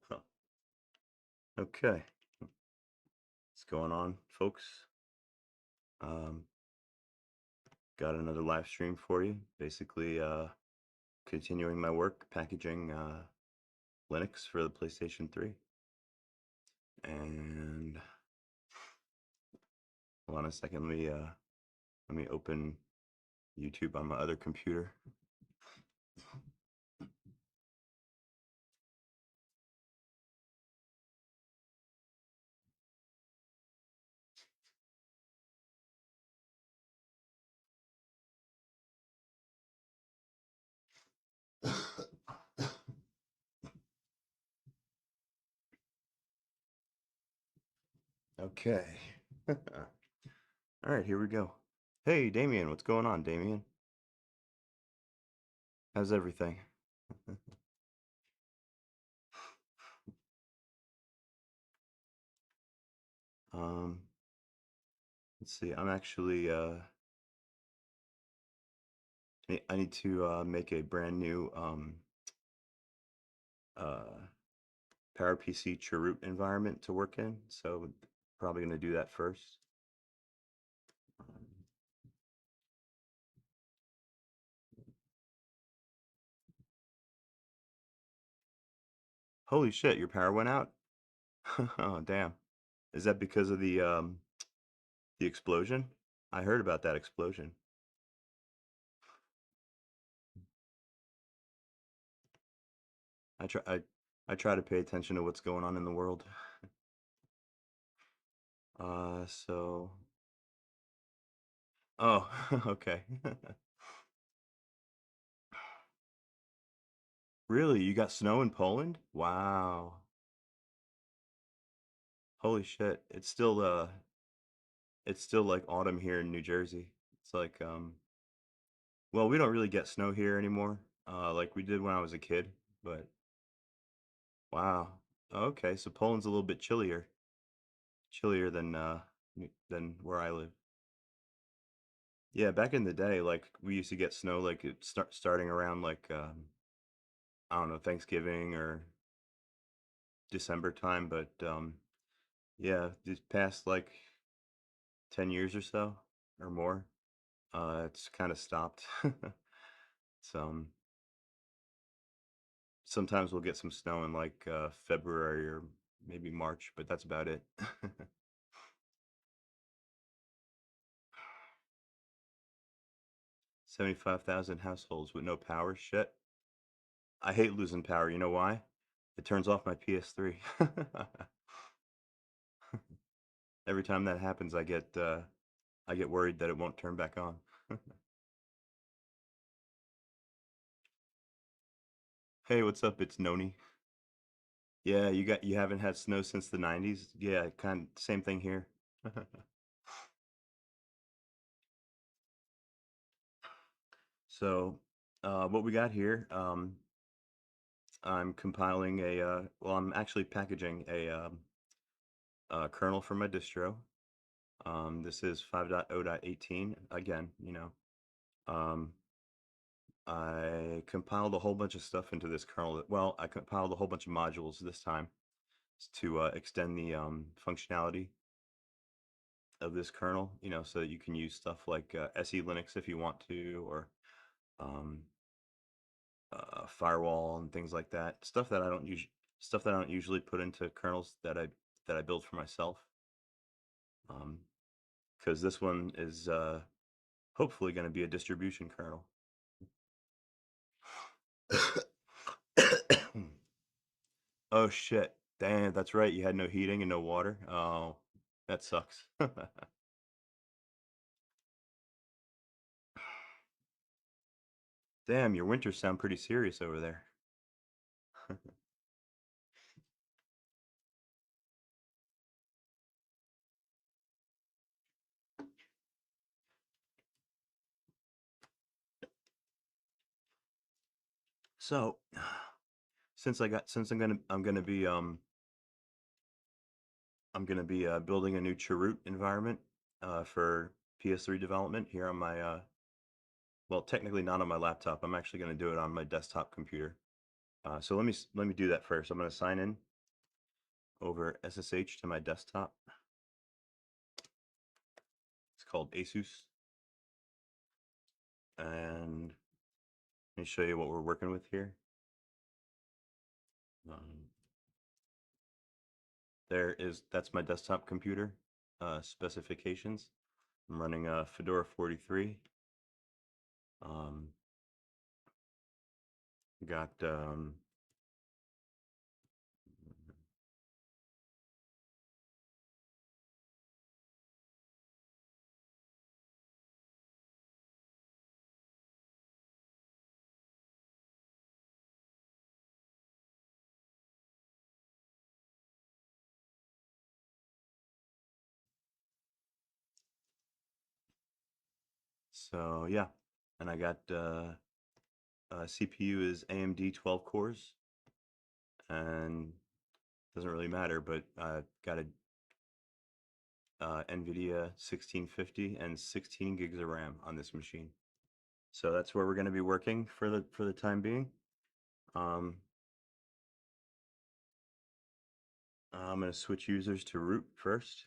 Huh. Okay, what's going on, folks? Um, got another live stream for you. Basically, continuing my work packaging Linux for the PlayStation 3. And hold on a second. Let me open YouTube on my other computer. Okay. All right, here we go. Hey, Damien, what's going on, Damien? How's everything? um, let's see. I'm actually I need to make a brand new uh PowerPC Chroot environment to work in, so probably going to do that first. Um, Holy shit, your power went out? Oh, damn. Is that because of the explosion? I heard about that explosion. I try I try to pay attention to what's going on in the world. So oh, okay. Really? You got snow in Poland? Wow. Holy shit. It's still like autumn here in New Jersey. It's like well, we don't really get snow here anymore, like we did when I was a kid, but wow. Okay, so Poland's a little bit chillier than where I live. Yeah, back in the day, like we used to get snow like it starting around like I don't know, Thanksgiving or December time, but yeah, these past like 10 years or so or more, it's kind of stopped. So sometimes we'll get some snow in like February or maybe March, but that's about it. 75,000 households with no power. Shit. I hate losing power. You know why? It turns off my PS3. Every time that happens, I get worried that it won't turn back on. Hey, what's up? It's Noni. Yeah, you haven't had snow since the 90s? Yeah, kind same thing here. So, what we got here, I'm compiling well, I'm actually packaging a kernel for my distro. This is 5.0.18. Again, you know, um, I compiled a whole bunch of stuff into this kernel. Well, I compiled a whole bunch of modules this time to extend the functionality of this kernel, you know, so that you can use stuff like SE Linux if you want to, or um, firewall and things like that. Stuff that I don't usually put into kernels that I build for myself. Because this one is hopefully going to be a distribution kernel. Oh shit! Damn, that's right. You had no heating and no water. Oh, that sucks. Damn, your winters sound pretty serious over there. So, since I'm gonna be building a new Chroot environment for PS3 development here on my well, technically not on my laptop. I'm actually gonna do it on my desktop computer. So let me do that first. I'm gonna sign in over SSH to my desktop. It's called Asus, and let me show you what we're working with here. Um, that's my desktop computer specifications. I'm running a Fedora 43. Um, got so yeah, and I got CPU is AMD 12 cores, and doesn't really matter, but got a NVIDIA 1650 and 16 gigs of RAM on this machine. So that's where we're going to be working for the time being. Um, I'm going to switch users to root first.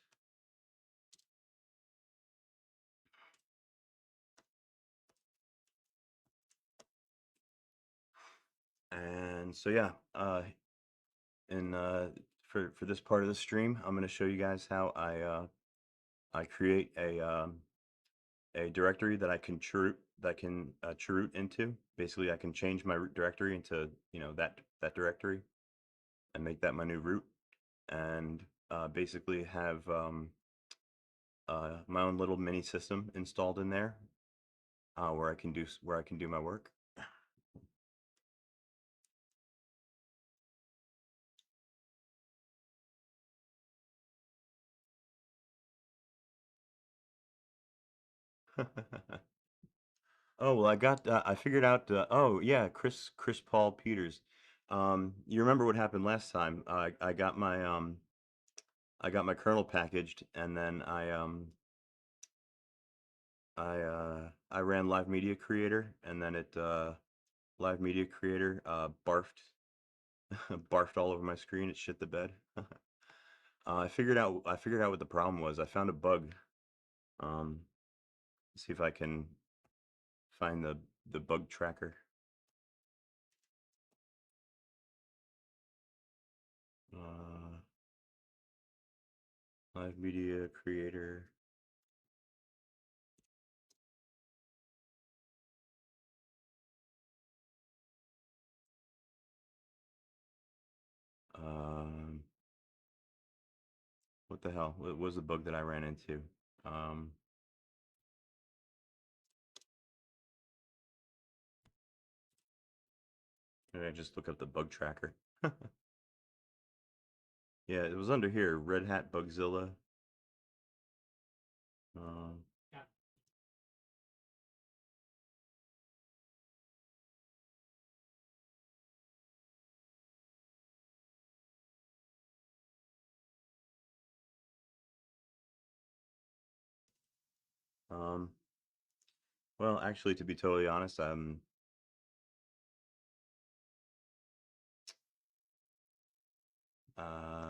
And so yeah, and for this part of the stream, I'm going to show you guys how I create a directory that I can chroot into. Basically, I can change my root directory into that directory and make that my new root, and basically have my own little mini system installed in there where I can do my work. Oh well, I figured out. Oh yeah, Chris Paul Peters. You remember what happened last time? I got my kernel packaged, and then I ran Live Media Creator, and then it Live Media Creator barfed barfed all over my screen. It shit the bed. I figured out what the problem was. I found a bug. Um, see if I can find the bug tracker. Uh, Live Media Creator. Um, what the hell? What was the bug that I ran into? Um, Maybe I just look up the bug tracker. Yeah, it was under here. Red Hat Bugzilla. Um, um, well, actually, to be totally honest,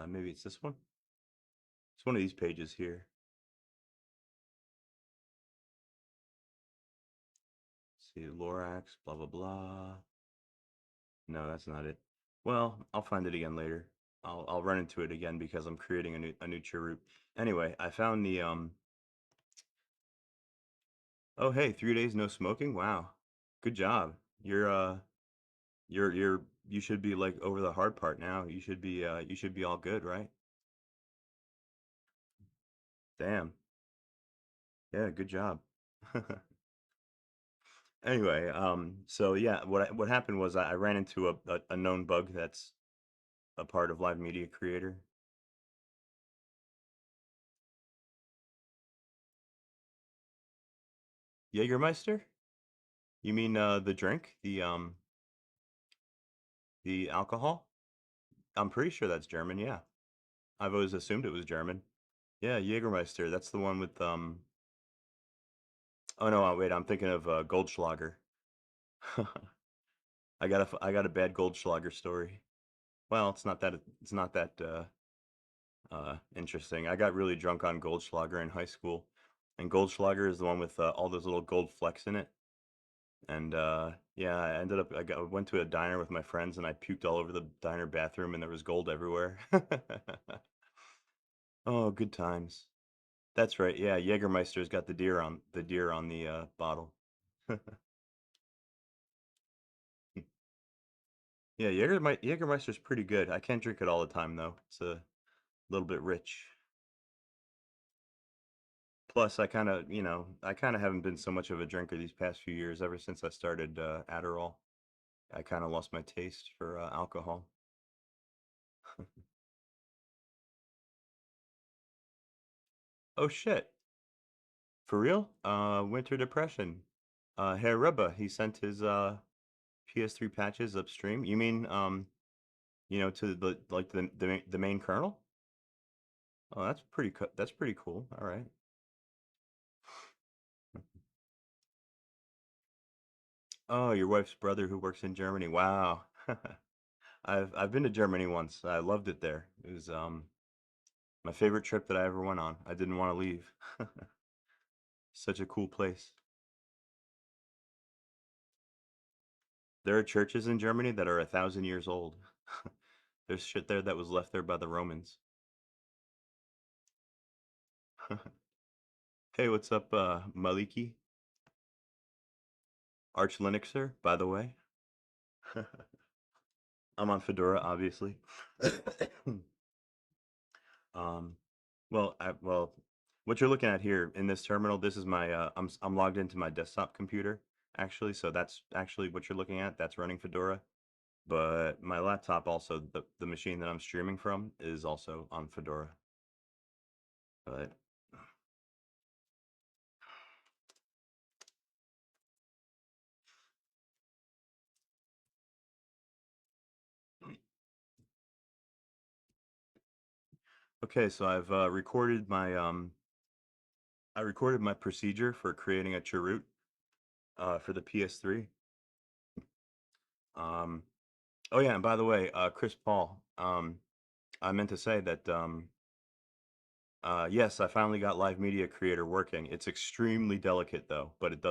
maybe it's this one. It's one of these pages here. Let's see, Lorax, blah blah blah. No, that's not it. Well, I'll find it again later. I'll run into it again because I'm creating a new chroot. Anyway, I found the oh hey, 3 days no smoking. Wow, good job. You're you should be like over the hard part now. You should be all good, right? Damn. Yeah, good job. Anyway, so yeah, what happened was I ran into a known bug that's a part of Live Media Creator. Jägermeister? You mean the drink? The alcohol? I'm pretty sure that's German, yeah. I've always assumed it was German. Yeah, Jägermeister, that's the one with, oh, no, wait, I'm thinking of, Goldschlager. I got a bad Goldschlager story. Well, it's not that, interesting. I got really drunk on Goldschlager in high school, and Goldschlager is the one with, all those little gold flecks in it, and, yeah, I went to a diner with my friends, and I puked all over the diner bathroom, and there was gold everywhere. Oh, good times. That's right, yeah, Jägermeister's got the deer on the, bottle. Yeah, Jägermeister's pretty good. I can't drink it all the time, though. It's a little bit rich. Plus, I kinda haven't been so much of a drinker these past few years ever since I started, Adderall. I kinda lost my taste for, alcohol. Oh, shit. For real? Winter depression. Herr Ribba, he sent his, PS3 patches upstream. You mean, to the main kernel? Oh, that's pretty cool. Alright. Oh, your wife's brother who works in Germany. Wow. I've been to Germany once. I loved it there. It was, my favorite trip that I ever went on. I didn't wanna leave. Such a cool place. There are churches in Germany that are 1,000 years old. There's shit there that was left there by the Romans. Hey, what's up, Maliki? Arch Linuxer, by the way. I'm on Fedora, obviously. Um, well, what you're looking at here in this terminal, this is my, I'm logged into my desktop computer, actually, so that's actually what you're looking at. That's running Fedora. But my laptop also, the machine that I'm streaming from is also on Fedora. But okay, so I recorded my procedure for creating a cheroot for the PS3. Um, oh yeah, and by the way, Chris Paul, I meant to say that yes, I finally got Live Media Creator working. It's extremely delicate though, but it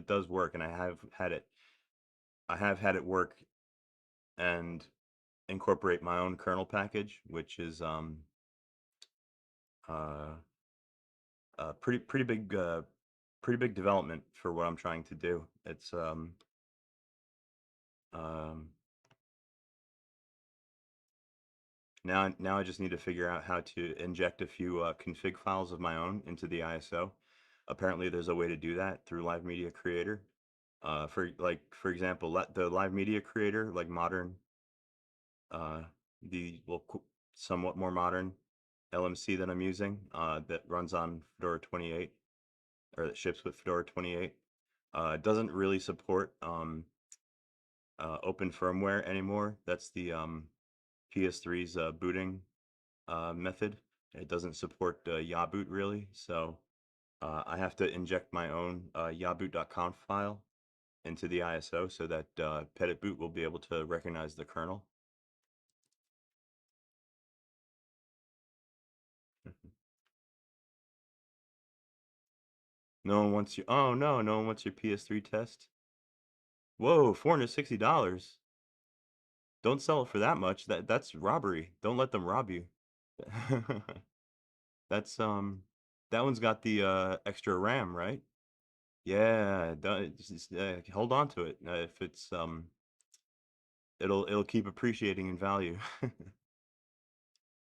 does work, and I have had it work and incorporate my own kernel package, which is uh pretty big development for what I'm trying to do. It's um now I just need to figure out how to inject a few config files of my own into the ISO. Apparently, there's a way to do that through Live Media Creator. For example, the Live Media Creator, like modern, uh, the well, somewhat more modern LMC that I'm using, that runs on Fedora 28 or that ships with Fedora 28, doesn't really support open firmware anymore. That's the PS3's booting method. It doesn't support Yaboot really, so I have to inject my own yaboot.conf file into the ISO so that Petitboot will be able to recognize the kernel. No one wants your. Oh no, no one wants your PS3 test. Whoa, $460. Don't sell it for that much. That's robbery. Don't let them rob you. That's that one's got the extra RAM, right? Yeah, hold on to it. If it's it'll keep appreciating in value.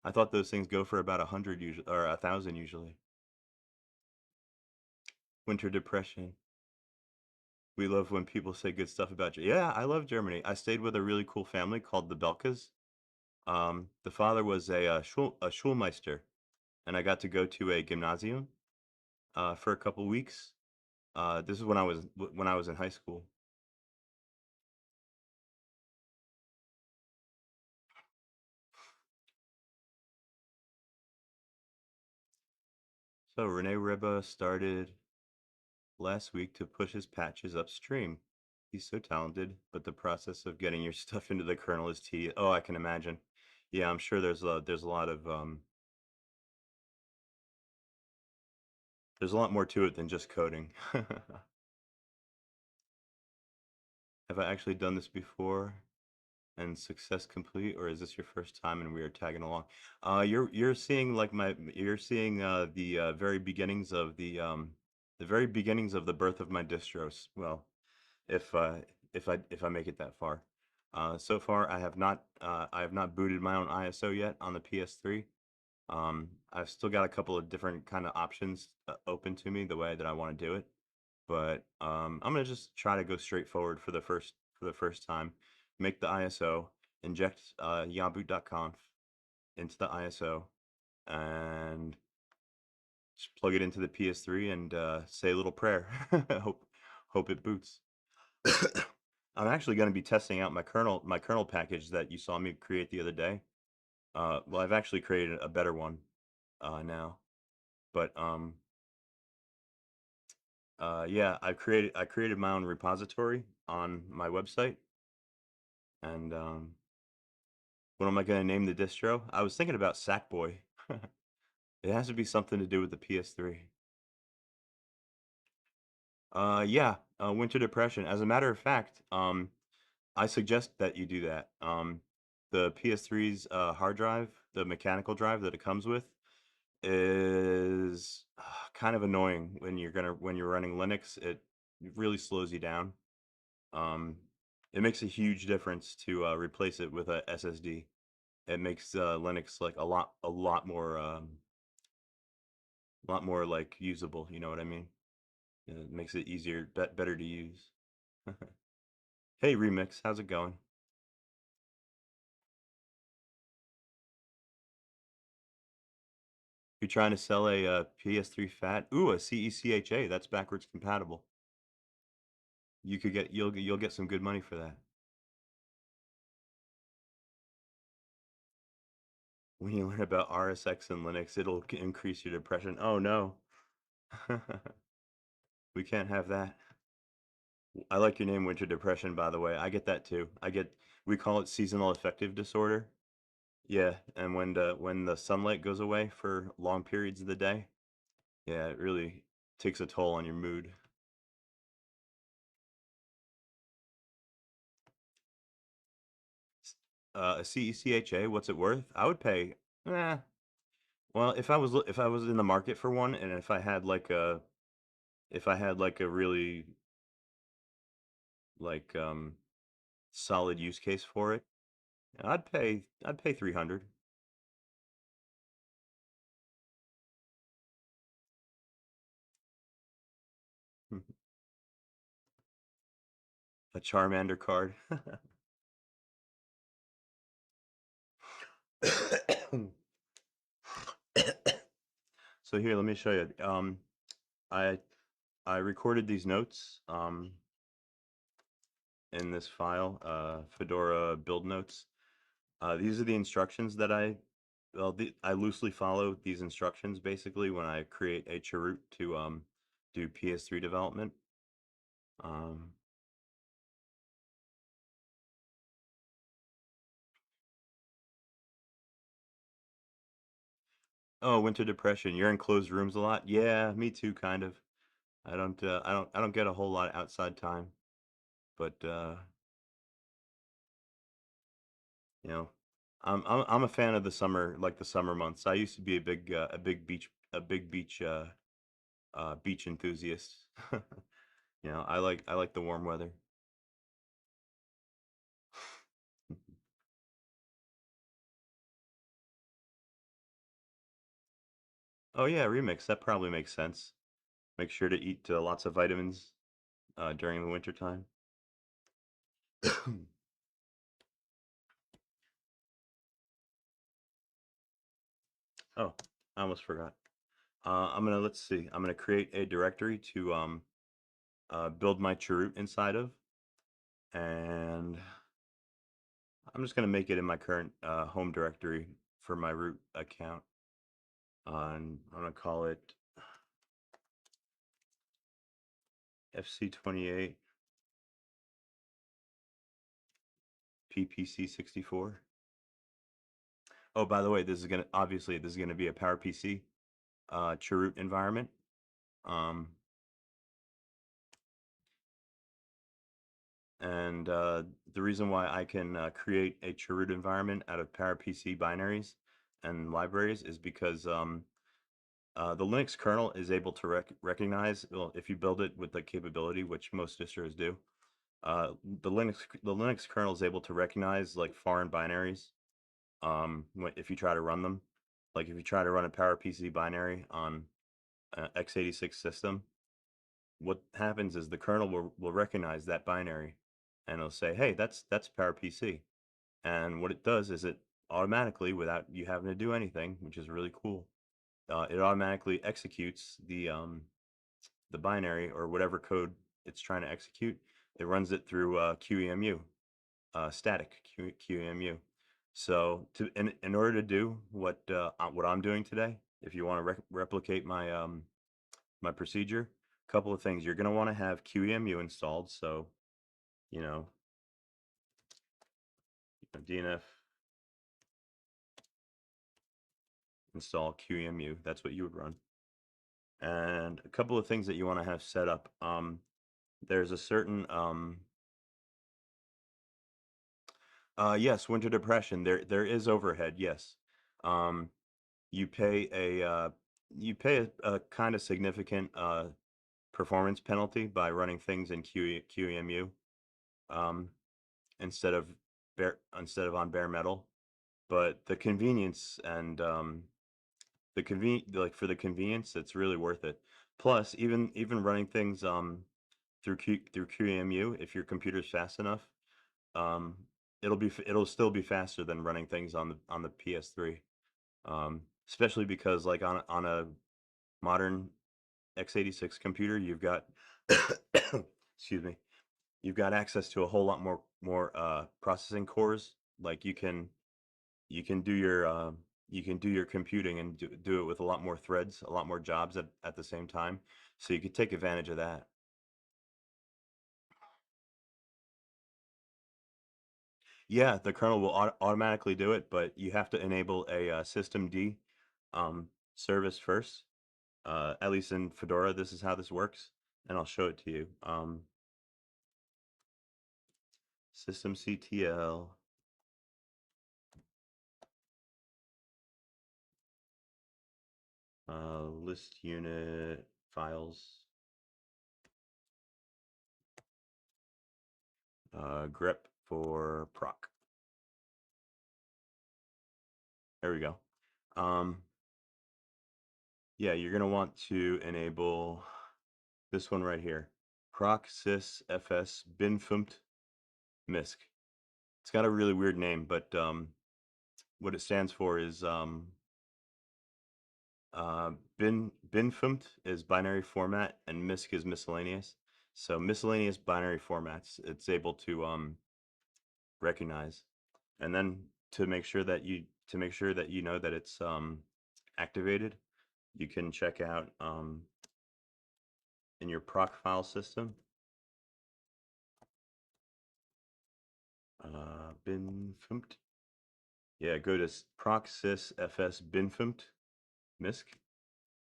I thought those things go for about 100 usually or 1,000 usually. Winter depression. We love when people say good stuff about you. Yeah, I love Germany. I stayed with a really cool family called the Belkas. The father was a Schulmeister, and I got to go to a gymnasium for a couple weeks. This is when I was in high school. So Rene Riba started last week to push his patches upstream. He's so talented, but the process of getting your stuff into the kernel is tedious. Oh, I can imagine. Yeah, I'm sure there's a lot of there's a lot more to it than just coding. Have I actually done this before and success complete, or is this your first time and we are tagging along? You're seeing like you're seeing the very beginnings of the very beginnings of the birth of my distros. Well, if if I make it that far. So far, I have not booted my own ISO yet on the PS3. I've still got a couple of different kind of options open to me the way that I want to do it, but I'm gonna just try to go straight forward for the first time. Make the ISO, inject yaboot.conf into the ISO, and just plug it into the PS3 and say a little prayer. Hope it boots. I'm actually going to be testing out my kernel package that you saw me create the other day. Well, I've actually created a better one now, but yeah, I created my own repository on my website, and what am I going to name the distro? I was thinking about Sackboy. It has to be something to do with the PS3. Yeah, Winter Depression. As a matter of fact, I suggest that you do that. The PS3's hard drive, the mechanical drive that it comes with, is kind of annoying when you're running Linux. It really slows you down. Um, it makes a huge difference to replace it with a SSD. It makes Linux like a lot more like usable. You know what I mean? It makes it easier, better to use. Hey, Remix, how's it going? You're trying to sell a PS3 Fat? Ooh, a CECHA. That's backwards compatible. You'll get some good money for that. When you learn about RSX and Linux, it'll increase your depression. Oh no. We can't have that. I like your name, Winter Depression, by the way. I get that too. We call it seasonal affective disorder. Yeah, and when the sunlight goes away for long periods of the day, yeah, it really takes a toll on your mood. A CECHA, what's it worth? I would pay. Eh, well, if I was in the market for one, and if I had like a really like solid use case for it, I'd pay 300. A Charmander card. So here, let me show you. I I recorded these notes in this file, Fedora build notes. These are the instructions that I loosely follow these instructions basically when I create a chroot to do PS3 development. Um, oh, winter depression. You're in closed rooms a lot. Yeah, me too, kind of. I don't get a whole lot of outside time, but you know, I'm a fan of the summer, like the summer months. I used to be a big beach enthusiast. You know, I like the warm weather. Oh yeah, remix. That probably makes sense. Make sure to eat lots of vitamins during the winter time. Oh, I almost forgot. Let's see. I'm gonna create a directory to build my chroot inside of, and I'm just gonna make it in my current home directory for my root account. And I'm gonna call it. FC28, PPC64. Oh, by the way, this is gonna be a PowerPC chroot environment. Um, and the reason why I can create a chroot environment out of PowerPC binaries and libraries is because the Linux kernel is able to recognize, well, if you build it with the capability, which most distros do, uh, the Linux kernel is able to recognize like foreign binaries if you try to run them. Like if you try to run a PowerPC binary on an x86 system, what happens is the kernel will recognize that binary and it'll say, hey, that's PowerPC. And what it does is it automatically, without you having to do anything, which is really cool, it automatically executes the binary or whatever code it's trying to execute. It runs it through QEMU, static QEMU. So in order to do what I'm doing today, if you want to replicate my procedure, a couple of things. You're going to want to have QEMU installed. So, you know, DNF install QEMU. That's what you would run. And a couple of things that you want to have set up. There's a certain yes, winter depression. There is overhead. Yes, um, you pay a kind of significant performance penalty by running things in QEMU um, instead of on bare metal. But the convenience and like for the convenience, it's really worth it. Plus, even running things through QEMU, if your computer's fast enough, um, it'll still be faster than running things on the PS3. Especially because like on a modern x86 computer, you've got excuse me, you've got access to a whole lot more processing cores. Like you can do your you can do your computing and do it with a lot more threads, a lot more jobs at the same time. So you could take advantage of that. Yeah, the kernel will automatically do it, but you have to enable a systemd service first. At least in Fedora, this is how this works, and I'll show it to you. Systemctl list unit files grep for proc. There we go. Yeah, you're gonna want to enable this one right here, proc sys fs binfunct misc. It's got a really weird name, but what it stands for is binfunct is binary format and misc is miscellaneous. So miscellaneous binary formats it's able to recognize, and then to make sure that you know that it's activated, you can check out in your proc file system binfunct. Yeah, go to proc sys fs binfunct misc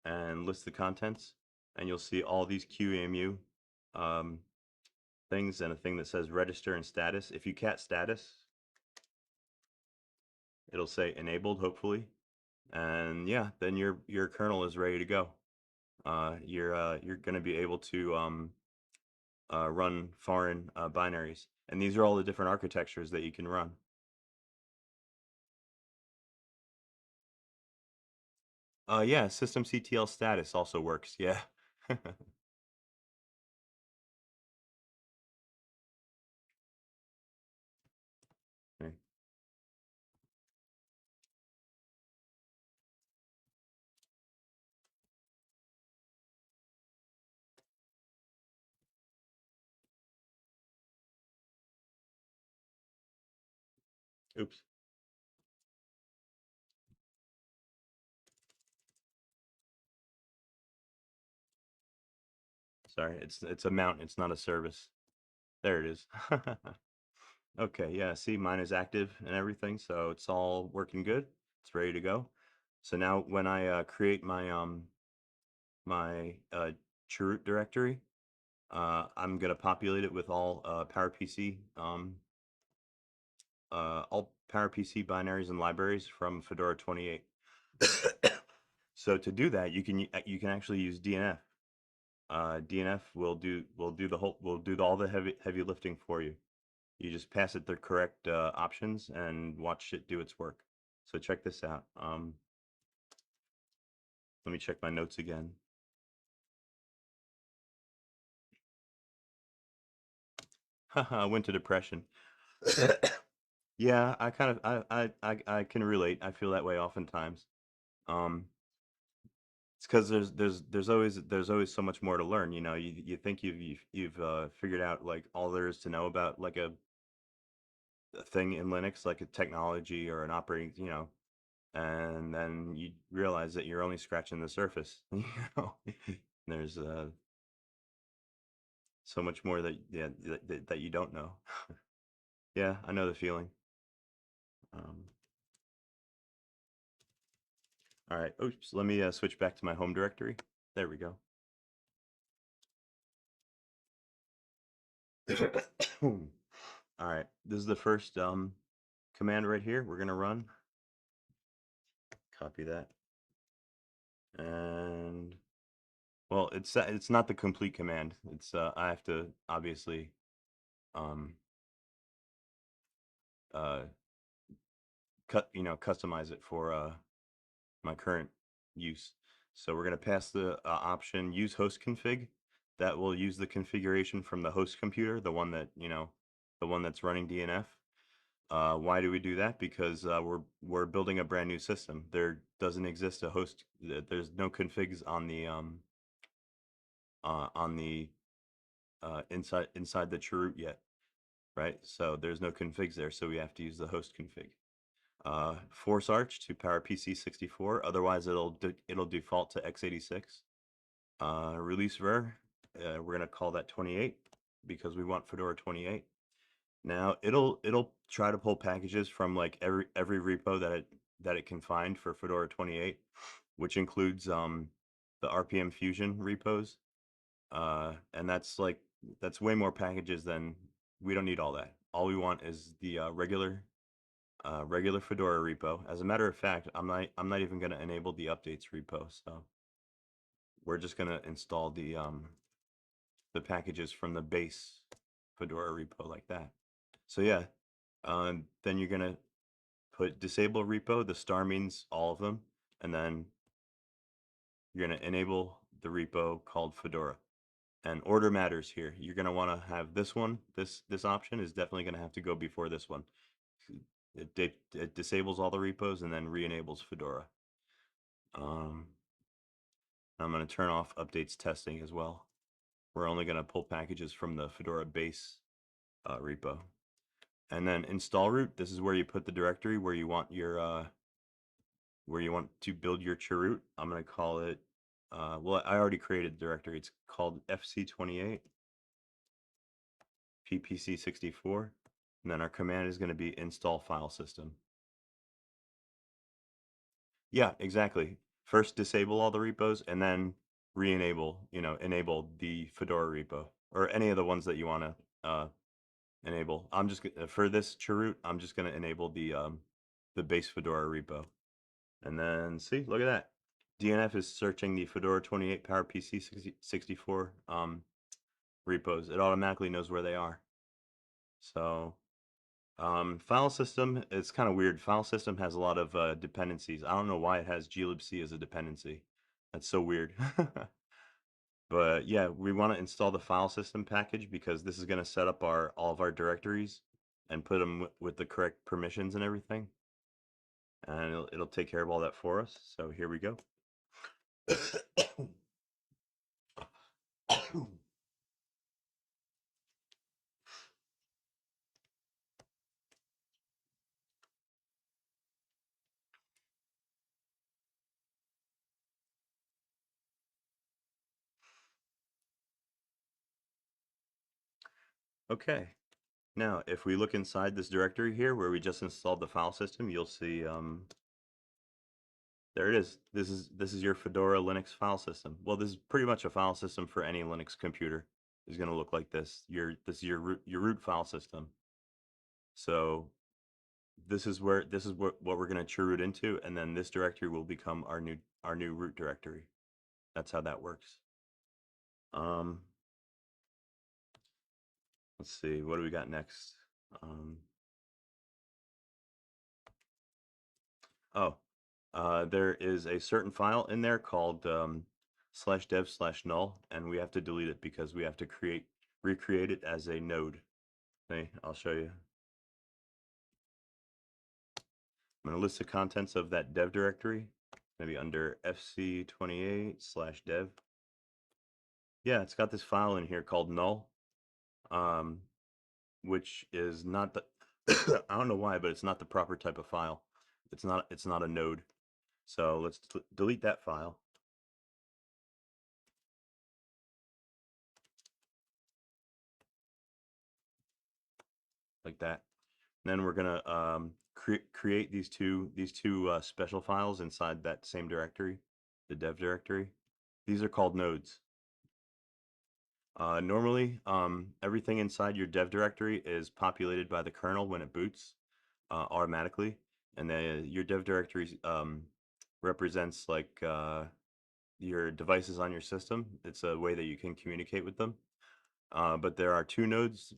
and list the contents, and you'll see all these QEMU um, things and a thing that says register and status. If you cat status, it'll say enabled, hopefully, and yeah, then your kernel is ready to go. You're going to be able to run foreign binaries, and these are all the different architectures that you can run. Yeah, systemctl status also works. Yeah. Okay. Oops. Sorry, it's a mount, it's not a service. There it is. Okay, yeah, see, mine is active and everything, so it's all working good. It's ready to go. So now when I create my chroot directory, I'm gonna populate it with all PowerPC binaries and libraries from Fedora 28. So to do that, you can actually use DNF. DNF will do all the heavy lifting for you. You just pass it the correct options and watch it do its work. So check this out. Let me check my notes again. I went to depression. Yeah, I kind of I can relate. I feel that way oftentimes. Um, it's because there's always so much more to learn. You know, you think you've figured out like all there is to know about like a thing in Linux, like a technology or an operating, and then you realize that you're only scratching the surface. know, there's so much more that yeah that you don't know. Yeah, I know the feeling. Um, all right. Oops. Let me switch back to my home directory. There we go. All right. This is the first command right here. We're gonna run. Copy that. And well, it's not the complete command. It's I have to obviously um uh customize it for my current use. So we're going to pass the option use host config. That will use the configuration from the host computer, the one that, the one that's running DNF. Why do we do that? Because we're building a brand new system. There doesn't exist a host. There's no configs on the inside the chroot yet, right? So there's no configs there. So we have to use the host config. Force arch to PowerPC 64. Otherwise, it'll default to x86. Release ver. We're gonna call that 28 because we want Fedora 28. Now it'll try to pull packages from like every repo that it can find for Fedora 28, which includes the RPM Fusion repos. And that's way more packages than we don't need all that. All we want is the regular Fedora repo. As a matter of fact, I'm not even going to enable the updates repo. So we're just going to install the packages from the base Fedora repo like that. So yeah, then you're going to put disable repo. The star means all of them, and then you're going to enable the repo called Fedora. And order matters here. You're going to want to have this one. This option is definitely going to have to go before this one. It disables all the repos and then re-enables Fedora. I'm going to turn off updates testing as well. We're only going to pull packages from the Fedora base repo. And then install root. This is where you put the directory where you want to build your chroot. I'm going to call it. Well, I already created the directory. It's called FC28 PPC64, and then our command is going to be install file system. Yeah, exactly. First disable all the repos and then re-enable, enable the Fedora repo or any of the ones that you want to enable. I'm just for this chroot, I'm just going to enable the base Fedora repo. And then see, look at that. DNF is searching the Fedora 28 PowerPC 64 repos. It automatically knows where they are. So file system is kind of weird. File system has a lot of dependencies. I don't know why it has glibc as a dependency. That's so weird. But yeah, we want to install the file system package because this is going to set up all of our directories and put them with the correct permissions and everything. And it'll take care of all that for us. So here we go. Okay. Now, if we look inside this directory here where we just installed the file system, you'll see there it is. This is your Fedora Linux file system. Well, this is pretty much a file system for any Linux computer. It's going to look like this. This is your root file system. So this is what we're going to chroot into, and then this directory will become our new root directory. That's how that works. Um, let's see, what do we got next? Um, oh, there is a certain file in there called /dev/null, and we have to delete it because we have to recreate it as a node. Okay, I'll show you. I'm going to list the contents of that dev directory, maybe under fc28/dev. Yeah, it's got this file in here called null, which is not the I don't know why, but it's not the proper type of file. It's not a node. So let's delete that file. Like that. And then we're gonna create these two special files inside that same directory, the dev directory. These are called nodes. Normally, everything inside your dev directory is populated by the kernel when it boots automatically, and then your dev directory represents like your devices on your system. It's a way that you can communicate with them. But there are two nodes,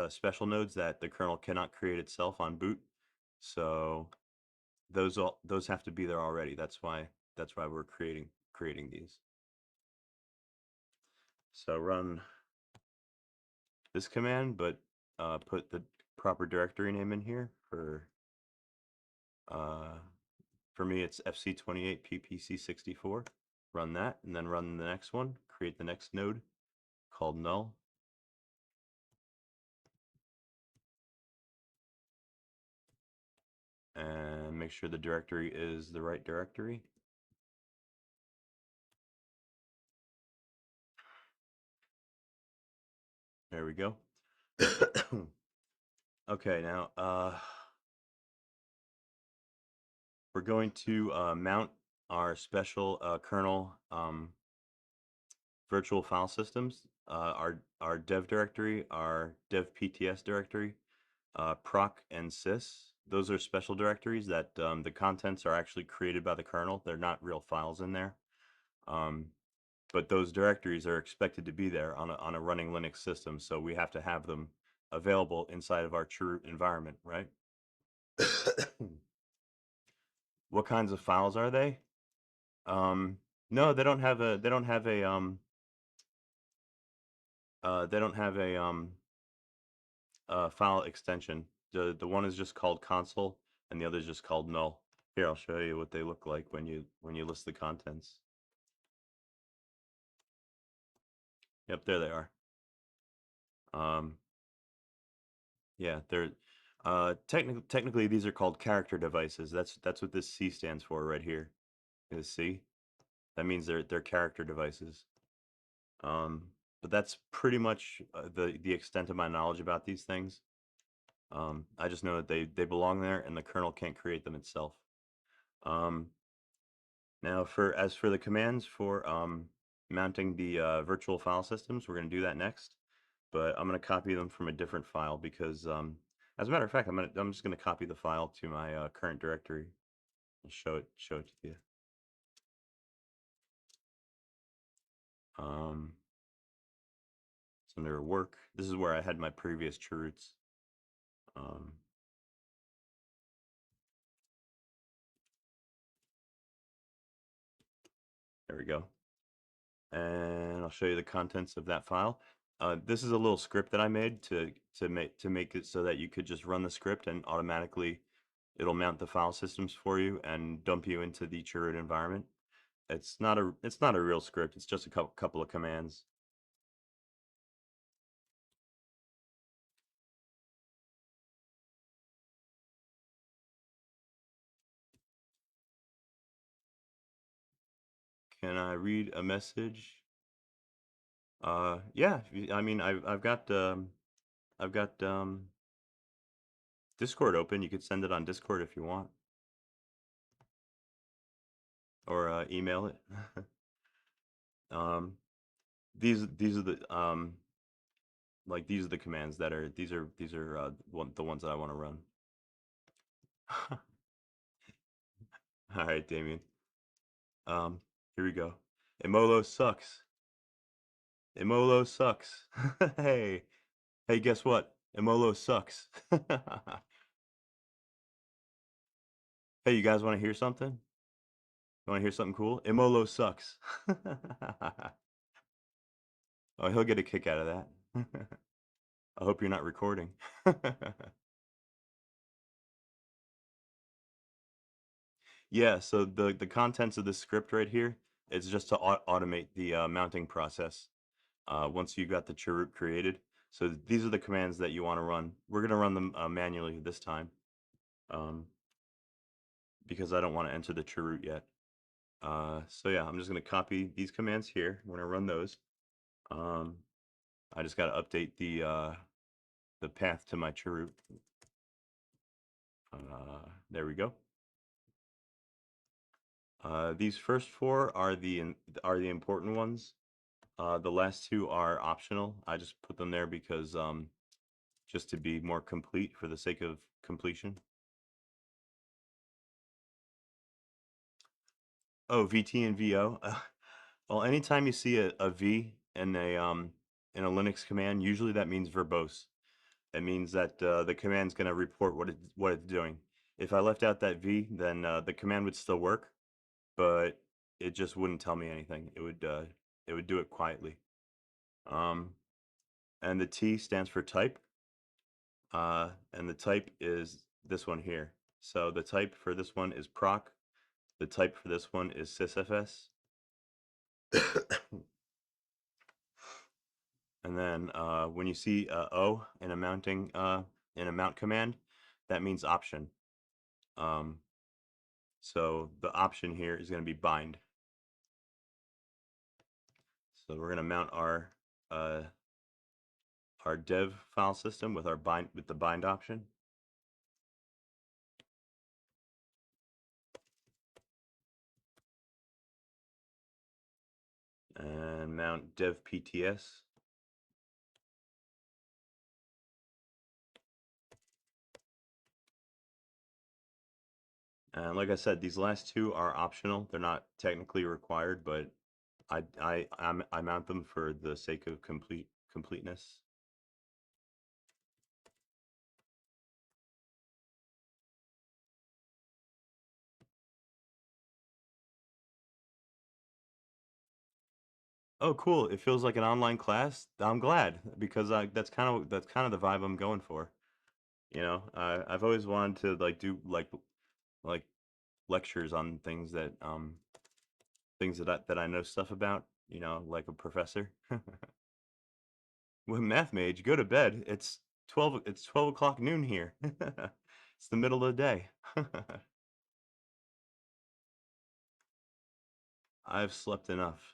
special nodes that the kernel cannot create itself on boot. So those have to be there already. That's why we're creating these. So run this command, but put the proper directory name in here uh, for me it's fc28 ppc64. Run that, and then run the next one. Create the next node called null. And make sure the directory is the right directory. There we go. Okay, now we're going to mount our special kernel virtual file systems, our dev directory, our dev pts directory, proc and sys. Those are special directories that the contents are actually created by the kernel. They're not real files in there. But those directories are expected to be there on a running Linux system, so we have to have them available inside of our true environment, right? What kinds of files are they? No, they don't have a file extension. The one is just called console, and the other is just called null. Here, I'll show you what they look like when you list the contents. Yep, there they are. Yeah, they're technically these are called character devices. That's what this C stands for right here. Is C. That means they're character devices. Um, but that's pretty much the extent of my knowledge about these things. I just know that they belong there, and the kernel can't create them itself. Um, Now, as for the commands for mounting the virtual file systems, we're going to do that next. But I'm going to copy them from a different file because, as a matter of fact, I'm just going to copy the file to my current directory and show it to you. Um, it's under work. This is where I had my previous chroots. Um, there we go. And I'll show you the contents of that file. This is a little script that I made to make it so that you could just run the script and automatically it'll mount the file systems for you and dump you into the chroot environment. It's not a real script. It's just a couple of commands. Can I read a message? Yeah. I mean, I've got I've got Discord open. You could send it on Discord if you want, or email it. um, these are these are the commands that are the ones that I want to run. All right, Damien. Here we go. Imolo sucks. Imolo sucks. Hey, hey, guess what? Imolo sucks. Hey, you guys want to hear something? You want to hear something cool? Imolo sucks. Oh, he'll get a kick out of that. I hope you're not recording. Yeah, so the contents of this script right here is just to automate the mounting process once you got the chroot created. So these are the commands that you want to run. We're going to run them manually this time um, because I don't want to enter the chroot yet. So yeah, I'm just going to copy these commands here. I'm going to run those. I just got to update the path to my chroot. There we go. These first four are the important ones. The last two are optional. I just put them there because just to be more complete for the sake of completion. Oh, VT and VO. Well, anytime you see a V in a Linux command, usually that means verbose. It means that the command's going to report what it's doing. If I left out that V, then the command would still work, but it just wouldn't tell me anything. It would do it quietly. And the T stands for type, and the type is this one here. So the type for this one is proc. The type for this one is sysfs. And then when you see O in a mount command, that means option. So the option here is going to be bind. So we're going to mount our dev file system with the bind option. And mount dev pts. And like I said, these last two are optional. They're not technically required, but I mount them for the sake of completeness. Oh, cool! It feels like an online class. I'm glad because that's kind of the vibe I'm going for. You know, I've always wanted to do like lectures on things that I know stuff about. You know, like a professor. Well, math mage, go to bed. It's 12. It's 12 o'clock noon here. It's the middle of the day. I've slept enough.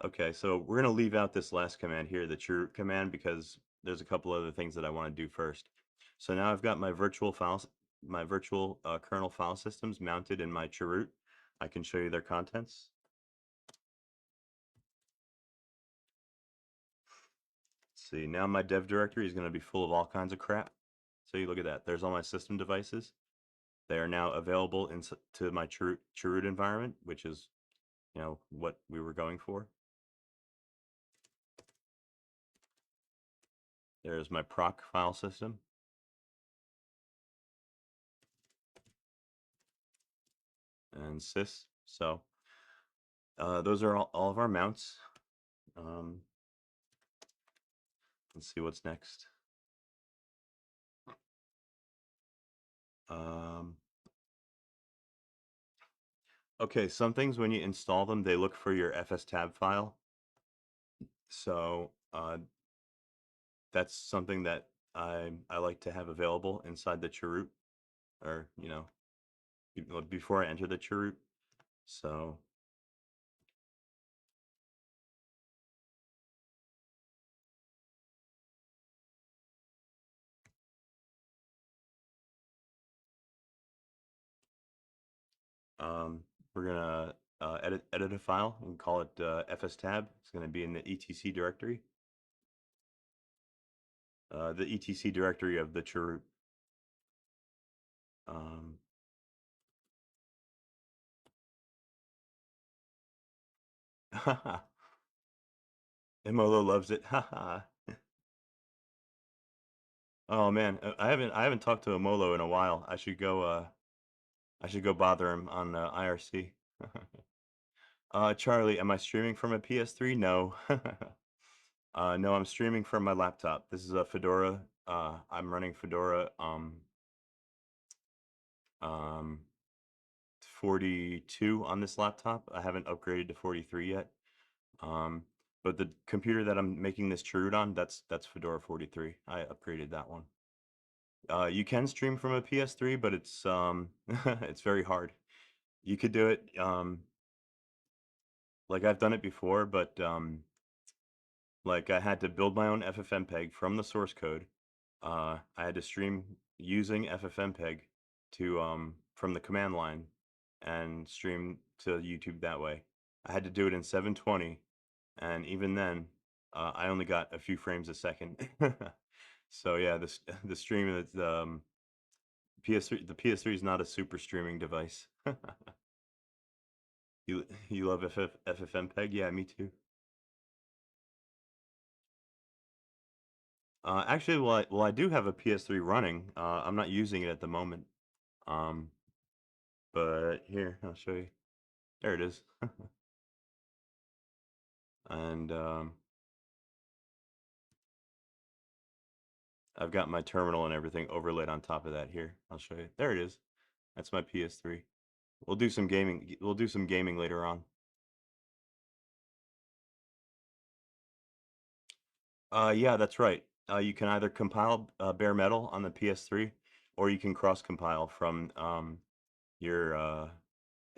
Okay, so we're gonna leave out this last command here, the chroot command, because there's a couple other things that I want to do first. So now I've got my virtual kernel file systems mounted in my chroot. I can show you their contents. Let's see, now my dev directory is going to be full of all kinds of crap. So you look at that. There's all my system devices. They are now available to my chroot environment, which is, you know, what we were going for. There's my proc file system. And sys. So those are all of our mounts. Let's see what's next. Okay, some things when you install them, they look for your fstab file. So that's something that I like to have available inside the chroot, or you know, before I enter the chroot. So Um, we're gonna edit a file and call it fstab. It's gonna be in the etc directory. The etc directory of the chroot. Um, Imolo loves it. Haha. Oh man, I haven't talked to Imolo in a while. I should go bother him on IRC. Charlie, am I streaming from a PS3? No. No, I'm streaming from my laptop. This is a Fedora. I'm running Fedora um 42 on this laptop. I haven't upgraded to 43 yet. Um, but the computer that I'm making this chroot on, that's Fedora 43. I upgraded that one. You can stream from a PS3, but it's it's very hard. You could do it like I've done it before, but like I had to build my own FFmpeg from the source code. I had to stream using FFmpeg to from the command line and stream to YouTube that way. I had to do it in 720, and even then, I only got a few frames a second. So yeah, this the stream is PS3. The PS3 is not a super streaming device. You love FFmpeg? Yeah, me too. Actually, well, I do have a PS3 running. I'm not using it at the moment. Um, but here, I'll show you. There it is. And I've got my terminal and everything overlaid on top of that here. I'll show you. There it is. That's my PS3. We'll do some gaming. We'll do some gaming later on. Yeah, that's right. You can either compile bare metal on the PS3, or you can cross compile from your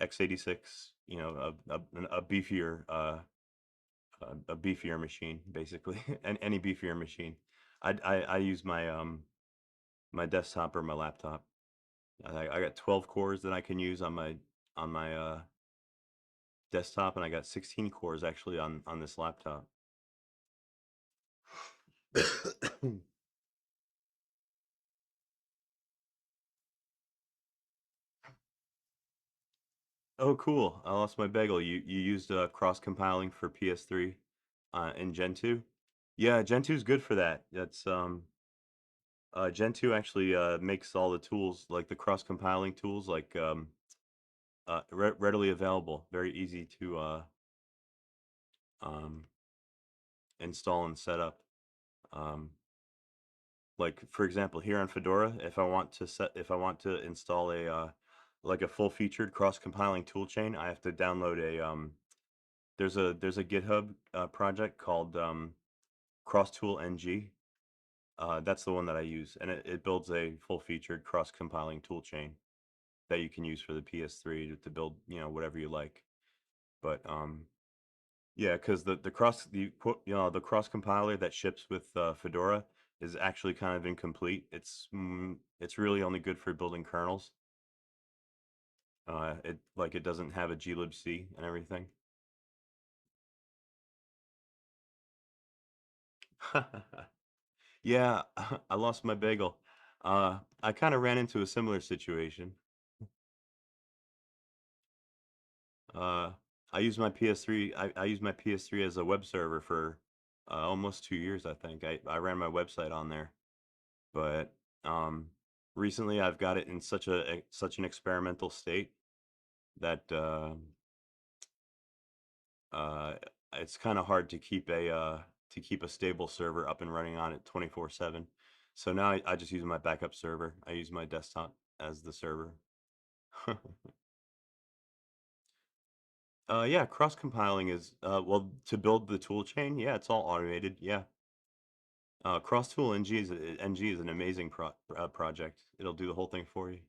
x86. You know, a beefier a beefier machine, basically, and any beefier machine. I use my my desktop or my laptop. I got 12 cores that I can use on my desktop, and I got 16 cores actually on this laptop. Oh, cool! I lost my bagel. You used cross compiling for PS3 in Gentoo? Yeah, Gentoo's good for that. That's Gentoo actually makes all the tools like the cross compiling tools like readily available, very easy to um, install and set up. Um, like for example, here on Fedora, if I want to install a like a full featured cross compiling toolchain, I have to download a there's a GitHub project called CrossTool NG. That's the one that I use, and it builds a full featured cross compiling toolchain that you can use for the PS3 to build, you know, whatever you like. But yeah, because the cross compiler that ships with Fedora is actually kind of incomplete. It's really only good for building kernels. It doesn't have a glibc and everything. Yeah, I lost my bagel. I kind of ran into a similar situation. Uh, I used my PS3. I used my PS3 as a web server for almost 2 years, I think. I ran my website on there, but um, recently I've got it in such an experimental state that uh, it's kind of hard to keep a stable server up and running on it 24/7. So now I just use my backup server. I use my desktop as the server. Yeah, cross compiling is well to build the tool chain. Yeah, it's all automated. Yeah, Cross Tool NG is an amazing project. It'll do the whole thing for you.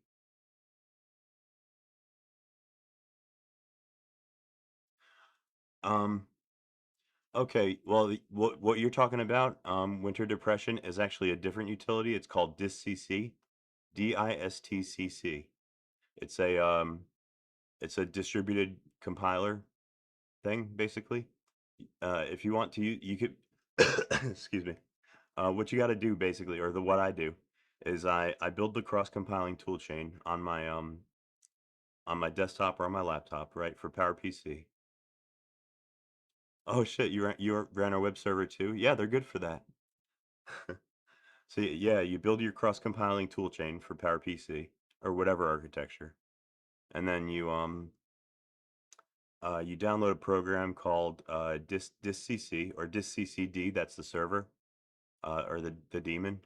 Um, okay, well, what you're talking about, Winter Depression, is actually a different utility. It's called DistCC, DISTCC. It's a It's a distributed compiler thing, basically. If you want to, you could, excuse me. What you got to do basically, or what I do, is I build the cross compiling toolchain on my desktop or on my laptop, right, for PowerPC. Oh shit, you ran our web server too? Yeah, they're good for that. So yeah, you build your cross compiling toolchain for PowerPC or whatever architecture, and then you download a program called distcc or distccd. That's the server or the daemon,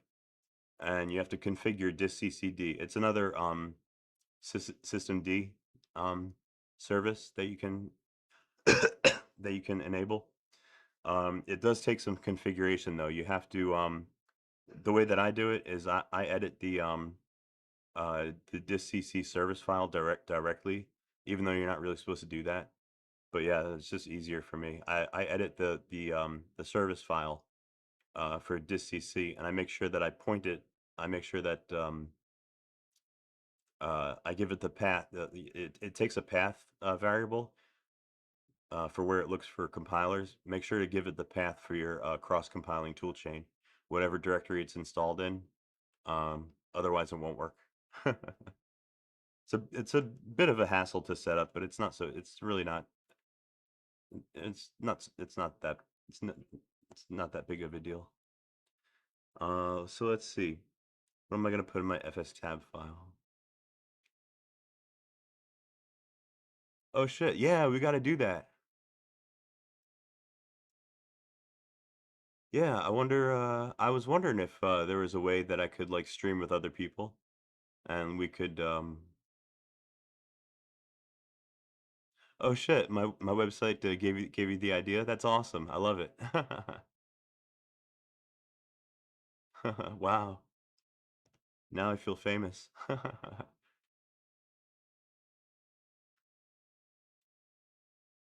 and you have to configure distccd. It's another systemd service that you can that you can enable. It does take some configuration though. You have to the way that I do it is I edit the distcc service file directly, even though you're not really supposed to do that. But yeah, it's just easier for me. I edit the service file for distcc, and I make sure that I point it. I make sure that I give it the path. It takes a path variable for where it looks for compilers. Make sure to give it the path for your cross-compiling toolchain, whatever directory it's installed in. Otherwise, it won't work. It's a bit of a hassle to set up, but it's not so. It's really not. It's not that. It's not. It's not that big of a deal. So let's see. What am I gonna put in my fstab file? Oh shit! Yeah, we got to do that. Yeah, I wonder. I was wondering if there was a way that I could like stream with other people, and we could. Oh shit! My website gave you the idea. That's awesome. I love it. Wow. Now I feel famous.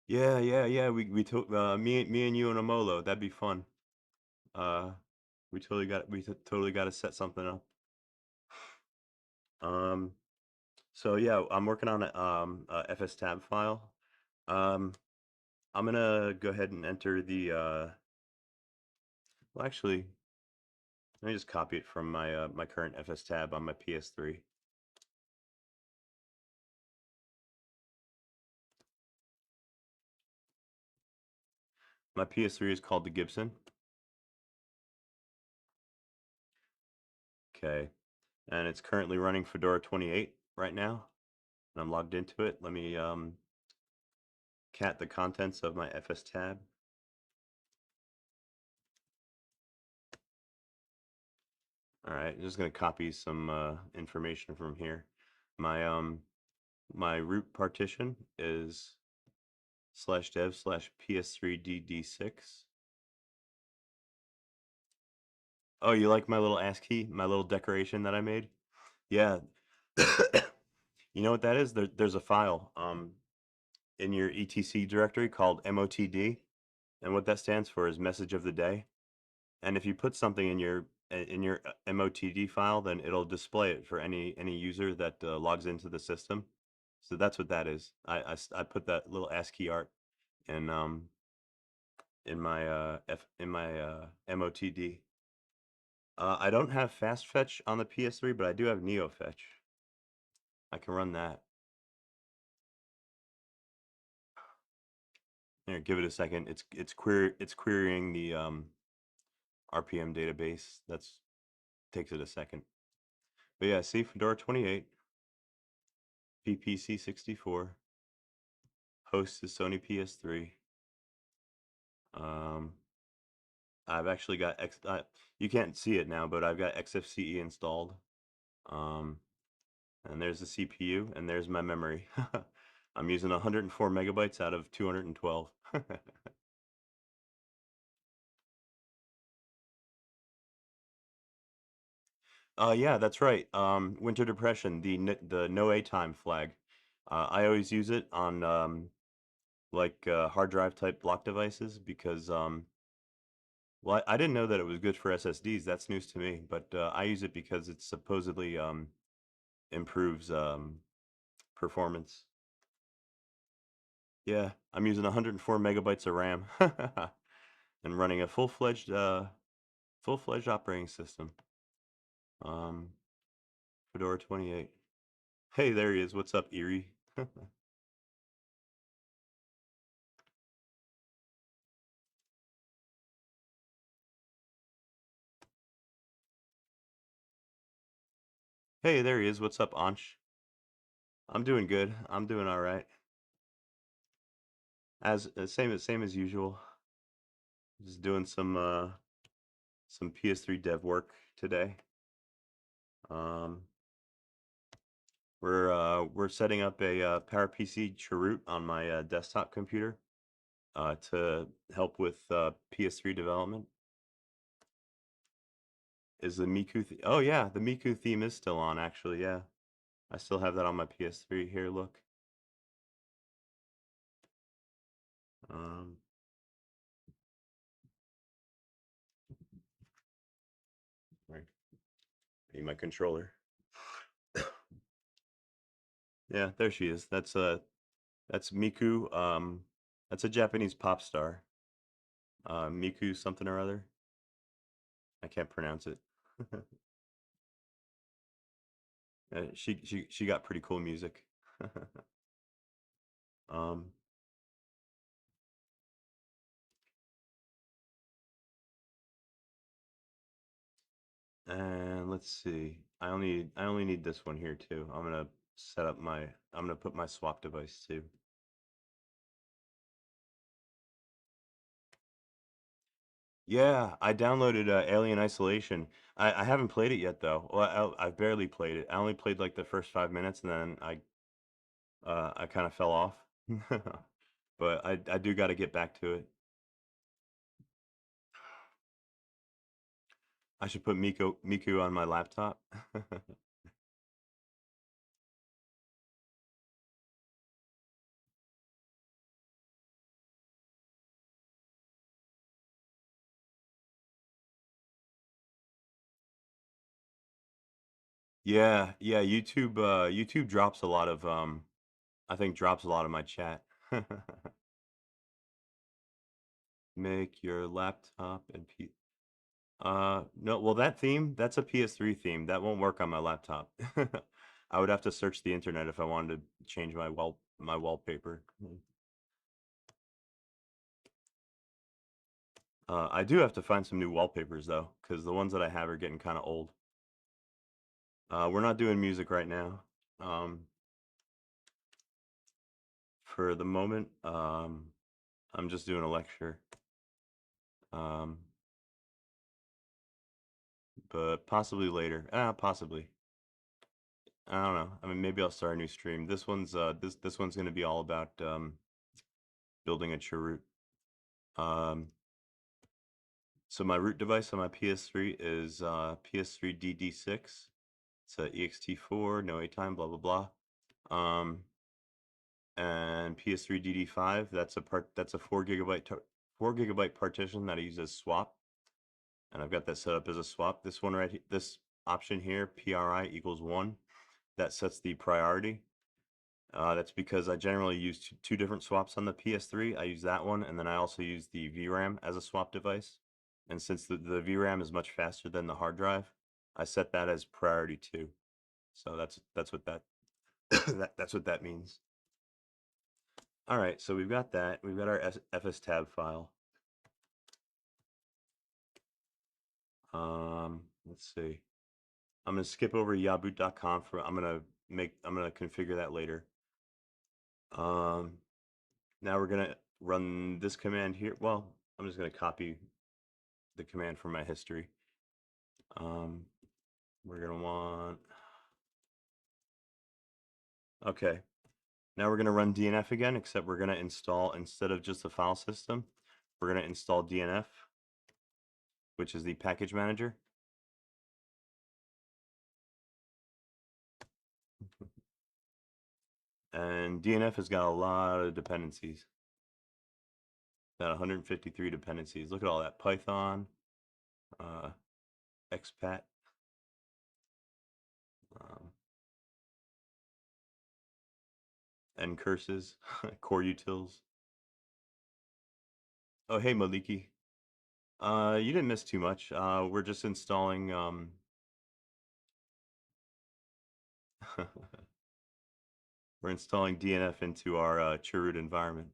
Yeah, yeah, yeah. Me and you and Amolo. That'd be fun. Uh, we totally got to set something up. Um, so yeah, I'm working on a fstab file. Um, I'm gonna go ahead and enter the well, actually, let me just copy it from my current fstab on my PS3. My PS3 is called the Gibson. Okay, and it's currently running Fedora 28 right now, and I'm logged into it. Let me cat the contents of my fstab. All right, I'm just gonna copy some information from here. My my root partition is /dev/ps3dd6. Oh, you like my little ASCII, my little decoration that I made? Yeah. You know what that is? There's a file in your etc directory called motd, and what that stands for is message of the day. And if you put something in your motd file, then it'll display it for any user that logs into the system. So that's what that is. I put that little ASCII art in my motd. I don't have fast fetch on the PS3, but I do have NeoFetch. I can run that. Here, give it a second. It's querying the RPM database. That's takes it a second. But yeah, see Fedora 28, VPC 64, host is Sony PS3. Um, I've actually got you can't see it now, but I've got XFCE installed. Um, and there's the CPU, and there's my memory. I'm using 104 megabytes out of 212. Yeah, that's right. Winter Depression, the no A time flag. I always use it on like hard drive type block devices because well, I didn't know that it was good for SSDs. That's news to me, but I use it because it supposedly improves performance. Yeah, I'm using 104 megabytes of RAM and running a full-fledged operating system. Um, Fedora 28. Hey, there he is. What's up, Erie? Hey, there he is. What's up, Ansh? I'm doing good. I'm doing all right. As same as usual. Just doing some PS3 dev work today. Um, we're setting up a PowerPC Chroot on my desktop computer to help with PS3 development. Is the Miku oh yeah, the Miku theme is still on actually, yeah. I still have that on my PS3 here, look. Um right. Need my controller. Yeah, there she is. That's Miku. That's a Japanese pop star. Miku something or other. I can't pronounce it. She got pretty cool music. Um, and let's see. I only need this one here too. I'm gonna put my swap device too. Yeah, I downloaded Alien Isolation. I haven't played it yet though. Well, I've barely played it. I only played like the first 5 minutes and then I kind of fell off. But I do got to get back to it. I should put Miku on my laptop. Yeah, yeah, YouTube drops a lot of I think drops a lot of my chat. Make your laptop and P no, well that theme, that's a PS3 theme. That won't work on my laptop. I would have to search the internet if I wanted to change my wallpaper. I do have to find some new wallpapers though, because the ones that I have are getting kind of old. We're not doing music right now. Um, for the moment, I'm just doing a lecture. Um, but possibly later. Possibly. I don't know. I mean, maybe I'll start a new stream. This one's gonna be all about building a chroot. Um, so my root device on my PS3 is PS3 DD6. It's a ext4, no A-time, blah blah blah. And PS3 DD5. That's a 4 gigabyte partition that I use as swap, and I've got that set up as a swap. This one right, this option here, PRI equals 1, that sets the priority. That's because I generally use two different swaps on the PS3. I use that one, and then I also use the VRAM as a swap device. And since the VRAM is much faster than the hard drive, I set that as priority 2. So that's what that that's what that means. All right, so we've got that. We've got our fstab file. Let's see. I'm gonna skip over yaboot.conf for I'm gonna configure that later. Um, Now we're gonna run this command here. Well, I'm just gonna copy the command from my history. Um, we're gonna want, okay. Now we're gonna run DNF again, except we're gonna install, instead of just the file system, we're gonna install DNF, which is the package manager. And DNF has got a lot of dependencies. Got 153 dependencies. Look at all that. Python, uh, expat. Um, and curses, core utils. Oh, hey, Maliki. You didn't miss too much. We're just installing we're installing DNF into our Chroot environment.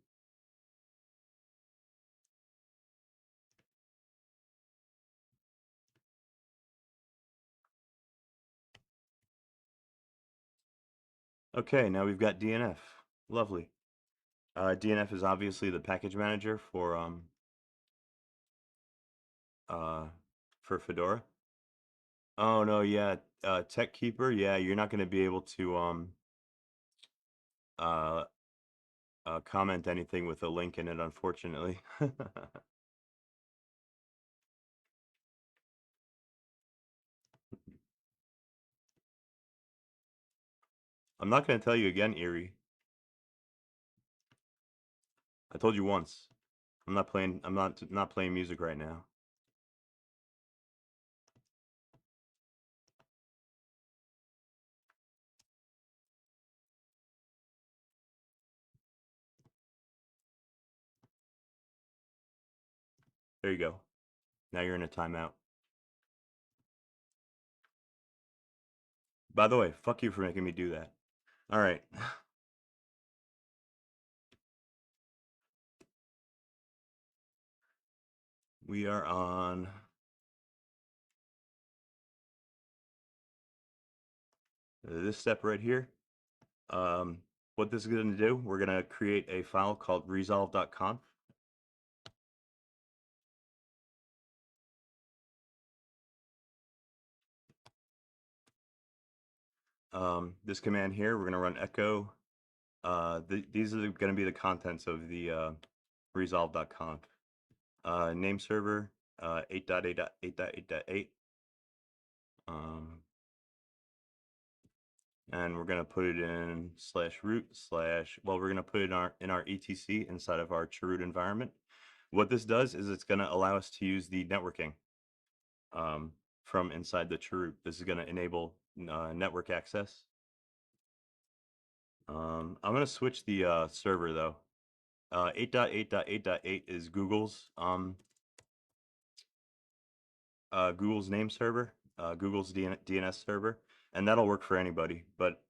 Okay, now we've got DNF. Lovely. DNF is obviously the package manager uh for Fedora. Oh no, yeah, TechKeeper, yeah, you're not going to be able to uh comment anything with a link in it, unfortunately. I'm not going to tell you again, Erie. I told you once. I'm not playing music right now. There you go. Now you're in a timeout. By the way, fuck you for making me do that. All right. We are on this step right here. What this is going to do, we're going to create a file called resolve.conf. This command here, we're going to run echo. These are going to be the contents of the resolve.conf. Name server 8.8.8.8.8. And we're going to put it in /root/ well, we're going to put it in our etc inside of our chroot environment. What this does is it's going to allow us to use the networking from inside the chroot. This is going to enable network access. I'm going to switch the server though. 8.8.8.8 is Google's Google's name server, Google's DNS server, and that'll work for anybody. But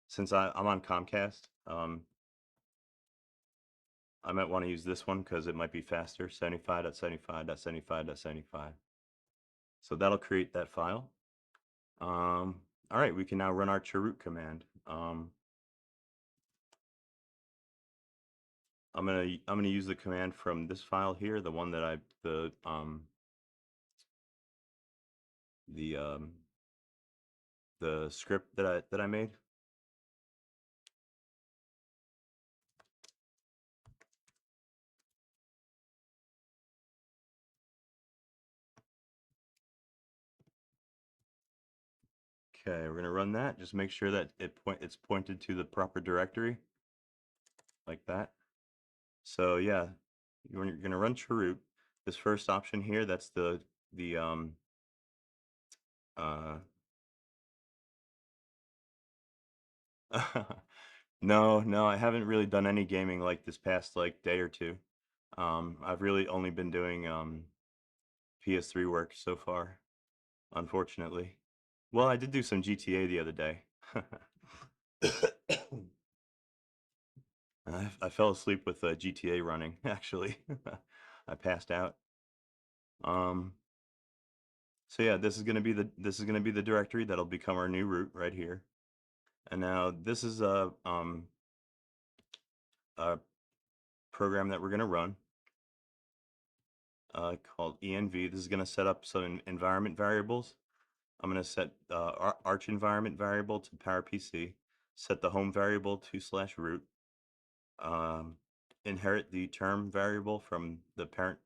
since I'm on Comcast, I might want to use this one because it might be faster, 75.75.75.75. So that'll create that file. All right, we can now run our chroot command. I'm gonna use the command from this file here, the one that the script that I made. Okay, we're gonna run that. Just make sure that it's pointed to the proper directory, like that. So yeah, when you're gonna run chroot, this first option here, that's the uh no, I haven't really done any gaming like this past like day or two. I've really only been doing PS3 work so far, unfortunately. Well, I did do some GTA the other day. I fell asleep with GTA running, actually. I passed out. Um, so yeah, this is gonna be the directory that'll become our new root right here. And now this is a program that we're gonna run called env. This is gonna set up some environment variables. I'm gonna set Arch environment variable to PowerPC, set the home variable to /root, inherit the term variable from the parent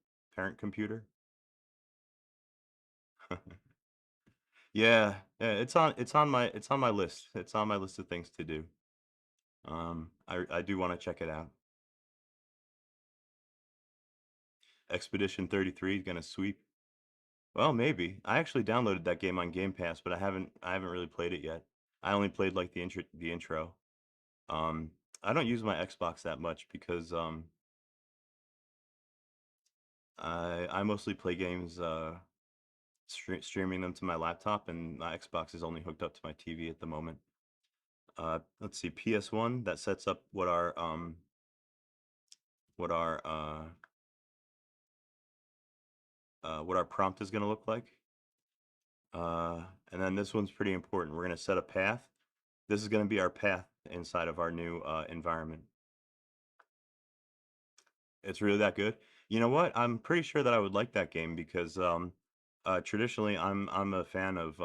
computer. Yeah, it's on my list. It's on my list of things to do. I do want to check it out. Expedition 33 is gonna sweep. Well, maybe. I actually downloaded that game on Game Pass, but I haven't really played it yet. I only played like the intro. I don't use my Xbox that much because I mostly play games streaming them to my laptop, and my Xbox is only hooked up to my TV at the moment. Let's see, PS1, that sets up what our what our prompt is going to look like. And then this one's pretty important. We're going to set a path. This is going to be our path inside of our new environment. It's really that good. You know what? I'm pretty sure that I would like that game because traditionally I'm a fan of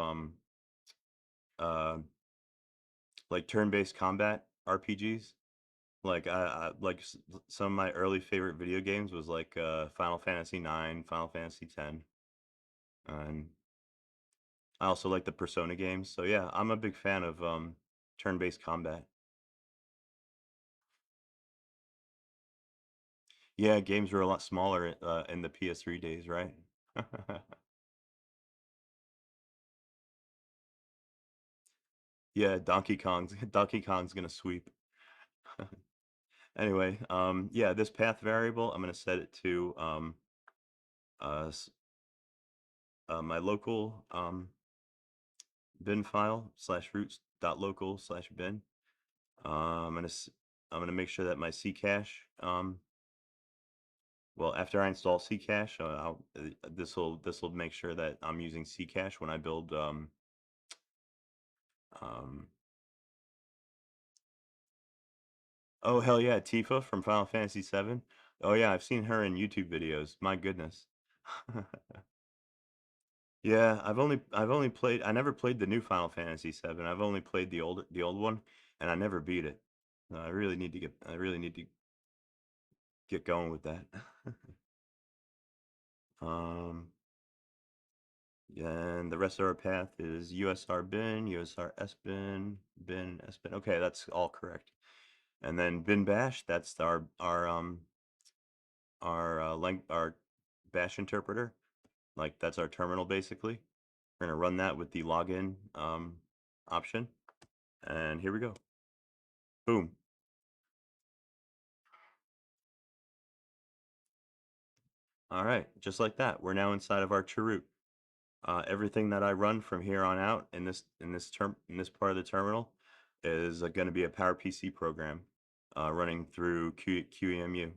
uh, like turn-based combat RPGs. Like some of my early favorite video games was like Final Fantasy 9, Final Fantasy 10, and I also like the Persona games. So yeah, I'm a big fan of turn-based combat. Yeah, games were a lot smaller in the PS3 days, right? Yeah, Donkey Kong's gonna sweep. Anyway, yeah, this path variable, I'm gonna set it to uh, my local bin file slash roots dot local slash bin. I'm gonna make sure that my Ccache, well, after I install Ccache, this will make sure that I'm using Ccache when I build um, oh hell yeah, Tifa from Final Fantasy VII. Oh yeah, I've seen her in YouTube videos. My goodness. Yeah, I've only played I never played the new Final Fantasy VII. I've only played the old one, and I never beat it. I really need to get going with that. Um, and the rest of our path is USR bin, USR S bin, bin S bin. Okay, that's all correct. And then bin bash, that's our bash interpreter. Like that's our terminal basically. We're gonna run that with the login option. And here we go. Boom. All right, just like that, we're now inside of our chroot. Everything that I run from here on out in this part of the terminal is going to be a PowerPC program running through QEMU.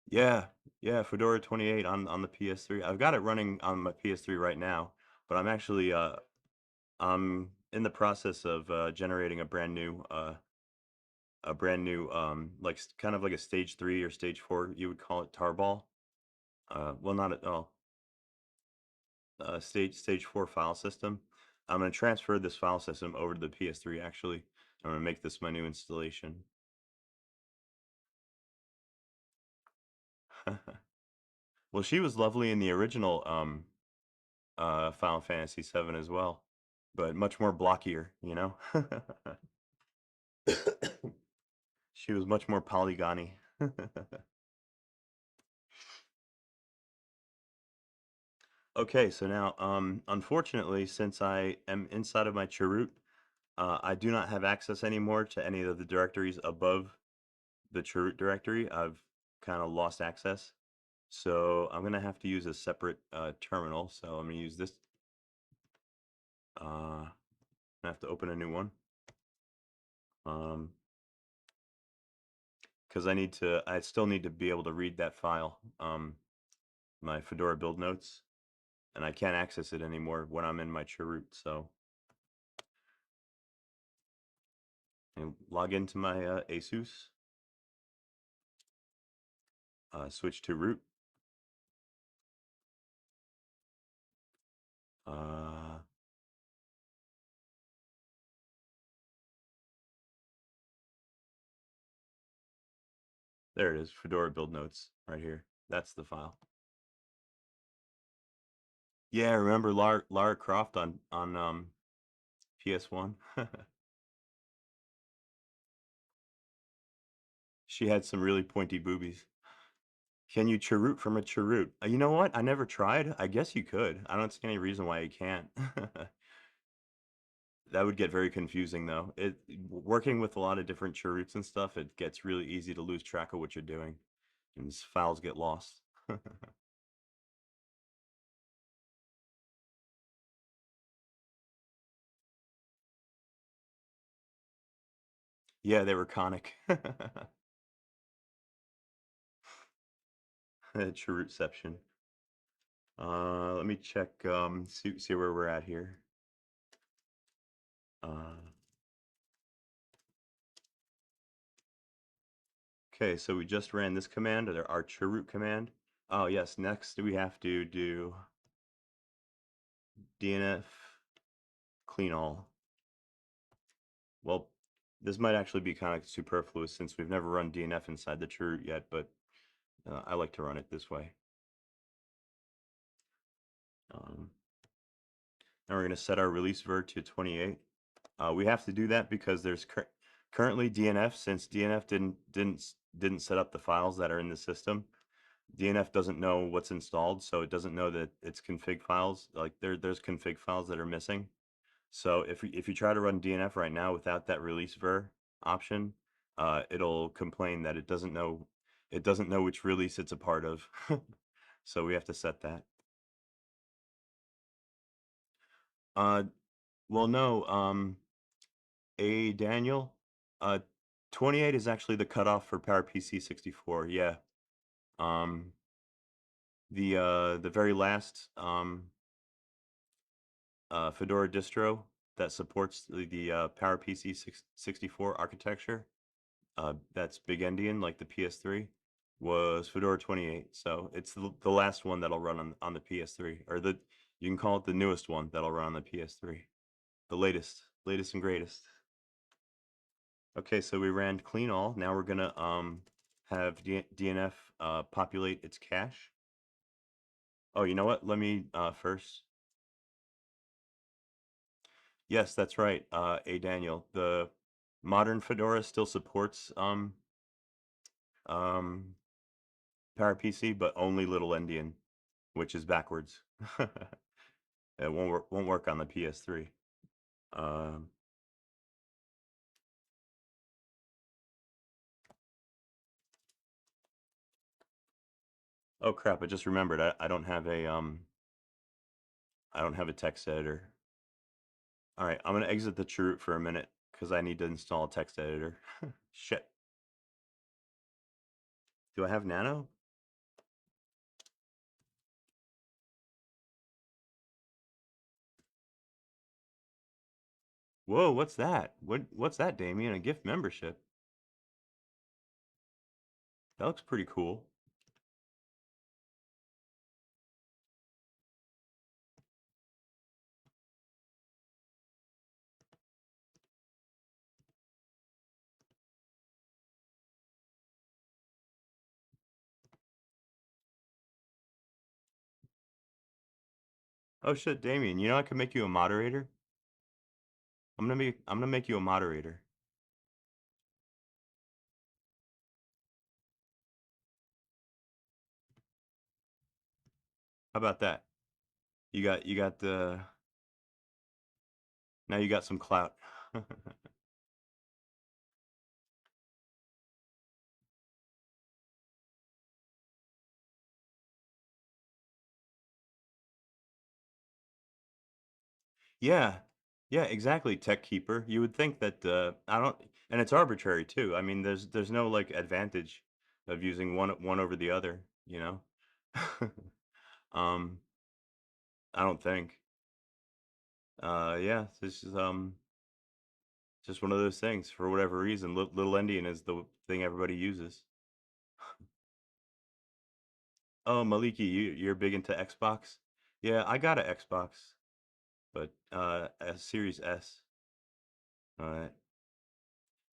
Yeah, yeah, Fedora 28 on the PS3. I've got it running on my PS3 right now, but I'm in the process of generating a brand new like kind of like a stage 3 or stage 4, you would call it tarball. Well, not at all. Stage 4 file system. I'm going to transfer this file system over to the PS3 actually. I'm going to make this my new installation. Well, she was lovely in the original Final Fantasy 7 as well, but much more blockier, you know? She was much more polygony. Okay, so now unfortunately, since I am inside of my chroot, I do not have access anymore to any of the directories above the chroot directory. I've kind of lost access. So I'm gonna have to use a separate terminal. So I'm gonna use this. I have to open a new one. Because I still need to be able to read that file, my Fedora build notes, and I can't access it anymore when I'm in my chroot. So I log into my ASUS, switch to root. Uh, there it is, Fedora build notes right here. That's the file. Yeah, remember Lara Croft on PS1? She had some really pointy boobies. Can you chirroot from a chirroot? You know what? I never tried. I guess you could. I don't see any reason why you can't. That would get very confusing though. Working with a lot of different cheroots and stuff, it gets really easy to lose track of what you're doing, and files get lost. Yeah, they were conic. Cherootception. Let me check, see where we're at here. Uh, okay, so we just ran this command, our cheroot command. Oh yes, next we have to do DNF clean all. Well, this might actually be kind of superfluous since we've never run DNF inside the cheroot yet, but I like to run it this way. Um, Now we're going to set our release ver to 28. We have to do that because there's currently DNF, since DNF didn't set up the files that are in the system. DNF doesn't know what's installed, so it doesn't know that it's config files. Like there's config files that are missing. So if you try to run DNF right now without that release ver option, it'll complain that it doesn't know which release it's a part of. So we have to set that. Uh, well, no. Daniel, 28 is actually the cutoff for PowerPC 64. Yeah. Um, the very last Fedora distro that supports the PowerPC 64 architecture, that's Big Endian, like the PS3, was Fedora 28. So it's the last one that'll run on the PS3, or you can call it the newest one that'll run on the PS3, the latest and greatest. Okay, so we ran clean all. Now we're gonna have DNF populate its cache. Oh, you know what? Let me first. Yes, that's right. Daniel, the modern Fedora still supports um PowerPC, but only Little Endian, which is backwards. It won't work on the PS3. Um, oh crap! I just remembered. I don't have a text editor. All right, I'm gonna exit the chroot for a minute because I need to install a text editor. Shit. Do I have Nano? Whoa, what's that? What's that, Damien? A gift membership? That looks pretty cool. Oh shit, Damien, you know I could make you a moderator? I'm gonna make you a moderator. How about that? You got the now you got some clout. Yeah. Yeah, exactly, Tech Keeper. You would think that I don't, and it's arbitrary too. I mean, there's no like advantage of using one over the other, you know? Um, I don't think. Yeah, this is just one of those things. For whatever reason, Little Endian is the thing everybody uses. Oh, Maliki, you're big into Xbox? Yeah, I got an Xbox, but a Series S. Uh,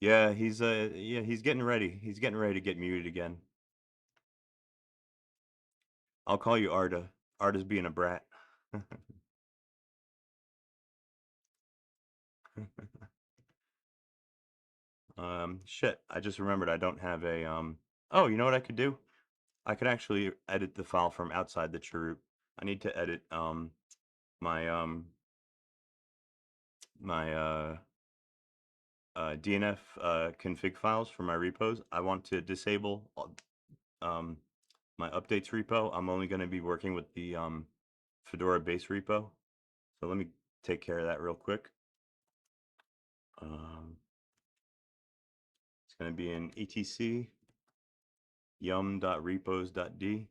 yeah, he's getting ready. He's getting ready to get muted again. I'll call you Arda. Arda's being a brat. Shit, I just remembered I don't have a oh, you know what I could do? I could actually edit the file from outside the cheroot. I need to edit my my DNF config files for my repos. I want to disable um, my updates repo. I'm only going to be working with the Fedora base repo. So let me take care of that real quick. It's going to be in etc yum.repos.d.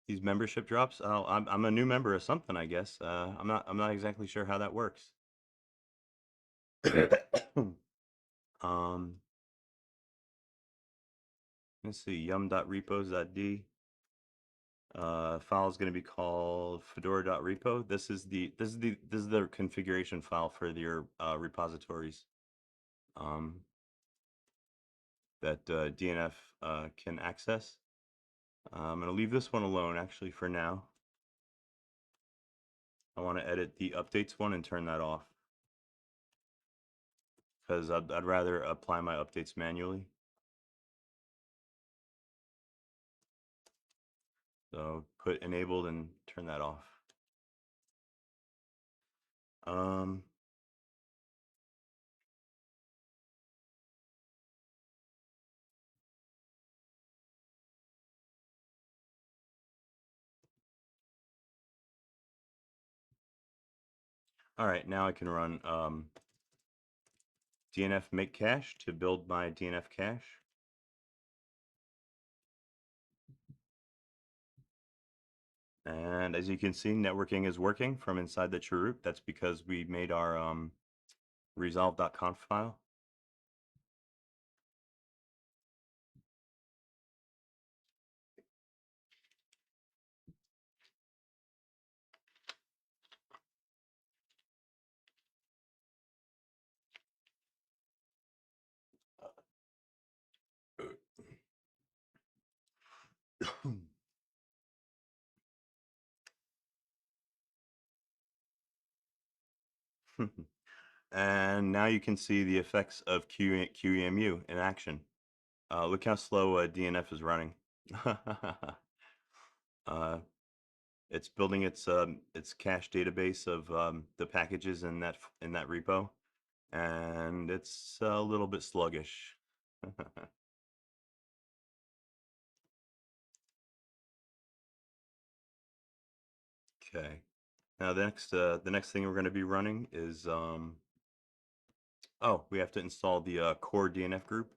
These membership drops. Oh, I'm a new member of something, I guess. I'm not exactly sure how that works. um, let's see, yum.repos.d. File is going to be called fedora.repo. This is the configuration file for your repositories that DNF can access. I'm going to leave this one alone actually for now. I want to edit the updates one and turn that off because I'd rather apply my updates manually. So put enabled and turn that off. Um, all right, now I can run DNF make cache to build my DNF cache. And as you can see, networking is working from inside the chroot. That's because we made our resolve.conf file. And now you can see the effects of QEMU in action. Look how slow DNF is running. It's building its cache database of the packages in that repo, and it's a little bit sluggish. Okay. Now the next thing we're going to be running is oh, we have to install the core DNF group.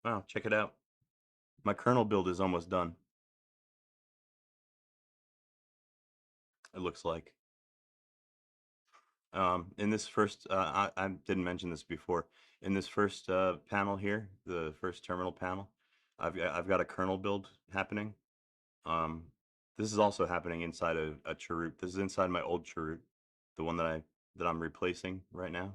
Wow, check it out. My kernel build is almost done. It looks like. In this first, I didn't mention this before. In this first panel here, the first terminal panel, I've got a kernel build happening. Um, this is also happening inside a chroot. This is inside my old chroot, the one that I'm replacing right now.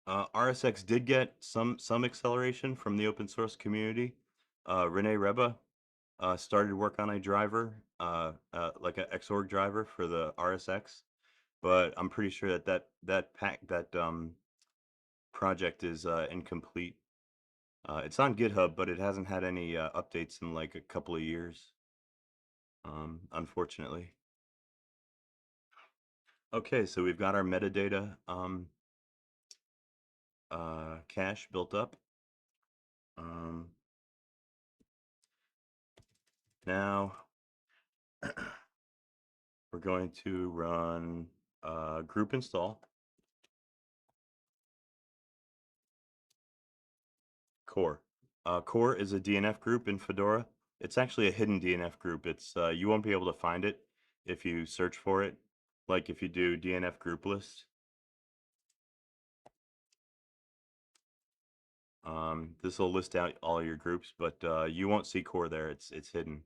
RSX did get some acceleration from the open source community. Rene Reba started work on a driver, like an Xorg driver for the RSX, but I'm pretty sure that project is incomplete. It's on GitHub, but it hasn't had any updates in like a couple of years, unfortunately. Okay, so we've got our metadata cache built up. Now we're going to run group install core. Core is a DNF group in Fedora. It's actually a hidden DNF group. It's you won't be able to find it if you search for it, like if you do DNF group list. This will list out all your groups, but you won't see core there. It's hidden.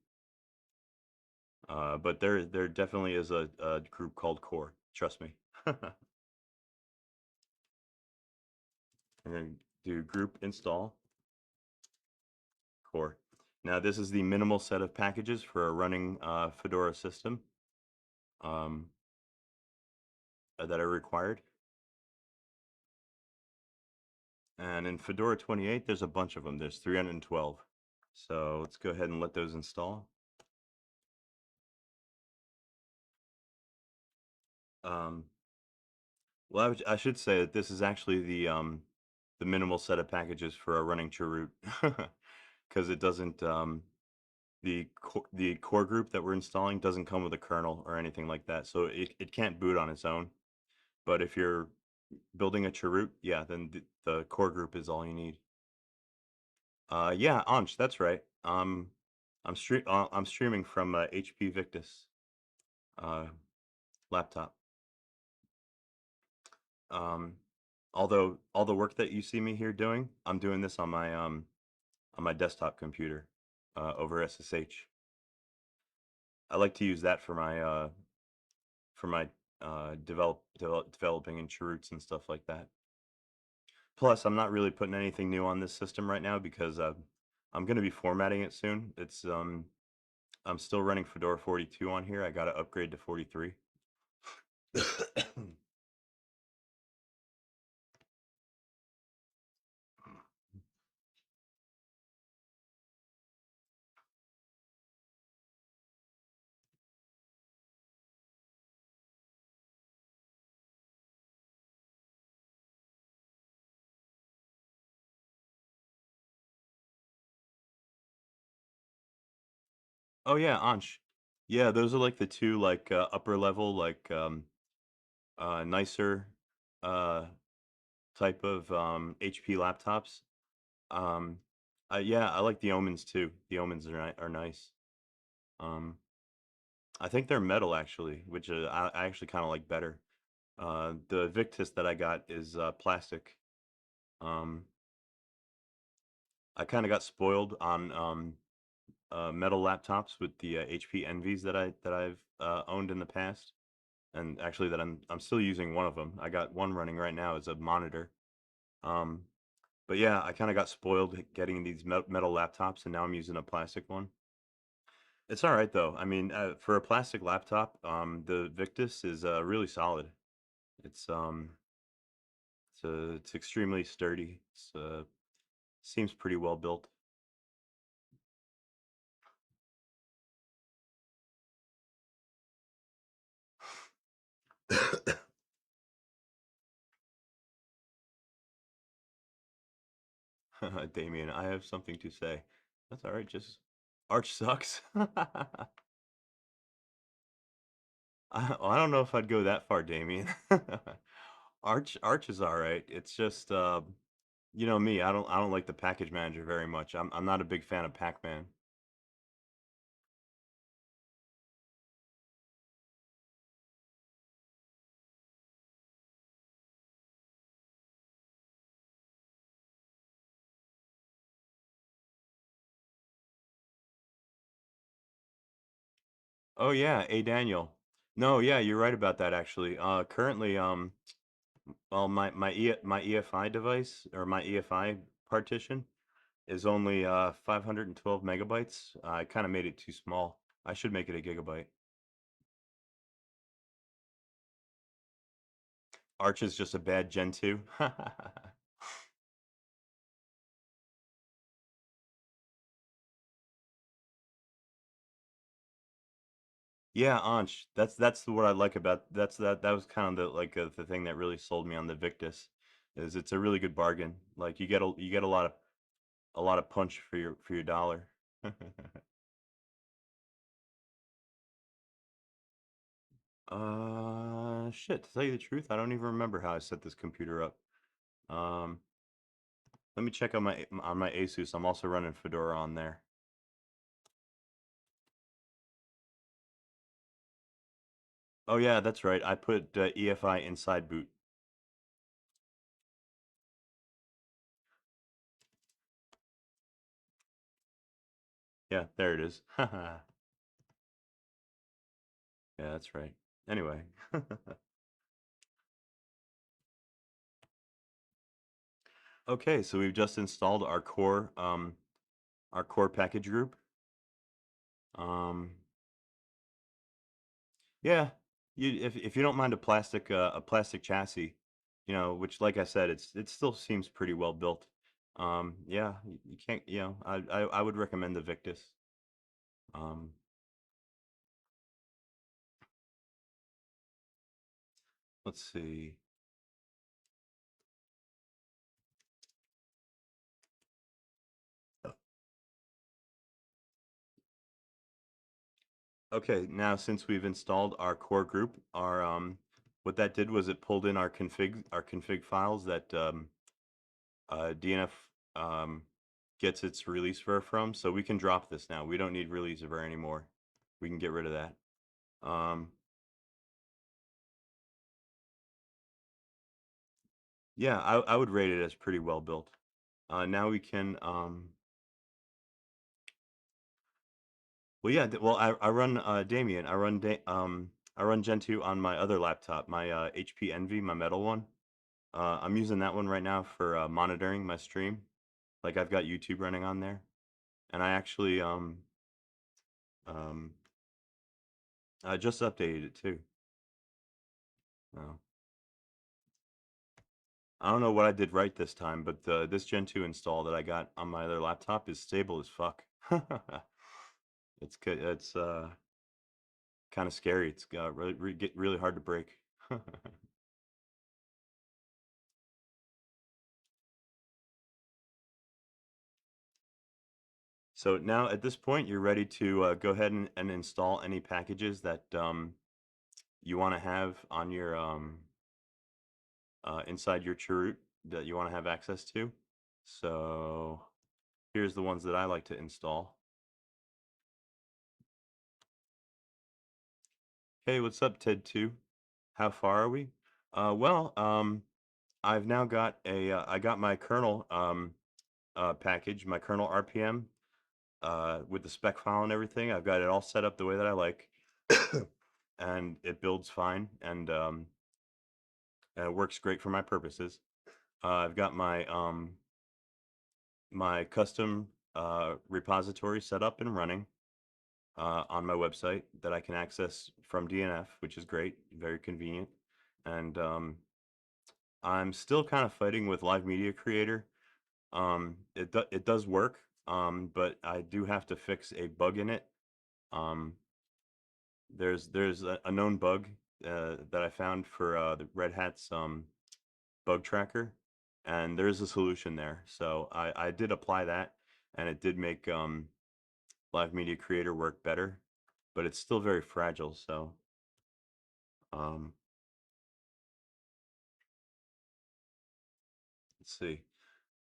But there definitely is a group called Core. Trust me. I'm gonna do group install Core. Now this is the minimal set of packages for a running Fedora system um, that are required. And in Fedora 28, there's a bunch of them. There's 312. So let's go ahead and let those install. Um, well, I should say that this is actually the minimal set of packages for a running chroot, because it doesn't the core group that we're installing doesn't come with a kernel or anything like that, so it can't boot on its own. But if you're building a chroot, yeah, then the core group is all you need. Yeah, Ansh, that's right. I'm streaming from HP Victus uh, laptop. Um, although all the work that you see me here doing, I'm doing this on my desktop computer over SSH. I like to use that for my developing in chroots and stuff like that. Plus, I'm not really putting anything new on this system right now because I'm going to be formatting it soon. I'm still running Fedora 42 on here. I got to upgrade to 43. Oh yeah, Ansh. Yeah, those are like the two like upper level like nicer uh type of HP laptops. Um yeah, I like the Omens too. The Omens are nice. Um I think they're metal actually, which I actually kind of like better. The Victus that I got is plastic. Um I kind of got spoiled on metal laptops with the HP Envies that I've owned in the past, and actually that I'm still using one of them. I got one running right now as a monitor. Um, but yeah, I kind of got spoiled getting these metal laptops, and now I'm using a plastic one. It's all right though. I mean, for a plastic laptop, the Victus is really solid. It's it's extremely sturdy. Seems pretty well built. Damien, I have something to say. That's all right. Just Arch sucks. I don't know if I'd go that far, Damien. Arch is all right. It's just you know me. I don't like the package manager very much. I'm not a big fan of Pac-Man. Oh yeah, A Daniel. No, yeah, you're right about that actually. Currently, well, my EFI device or my EFI partition is only 512 megabytes. I kind of made it too small. I should make it a gigabyte. Arch is just a bad Gen 2. Yeah, Anch. That's what I like about that was kind of the like the thing that really sold me on the Victus is it's a really good bargain. Like you get a lot of punch for your dollar. Shit, to tell you the truth, I don't even remember how I set this computer up. Um, let me check on my Asus. I'm also running Fedora on there. Oh yeah, that's right. I put EFI inside boot. Yeah, there it is. Yeah, that's right. Anyway. Okay, so we've just installed our core package group. Um, yeah, if you don't mind a plastic chassis, which like I said, it still seems pretty well built. Yeah, you can't, I would recommend the Victus. Um, let's see. Okay, now since we've installed our core group, our what that did was it pulled in our config files that DNF um, gets its release ver from, so we can drop this now. We don't need release ver anymore. We can get rid of that. Um, yeah, I would rate it as pretty well built. Now we can, well, yeah, well, I run Damien. I run Gentoo on my other laptop, my HP Envy, my metal one. I'm using that one right now for monitoring my stream. Like I've got YouTube running on there, and um, I just updated it too. Oh. I don't know what I did right this time, but this Gen 2 install that I got on my other laptop is stable as fuck. It's kind of scary. It's get really hard to break. So now at this point, you're ready to go ahead and install any packages that you want to have on your inside your chroot that you want to have access to. So here's the ones that I like to install. Hey, what's up, Ted2? How far are we? Well, I've now got I got my kernel package, my kernel RPM with the spec file and everything. I've got it all set up the way that I like, and it builds fine and it works great for my purposes. I've got my custom repository set up and running on my website that I can access from DNF, which is great, very convenient. And I'm still kind of fighting with Live Media Creator. It does work, but I do have to fix a bug in it. Um, there's a known bug that I found for the Red Hat's bug tracker, and there's a solution there. So I did apply that, and it did make Live Media Creator work better, but it's still very fragile. So um, let's see.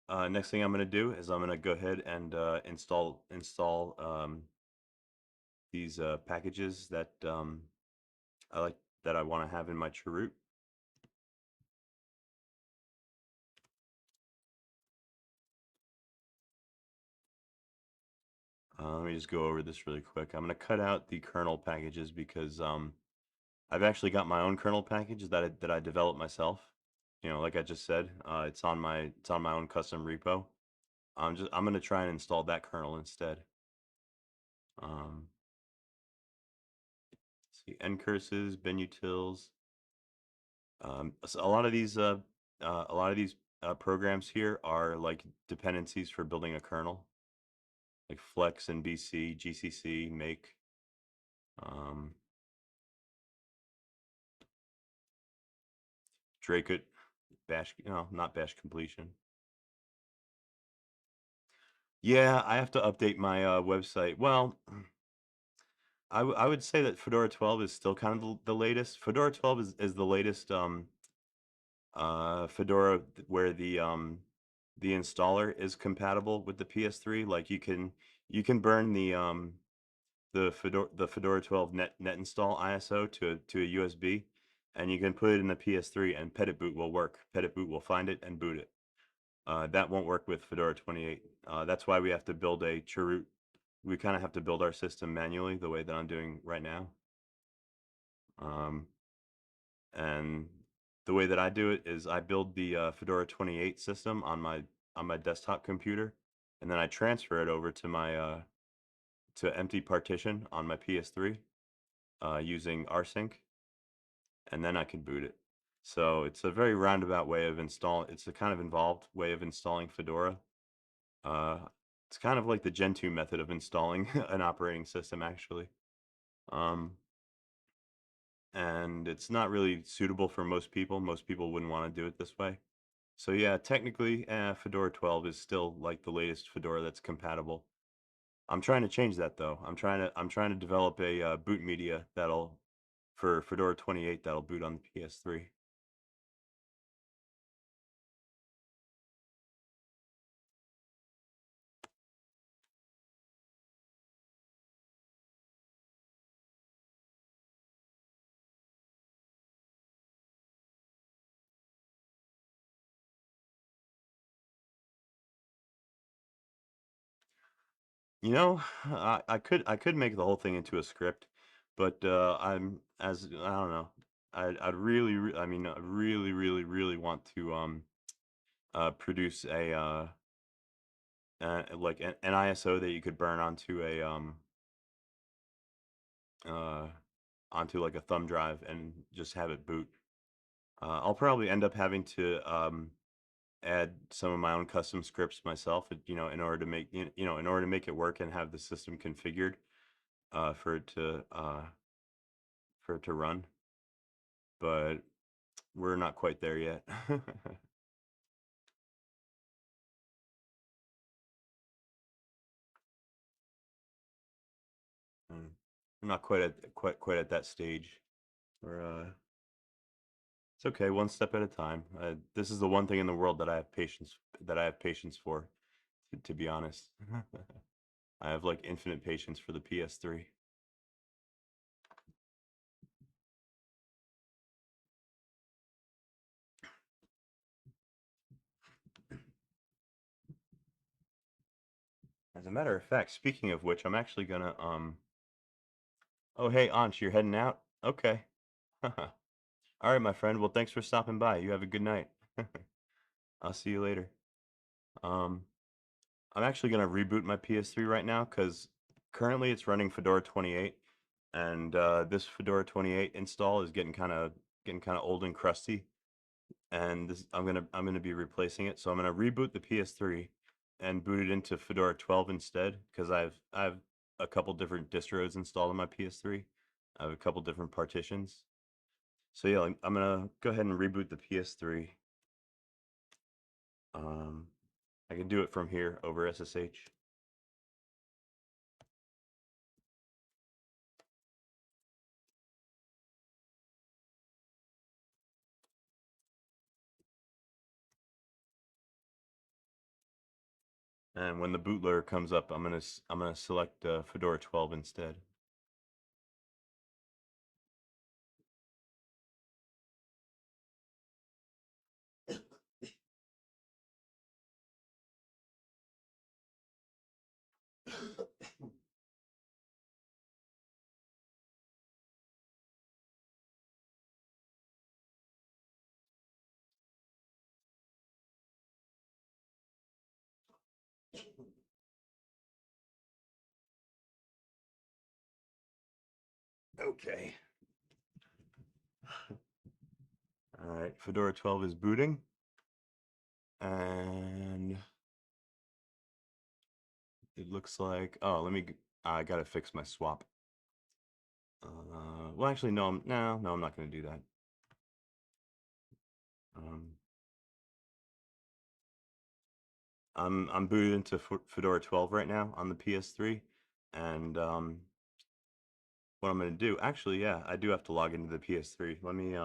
Next thing I'm going to do is I'm going to go ahead and install these packages that I like that I want to have in my chroot. Let me just go over this really quick. I'm going to cut out the kernel packages because I've actually got my own kernel package that I developed myself. Like I just said, it's on my own custom repo. I'm going to try and install that kernel instead. Um, let's see, ncurses, benutils. So a lot of these programs here are like dependencies for building a kernel, like Flex and BC, GCC, Make. Um, Dracut, Bash, not Bash completion. Yeah, I have to update my website. Well, I would say that Fedora 12 is still kind of the latest. Fedora 12 is the latest Fedora where the installer is compatible with the PS3. Like you can burn the Fedora 12 net install ISO to a USB, and you can put it in the PS3, and Petitboot will work. Petitboot will find it and boot it. That won't work with Fedora 28. That's why we have to build a chroot. We kind of have to build our system manually the way that I'm doing right now. Um, and the way that I do it is I build the Fedora 28 system on my desktop computer, and then I transfer it over to my to empty partition on my PS3 using rsync, and then I can boot it. So it's a very roundabout way of installing. It's a kind of involved way of installing Fedora. Uh, it's kind of like the Gentoo method of installing an operating system, actually. Um, and it's not really suitable for most people. Most people wouldn't want to do it this way. So yeah, technically, Fedora 12 is still like the latest Fedora that's compatible. I'm trying to change that though. I'm trying to develop a boot media that'll for Fedora 28 that'll boot on the PS3. You know, I could make the whole thing into a script, but I'm as I don't know. I'd really I mean I really want to produce a like an ISO that you could burn onto a uh onto like a thumb drive and just have it boot. I'll probably end up having to add some of my own custom scripts myself, you know, in order to make you know in order to make it work and have the system configured for it to run. But we're not quite there yet. Mm. We're not quite at that stage. We're it's okay, one step at a time. This is the one thing in the world that I have patience for, to be honest. I have like infinite patience for the PS3. As a matter of fact, speaking of which, I'm actually gonna oh hey Ansh, you're heading out? Okay. All right, my friend. Well, thanks for stopping by. You have a good night. I'll see you later. Um I'm actually gonna reboot my PS3 right now because currently it's running Fedora 28, and this Fedora 28 install is getting kind of old and crusty, and I'm gonna be replacing it. So I'm gonna reboot the PS3 and boot it into Fedora 12 instead because I have a couple different distros installed on my PS3. I have a couple different partitions. So yeah, I'm gonna go ahead and reboot the PS3. Um, I can do it from here over SSH. And when the bootloader comes up, I'm gonna select Fedora 12 instead. Okay. All right, Fedora 12 is booting, and it looks like I gotta fix my swap. Well, actually, no, no, I'm not gonna do that. Um, I'm booted into Fedora 12 right now on the PS3, and what I'm gonna do, actually, yeah, I do have to log into the PS3. Let me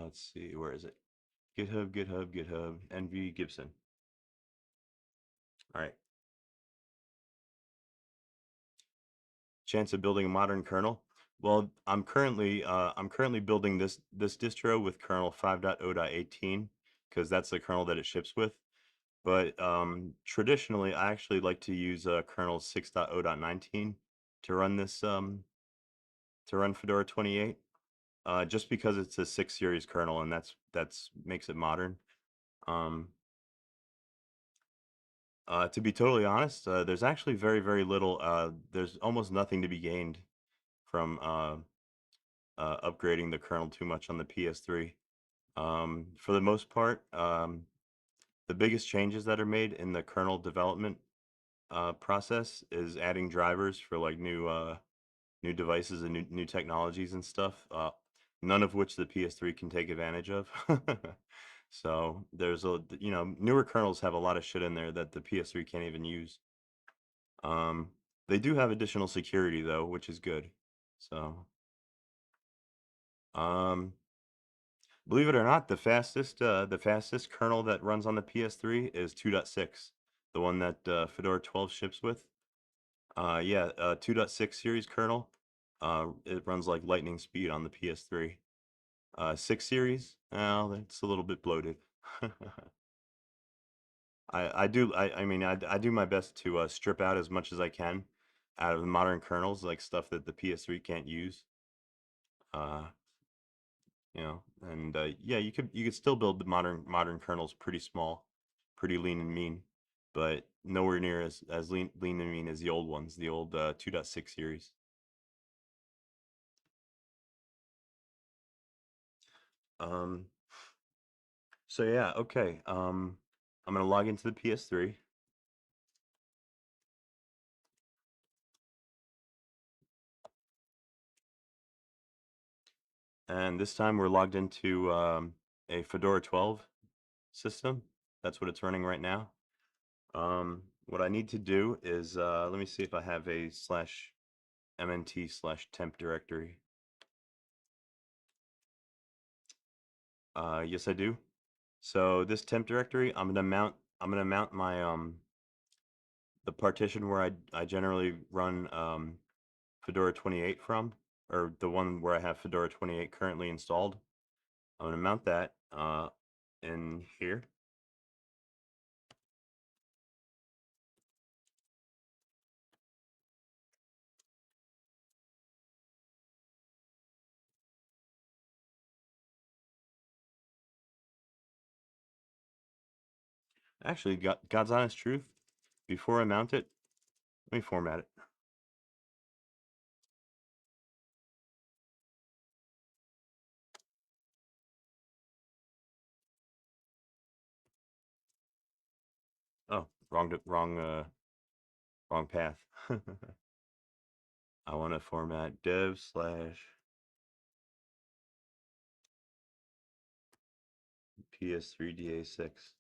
let's see, where is it? GitHub, NV Gibson. All right. Chance of building a modern kernel. Well, I'm currently building this distro with kernel 5.0.18 because that's the kernel that it ships with. But traditionally, I actually like to use kernel 6.0.19 to run this to run Fedora 28. Just because it's a 6 series kernel, and that's makes it modern. Um, to be totally honest, there's actually very little. There's almost nothing to be gained from upgrading the kernel too much on the PS3. For the most part, the biggest changes that are made in the kernel development process is adding drivers for like new devices and new technologies and stuff. None of which the PS3 can take advantage of. So there's newer kernels have a lot of shit in there that the PS3 can't even use. Um, they do have additional security though, which is good. So, um, believe it or not, the fastest kernel that runs on the PS3 is 2.6, the one that Fedora 12 ships with. Yeah, 2.6 series kernel. It runs like lightning speed on the PS3. 6 series, well, it's a little bit bloated. I mean, I do my best to strip out as much as I can out of the modern kernels, like stuff that the PS3 can't use. Uh, and yeah, you could still build the modern kernels pretty small, pretty lean and mean, but nowhere near as lean and mean as the old ones, the old 2.6 series. Um, so yeah, okay. I'm gonna log into the PS3, and this time we're logged into a Fedora 12 system. That's what it's running right now. What I need to do is let me see if I have a slash mnt slash temp directory. Yes, I do. So this temp directory, I'm gonna mount my the partition where I generally run Fedora 28 from, or the one where I have Fedora 28 currently installed. I'm gonna mount that in here. Actually, God's honest truth, before I mount it, let me format it. Oh, wrong path. I want to format dev slash PS3DA6.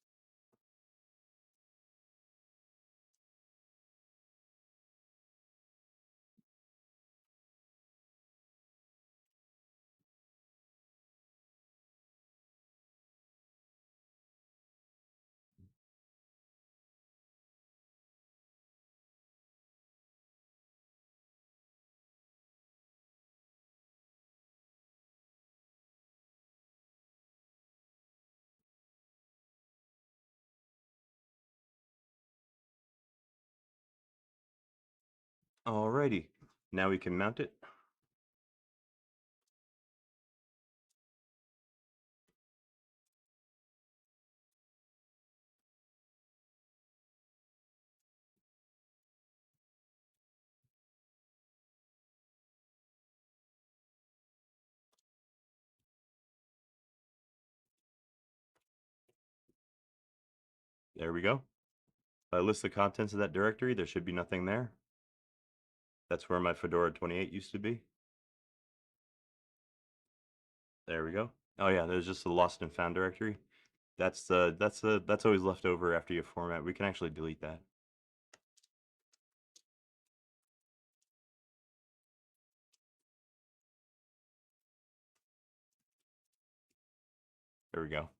Alrighty, now we can mount it. There we go. If I list the contents of that directory, there should be nothing there. That's where my Fedora 28 used to be. There we go. Oh yeah, there's just the lost and found directory. That's always left over after you format. We can actually delete that. There we go.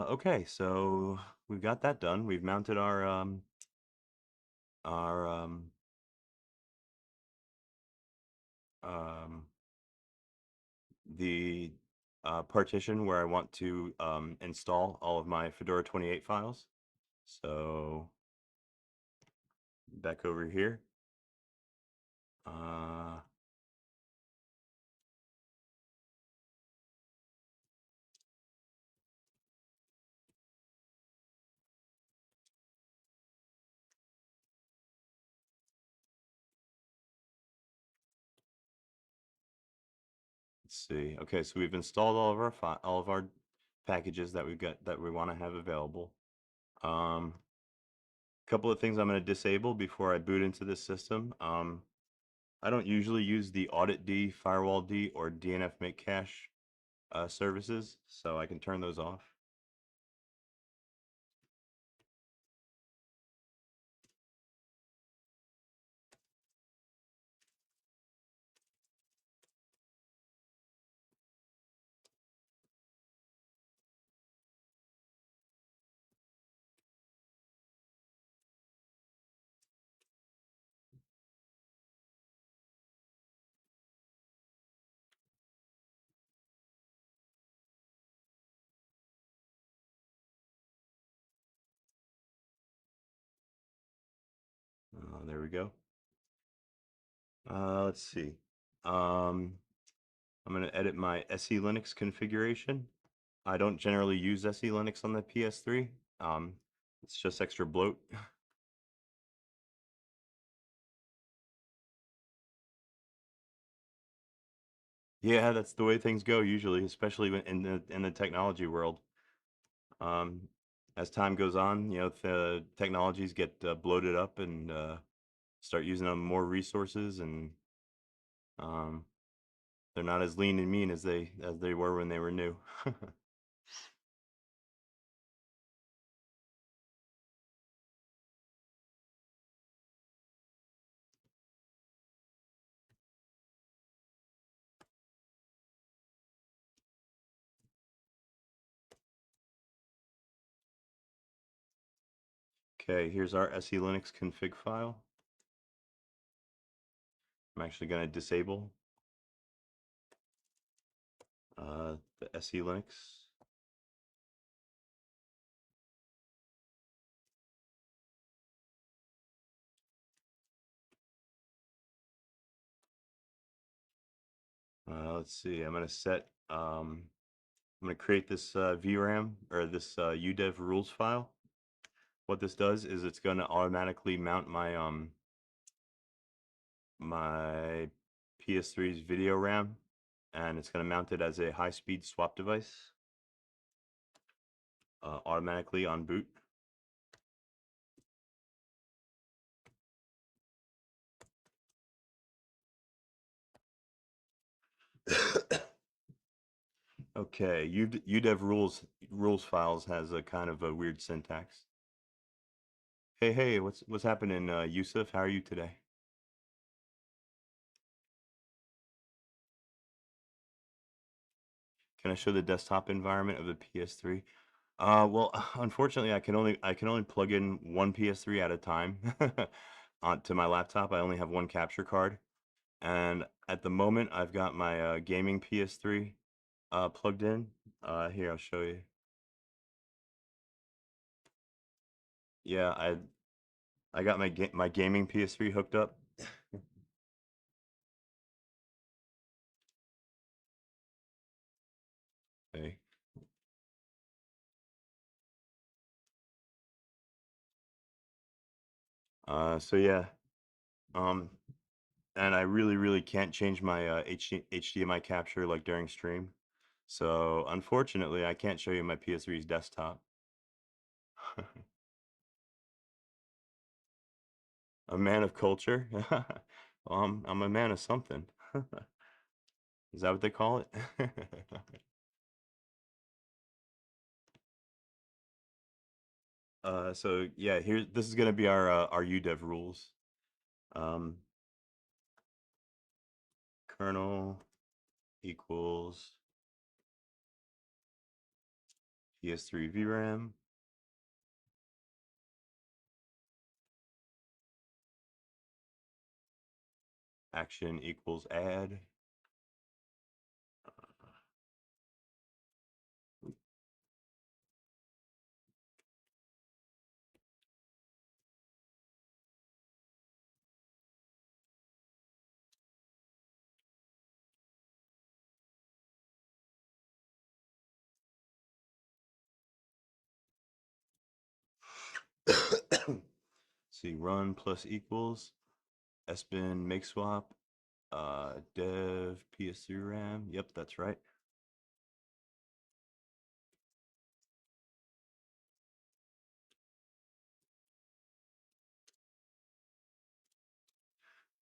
Okay, so we've got that done. We've mounted our um the partition where I want to install all of my Fedora 28 files. So back over here. Uh, let's see. Okay, so we've installed all of our packages that we want to have available. Couple of things I'm going to disable before I boot into this system. I don't usually use the auditd, firewalld, or DNF make cache services, so I can turn those off. There we go. Let's see. I'm going to edit my SE Linux configuration. I don't generally use SE Linux on the PS3. It's just extra bloat. Yeah, that's the way things go usually, especially in the technology world. Um, as time goes on, the technologies get bloated up and start using them more resources, and um, they're not as lean and mean as they were when they were new. Okay, here's our SE Linux config file. I'm actually going to disable the SE Linux. Let's see. I'm going to create this VRAM or this udev rules file. What this does is it's going to automatically mount my PS3's video RAM, and it's going to mount it as a high-speed swap device automatically on boot. Okay, udev rules files has a kind of a weird syntax. Hey, what's happening, Yusuf? How are you today? Can I show the desktop environment of the PS3? Well, unfortunately, I can only plug in one PS3 at a time onto my laptop. I only have one capture card, and at the moment, I've got my gaming PS3 plugged in. Here, I'll show you. Yeah, I got my gaming PS3 hooked up. Okay. So yeah, um, and I really can't change my HDMI capture like during stream. So unfortunately, I can't show you my PS3's desktop. A man of culture? Well, I'm a man of something. Is that what they call it? So yeah, this is gonna be our udev rules. Um, Kernel equals PS3 VRAM. Action equals add. see, run plus equals sbin make swap dev PS3 RAM. Yep, that's right.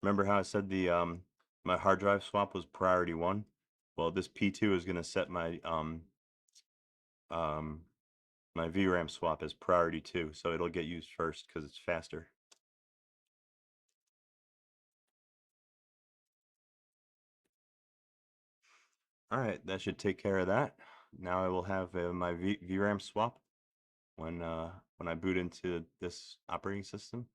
Remember how I said the my hard drive swap was priority 1? Well, this P2 is going to set um my VRAM swap as priority 2, so it'll get used first because it's faster. All right, that should take care of that. Now I will have my VRAM swap when I boot into this operating system.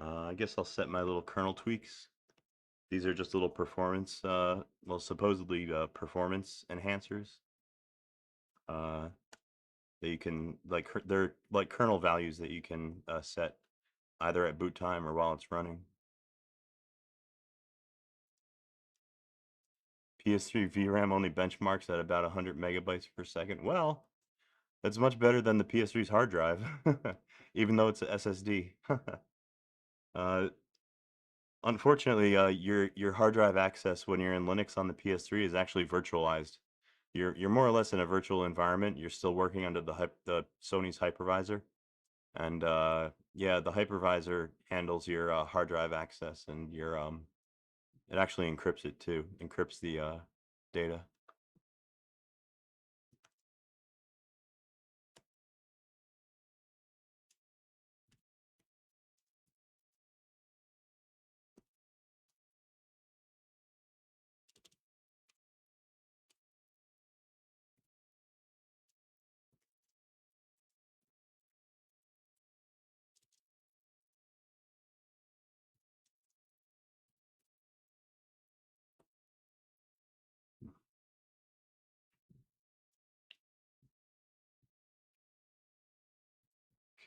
I guess I'll set my little kernel tweaks. These are just little performance, well, supposedly performance enhancers. That you can they're like kernel values that you can set either at boot time or while it's running. PS3 VRAM only benchmarks at about 100 megabytes per second. Well, that's much better than the PS3's hard drive, even though it's a SSD. uh, Unfortunately, your hard drive access when you're in Linux on the PS3 is actually virtualized. You're more or less in a virtual environment. You're still working under the Sony's hypervisor, and yeah, the hypervisor handles your hard drive access, and your it actually encrypts it too, encrypts the data.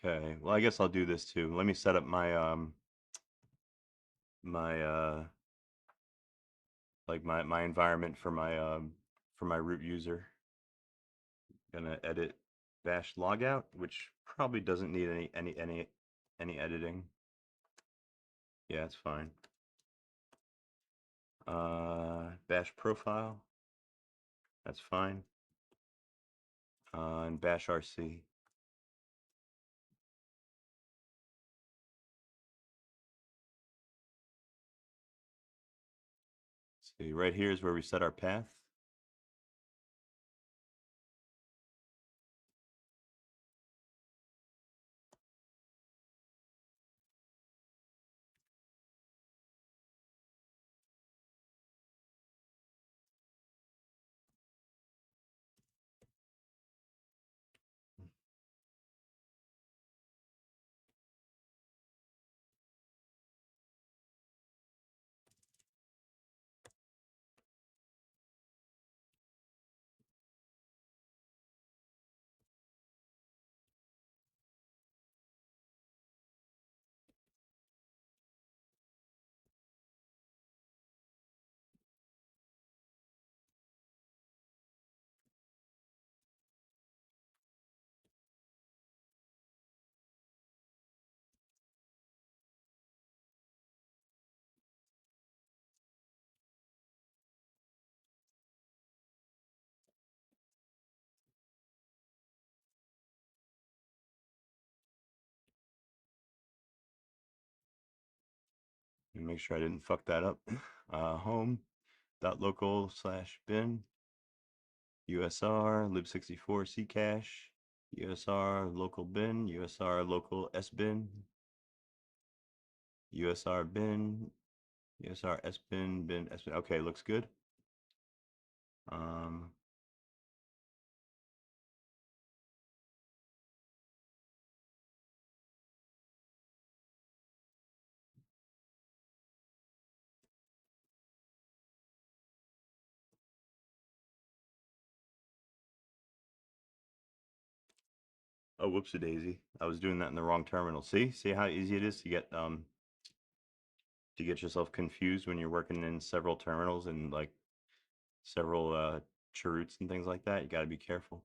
Okay, well, I guess I'll do this too. Let me set up my my like my environment for my root user. Gonna edit bash logout, which probably doesn't need any editing. Yeah, it's fine. Bash profile, that's fine. And bash RC. See, right here is where we set our path. And make sure I didn't fuck that up. Home.local/bin USR lib64 ccache USR local bin USR local sbin USR bin USR sbin bin sbin. Okay, looks good. Um, Oh, whoopsie daisy. I was doing that in the wrong terminal. See how easy it is to get yourself confused when you're working in several terminals and like several cheroots and things like that. You got to be careful.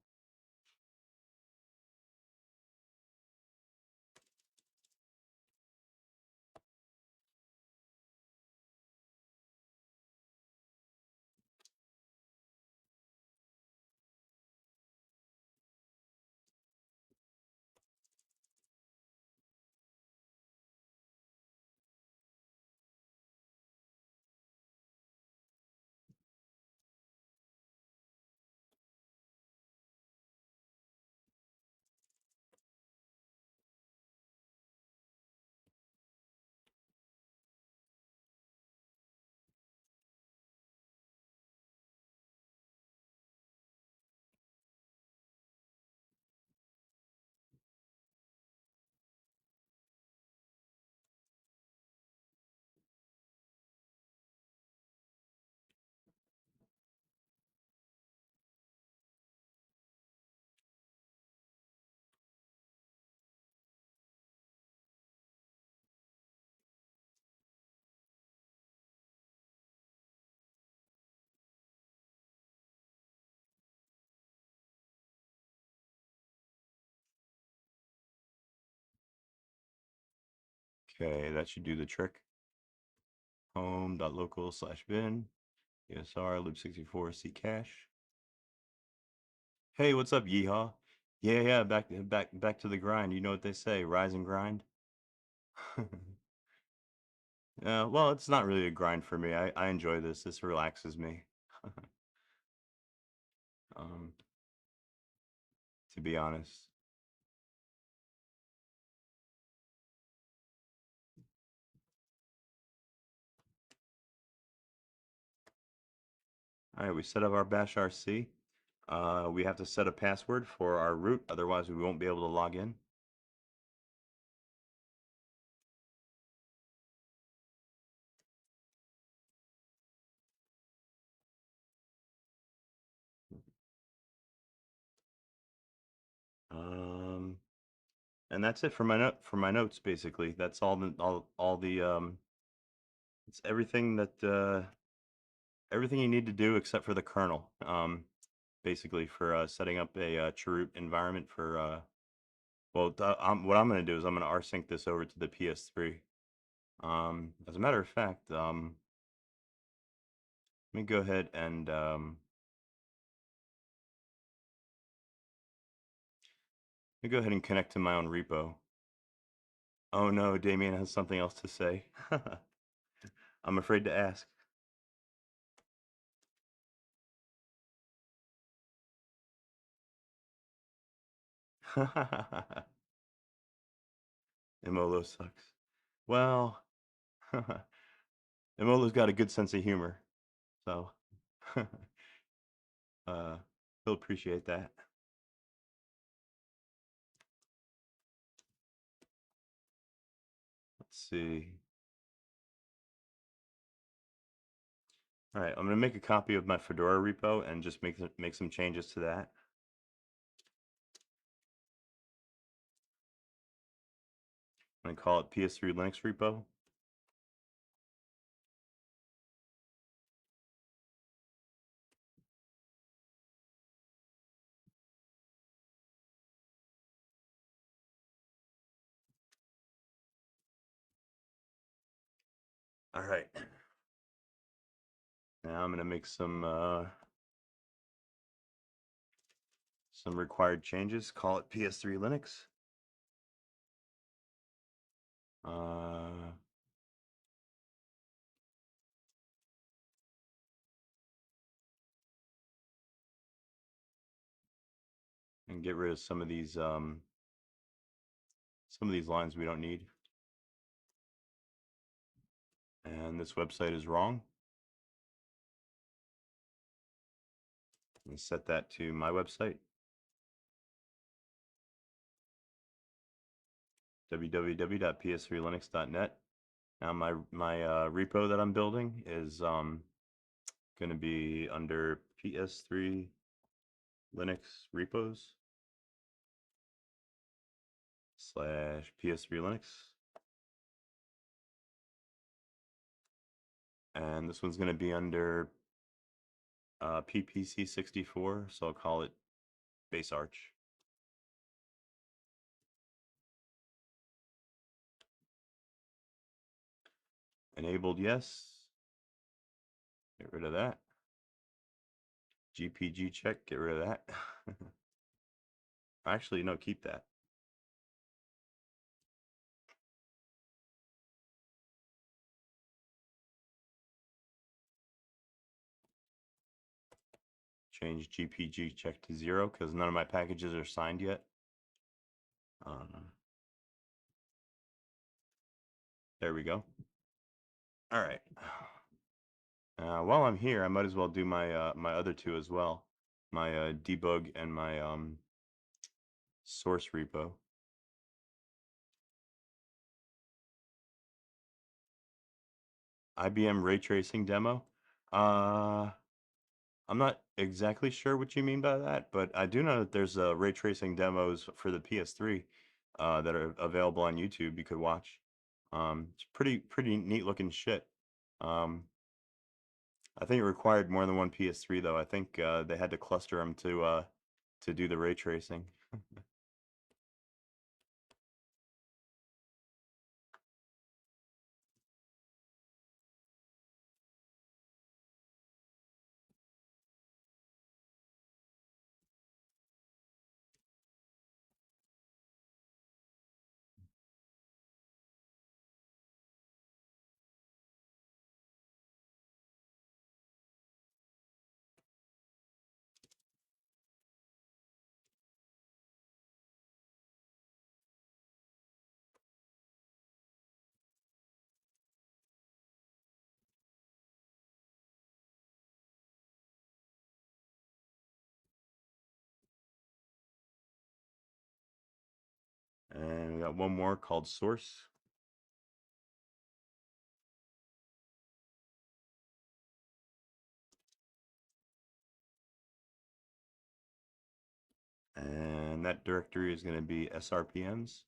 Okay, that should do the trick. Home.local/bin ESR loop64 C cache. Hey, what's up, Yeehaw? Yeah, back to the grind. You know what they say, rise and grind. Well, it's not really a grind for me. I enjoy this. This relaxes me. um, to be honest. All right, we set up our bash RC. We have to set a password for our root, otherwise we won't be able to log in. And that's it for my notes basically. That's all the it's everything that everything you need to do except for the kernel. Basically for setting up a chroot environment for well, what I'm going to do is I'm going to rsync this over to the PS3. As a matter of fact, let me go ahead and connect to my own repo. Oh no, Damien has something else to say. I'm afraid to ask. Imolo sucks. Well, Imolo's got a good sense of humor, so he'll appreciate that. Let's see. All right, I'm gonna make a copy of my Fedora repo and just make some changes to that. I'm gonna call it PS3 Linux repo. All right. Now I'm gonna make some required changes. Call it PS3 Linux. Uh, and get rid of some of these lines we don't need. And this website is wrong. And set that to my website, www.ps3linux.net. Now my repo that I'm building is going to be under PS3 Linux repos. slash PS3 Linux. And this one's going to be under PPC64, so I'll call it Base Arch. Enabled, yes. Get rid of that. GPG check, get rid of that. Actually, no, keep that. Change GPG check to 0 because none of my packages are signed yet. There we go. All right. While I'm here, I might as well do my my other two as well, my debug and my source repo. IBM ray tracing demo. I'm not exactly sure what you mean by that, but I do know that there's ray tracing demos for the PS3 that are available on YouTube. You could watch. It's pretty neat looking shit. I think it required more than one PS3 though. I think they had to cluster them to do the ray tracing. And we got one more called source. And that directory is going to be srpms.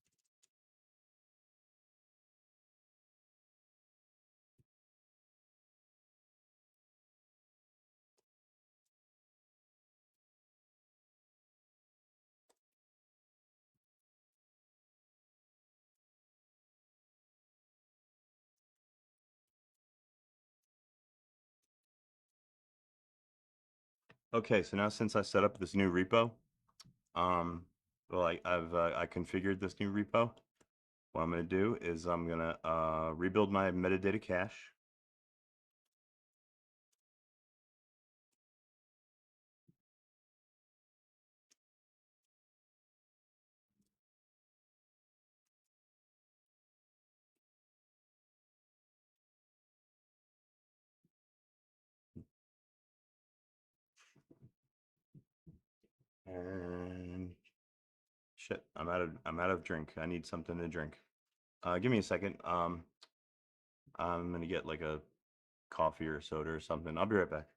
Okay, so now since I set up this new repo, well, I configured this new repo. What I'm going to do is I'm going to rebuild my metadata cache. And shit, I'm out of drink. I need something to drink. Give me a second. I'm gonna get like a coffee or soda or something. I'll be right back.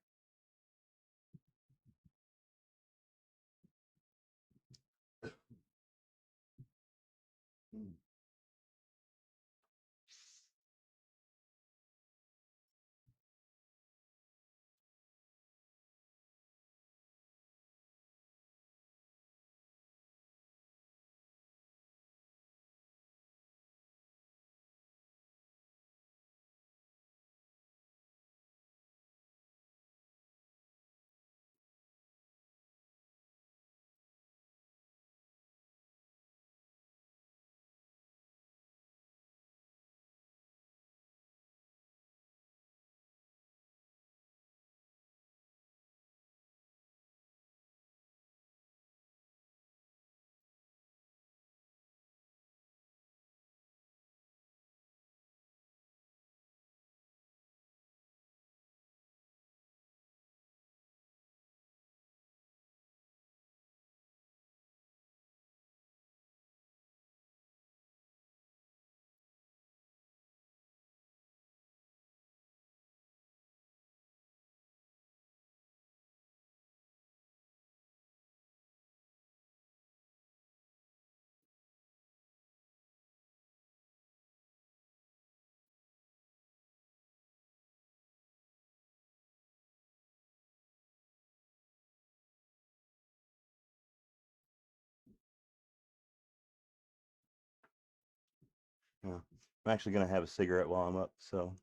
Yeah. I'm actually gonna have a cigarette while I'm up, so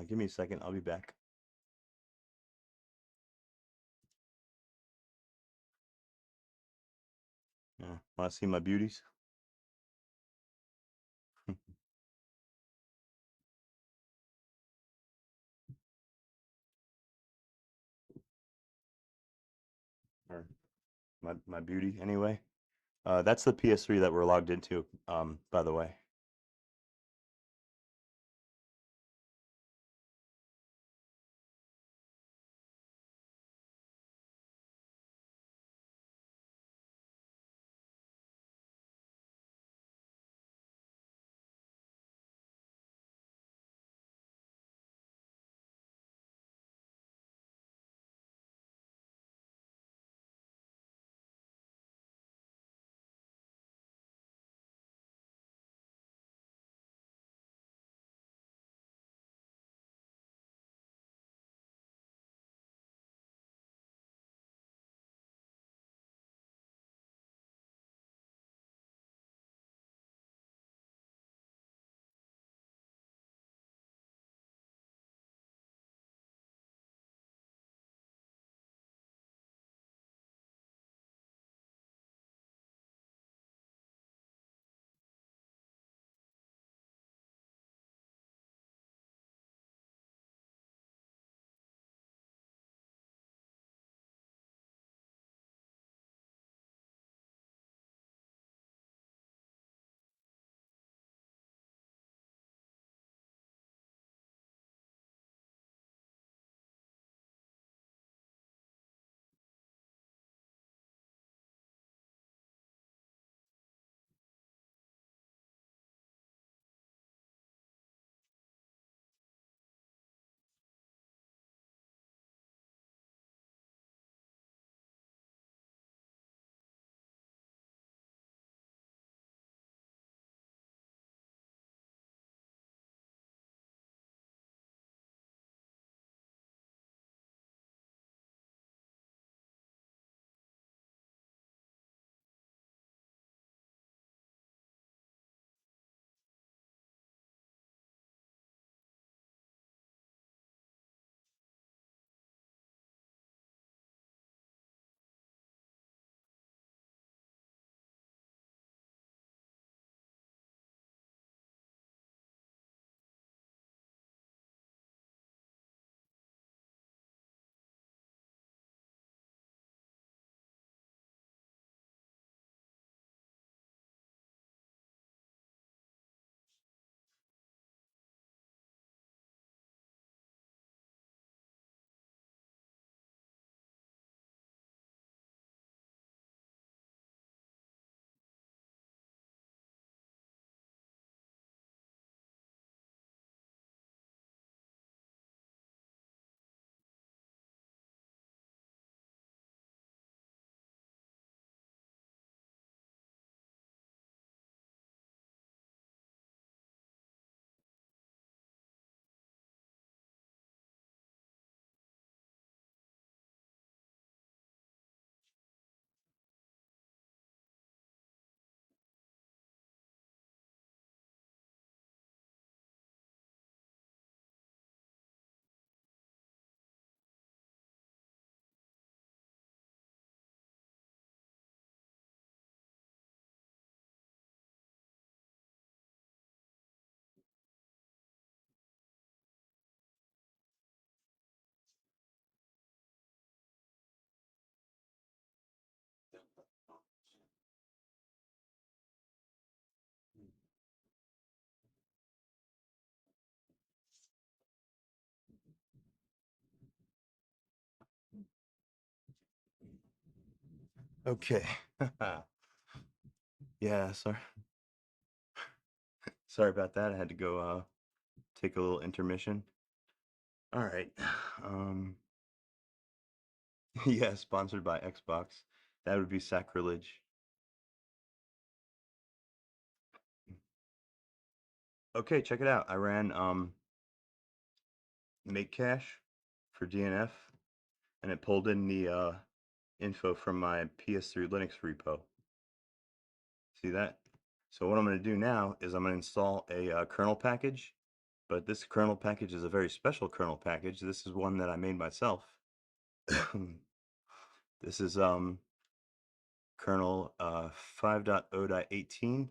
give me a second. I'll be back. Yeah. Want to see my beauties? Or my beauty anyway. That's the PS3 that we're logged into, by the way. Okay. Yeah, sorry about that. I had to go take a little intermission. All right. Um yeah, sponsored by Xbox. That would be sacrilege. Okay, check it out. I ran make cache for DNF and it pulled in the info from my PS3 Linux repo. See that? So what I'm going to do now is I'm going to install a kernel package, but this kernel package is a very special kernel package. This is one that I made myself. This is kernel 5.0.18,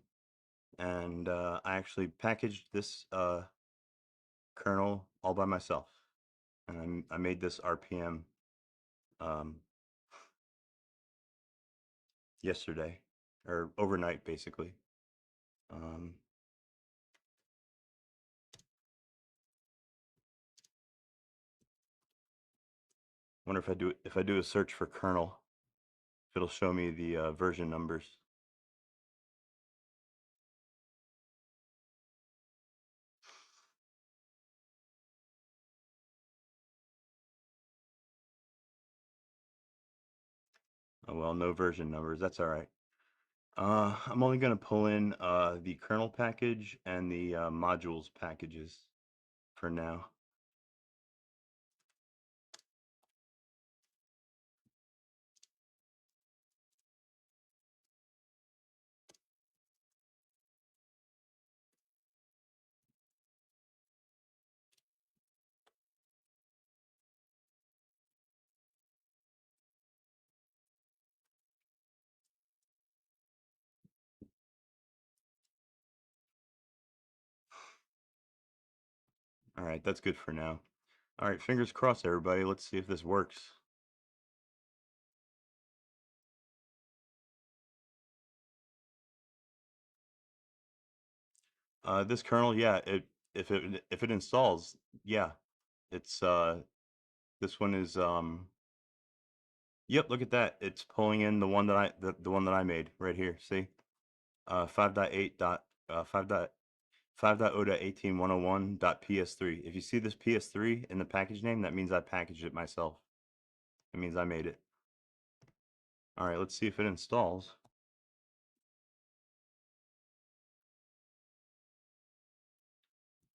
and I actually packaged this kernel all by myself, and I made this RPM um, yesterday, or overnight basically. Um, Wonder if I do a search for kernel, if it'll show me the version numbers. Oh well, no version numbers. That's all right. I'm only going to pull in the kernel package and the modules packages for now. All right, that's good for now. All right, fingers crossed, everybody. Let's see if this works. This kernel, yeah, if it installs, yeah, it's this one is yep, look at that. It's pulling in the one that the one that I made right here. See, 5.8 dot 5.0.18.101.ps3. If you see this PS3 in the package name, that means I packaged it myself. It means I made it. All right, let's see if it installs.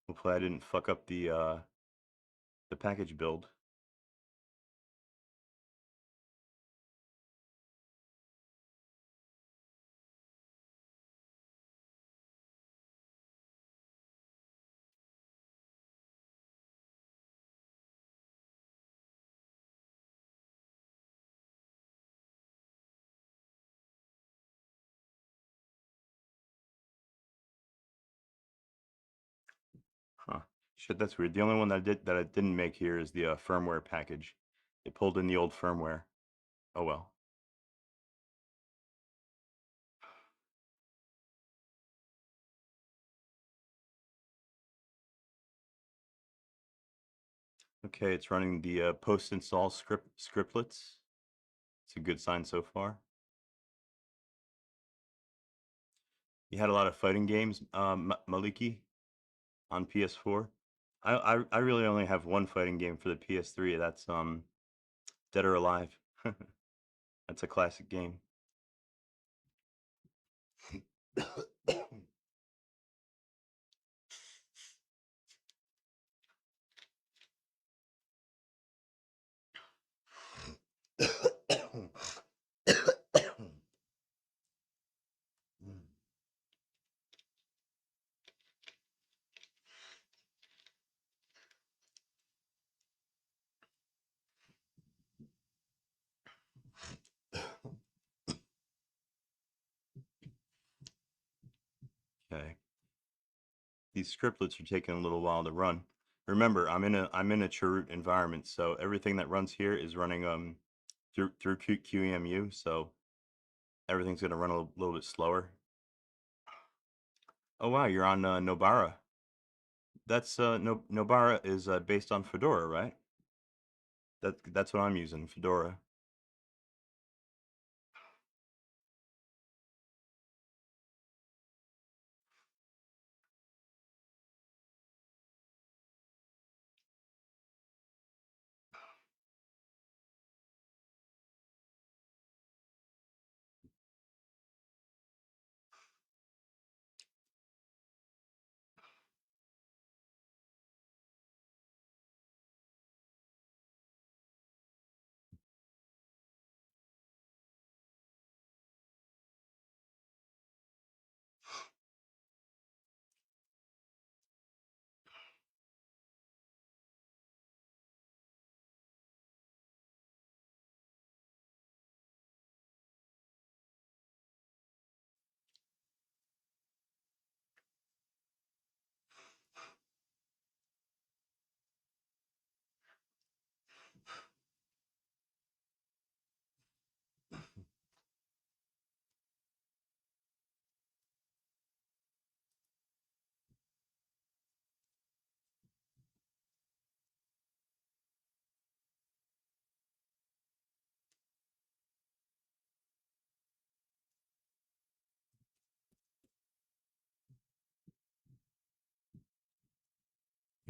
Hopefully I didn't fuck up the package build. Huh. Shit, that's weird. The only one that I didn't make here is the firmware package. It pulled in the old firmware. Oh well. Okay, it's running the post-install scriptlets. It's a good sign so far. You had a lot of fighting games, Maliki, on PS4. I really only have one fighting game for the PS3. That's Dead or Alive. That's a classic game. Okay. These scriptlets are taking a little while to run. Remember, I'm in a chroot environment, so everything that runs here is running through QEMU, so everything's gonna run a little bit slower. Oh wow, you're on Nobara. That's Nobara is based on Fedora, right? That's what I'm using, Fedora.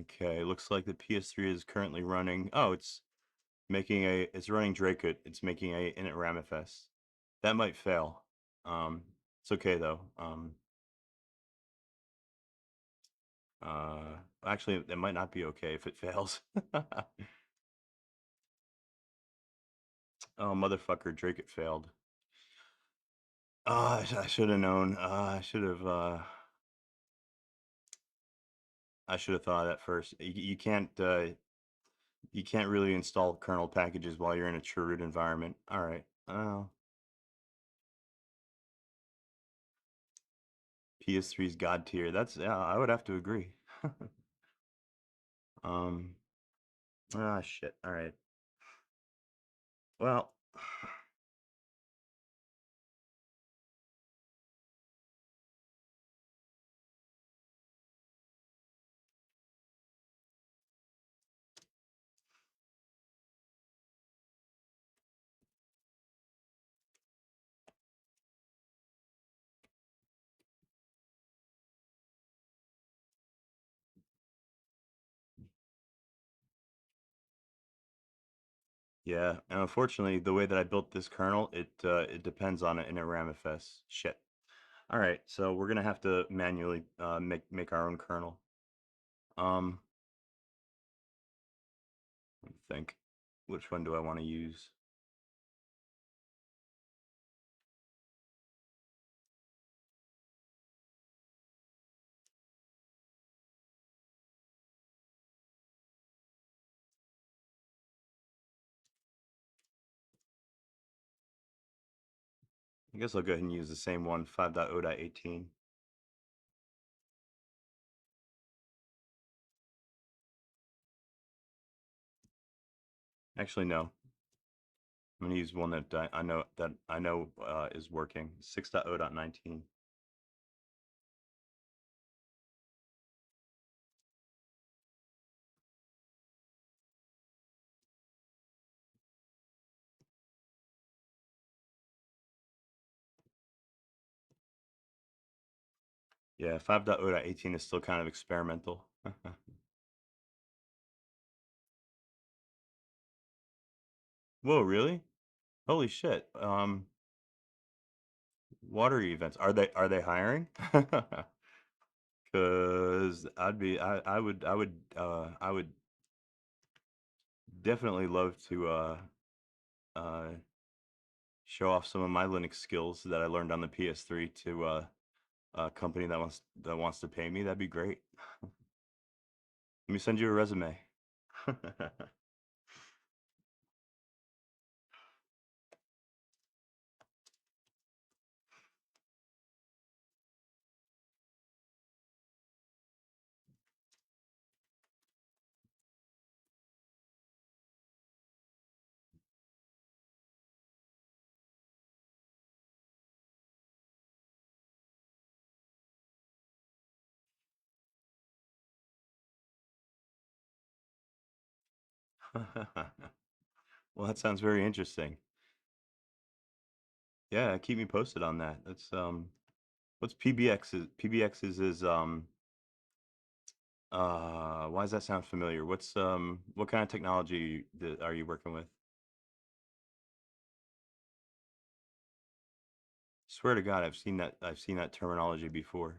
Okay, looks like the PS3 is currently running. Oh, it's running Dracut. It's making a init Ramifest. That might fail. It's okay though. Uh, Actually, it might not be okay if it fails. Oh, motherfucker, Dracut failed. I should have known. I should have thought of that first. You can't really install kernel packages while you're in a true root environment. All right. PS3's God tier. That's yeah, I would have to agree. um, shit. All right. Well, yeah. And unfortunately, the way that I built this kernel, it depends on it in a Ramifest. Shit. All right. So we're gonna have to manually make our own kernel. Um, Let me think. Which one do I want to use? I guess I'll go ahead and use the same one, 5.0.18. Actually, no. I'm gonna use one that I know is working. 6.0.19. Yeah, 5.0.18 is still kind of experimental. Whoa, really? Holy shit. Water events. Are they hiring? Because I would definitely love to uh show off some of my Linux skills that I learned on the PS3 to a company that wants to pay me. That'd be great. Let me send you a resume. Well, that sounds very interesting. Yeah, keep me posted on that. That's what's PBX is why does that sound familiar? What kind of technology are you working with? Swear to God, I've seen that terminology before.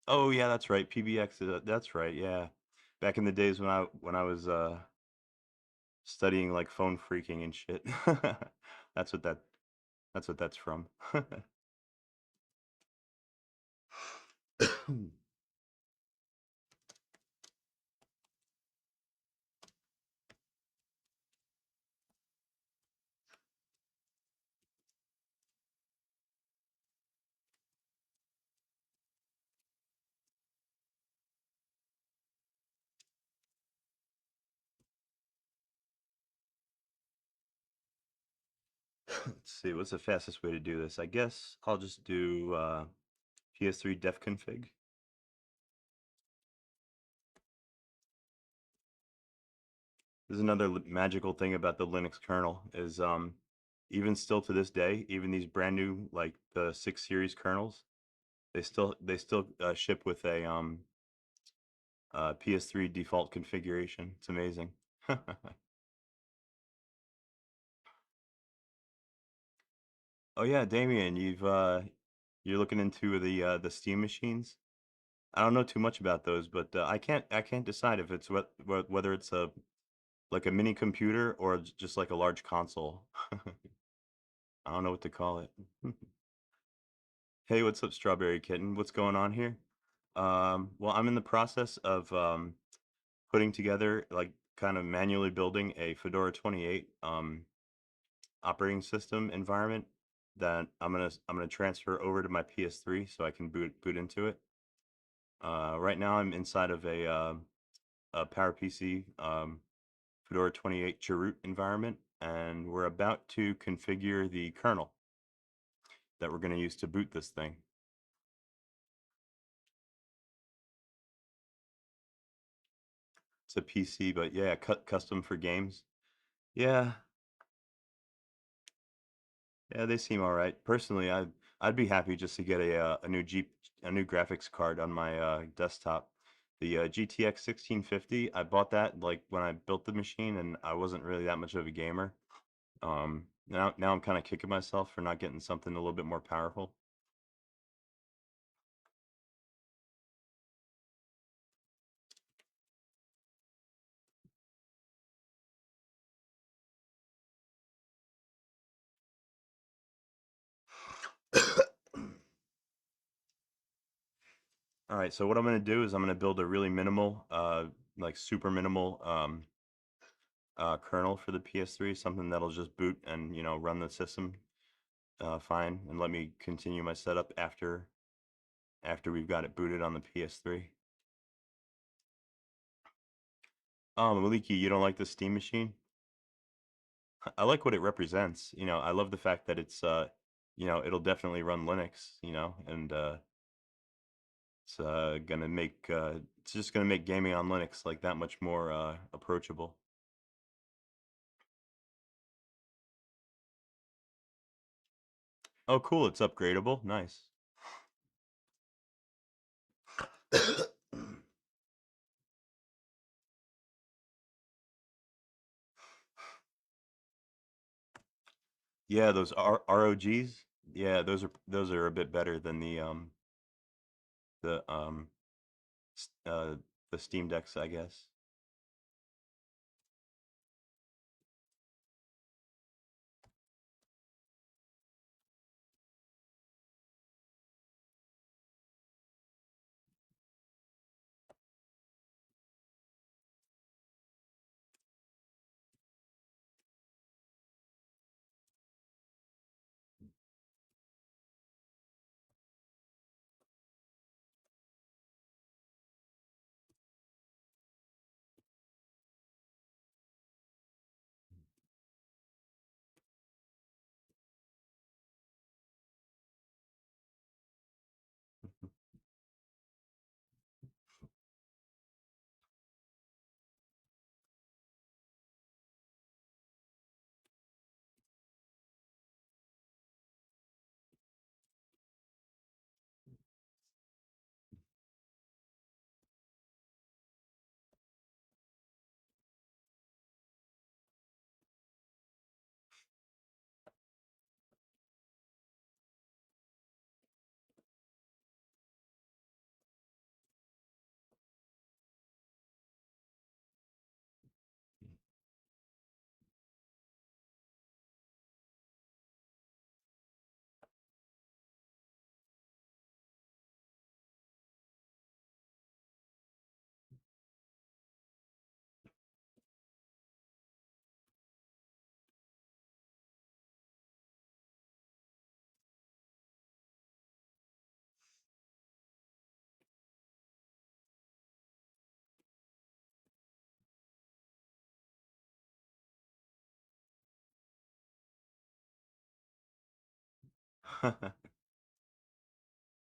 Oh yeah, that's right. PBX that's right. Yeah. Back in the days when I was studying like phone freaking and shit. That's what that that's what that's from. Let's see, what's the fastest way to do this? I guess I'll just do PS3 def config. There's another magical thing about the Linux kernel is even still to this day, even these brand new like the 6 series kernels, they still ship with a PS3 default configuration. It's amazing. Oh yeah, Damien, you're looking into the Steam machines. I don't know too much about those, but I can't decide if it's whether it's a like a mini computer or just like a large console. I don't know what to call it. Hey, what's up, Strawberry Kitten? What's going on here? Well, I'm in the process of putting together, like, kind of manually building a Fedora 28 operating system environment that I'm gonna transfer over to my PS3 so I can boot into it. Right now I'm inside of a PowerPC Fedora 28 Chroot environment, and we're about to configure the kernel that we're going to use to boot this thing. It's a PC, but yeah, custom for games. Yeah, yeah, they seem all right. Personally, I'd be happy just to get a new graphics card on my desktop. The GTX 1650, I bought that like when I built the machine, and I wasn't really that much of a gamer. Now I'm kind of kicking myself for not getting something a little bit more powerful. All right, so what I'm gonna do is I'm gonna build a really minimal, like super minimal kernel for the PS3, something that'll just boot and run the system fine, and let me continue my setup after we've got it booted on the PS3. Maliki, you don't like the Steam machine? I like what it represents. I love the fact that it'll definitely run Linux, and it's just gonna make gaming on Linux like that much more approachable. Oh, cool, it's upgradable. Nice. Yeah, those ROGs. Yeah, those are a bit better than the s- uh the Steam Decks, I guess.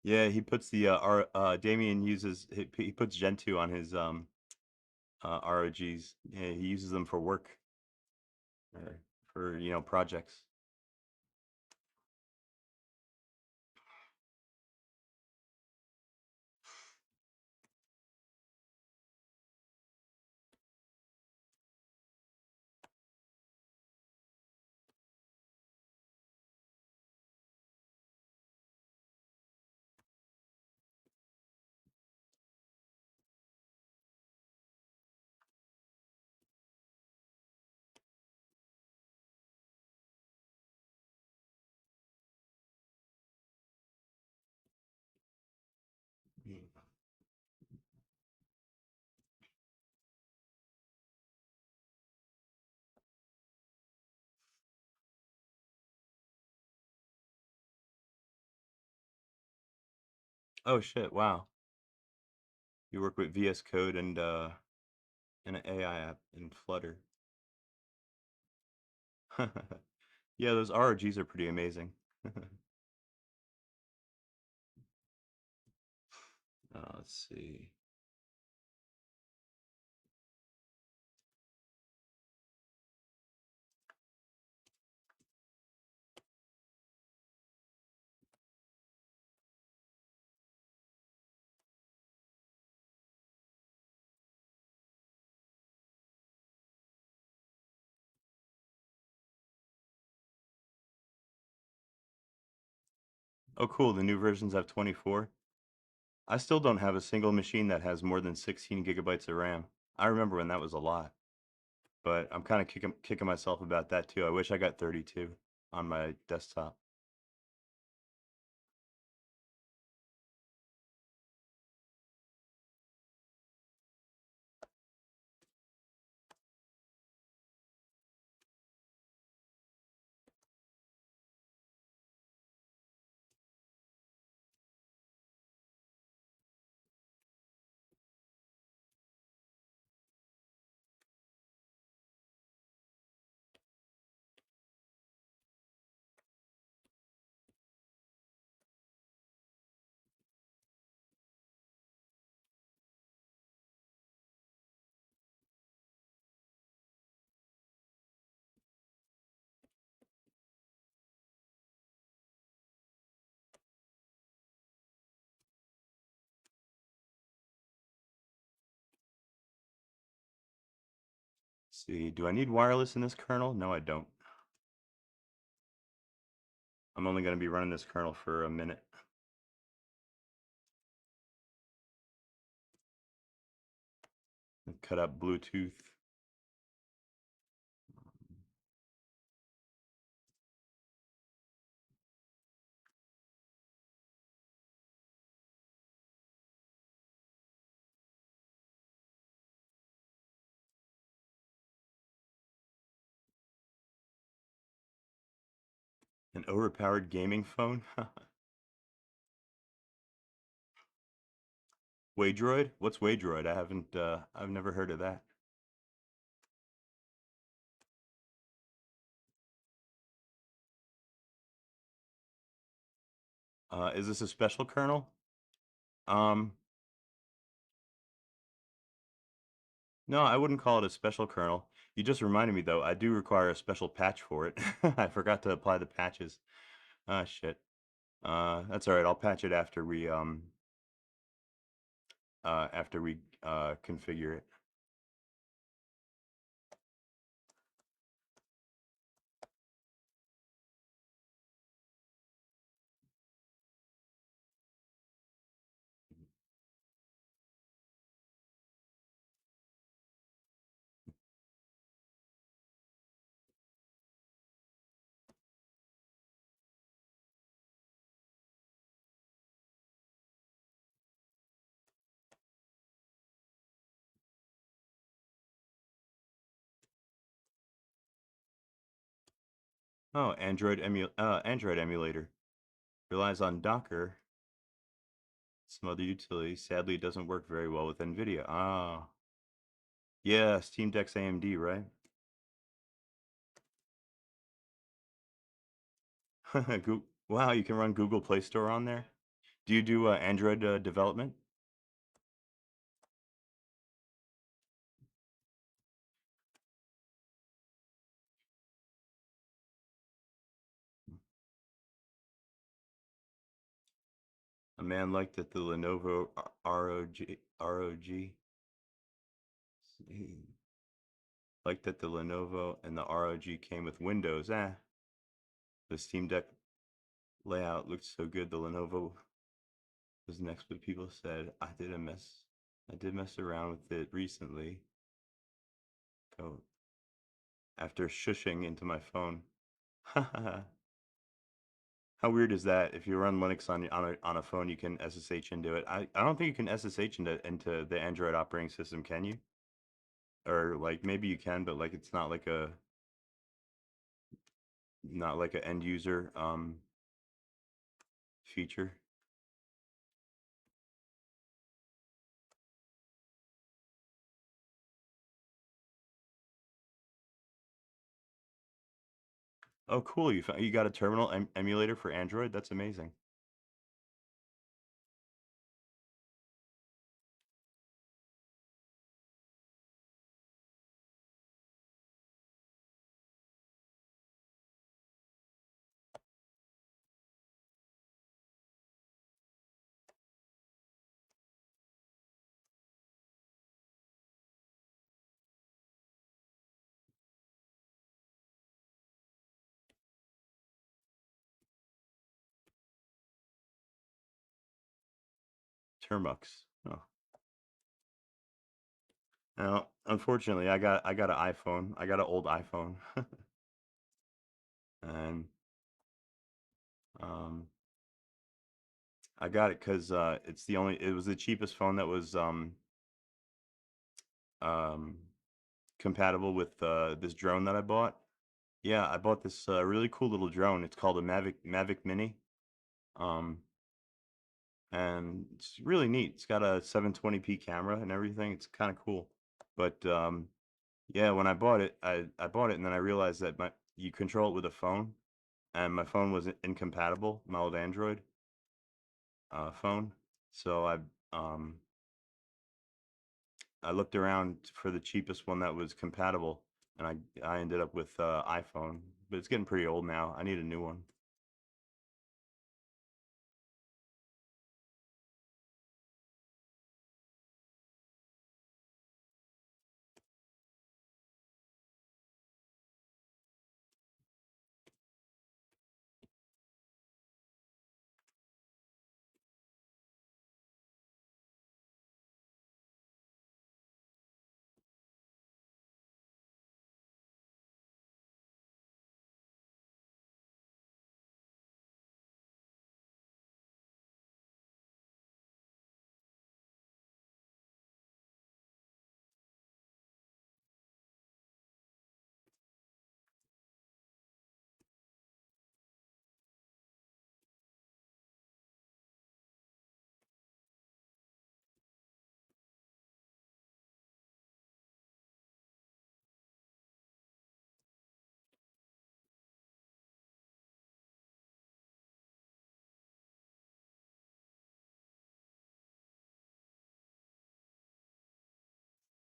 Yeah, he puts the Damien uses he puts Gentoo on his ROGs. Yeah, he uses them for work or for projects. Oh shit! Wow, you work with VS Code and an AI app in Flutter. Yeah, those ROGs are pretty amazing. Let's see. Oh, cool. The new versions have 24. I still don't have a single machine that has more than 16 gigabytes of RAM. I remember when that was a lot, but I'm kind of kicking myself about that too. I wish I got 32 on my desktop. Let's see, do I need wireless in this kernel? No, I don't. I'm only going to be running this kernel for a minute. Cut out Bluetooth. An overpowered gaming phone? Waydroid? What's Waydroid? I've never heard of that. Is this a special kernel? Um, no, I wouldn't call it a special kernel. You just reminded me though, I do require a special patch for it. I forgot to apply the patches. Ah, shit. That's all right. I'll patch it after we configure it. Oh, Android emulator relies on Docker. Some other utilities. Sadly, it doesn't work very well with NVIDIA. Ah, yeah, Steam Deck's AMD, right? Wow, you can run Google Play Store on there. Do you do Android development? A man liked that the Lenovo ROG liked that the Lenovo and the ROG came with Windows. The Steam Deck layout looked so good. The Lenovo was next, but people said I did mess around with it recently. Go after shushing into my phone. How weird is that? If you run Linux on a phone, you can SSH into it. I don't think you can SSH into the Android operating system, can you? Or like maybe you can, but like it's not like an end user feature. Oh, cool. You got a terminal emulator for Android? That's amazing. Termux. Oh. Now, unfortunately, I got an iPhone. I got an old iPhone, and um, I got it because it was the cheapest phone that was um, compatible with this drone that I bought. Yeah, I bought this really cool little drone. It's called a Mavic Mini, um, and it's really neat. It's got a 720p camera and everything. It's kind of cool. But yeah, when I bought it, I bought it and then I realized that my you control it with a phone, and my phone was incompatible, my old Android phone. So um I looked around for the cheapest one that was compatible, and I ended up with iPhone, but it's getting pretty old now. I need a new one.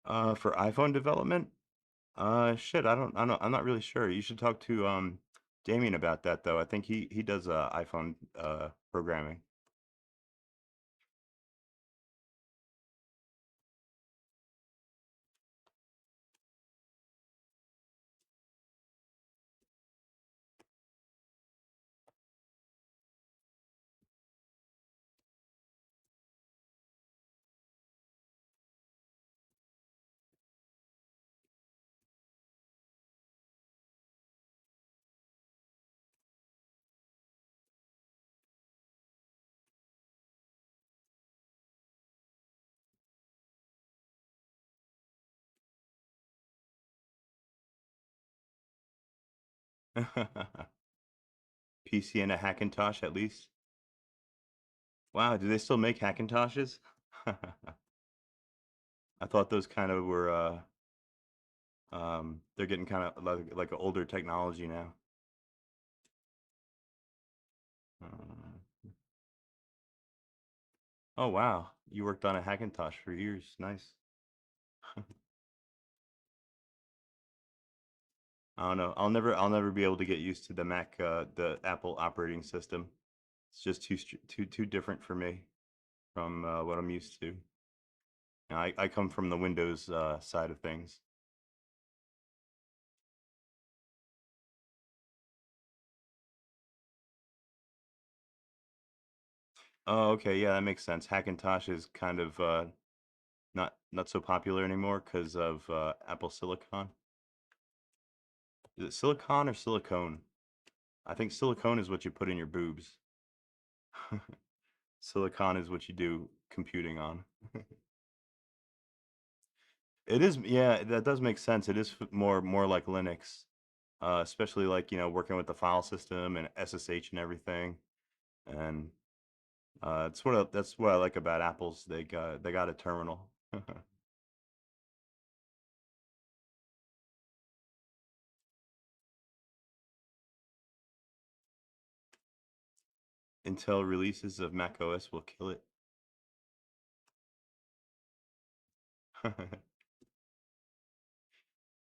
For iPhone development, shit, I'm not really sure. You should talk to Damien about that though. I think he does iPhone programming. PC and a Hackintosh at least. Wow, do they still make Hackintoshes? I thought those kind of were they're getting kind of like an older technology now. Uh, oh wow, you worked on a Hackintosh for years. Nice. I don't know. I'll never be able to get used to the Apple operating system. It's just too different for me from what I'm used to. I come from the Windows side of things. Oh, okay, yeah, that makes sense. Hackintosh is kind of not so popular anymore because of Apple Silicon. Is it silicon or silicone? I think silicone is what you put in your boobs. Silicon is what you do computing on. It is, yeah, that does make sense. It is more like Linux, especially like working with the file system and SSH and everything. And that's what I like about Apple's. They got a terminal. Intel releases of macOS will kill it.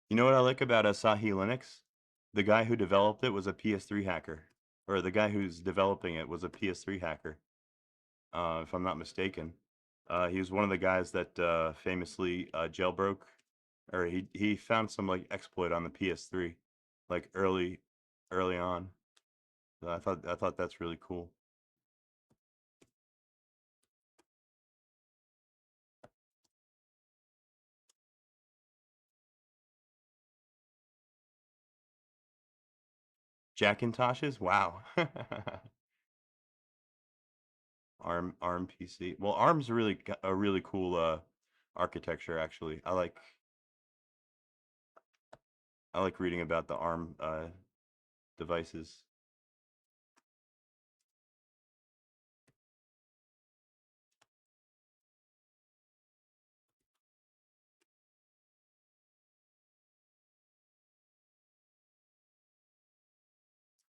You know what I like about Asahi Linux? The guy who developed it was a PS3 hacker, or the guy who's developing it was a PS3 hacker, if I'm not mistaken. He was one of the guys that famously jailbroke, or he found some like exploit on the PS3, like early on. So I thought that's really cool. Jackintoshes, wow. ARM PC. Well, ARM's really a really cool architecture actually. I like reading about the ARM devices.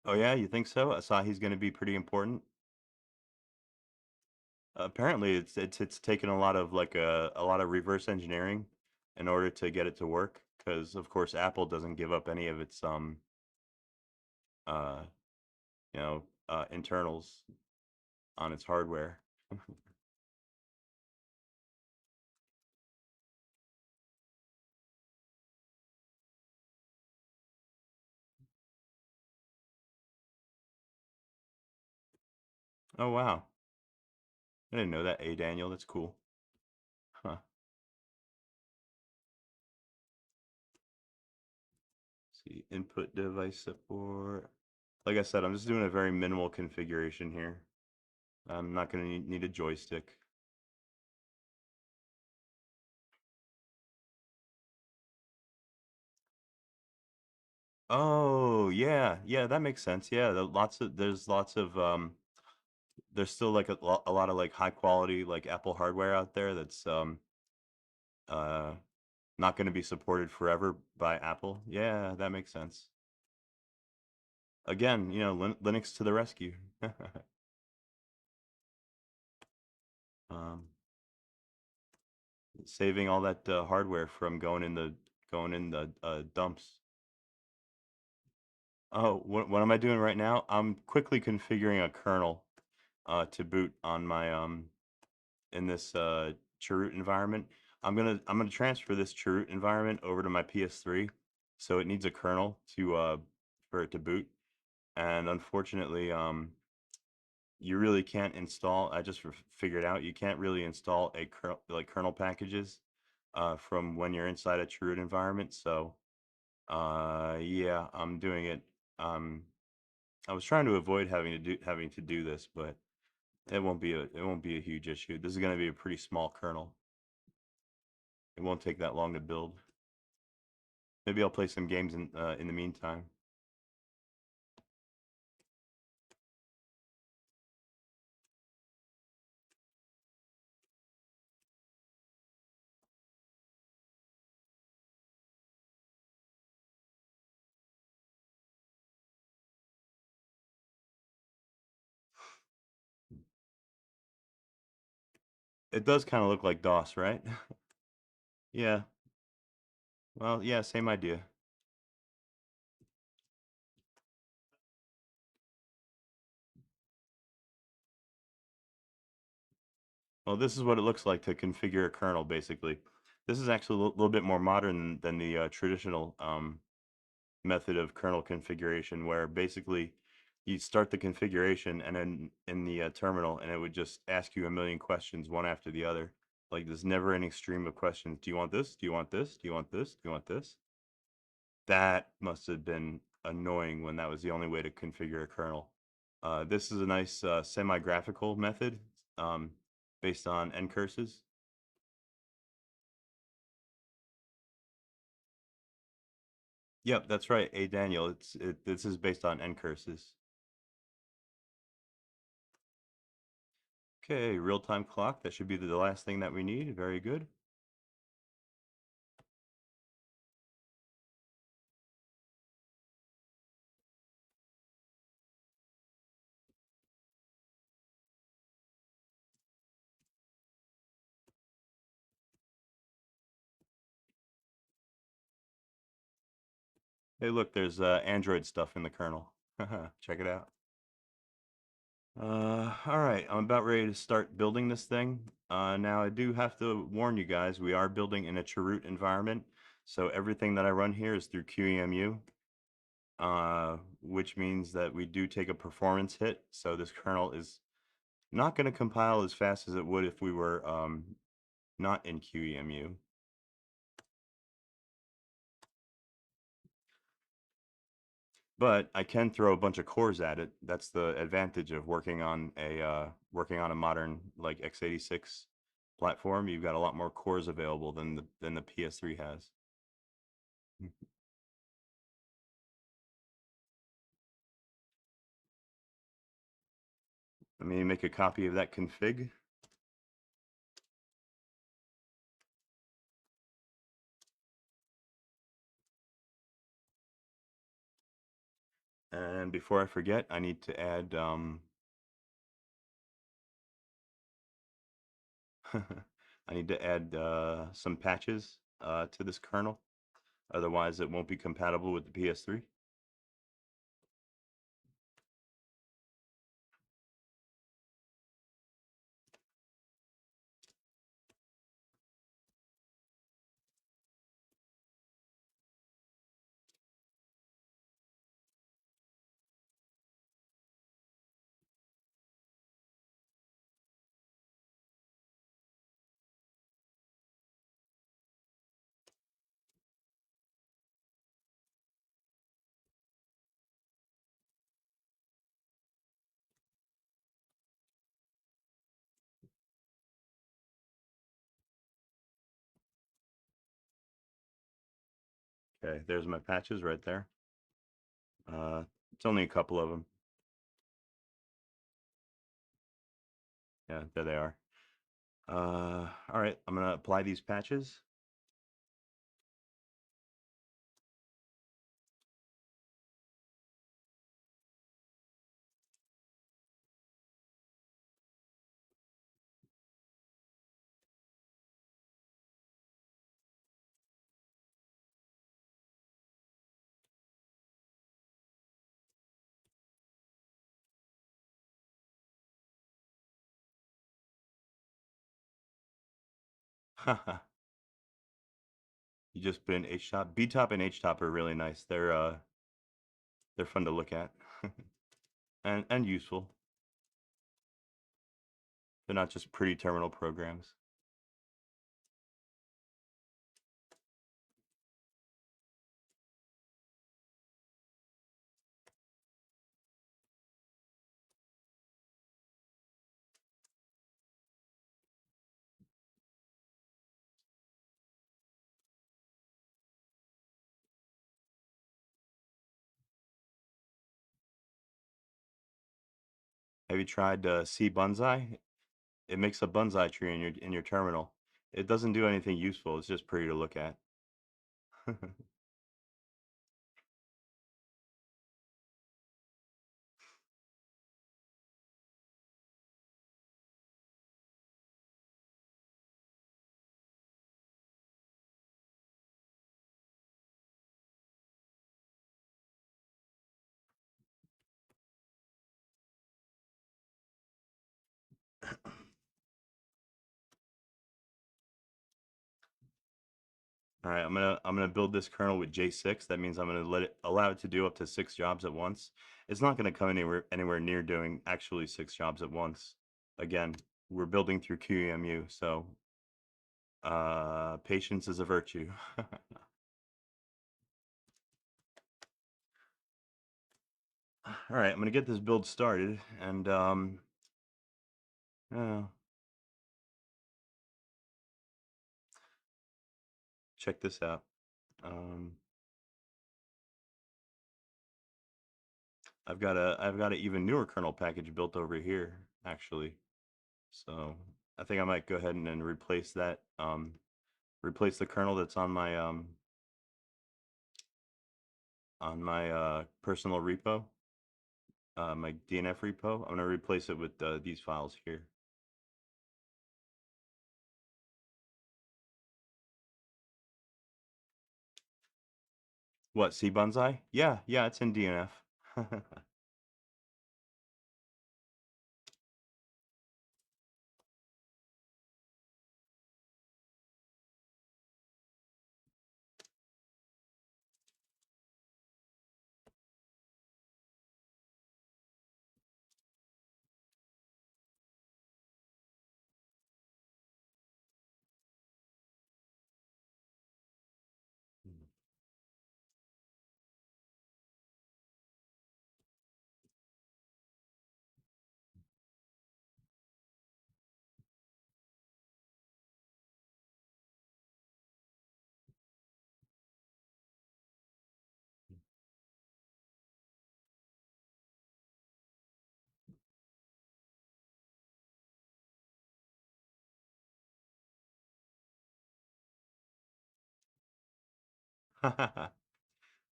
Oh yeah, you think so? Asahi's going to be pretty important. Apparently, it's taken a lot of like a lot of reverse engineering in order to get it to work. Because of course, Apple doesn't give up any of its uh internals on its hardware. Oh wow, I didn't know that. A Daniel, that's cool. Huh. See, input device support. Like I said, I'm just doing a very minimal configuration here. I'm not going to need a joystick. Oh, yeah. Yeah, that makes sense. Yeah, there's lots of there's still like a lot of like high quality like Apple hardware out there that's uh not going to be supported forever by Apple. Yeah, that makes sense. Again, Linux to the rescue. um Saving all that hardware from going in the dumps. Oh, what am I doing right now? I'm quickly configuring a kernel to boot on my in this chroot environment. I'm gonna transfer this chroot environment over to my PS3, so it needs a kernel to for it to boot. And unfortunately, you really can't install. I just figured out you can't really install a kernel packages from when you're inside a chroot environment. So yeah, I'm doing it. Um, I was trying to avoid having to do this, but it won't be a huge issue. This is going to be a pretty small kernel. It won't take that long to build. Maybe I'll play some games in the meantime. It does kind of look like DOS, right? Yeah. Well, yeah, same idea. Well, this is what it looks like to configure a kernel, basically. This is actually a little bit more modern than the traditional method of kernel configuration, where basically you start the configuration and then in the terminal, and it would just ask you a million questions one after the other. Like this never-ending stream of questions. Do you want this? Do you want this? Do you want this? Do you want this? That must have been annoying when that was the only way to configure a kernel. This is a nice semi-graphical method um, based on ncurses. Yep, that's right. Hey Daniel, this is based on ncurses. Okay, real-time clock. That should be the last thing that we need. Very good. Hey, look, there's Android stuff in the kernel. Check it out. All right, I'm about ready to start building this thing. Now I do have to warn you guys, we are building in a chroot environment, so everything that I run here is through QEMU, which means that we do take a performance hit. So this kernel is not going to compile as fast as it would if we were not in QEMU. But I can throw a bunch of cores at it. That's the advantage of working on a modern like x86 platform. You've got a lot more cores available than the PS3 has. Let me make a copy of that config. And before I forget, I need to add I need to add some patches to this kernel. Otherwise, it won't be compatible with the PS3. Okay, there's my patches right there. It's only a couple of them. Yeah, there they are. All right, I'm gonna apply these patches. You just put in HTOP. BTOP and HTOP are really nice. They're fun to look at and useful. They're not just pretty terminal programs. Have you tried C Bonsai? It makes a bonsai tree in your terminal. It doesn't do anything useful. It's just pretty to look at. All right, I'm gonna build this kernel with J6. That means I'm gonna allow it to do up to 6 jobs at once. It's not gonna come anywhere near doing actually 6 jobs at once. Again, we're building through QEMU, so patience is a virtue. All right, I'm gonna get this build started, and uh, check this out. Um, I've got an even newer kernel package built over here, actually. So I think I might go ahead and replace that. Replace the kernel that's on my personal repo, my DNF repo. I'm gonna replace it with these files here. What, C Bunzai? Yeah, yeah, it's in DNF.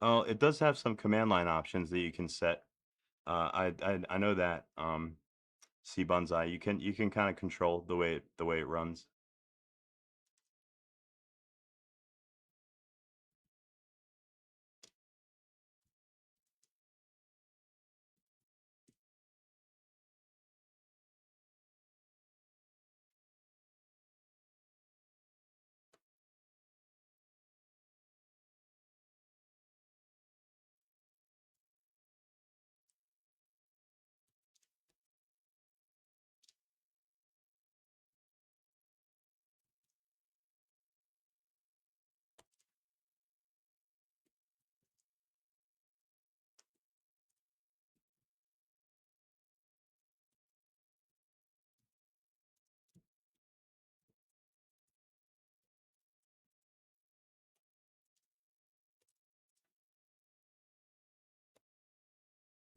Oh, it does have some command line options that you can set. I know that C Bunzai, you can kind of control the way it runs.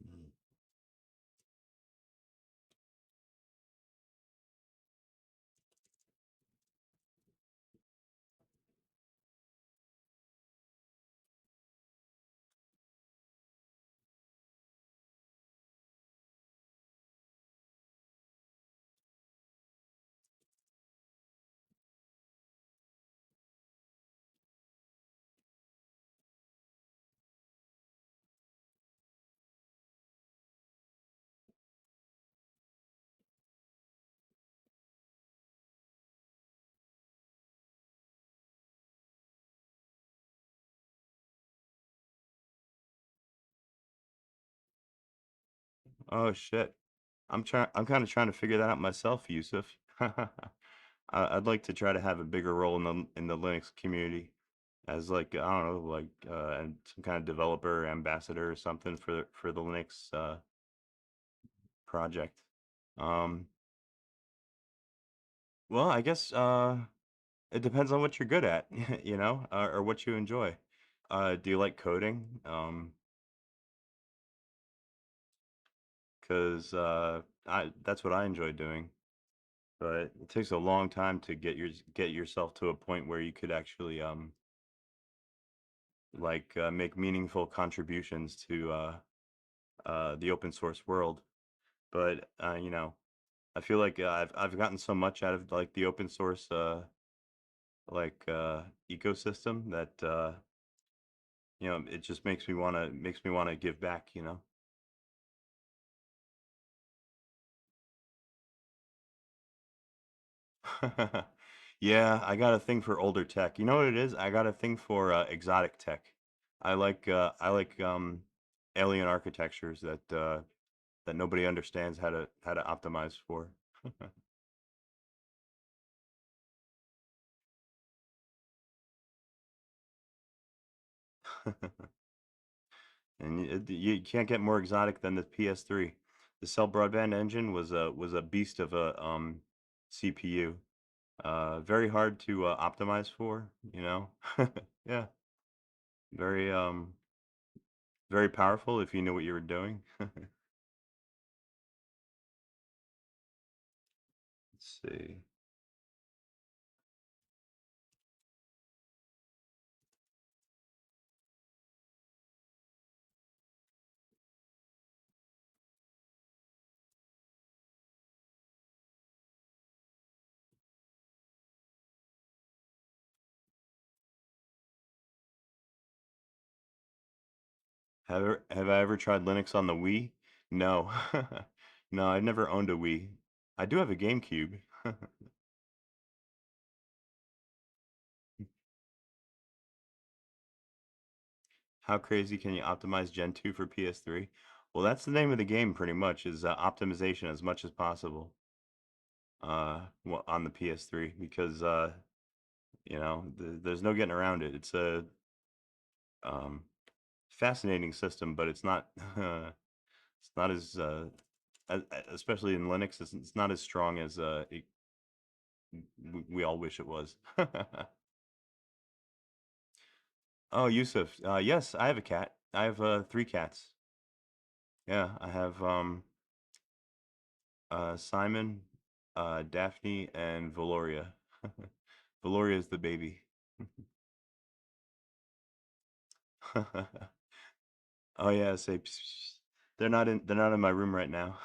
Mm. Oh shit. I'm kind of trying to figure that out myself, Yusuf. I'd like to try to have a bigger role in the Linux community as like I don't know, like and some kind of developer ambassador or something for the Linux project. Um, well, I guess it depends on what you're good at, or what you enjoy. Do you like coding? 'Cause I that's what I enjoy doing. But it takes a long time to get yourself to a point where you could actually like make meaningful contributions to the open source world. But I feel like I've gotten so much out of like the open source like ecosystem that it just makes me want to give back. Yeah, I got a thing for older tech. You know what it is? I got a thing for exotic tech. I like alien architectures that nobody understands how to optimize for. And you can't get more exotic than the PS3. The Cell Broadband Engine was a beast of a CPU. Very hard to optimize for, you know. Yeah, very very powerful if you knew what you were doing. Let's see. Have I ever tried Linux on the Wii? No. No, I've never owned a Wii. I do have a GameCube. How crazy can you optimize Gen 2 for PS3? Well, that's the name of the game pretty much is optimization as much as possible on the PS3 because there's no getting around it. It's a um, fascinating system, but it's not it's not especially in Linux, it's not as strong as we all wish it was. Oh, Yusuf. Yes, I have a cat. I have three cats. Yeah, I have Simon, Daphne, and Valoria. Valoria is the baby. Oh yeah, say pss, pss. They're not in my room right now.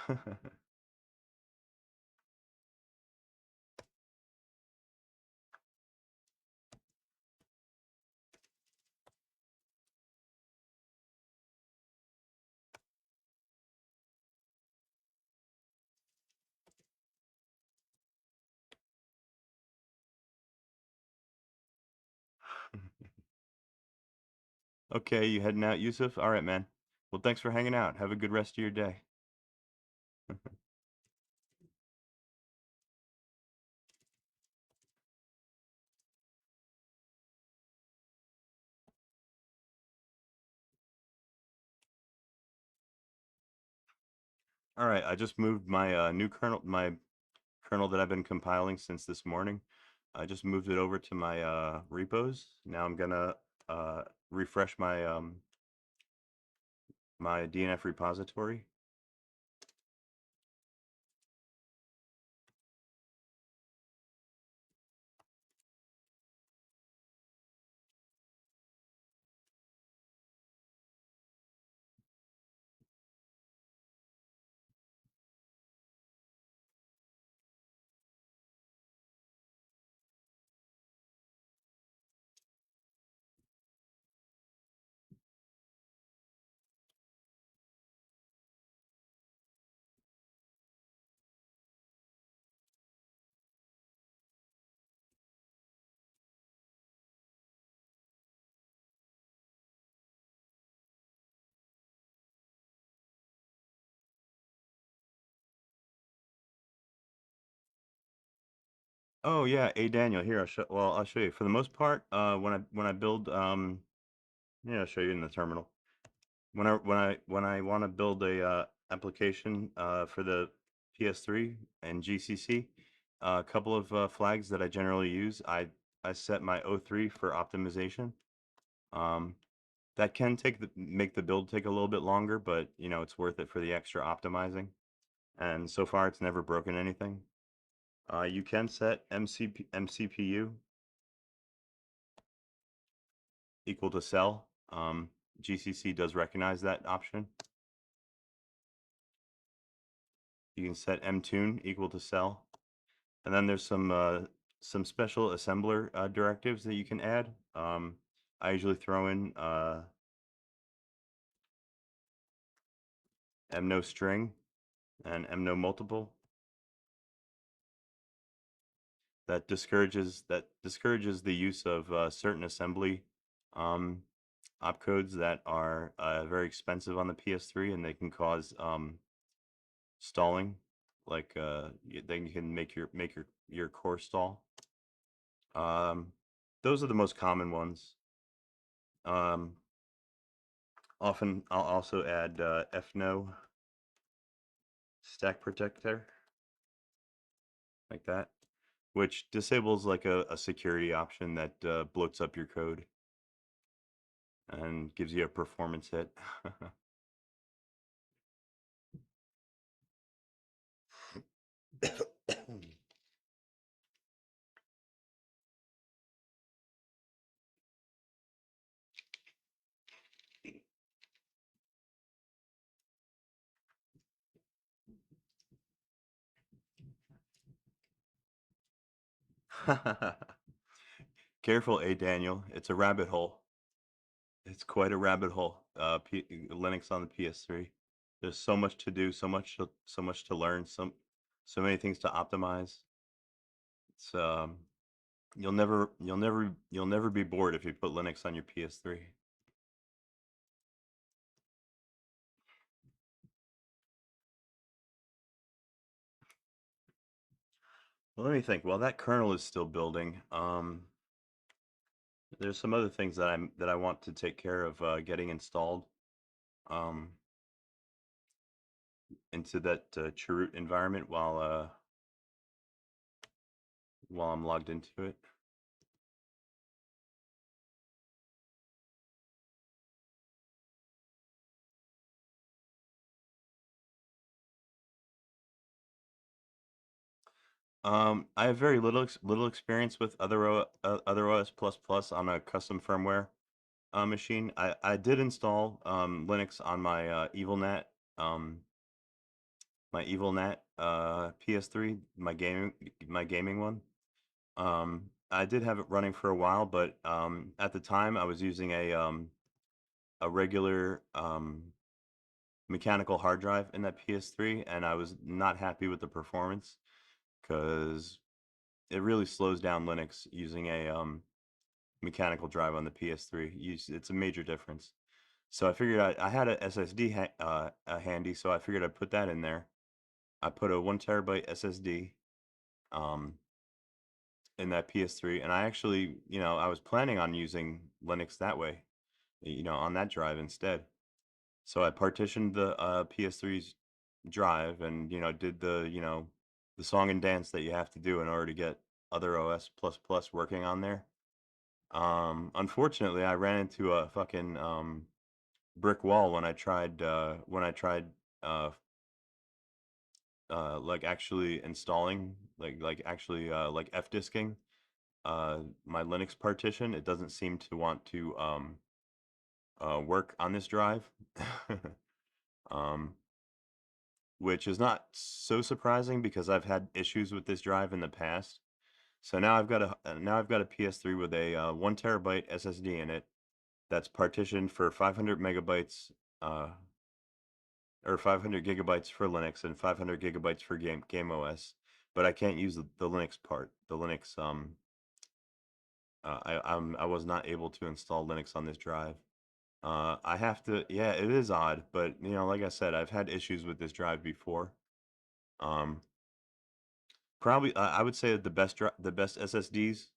Okay, you heading out, Yusuf? All right, man. Well, thanks for hanging out. Have a good rest of your day. All right, I just moved my my kernel that I've been compiling since this morning. I just moved it over to my repos. Now I'm gonna refresh my DNF repository. Oh yeah, hey Daniel, here I'll show you. For the most part, when I build yeah, I'll show you in the terminal. When I want to build a application for the PS3 and GCC, a couple of flags that I generally use. I set my O3 for optimization. Um, that can make the build take a little bit longer, but it's worth it for the extra optimizing. And so far, it's never broken anything. You can set MCPU equal to cell. GCC does recognize that option. You can set mtune equal to cell. And then there's some special assembler directives that you can add. I usually throw in mno string and mno multiple. That discourages the use of certain assembly um, opcodes that are very expensive on the PS3, and they can cause stalling. Like they can make your core stall. Um, those are the most common ones. Um, Often I'll also add fno stack protector like that, which disables like a security option that bloats up your code and gives you a performance hit. Careful, A Daniel. It's a rabbit hole. It's quite a rabbit hole. Linux on the PS3. There's so much to do, so much to learn, so many things to optimize. It's you'll never be bored if you put Linux on your PS3. Well, let me think. While that kernel is still building, there's some other things that I want to take care of getting installed um, into that chroot environment while I'm logged into it. I have very little experience with other OS plus plus on a custom firmware machine. I did install Linux on um, my EvilNet PS3, my gaming one. I did have it running for a while, but at the time I was using a regular mechanical hard drive in that PS3, and I was not happy with the performance because it really slows down Linux using a mechanical drive on the PS3. It's a major difference. So I figured I had a SSD handy, so I figured I'd put that in there. I put a 1 terabyte SSD um, in that PS3, and I actually, I was planning on using Linux that way, on that drive instead. So I partitioned the PS3's drive and, did the song and dance that you have to do in order to get other OS plus plus working on there. Unfortunately, I ran into a fucking brick wall when I tried uh like actually installing like actually like fdisking my Linux partition. It doesn't seem to want to work on this drive. um which is not so surprising because I've had issues with this drive in the past. So now I've got a PS3 with a 1 terabyte SSD in it that's partitioned for 500 megabytes uh, or 500 gigabytes for Linux and 500 gigabytes for game OS. But I can't use the Linux part. The Linux I was not able to install Linux on this drive. I have to, yeah, it is odd, but like I said, I've had issues with this drive before. Um, Probably, I would say that the best SSDs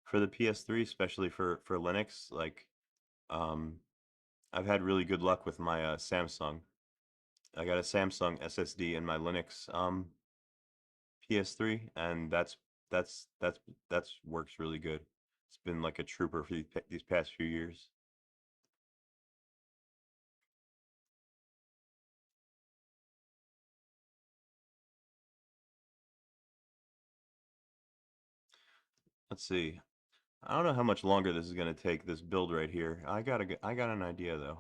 for the PS3, especially for Linux, like um, I've had really good luck with my Samsung. I got a Samsung SSD in my Linux PS3, and that's that's works really good. It's been like a trooper for these past few years. Let's see. I don't know how much longer this is gonna take, this build right here. I got an idea though.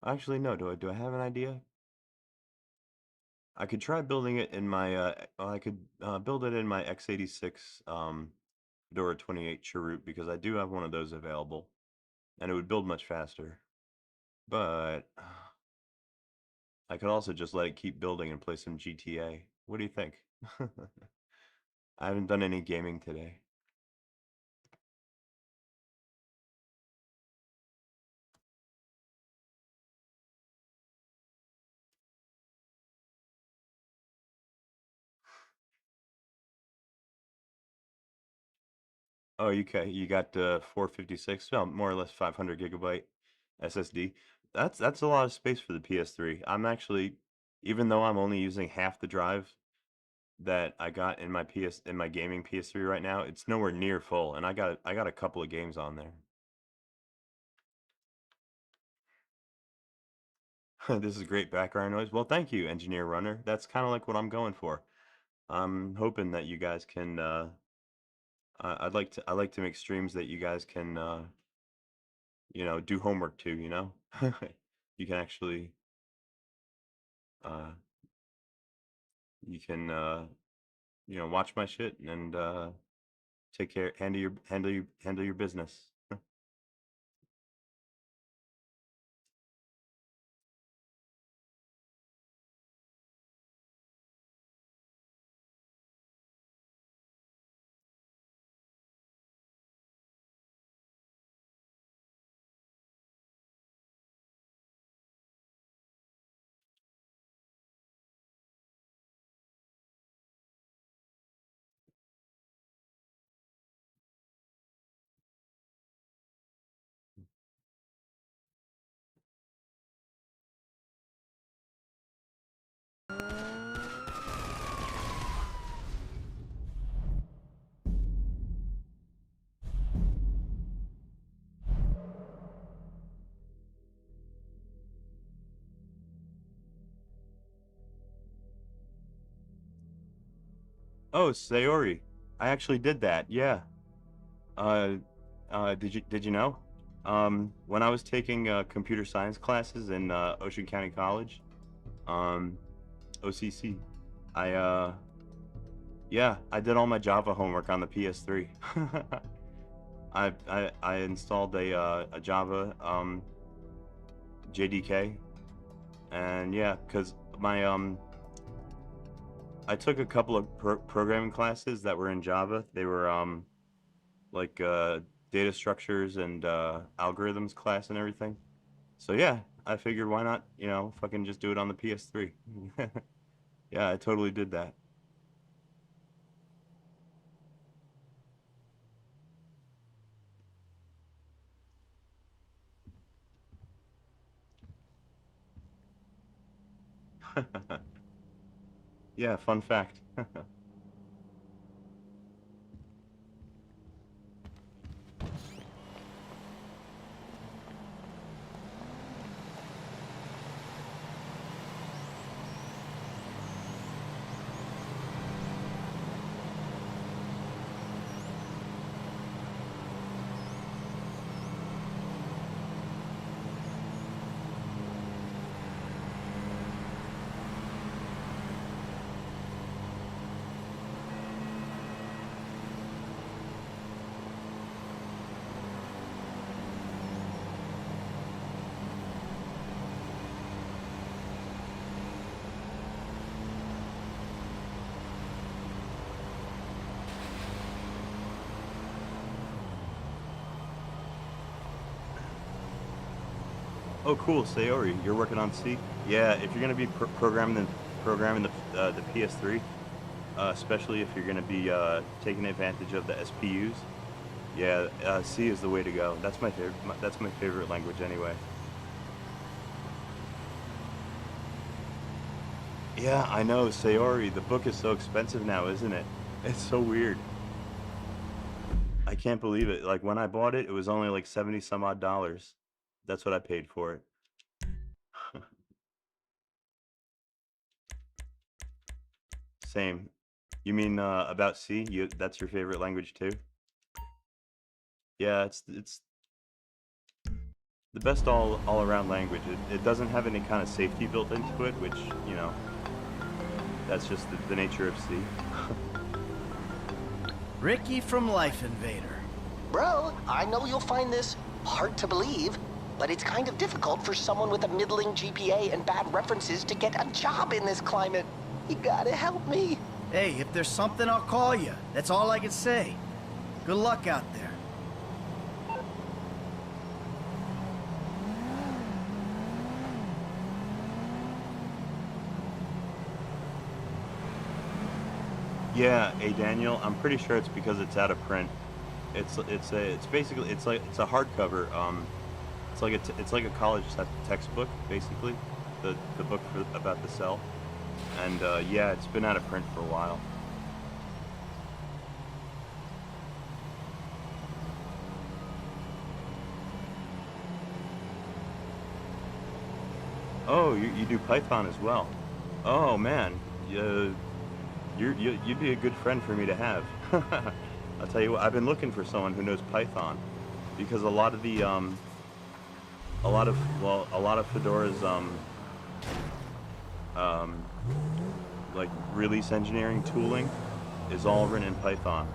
Actually, no. Do I have an idea? I could try building it in my I could build it in my x86 Fedora 28 Chroot because I do have one of those available, and it would build much faster. But I could also just let it keep building and play some GTA. What do you think? I haven't done any gaming today. Oh, okay. You got 456, well, more or less 500 gigabyte SSD. That's a lot of space for the PS3. I'm actually, even though I'm only using half the drive that I got in my gaming PS3 right now, it's nowhere near full, and I got a couple of games on there. This is great background noise. Well, thank you, Engineer Runner. That's kind of like what I'm going for. I'm hoping that you guys can. I like to make streams that you guys can do homework to. You can actually uh, you can watch my shit and take care, handle your business. Oh, Sayori. I actually did that. Yeah. Uh, did you know? When I was taking computer science classes in Ocean County College, um, OCC, I yeah, I did all my Java homework on the PS3. I installed a Java JDK, and yeah, cause my I took a couple of programming classes that were in Java. They were like data structures and algorithms class and everything. So yeah, I figured why not, fucking just do it on the PS3. Yeah, I totally did that. Yeah, fun fact. Oh, cool, Sayori, you're working on C? Yeah, if you're gonna be programming the PS3, especially if you're gonna be taking advantage of the SPUs, yeah, C is the way to go. That's my favorite. That's my favorite language anyway. Yeah, I know, Sayori. The book is so expensive now, isn't it? It's so weird. I can't believe it. Like when I bought it, it was only like 70 some odd dollars. That's what I paid for it. Same. You mean about C? That's your favorite language too? Yeah, it's the best all around language. It doesn't have any kind of safety built into it, which, you know, that's just the nature of C. Ricky from Life Invader. Bro, I know you'll find this hard to believe, but it's kind of difficult for someone with a middling GPA and bad references to get a job in this climate. You gotta help me. Hey, if there's something, I'll call you. That's all I can say. Good luck out there. Yeah, hey Daniel, I'm pretty sure it's because it's out of print. It's basically it's a hardcover. It's like a college textbook basically, the book about the cell. And yeah, it's been out of print for a while. Oh, you do Python as well. Oh man, uh, you'd be a good friend for me to have. I'll tell you what, I've been looking for someone who knows Python because a lot of the a lot of Fedora's um, like release engineering tooling is all written in Python.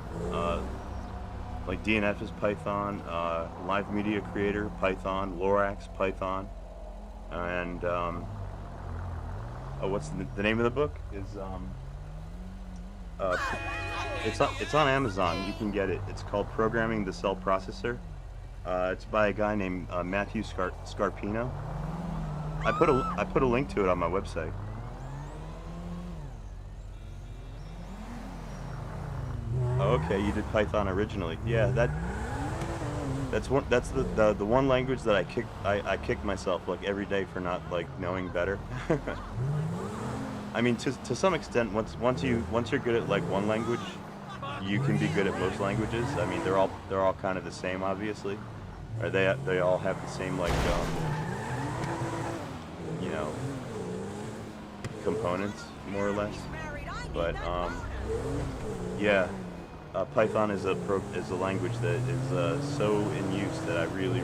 Like DNF is Python, Live Media Creator Python, Lorax Python, and oh, what's the name of the book? Is uh, it's on Amazon. You can get it. It's called Programming the Cell Processor. It's by a guy named Matthew Scarpino. I put a link to it on my website. Oh, okay, you did Python originally. Yeah, that's the one language that I kick myself like every day for not like knowing better. I mean, to some extent, once you're good at like one language, you can be good at most languages. I mean, they're all kind of the same, obviously, or they all have the same like you know, components more or less. But yeah, Python is is a language that is so in use that I really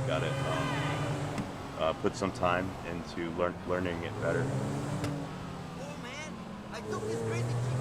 gotta put some time into learning it better. Oh man, I took this crazy chica.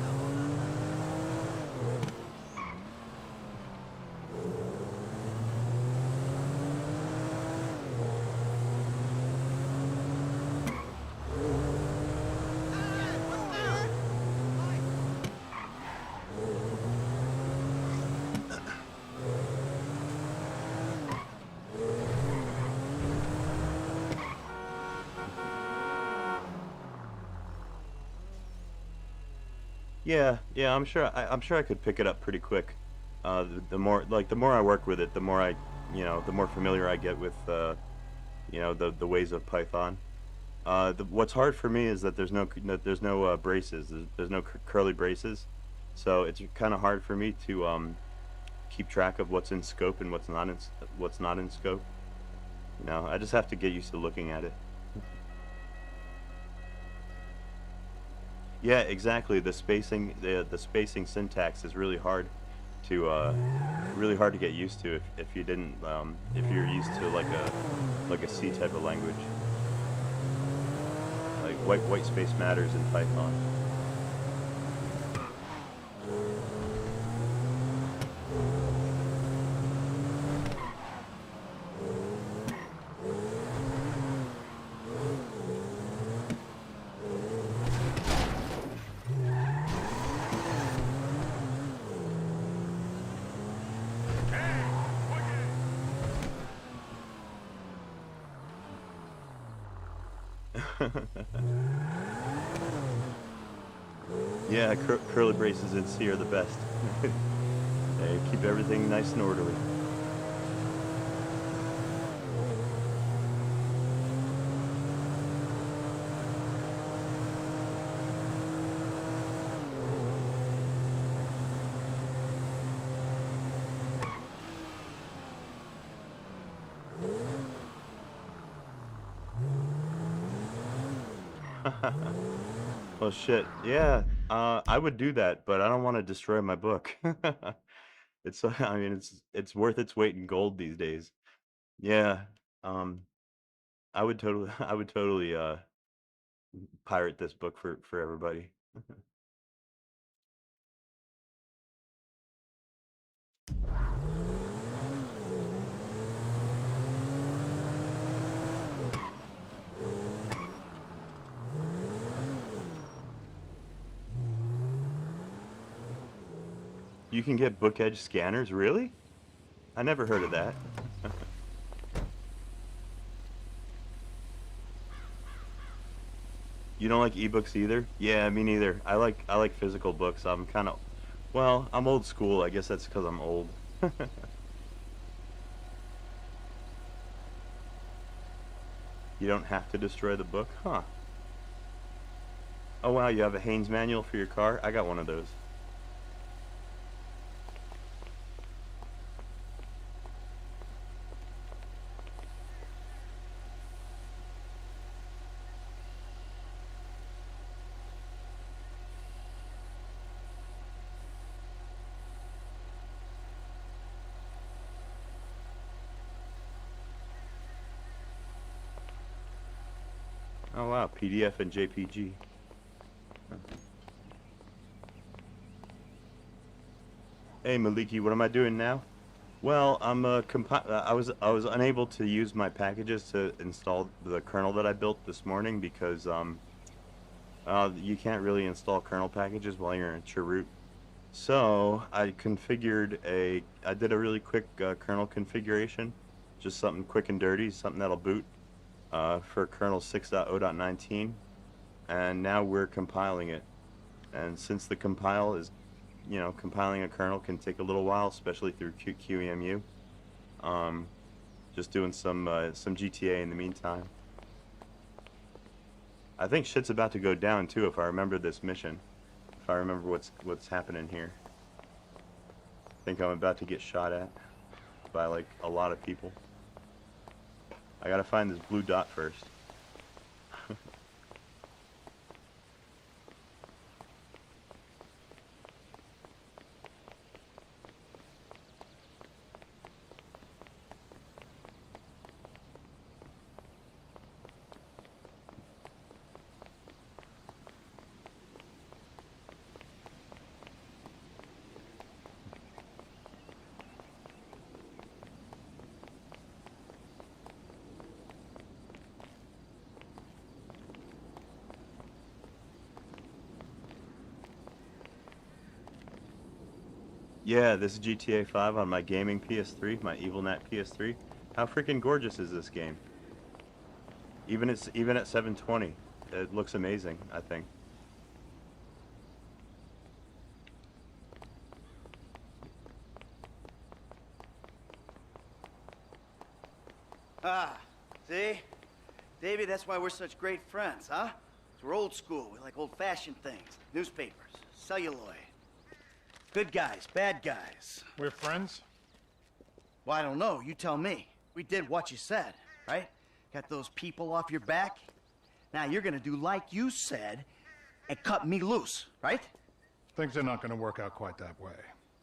Yeah, I'm sure I could pick it up pretty quick. The more the more I work with it, the more the more familiar I get with the ways of Python. What's hard for me is that there's no braces. There's no curly braces, so it's kind of hard for me to keep track of what's in scope and what's not in scope. I just have to get used to looking at it. Yeah, exactly. The spacing syntax is really hard to get used to if you didn't if you're used to like a C type of language. Like white space matters in Python. Yeah, curly braces in C are the best. They keep everything nice and orderly. Well, shit. Yeah, I would do that, but I don't want to destroy my book. I mean, it's worth its weight in gold these days. Yeah, um, I would totally pirate this book for everybody. You can get book edge scanners, really? I never heard of that. You don't like ebooks either? Yeah, me neither. I like physical books. I'm kind of well, I'm old school. I guess that's because I'm old. You don't have to destroy the book, huh? Oh wow, you have a Haynes manual for your car? I got one of those. Oh wow, PDF and JPG. Hey Maliki, what am I doing now? Well, I was unable to use my packages to install the kernel that I built this morning because you can't really install kernel packages while you're in chroot. So I did a really quick kernel configuration, just something quick and dirty, something that'll boot for kernel 6.0.19, and now we're compiling it. And since the compile is, compiling a kernel can take a little while, especially through QEMU. Just doing some GTA in the meantime. I think shit's about to go down too if I remember this mission. If I remember what's happening here. I think I'm about to get shot at by like a lot of people. I gotta find this blue dot first. Yeah, this is GTA 5 on my gaming PS3, my EvilNet PS3. How freaking gorgeous is this game? Even at 720, it looks amazing, I think. Ah, see? Davey, that's why we're such great friends, huh? 'Cause we're old school. We like old-fashioned things. Newspapers, celluloid. Good guys, bad guys. We're friends? Well, I don't know. You tell me. We did what you said, right? Got those people off your back. Now you're gonna do like you said and cut me loose, right? Things are not going to work out quite that way.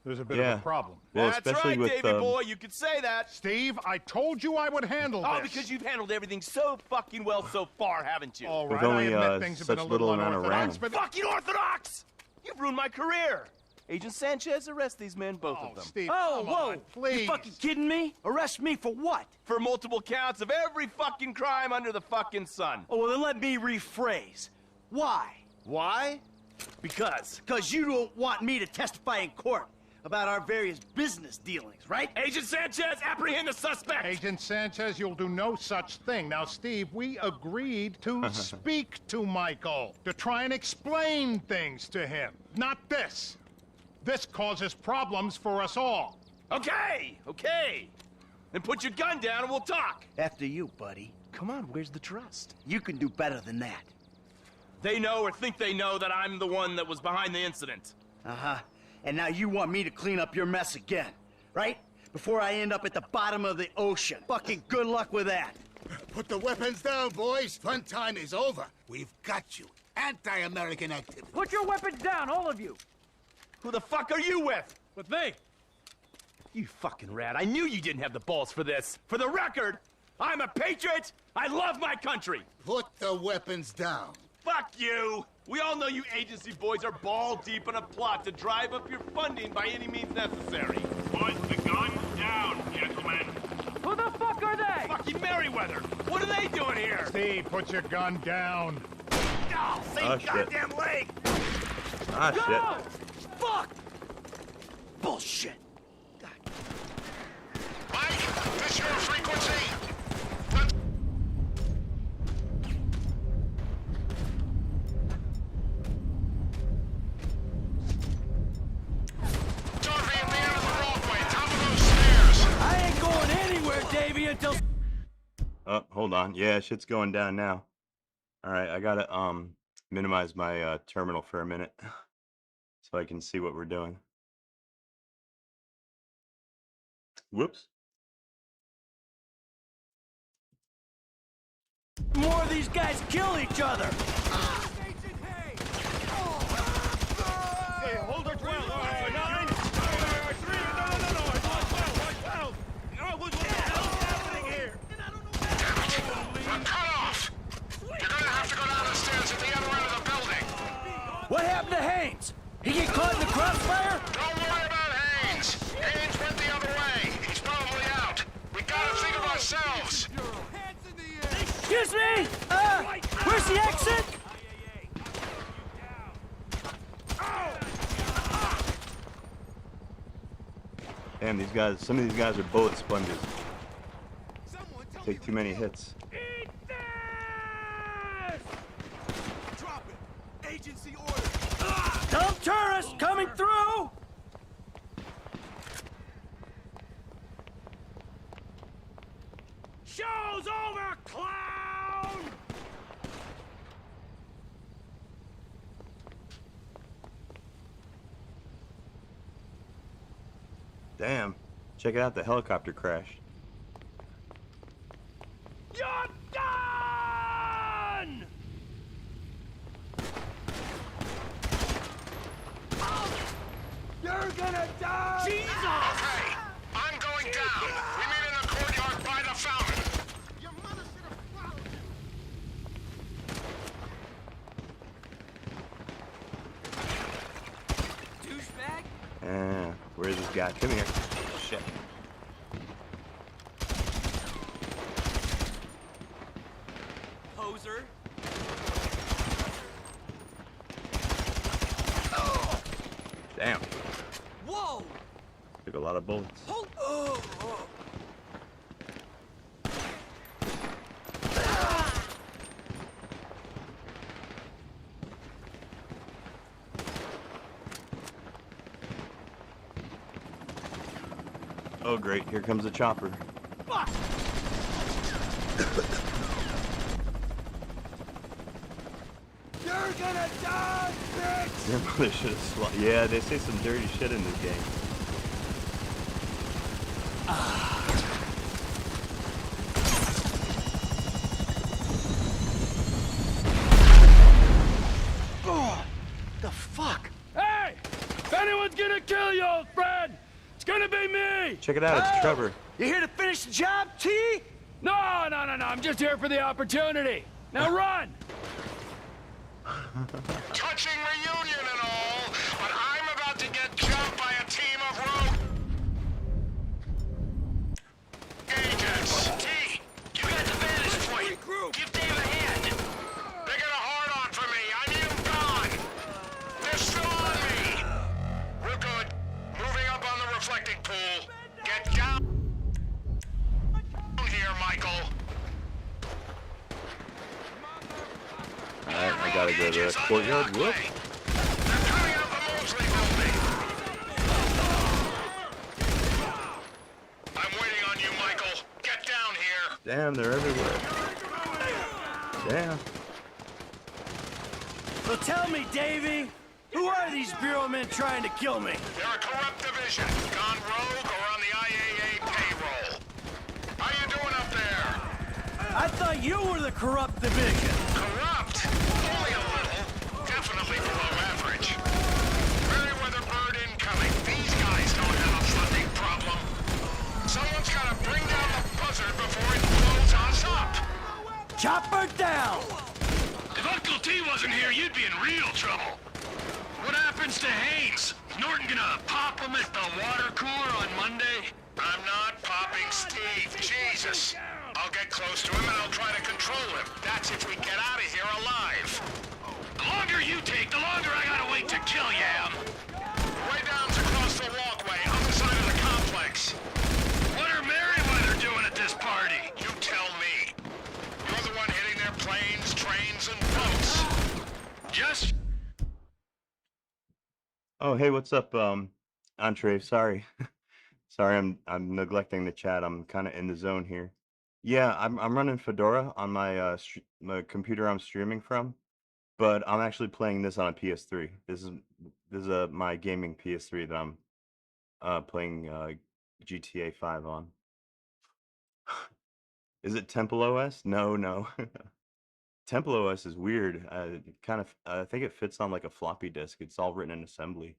There's a bit Yeah. of a problem. Well, That's especially right, with Davy boy. You could say that. Steve, I told you I would handle Oh, this. because you've handled everything so fucking well so far, haven't you? All With right, only, I admit uh, things have such been a little little amount of unorthodox, RAM. but... Fucking orthodox! You've ruined my career. Agent Sanchez, arrest these men, both Oh, of them. Steve, Oh, come whoa! on, please. You fucking kidding me? Arrest me for what? For multiple counts of every fucking crime under the fucking sun. Oh, well, then let me rephrase. Why? Why? Because. Because you don't want me to testify in court about our various business dealings, right? Agent Sanchez, apprehend the suspect! Agent Sanchez, you'll do no such thing. Now, Steve, we agreed to speak to Michael, to try and explain things to him. Not this. This causes problems for us all. Okay, okay. Then put your gun down and we'll talk. After you, buddy. Come on, where's the trust? You can do better than that. They know or think they know that I'm the one that was behind the incident. Uh-huh. And now you want me to clean up your mess again, right? Before I end up at the bottom of the ocean. Fucking good luck with that. Put the weapons down, boys. Fun time is over. We've got you. Anti-American activity. Put your weapons down, all of you! Who the fuck are you with? With me! You fucking rat. I knew you didn't have the balls for this. For the record, I'm a patriot. I love my country. Put the weapons down. Fuck you. We all know you agency boys are ball deep in a plot to drive up your funding by any means necessary. Put the gun down, gentlemen. Who the fuck are they? Fucking Merryweather. What are they doing here? Steve, put your gun down. Oh, same Oh, shit. goddamn leg. Ah, Go! shit. Fuck! Bullshit. Mike, this your frequency? Dorothy at the end of the walkway, top of those stairs. I ain't going anywhere, Davey, until... Oh, hold on. Yeah, shit's going down now. All right, I gotta minimize my terminal for a minute so I can see what we're doing. Whoops. More of these guys kill each other. Hey, hold her 12. All right, 9. 3. No. I thought 12. 12. What the hell's happening here? We're cut off. You're gonna have to go down the stairs at the other end of the building. What happened to Haynes? He get caught in the crossfire? Don't worry about Haynes. Haynes went the other way. He's probably out. We gotta think of ourselves. Excuse me? Where's the exit? Damn, these guys, some of these guys are bullet sponges. Take too many hits. Eat this! Drop it. Agency order. Dumb tourists coming through! Show's over, clown! Damn. Check it out, the helicopter crashed. You're done! You're gonna die! Jesus! Okay, I'm going down. We meet in the courtyard by the fountain. Your mother should have followed you. Douchebag? Where's this guy? Come here. Shit. Poser. Damn. Whoa! a lot of bullets. Oh great, here comes the chopper. Fuck! You're gonna die, bitch! Your mother should have yeah, they say some dirty shit in this game. The fuck? Hey! If anyone's gonna kill you, old friend, it's gonna be me! Check it out, it's Trevor. You here to finish the job, T? No, I'm just here for the opportunity. Now run! Touching reunion and all, but I'm about to get jumped by a team of rogue agents. T, you got the vantage point. Give Dave a hand. They got a hard-on for me. I need them gone. They're still on me. We're good. Moving up on the reflecting pool. Get down here, Michael. Alright, I gotta go to the courtyard. Whoop. They're coming out the Mosley building. I'm waiting on you, Michael. Get down here. Damn, they're everywhere. Damn. So tell me, Davey, who are these bureau men trying to kill me? They're a corrupt division, gone rogue or on the IAA payroll. How you doing up there? I thought you were the corrupt division. Corrupt? Only a little. Definitely below average. Merryweather Bird incoming. These guys don't have a funding problem. Someone's gotta bring down the buzzard before it blows us up. Chopper down! If Uncle T wasn't here, you'd be in real trouble. What happens to Haynes? Norton gonna pop him at the water cooler on Monday? I'm not popping Steve. Jesus. I'll get close to him and I'll try to control him. That's if we get out of here alive. The longer you take, the longer I gotta wait to kill Yam. Way down's across the walkway, other side of the complex. What are Merryweather doing at this party? You tell me. You're the one hitting their planes, trains, and boats. Just... Oh, hey, what's up, Entree? Sorry. Sorry, I'm neglecting the chat. I'm kind of in the zone here. Yeah, I'm running Fedora on my my computer I'm streaming from, but I'm actually playing this on a PS3. This is my gaming PS3 that I'm playing GTA 5 on. Is it Temple OS? No. Temple OS is weird. I think it fits on like a floppy disk. It's all written in assembly.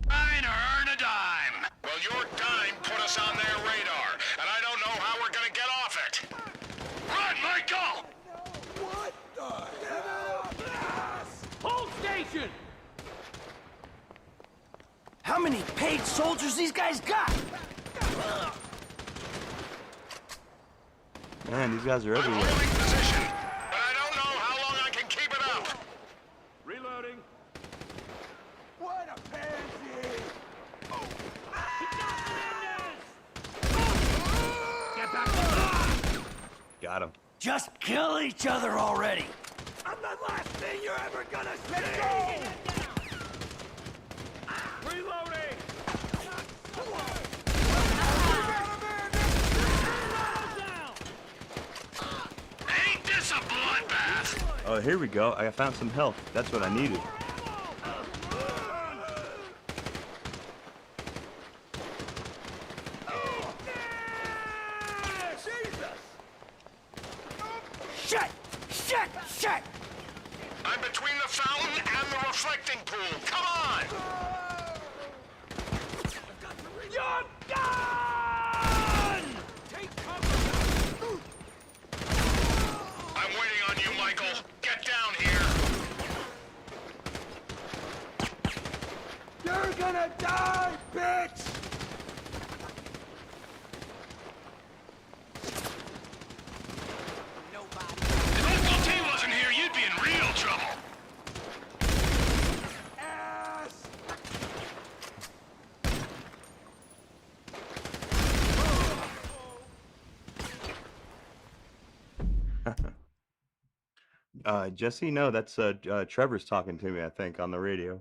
Trying to earn a dime. Well, your dime put us on their radar, and I don't know how we're gonna get off it. Run, Michael! What the hell? Hold station! How many paid soldiers these guys got? Man, these guys are I'm everywhere. holding position, but I don't know how long I can keep it up. Reloading. What a pansy! Get back! Got him. Just kill each other already. I'm the last thing you're ever gonna see! Let's go! Reloading! Ain't this a bloodbath? Oh, here we go. I found some health. That's what I needed. Shit! I'm between the fountain and the reflecting pool. Come on! You're done! Take cover! I'm waiting on you, Michael. Get down here. You're gonna die, bitch! If Uncle T wasn't here, you'd be in real trouble. Ass! Jesse, no, that's Trevor's talking to me, I think, on the radio.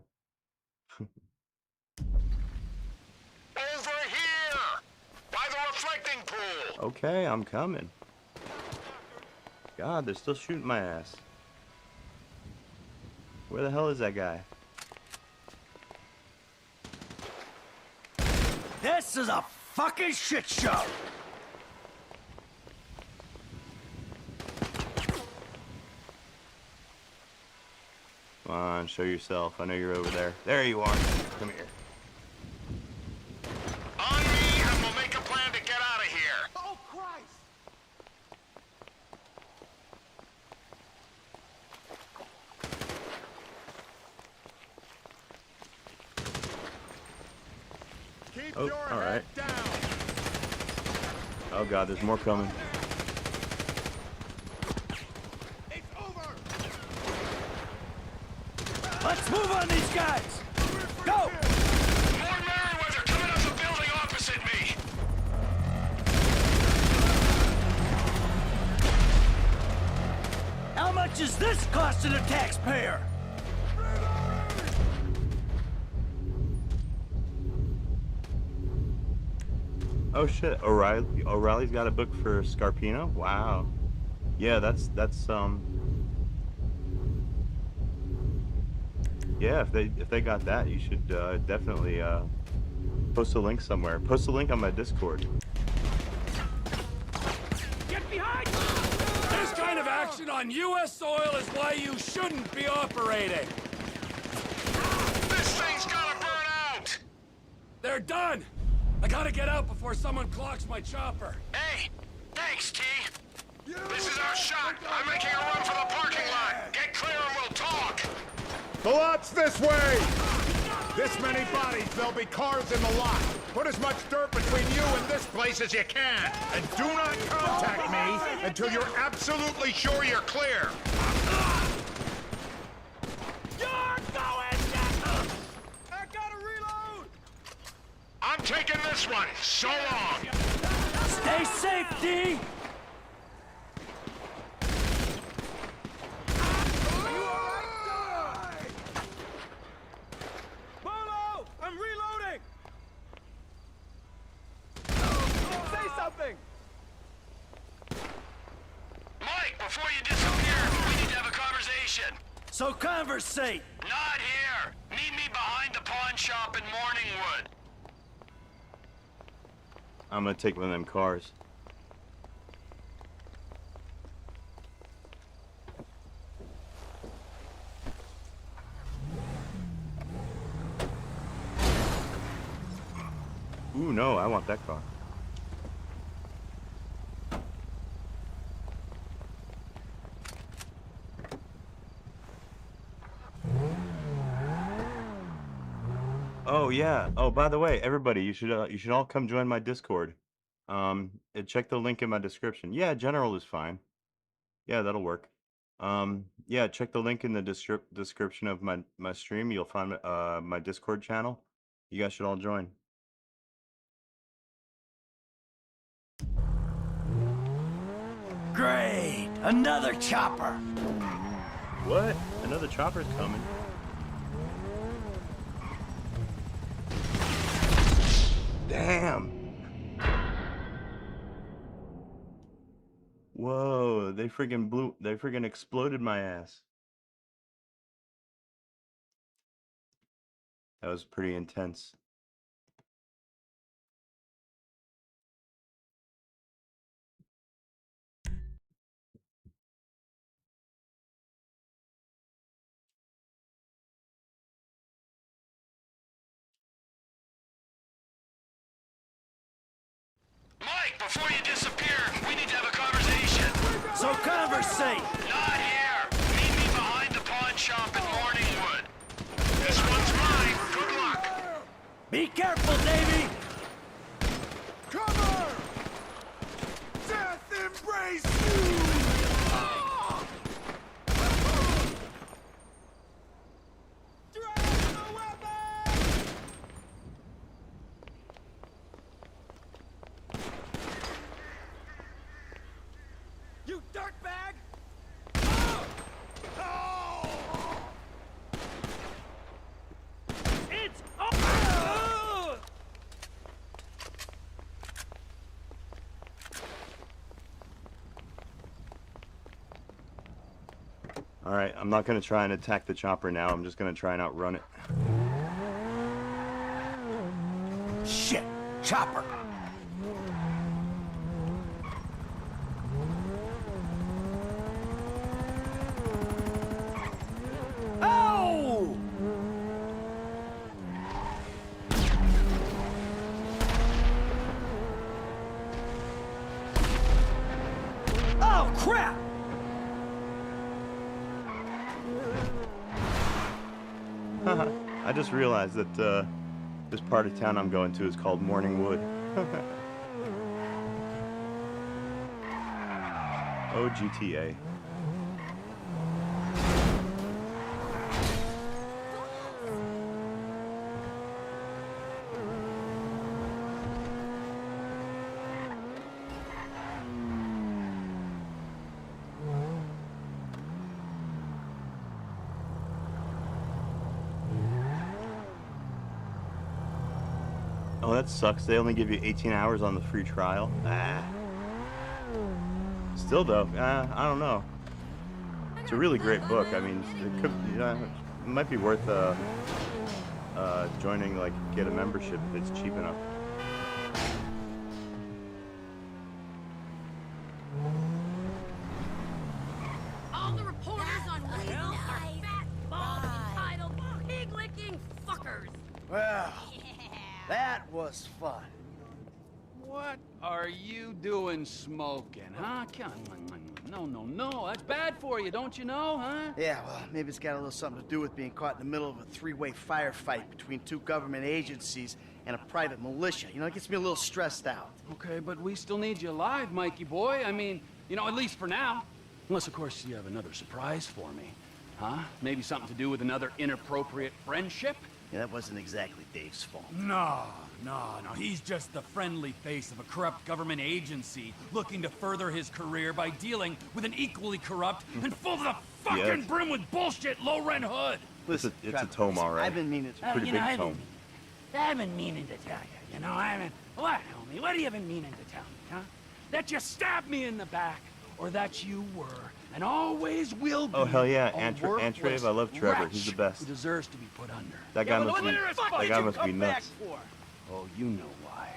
Over here! By the reflecting pool! Okay, I'm coming. God, they're still shooting my ass. Where the hell is that guy? This is a fucking shit show. Come on, show yourself. I know you're over there. There you are. Come here. On me, and we'll make a plan to get out of here. Oh, Christ! Keep Oh, your all right. head down. Oh God, there's more coming. It's over. Let's move on these guys! Go! More Merryweather coming out the building opposite me. How much is this costing the taxpayer? Oh shit, O'Reilly's got a book for Scarpino? Wow. Yeah, that's yeah, if they got that, you should definitely post a link somewhere. Post a link on my Discord. Get behind! This kind of action on U.S. soil is why you shouldn't be operating. This thing's gotta burn out. They're done. I gotta get out before someone clocks my chopper. Hey, thanks, T. This is our shot. I'm making a run for the parking lot. Get clear and we'll talk. The lot's this way! This many bodies, there'll be cars in the lot. Put as much dirt between you and this place as you can. And do not contact me until you're absolutely sure you're clear. You're going down! I gotta reload! I'm taking this one. So long. Stay safe, D! Bolo! I'm reloading! Say something! Mike, before you disappear, we need to have a conversation. So conversate! Not here. Meet me behind the pawn shop in Morningwood. I'm gonna take one of them cars. Ooh, no, I want that car. Oh yeah. Oh, by the way, everybody, you should all come join my Discord. Check the link in my description. Yeah, general is fine. Yeah, that'll work. Yeah, check the link in the description of my stream. You'll find my Discord channel. You guys should all join. Great! Another chopper! What? Another chopper's coming. Damn. Whoa, they friggin' exploded my ass. That was pretty intense. Mike, before you disappear, we need to have a conversation. So conversate! Not here. Meet me behind the pawn shop in Morningwood. This one's mine. Good luck. Be careful, Davey! Cover! Death embrace you! Drag the weapon! You dirtbag! All right, I'm not gonna try and attack the chopper now. I'm just gonna try and outrun it. Shit! Chopper! Oh! Oh, crap! I just realized that this part of town I'm going to is called Morningwood. Oh, GTA. Oh, that sucks. They only give you 18 hours on the free trial. Ah. Still, though, I don't know. It's a really great book. I mean, it could, it might be worth joining, like, get a membership if it's cheap enough. All the reporters on Weasel are fat, bald, entitled, pig-licking fuckers. Well, that was fun. What are you doing smoking, huh? Come on. No. That's bad for you, don't you know, huh? Yeah, well, maybe it's got a little something to do with being caught in the middle of a three-way firefight between two government agencies and a private militia. You know, it gets me a little stressed out. Okay, but we still need you alive, Mikey boy. I mean, you know, at least for now. Unless, of course, you have another surprise for me. Huh? Maybe something to do with another inappropriate friendship? Yeah, that wasn't exactly Dave's fault. No. He's just the friendly face of a corrupt government agency looking to further his career by dealing with an equally corrupt and full to the fucking Yes. brim with bullshit low-rent hood. It's a Travis, tome, all right. I've been meaning to... Pretty big tome. I've been meaning to tell you, what, homie? What have you been meaning to tell me, huh? That you stabbed me in the back, or that you were, and always will be. Oh, hell yeah, a Antrave, worthless I love Trevor. He's the wretch best. Who deserves to be put under. That guy must be nuts. Oh, you know why.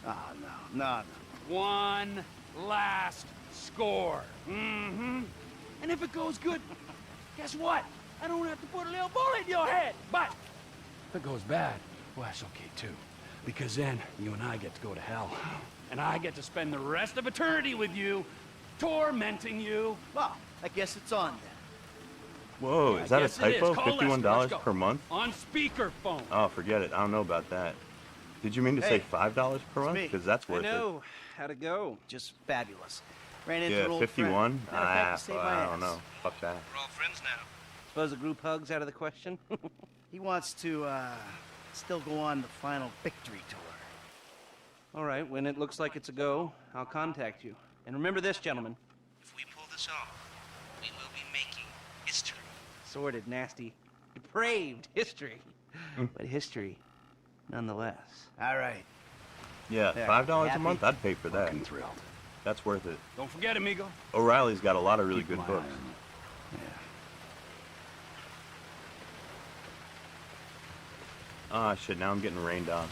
Oh, no. One last score. Mm-hmm. And if it goes good, guess what? I don't have to put a little bullet in your head. But if it goes bad, well, that's okay too. Because then you and I get to go to hell. And I get to spend the rest of eternity with you, tormenting you. Well, I guess it's on then. Whoa, is that a Yes, it is. typo? Call Lester. Let's $51 go. per month? On speakerphone. Oh, forget it. I don't know about that. Did you mean to say Hey, $5 per month? me. Because that's worth it. How'd it go? Just fabulous. Ran into an Yeah, old 51? friend. Matter of fact, he saved my I don't ass. know. Fuck that. We're all friends now. Suppose a group hug's out of the question? He wants to, still go on the final victory tour. All right, when it looks like it's a go, I'll contact you. And remember this, gentlemen. If we pull this off, we will be making history. Sordid, nasty, depraved history. But history, nonetheless. All right. Yeah, There. $5 a Happy? month? I'd pay for that. Fucking thrilled. That's worth it. Don't forget, amigo. O'Reilly's got a lot of really Keep good my eye books. on you. Ah, shit, now I'm getting rained on.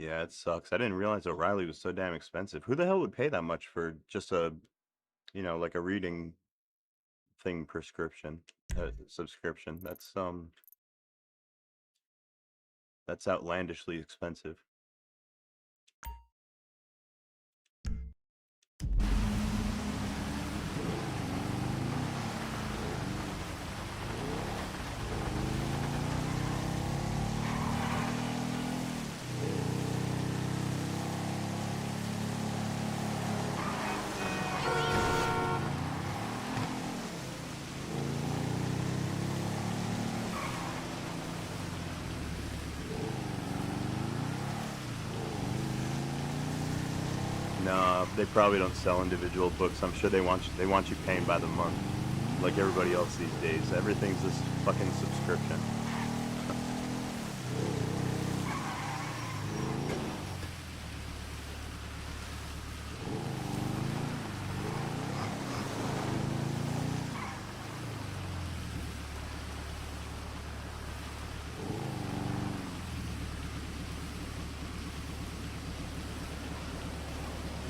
Yeah, it sucks. I didn't realize O'Reilly was so damn expensive. Who the hell would pay that much for just a, like a reading thing prescription, subscription? That's outlandishly expensive. No, they probably don't sell individual books. I'm sure they want you paying by the month, like everybody else these days. Everything's this fucking subscription.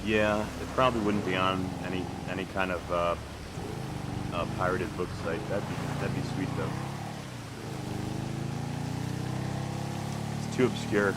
Yeah, it probably wouldn't be on any kind of pirated book site. That'd be sweet though. It's too obscure.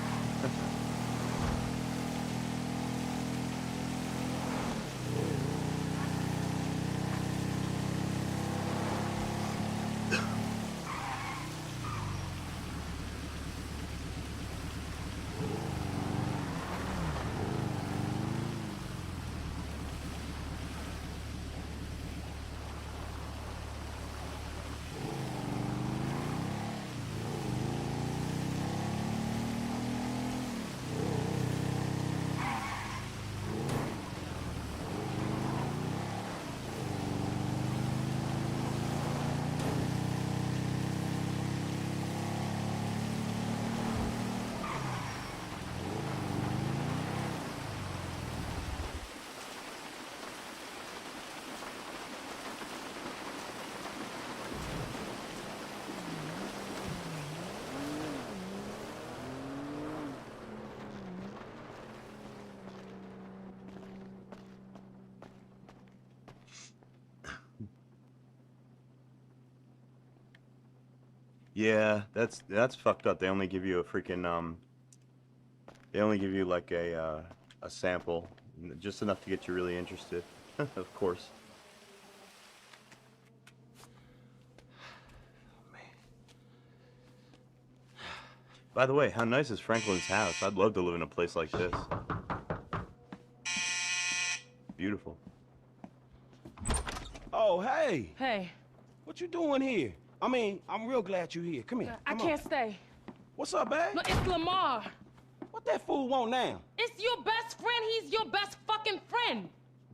Yeah, that's fucked up. They only give you a freaking they only give you like a sample, just enough to get you really interested. Of course. By the way, how nice is Franklin's house? I'd love to live in a place like this. Beautiful. Oh, hey. Hey. What you doing here? I mean, I'm real glad you're here. Come here. I can't stay. What's up, babe? No, it's Lamar. What that fool want now? It's your best friend. He's your best fucking friend.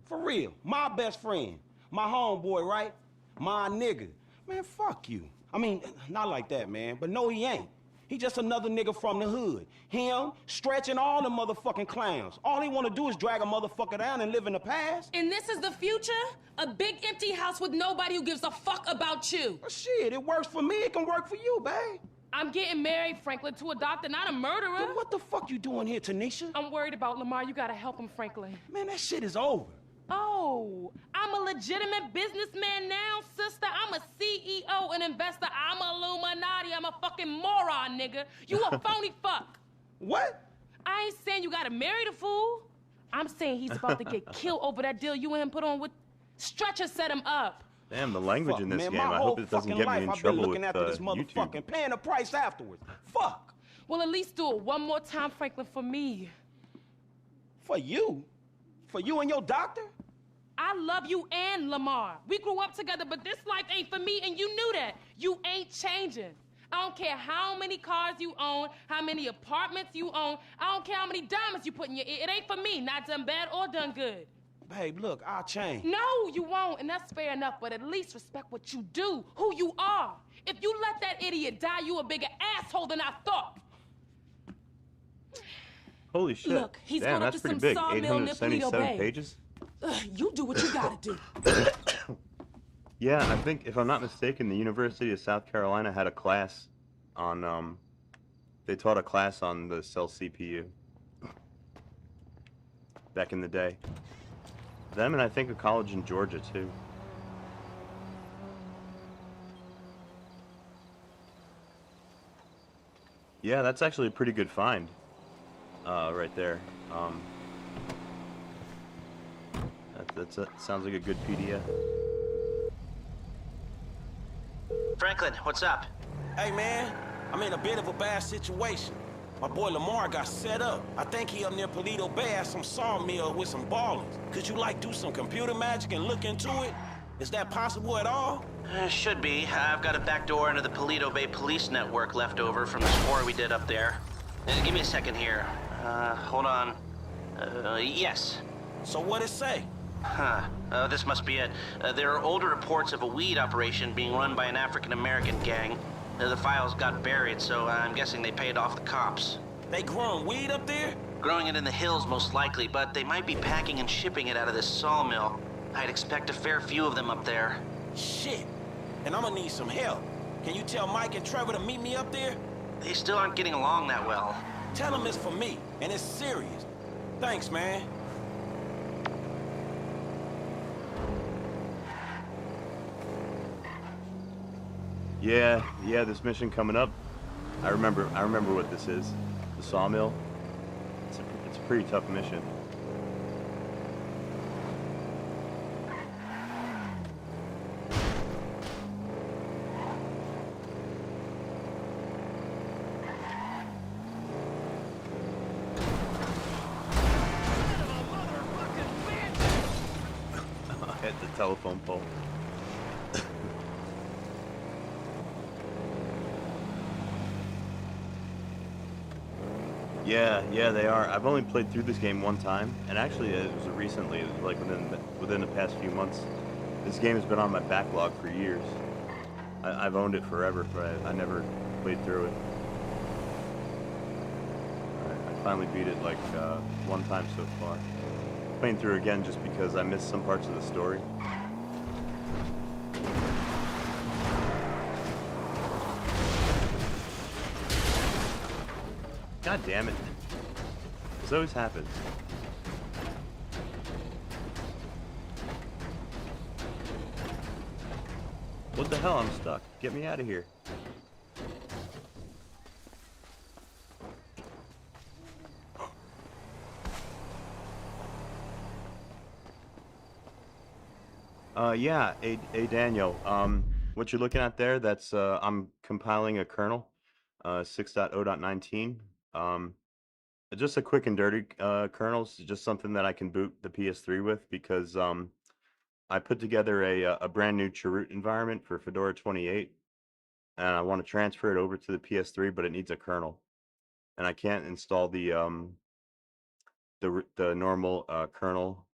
For real. My best friend. My homeboy, right? My nigga. Man, fuck you. I mean, not like that, man. But no, he ain't. He just another nigga from the hood. Him, stretching all the motherfucking clowns. All he wanna do is drag a motherfucker down and live in the past. And this is the future? A big empty house with nobody who gives a fuck about you. Well, shit, it works for me, it can work for you, babe. I'm getting married, Franklin, to a doctor, not a murderer. Then what the fuck you doing here, Tanisha? I'm worried about Lamar. You gotta help him, Franklin. Man, that shit is over. Oh, I'm a legitimate businessman now, sister. I'm a CEO, an investor. I'm a Illuminati. I'm a fucking moron, nigga. You a phony fuck. What? I ain't saying you gotta marry the fool. I'm saying he's about to get killed over that deal you and him put on with... Stretcher set him up. Damn, the language in this man, game. my I whole hope it doesn't fucking get me life in I've been trouble looking with after this YouTube. motherfucking paying the price afterwards. Fuck. Well, at least do it one more time, Franklin, for me. For you? For you and your doctor? I love you and Lamar. We grew up together, but this life ain't for me, and you knew that. You ain't changing. I don't care how many cars you own, how many apartments you own. I don't care how many diamonds you put in your ear. It ain't for me, not done bad or done good. Babe, look, I'll change. No, you won't, and that's fair enough, but at least respect what you do, who you are. If you let that idiot die, you a bigger asshole than I thought. Holy shit. Look, he's Damn, going up that's to pretty some big. sawmill nip for your 877 babe. pages? You do what you gotta do. Yeah, I think, if I'm not mistaken, the University of South Carolina had a class on, they taught a class on the Cell CPU. back in the day. Them and I think a college in Georgia too. Yeah, that's actually a pretty good find, right there. That sounds like a good PDF. Franklin, what's up? Hey, man, I'm in a bit of a bad situation. My boy Lamar got set up. I think he up near Paleto Bay at some sawmill with some ballers. Could you, like, do some computer magic and look into it? Is that possible at all? Should be. I've got a back door into the Paleto Bay police network left over from the score we did up there. Give me a second here. Hold on. Yes. So what'd it say? Huh. This must be it. There are older reports of a weed operation being run by an African-American gang. The files got buried, so I'm guessing they paid off the cops. They growing weed up there? Growing it in the hills, most likely, but they might be packing and shipping it out of this sawmill. I'd expect a fair few of them up there. Shit. And I'm gonna need some help. Can you tell Mike and Trevor to meet me up there? They still aren't getting along that well. Tell them it's for me, and it's serious. Thanks, man. Yeah, this mission coming up. I remember what this is. The sawmill. It's a pretty tough mission. At the telephone pole. Yeah, they are. I've only played through this game one time, and actually it was recently. It was like within the past few months. This game has been on my backlog for years. I've owned it forever, but I never played through it. I finally beat it like one time so far. Playing through again just because I missed some parts of the story. God damn it. This always happens. What the hell? I'm stuck. Get me out of here. Yeah, Daniel. What you're looking at there, that's I'm compiling a kernel, 6.0.19. Just a quick and dirty kernels, just something that I can boot the PS3 with because I put together a brand new Chroot environment for Fedora 28, and I want to transfer it over to the PS3, but it needs a kernel, and I can't install the normal kernel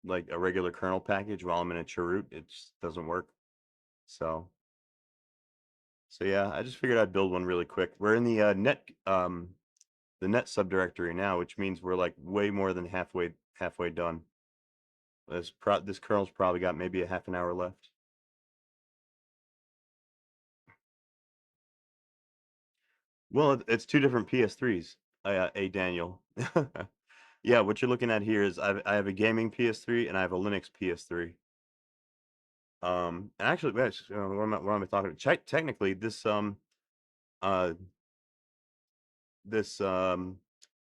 like a regular kernel package while I'm in a Chroot. It just doesn't work. So yeah, I just figured I'd build one really quick. We're in the net subdirectory now, which means we're like way more than halfway done. This kernel's probably got maybe a half an hour left. Well, it's two different PS3s, Daniel. Yeah, what you're looking at here is I have a gaming PS3 and I have a Linux PS3. And actually, what am I talking about? Technically, this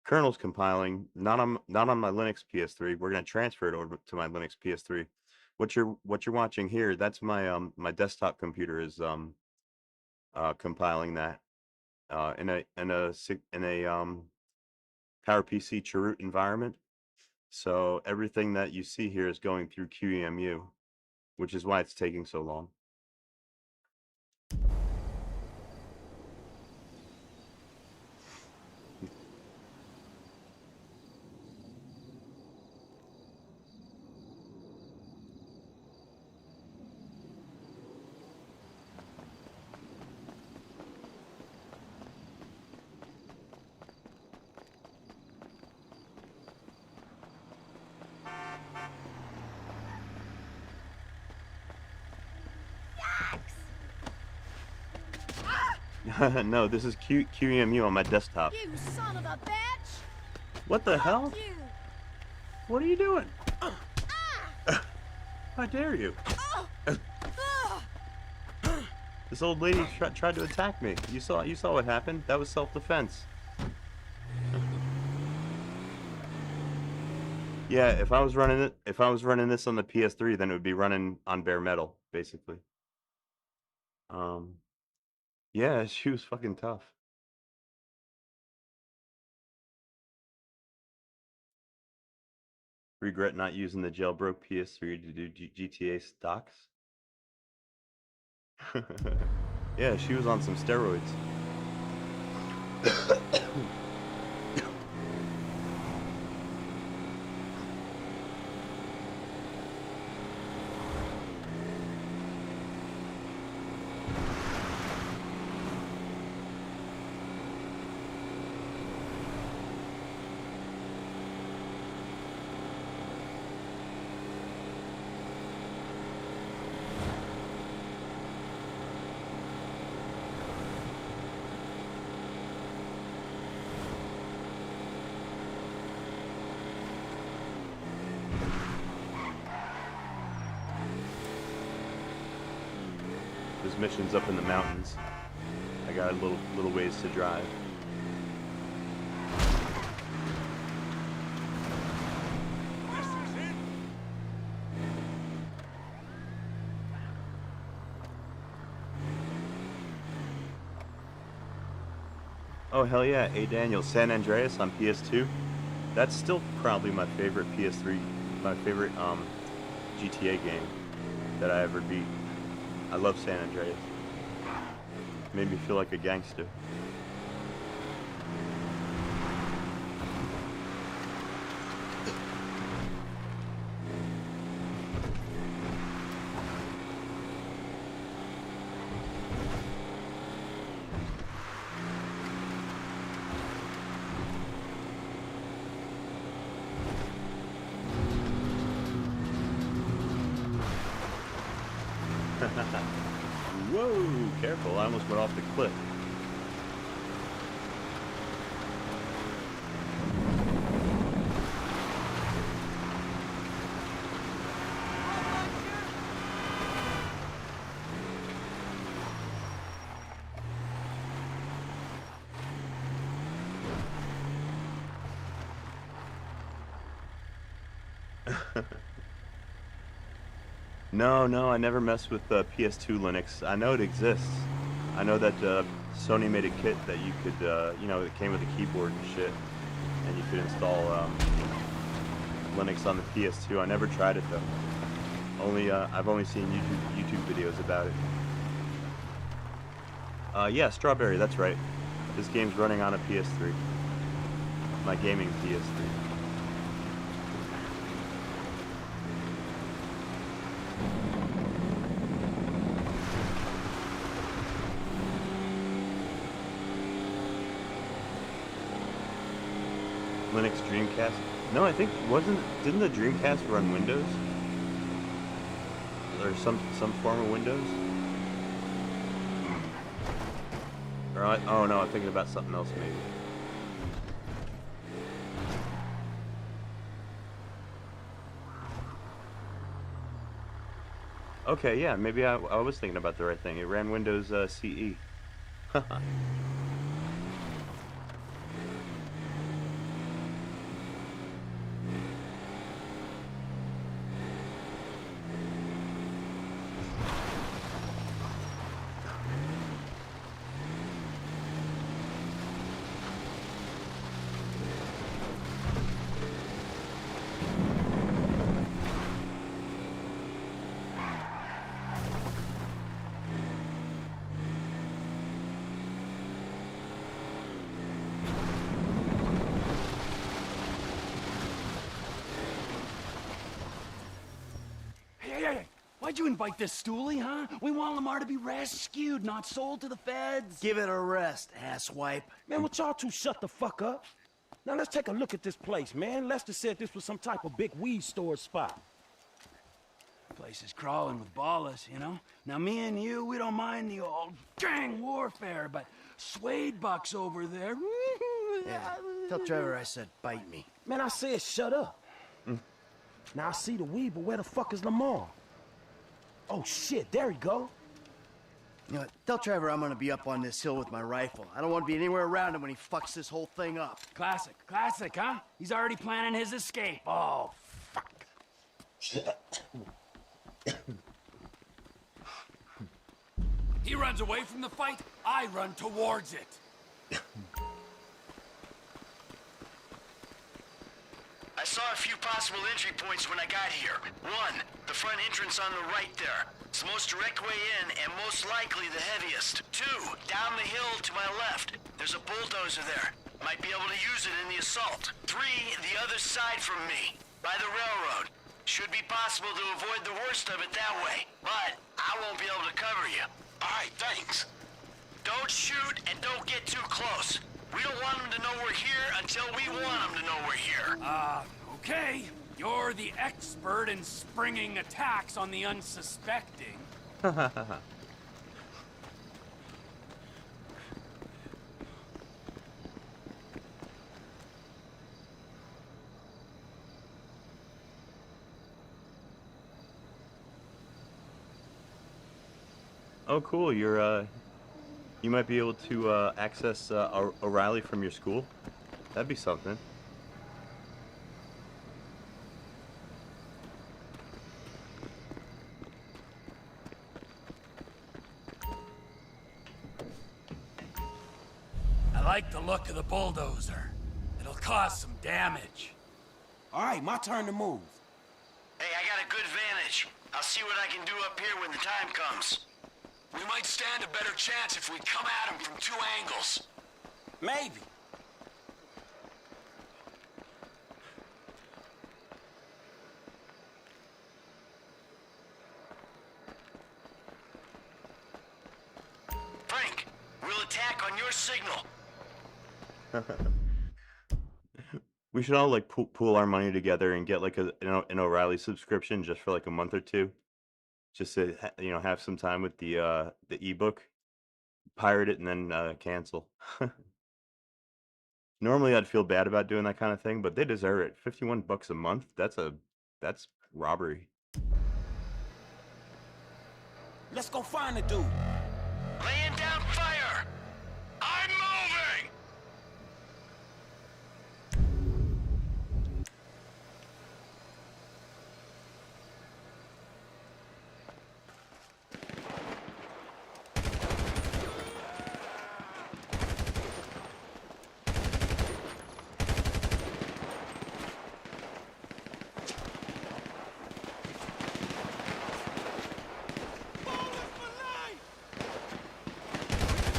kernel's compiling not on my Linux PS3. We're gonna transfer it over to my Linux PS3. What you're watching here, that's my my desktop computer is compiling that in a PowerPC Chroot environment. So everything that you see here is going through QEMU, which is why it's taking so long. No, this is QEMU on my desktop. You son of a bitch! What the hell? What are you doing? How dare you? This old lady tried to attack me. You saw what happened. That was self-defense. Yeah, if I was running this on the PS3, then it would be running on bare metal, basically. Yeah, she was fucking tough. Regret not using the jailbroke PS3 to do GTA stocks. Yeah, she was on some steroids. This mission's up in the mountains. I got a little ways to drive. Oh hell yeah, A Daniel, San Andreas on PS2. That's still probably my favorite PS3, my favorite GTA game that I ever beat. I love San Andreas. Made me feel like a gangster. Whoa, careful, I almost went off the cliff. No, I never messed with PS2 Linux. I know it exists. I know that Sony made a kit that you could, it came with a keyboard and shit, and you could install Linux on the PS2. I never tried it though. I've only seen YouTube videos about it. Yeah, Strawberry, that's right. This game's running on a PS3. My gaming PS3. Linux Dreamcast? No, I think didn't the Dreamcast run Windows? Or some form of Windows? Or oh no, I'm thinking about something else maybe. Okay, yeah, maybe I was thinking about the right thing. It ran Windows CE. Why'd you invite this stoolie, huh? We want Lamar to be rescued, not sold to the feds. Give it a rest, asswipe. Man, would y'all two shut the fuck up? Now let's take a look at this place, man. Lester said this was some type of big weed store spot. Place is crawling with ballers, you know? Now me and you, we don't mind the old gang warfare, but Suede Buck's over there. Yeah. Tell Trevor I said bite me. Man, I said shut up. Now I see the weed, but where the fuck is Lamar? Oh shit, there he go. You know what? Tell Trevor I'm gonna be up on this hill with my rifle. I don't want to be anywhere around him when he fucks this whole thing up. Classic, huh? He's already planning his escape. Oh, fuck. He runs away from the fight, I run towards it. I saw a few possible entry points when I got here. One, the front entrance on the right there. It's the most direct way in and most likely the heaviest. Two, down the hill to my left. There's a bulldozer there. Might be able to use it in the assault. Three, the other side from me, by the railroad. Should be possible to avoid the worst of it that way, but I won't be able to cover you. All right, thanks. Don't shoot and don't get too close. We don't want them to know we're here until we want them to know we're here. Okay. You're the expert in springing attacks on the unsuspecting. Oh, cool. You might be able to access O'Reilly from your school. That'd be something. I like the look of the bulldozer. It'll cause some damage. All right, my turn to move. Hey, I got a good vantage. I'll see what I can do up here when the time comes. We might stand a better chance if we come at him from two angles. Maybe. Frank, we'll attack on your signal. We should all like pool our money together and get like an O'Reilly subscription just for like a month or two, just to have some time with the ebook, pirate it, and then cancel. Normally, I'd feel bad about doing that kind of thing, but they deserve it. $51 a month. That's robbery. Let's go find the dude. Laying down fire! I'm moving!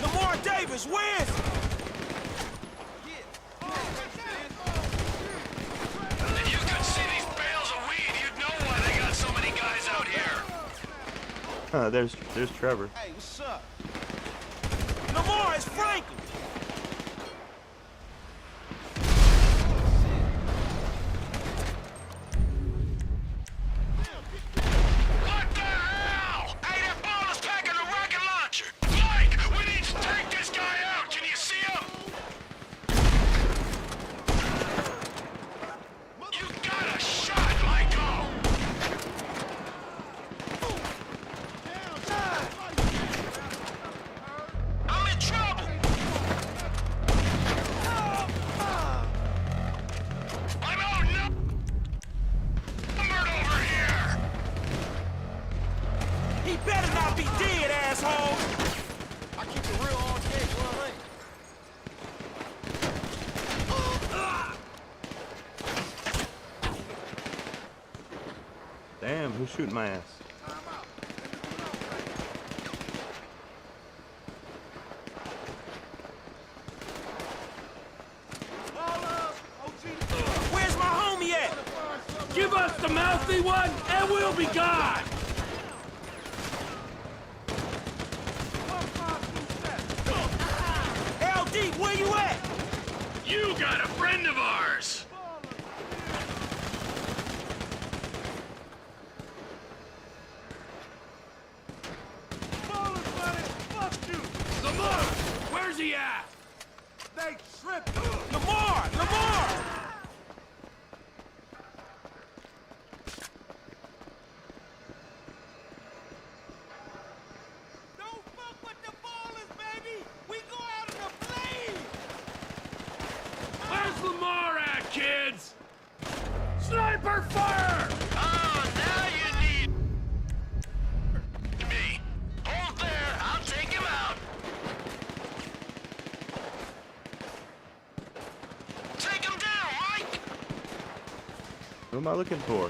Lamar Davis wins! If you could see these bales of weed, you'd know why they got so many guys out here. There's Trevor. Hey, what's up? Lamar, it's Franklin! What the hell? Hey, that ball is packing a rocket launcher! Mike, we need to take this guy out! Can you see him? You got a shot, Michael! I'm in trouble! I'm outnumbered over here! He better not be dead, asshole! I keep it real on gauge, well, ain't. Damn, who's shooting my ass? Where's my homie at? Give us the mouthy one, and we'll be gone! LD, where you at? You got a friend of ours! Lamar, where's he at? They tripped! Sniper fire! Oh, now you need me. Hold there, I'll take him out. Take him down, Mike! Who am I looking for?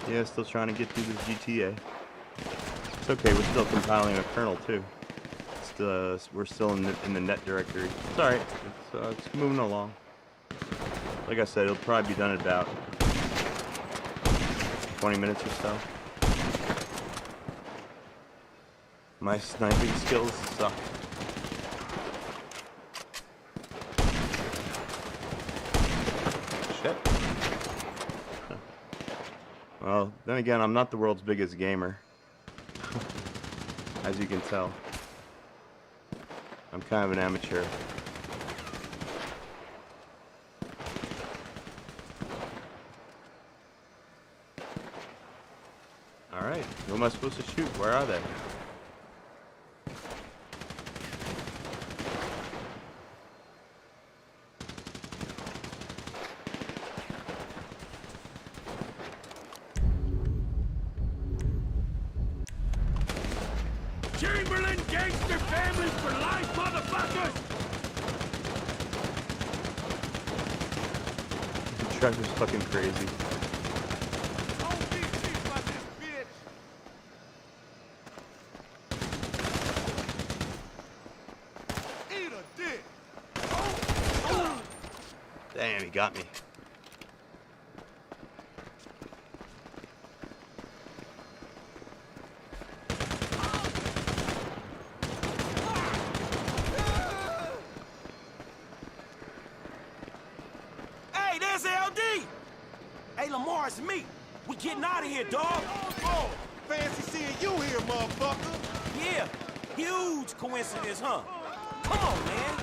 Yeah, still trying to get through this GTA. It's okay, we're still compiling a kernel too. We're still in the net directory. It's alright, it's moving along. Like I said, it'll probably be done in about 20 minutes or so. My sniping skills suck. Shit. Well, then again, I'm not the world's biggest gamer. As you can tell. I'm kind of an amateur. Alright, who am I supposed to shoot? Where are they? Chamberlain gangster families for life, motherfuckers! The truck is fucking crazy. Damn, he got me. Hey, there's LD! Hey, Lamar, it's me. We getting out of here, dog. Oh, fancy seeing you here, motherfucker. Yeah, huge coincidence, huh? Come on, man.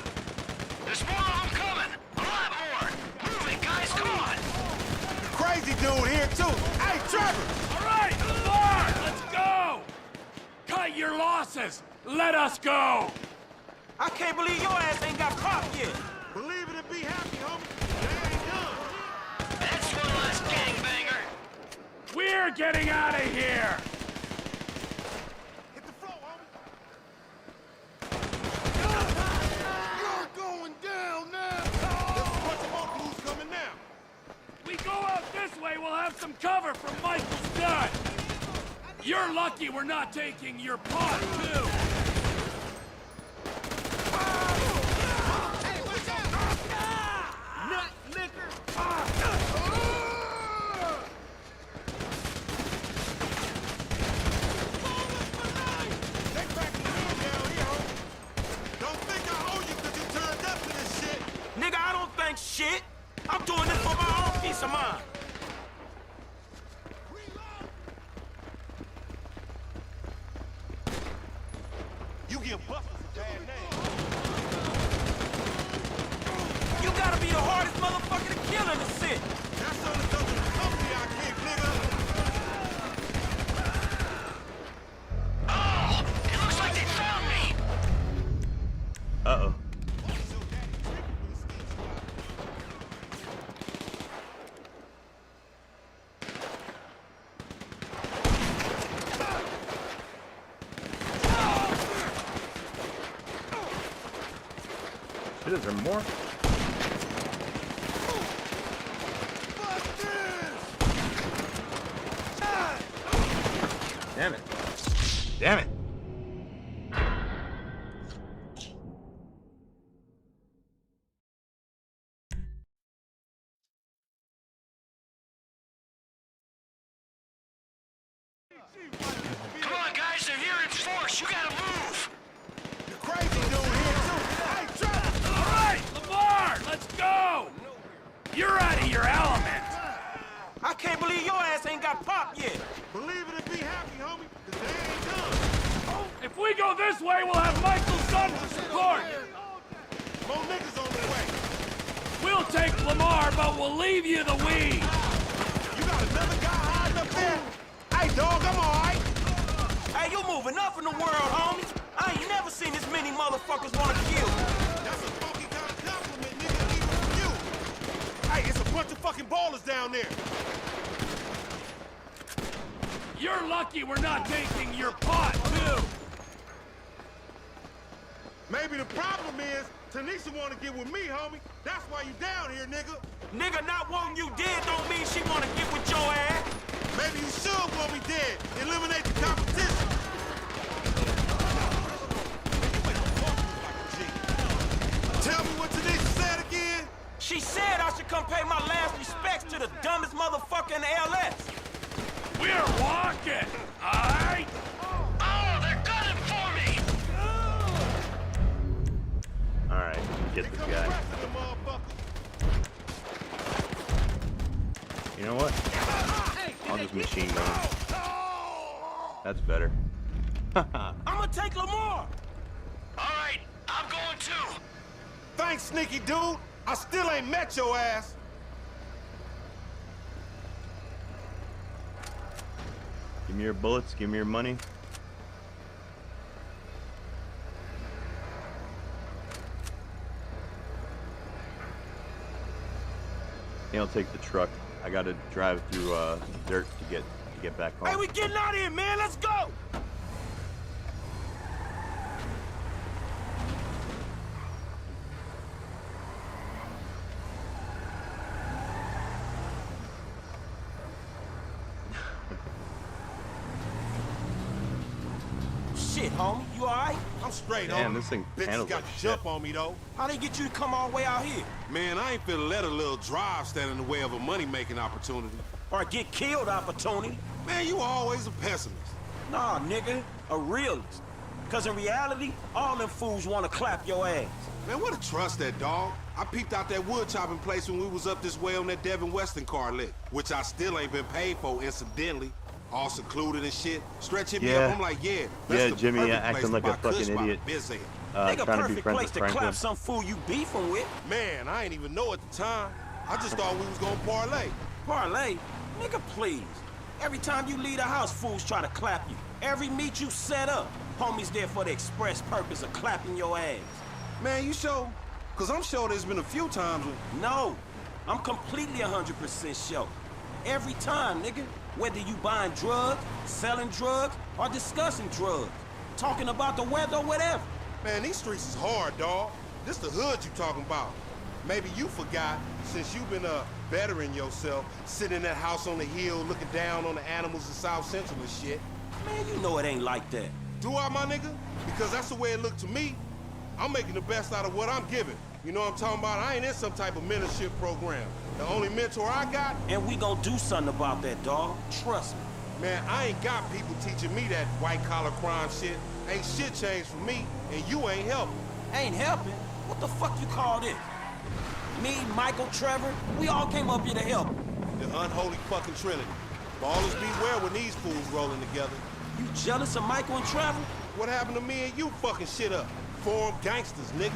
There's more of them coming. A lot more. Move it, guys, come on. Crazy dude here, too. Hey, Trevor! All right, Lamar, let's go! Cut your losses. Let us go. I can't believe your ass ain't got popped yet. Believe it and be happy, homie. They ain't done. That's one less gangbanger. We're getting out of here. Hit the floor, homie. You're going down now. There's a bunch of more blues coming now. We go out this way, we'll have some cover from Michael's gun. You're lucky we're not taking your pot, too. Nut liquor. They cracking the hood down here, homie. Don't think I owe you 'cause you turned up to this shit. Nigga, I don't think shit. I'm doing this for my own peace of mind. You get busted a bad name. You gotta be the hardest motherfucker to kill in the city. That's on the top of the company I kick, nigga. Oh, it looks like they found me. Uh-oh. Shit, is there more? Damn it. Damn it. Come on, guys, they're here in force. You gotta move. The crazy dude here, too. Hey, Trevor! All right, Lamar, let's go. You're out of your element. I can't believe your ass ain't got popped yet. Believe it and be happy, homie, 'cause they ain't done. If we go this way, we'll have Michael's son for support. More niggas on their way. We'll take Lamar, but we'll leave you the weed. You got another guy hiding up there? Hey, dog, I'm all right. Hey, you moving up in the world, homie. I ain't never seen this many motherfuckers wanna kill you. That's a funky kind of compliment, nigga, even from you. Hey, it's a bunch of fucking ballers down there. You're lucky we're not taking your pot, too. Maybe the problem is Tanisha want to get with me, homie. That's why you down here, nigga. Nigga not wanting you dead don't mean she wanna get with your ass. Maybe you should want me dead. Eliminate the competition. Tell me what Tanisha said again. She said I should come pay my last respects to the dumbest motherfucker in the LS. We're walking, all right? Oh, they're gunning for me! All right, get this guy. You know what? I'll just machine gun him. That's better. I'ma take Lamar. All right, I'm going too. Thanks, sneaky dude. I still ain't met your ass. Give me your bullets, give me your money. I'll take the truck. I gotta drive through dirt to get back home. Hey, we getting out of here, man. Let's go. Shit, homie, you all right? I'm straight, Damn, homie. this thing Bitches handles got like to shit. jump on me, though. How they get you to come all the way out here? Man, I ain't finna let a little drive stand in the way of a money-making opportunity. Or get killed opportunity? Man, you always a pessimist. Nah, nigga, a realist. Cause in reality, all them fools wanna clap your ass. Man, what a trust that dog. I peeped out that wood chopping place when we was up this way on that Devin Weston car lick, which I still ain't been paid for, incidentally. All secluded and shit. Stretch hit me Yeah. up, I'm like, yeah, that's Yeah, the Jimmy perfect acting place like to a buy fucking kush by the idiot. biz at. Nigga, Trying to be perfect friends place with to Franklin. clap some fool you beefing with. Man, I ain't even know at the time. I just thought we was gonna parlay. Parlay? Nigga, please. Every time you leave the house, fools try to clap you. Every meet you set up, homies there for the express purpose of clapping your ass. Man, you sure? Cause I'm sure there's been a few times when... No, I'm completely 100% sure. Every time, nigga. Whether you buying drugs, selling drugs, or discussing drugs. Talking about the weather or whatever. Man, these streets is hard, dawg. This the hood you talking about. Maybe you forgot, since you've been bettering yourself, sitting in that house on the hill looking down on the animals in South Central and shit. Man, you know it ain't like that. Do I, my nigga? Because that's the way it looked to me. I'm making the best out of what I'm giving. You know what I'm talking about? I ain't in some type of mentorship program. The only mentor I got... And we gonna do something about that, dawg. Trust me. Man, I ain't got people teaching me that white-collar crime shit. Ain't shit changed for me, and you ain't helping. Ain't helping? What the fuck you call this? Me, Michael, Trevor, we all came up here to help. The unholy fucking trinity. Ballers beware when these fools rolling together. You jealous of Michael and Trevor? What happened to me and you fucking shit up? Forum gangsters, nigga.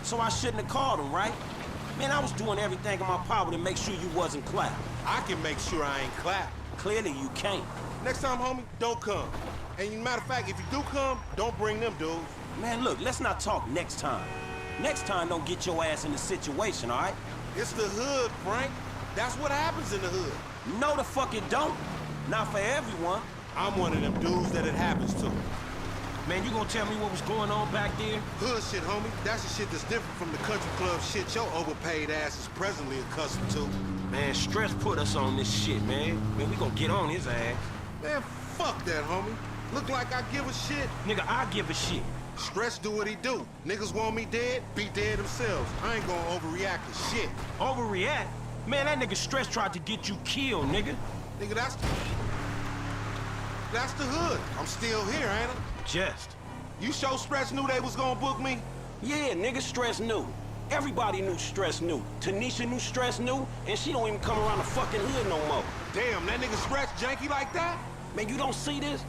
So I shouldn't have called them, right? Man, I was doing everything in my power to make sure you wasn't clapped. I can make sure I ain't clapped. Clearly you can't. Next time, homie, don't come. And matter of fact, if you do come, don't bring them dudes. Man, look, let's not talk next time. Next time, don't get your ass in the situation, all right? It's the hood, Frank. That's what happens in the hood. No, the fuck it don't. Not for everyone. I'm one of them dudes that it happens to. Man, you gonna tell me what was going on back there? Hood shit, homie. That's the shit that's different from the country club shit your overpaid ass is presently accustomed to. Man, Stress put us on this shit, man. Man, we gonna get on his ass. Man, fuck that, homie. Look like I give a shit. Nigga, I give a shit. Stress do what he do. Niggas want me dead, be dead themselves. I ain't gonna overreact to shit. Overreact? Man, that nigga Stress tried to get you killed, nigga. Nigga, that's the hood. I'm still here, ain't I? Just. You sure Stress knew they was gonna book me? Yeah, nigga, Stress knew. Everybody knew Stress knew. Tanisha knew Stress knew, and she don't even come around the fucking hood no more. Damn, that nigga Stress janky like that? Man, you don't see this?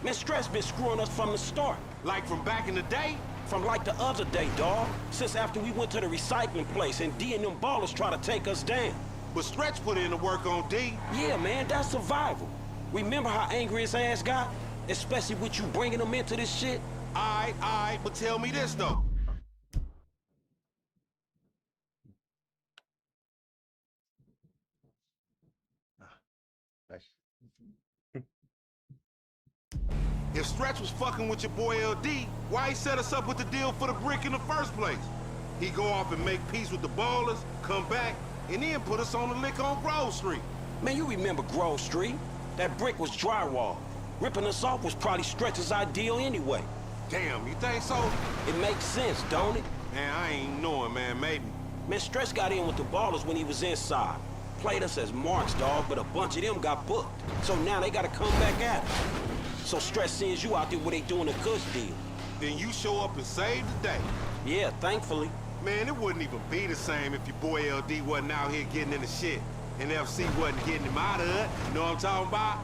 Man, Stretch been screwing us from the start. Like from back in the day? From like the other day, dawg. Since after we went to the recycling place and D and them ballers try to take us down. But Stretch put in the work on D. Yeah, man, that's survival. Remember how angry his ass got? Especially with you bringing him into this shit? All right, but tell me this, though. If Stretch was fucking with your boy LD, why he set us up with the deal for the brick in the first place? He go off and make peace with the ballers, come back, and then put us on the lick on Grove Street. Man, you remember Grove Street? That brick was drywall. Ripping us off was probably Stretch's ideal anyway. Damn, you think so? It makes sense, don't it? Man, I ain't knowing, man, maybe. Man, Stretch got in with the ballers when he was inside. Played us as marks, dog, but a bunch of them got booked. So now they gotta come back at us. So Stretch sends you out there where they doing a Kush deal. Then you show up and save the day. Yeah, thankfully. Man, it wouldn't even be the same if your boy LD wasn't out here getting in the shit. And FC wasn't getting him out of it. You know what I'm talking about?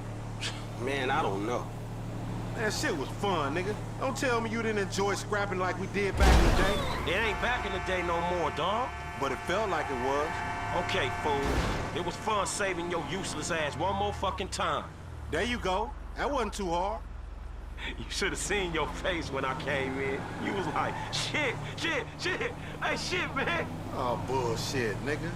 Man, I don't know. That shit was fun, nigga. Don't tell me you didn't enjoy scrapping like we did back in the day. It ain't back in the day no more, dawg. But it felt like it was. Okay, fool. It was fun saving your useless ass one more fucking time. There you go. That wasn't too hard. You should have seen your face when I came in. You was like, shit. Hey, shit, man. Oh, bullshit, nigga.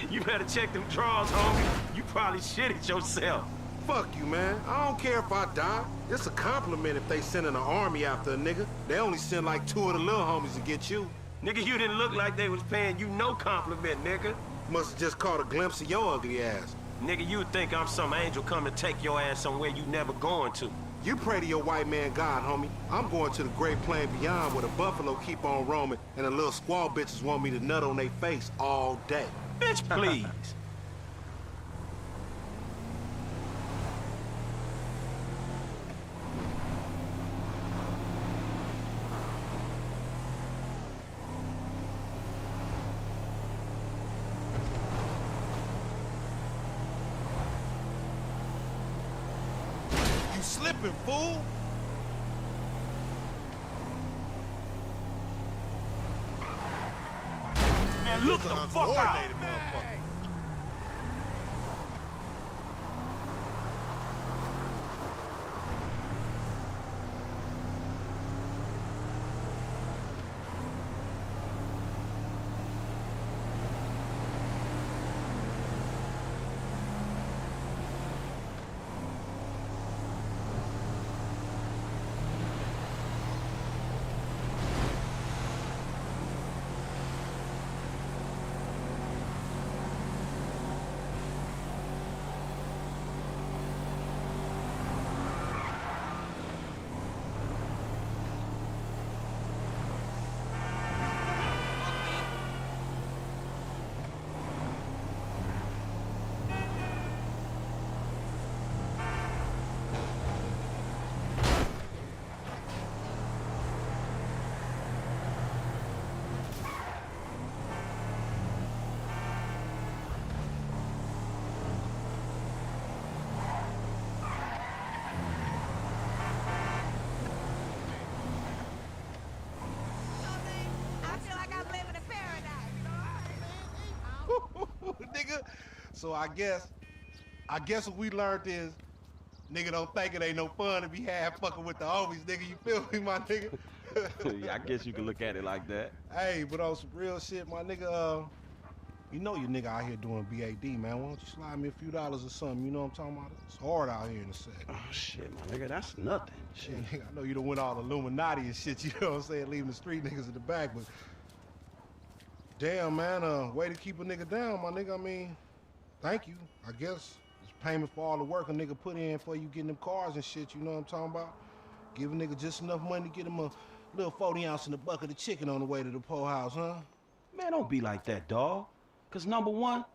You better check them drawers, homie. You probably shit it yourself. Fuck you, man. I don't care if I die. It's a compliment if they sending an army after a nigga. They only send like 2 of the little homies to get you. Nigga, you didn't look like they was paying you no compliment, nigga. Must have just caught a glimpse of your ugly ass. Nigga, you think I'm some angel coming to take your ass somewhere you never going to. You pray to your white man God, homie. I'm going to the great plain beyond where the buffalo keep on roaming and the little squaw bitches want me to nut on their face all day. Bitch, please. You slipping, fool! Man, look the fuck out! Nigga, so I guess what we learned is, nigga don't think it ain't no fun to be half fucking with the homies, nigga. You feel me, my nigga? Yeah, I guess you can look at it like that. Hey, but on some real shit, my nigga, you know your nigga out here doing BAD, man. Why don't you slide me a few dollars or something? You know what I'm talking about? It's hard out here in the set. Oh, shit, my nigga, that's nothing. Shit. I know you done went all Illuminati and shit, you know what I'm saying? Leaving the street niggas in the back, but damn, man, way to keep a nigga down, my nigga. I mean, thank you, I guess. It's payment for all the work a nigga put in for you getting them cars and shit, you know what I'm talking about? Give a nigga just enough money to get him a little 40 ounce in the bucket of chicken on the way to the po house, huh? Man, don't be like that, dawg. Cause number one,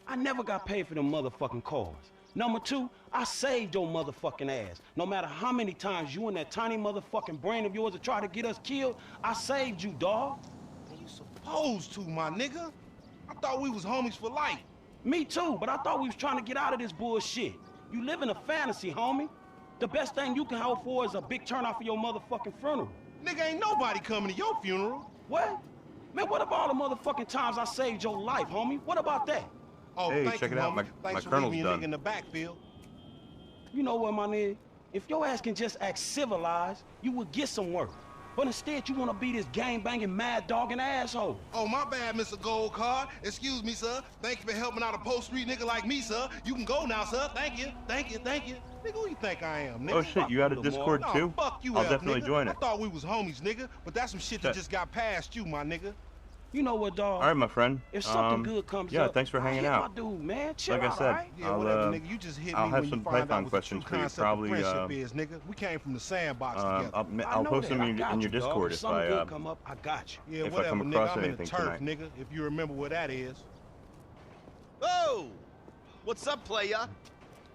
I never got paid for them motherfucking cars. Number two, I saved your motherfucking ass. No matter how many times you and that tiny motherfucking brain of yours have tried to get us killed, I saved you, dawg. You supposed to, my nigga. I thought we was homies for life. Me too, but I thought we was trying to get out of this bullshit. You live in a fantasy, homie. The best thing you can hope for is a big turnout for your motherfucking funeral. Nigga, ain't nobody coming to your funeral. What? Man, what about all the motherfucking times I saved your life, homie? What about that? Oh, Hey, thank check you, it out, homie. my Thanks for colonel's leaving your done. nigga in the backfield. You know what, my nigga? If your ass can just act civilized, you would get some work. But instead, you want to be this gang-banging, mad-dogging asshole. Oh, my bad, Mr. Gold Card. Excuse me, sir. Thank you for helping out a post-street nigga like me, sir. You can go now, sir. Thank you. Thank you. Thank you. Nigga, who you think I am, nigga? Oh shit, you had a Lamar. Discord Nah, too? fuck you, I'll F, definitely nigga. join I it. thought we was homies, nigga. But that's some shit that Bet. just got past you, my nigga. You know what, dog? All right, my friend. If something good comes yeah, up, thanks for I'll hanging hit out. my dude, man. Chill Like I out, said, alright? Yeah, I'll whatever, nigga. You just hit I'll me have when some you find Python out what the questions true for you. concept Probably, of friendship is, nigga. We came from the sandbox together. I'll know post that. them I in got your you, dog. Discord If if something I good come up, I got you. Yeah, if I whatever, come nigga. across I'm in the anything turf, tonight. nigga. If you remember where that is. Oh! What's up, playa?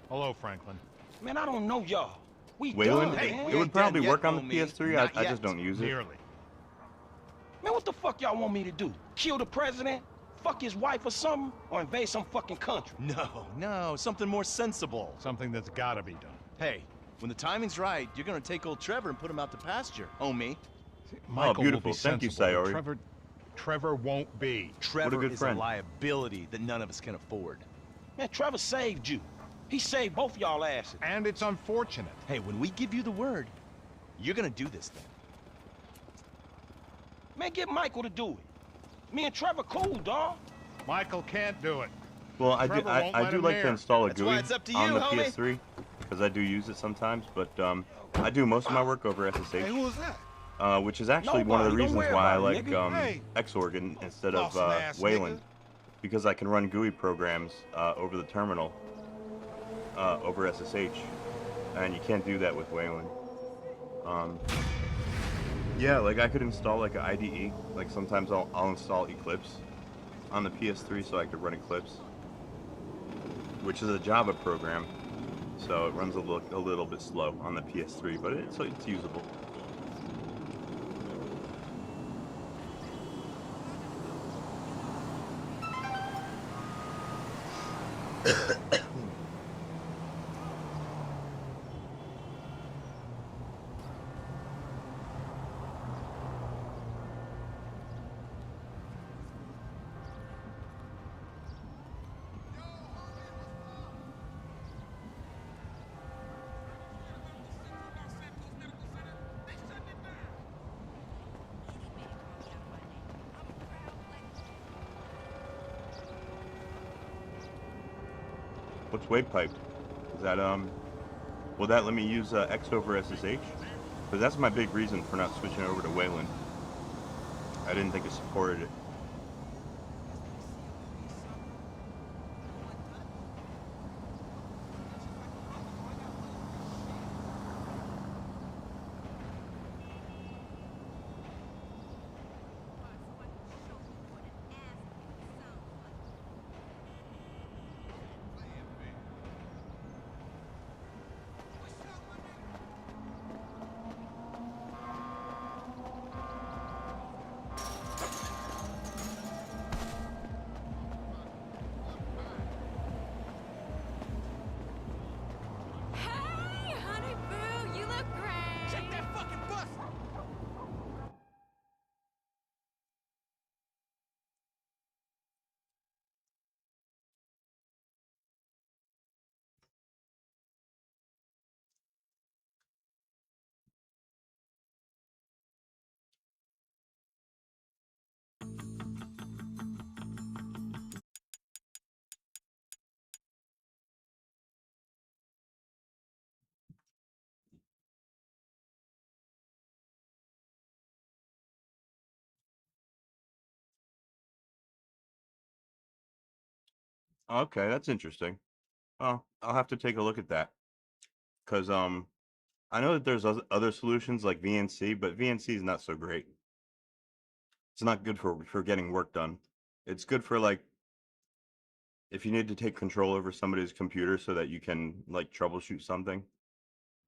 Hello, Franklin. Man, I don't know y'all. We Wayland, done, Hey, man. it would probably yet, work on the homie. PS3. Not I yet. just don't use it. Nearly. Man, what the fuck y'all want me to do? Kill the president? Fuck his wife or something? Or invade some fucking country? No, something more sensible. Something that's gotta be done. Hey, when the timing's right, you're gonna take old Trevor and put him out to pasture, homie. Michael beautiful. will be Thank you, sensible, but Sayori. Trevor won't be. Trevor good is friend. a liability that none of us can afford. Man, Trevor saved you. He saved both y'all asses. And it's unfortunate. Hey, when we give you the word, you're gonna do this thing. Man, get Michael to do it. Me and Trevor cool, dog. Michael can't do it. Well, I Trevor won't I let do him like to near. install a That's GUI why it's up to on you, the homie. PS3 because I do use it sometimes. But I do most of my work over SSH. Hey, who was that? Which is actually one of the Nobody, don't reasons worry why I about it, like nigga. Hey. Xorgan instead of Awesome ass Wayland, nigga. because I can run GUI programs over the terminal over SSH, and you can't do that with Wayland. Yeah, like I could install like an IDE. Like sometimes I'll install Eclipse on the PS3 so I could run Eclipse, which is a Java program, so it runs a little bit slow on the PS3, but it's usable. What's wave piped? Is that will that let me use X over SSH? Because that's my big reason for not switching over to Wayland. I didn't think it supported it. Hey, honey boo, you look great. Check that fucking bus! Okay, that's interesting. Oh, I'll have to take a look at that. Cause I know that there's other solutions like VNC, but VNC is not so great. It's not good for getting work done. It's good for like if you need to take control over somebody's computer so that you can like troubleshoot something.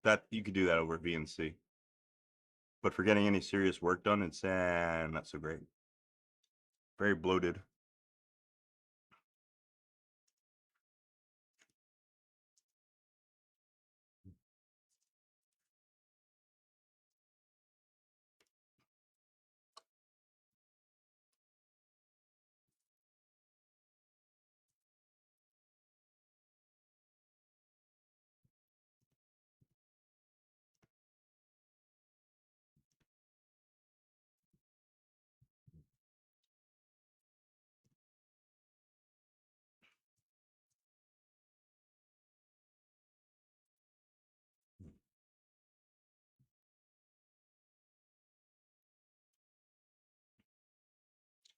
That you could do that over VNC. But for getting any serious work done, it's not so great. Very bloated.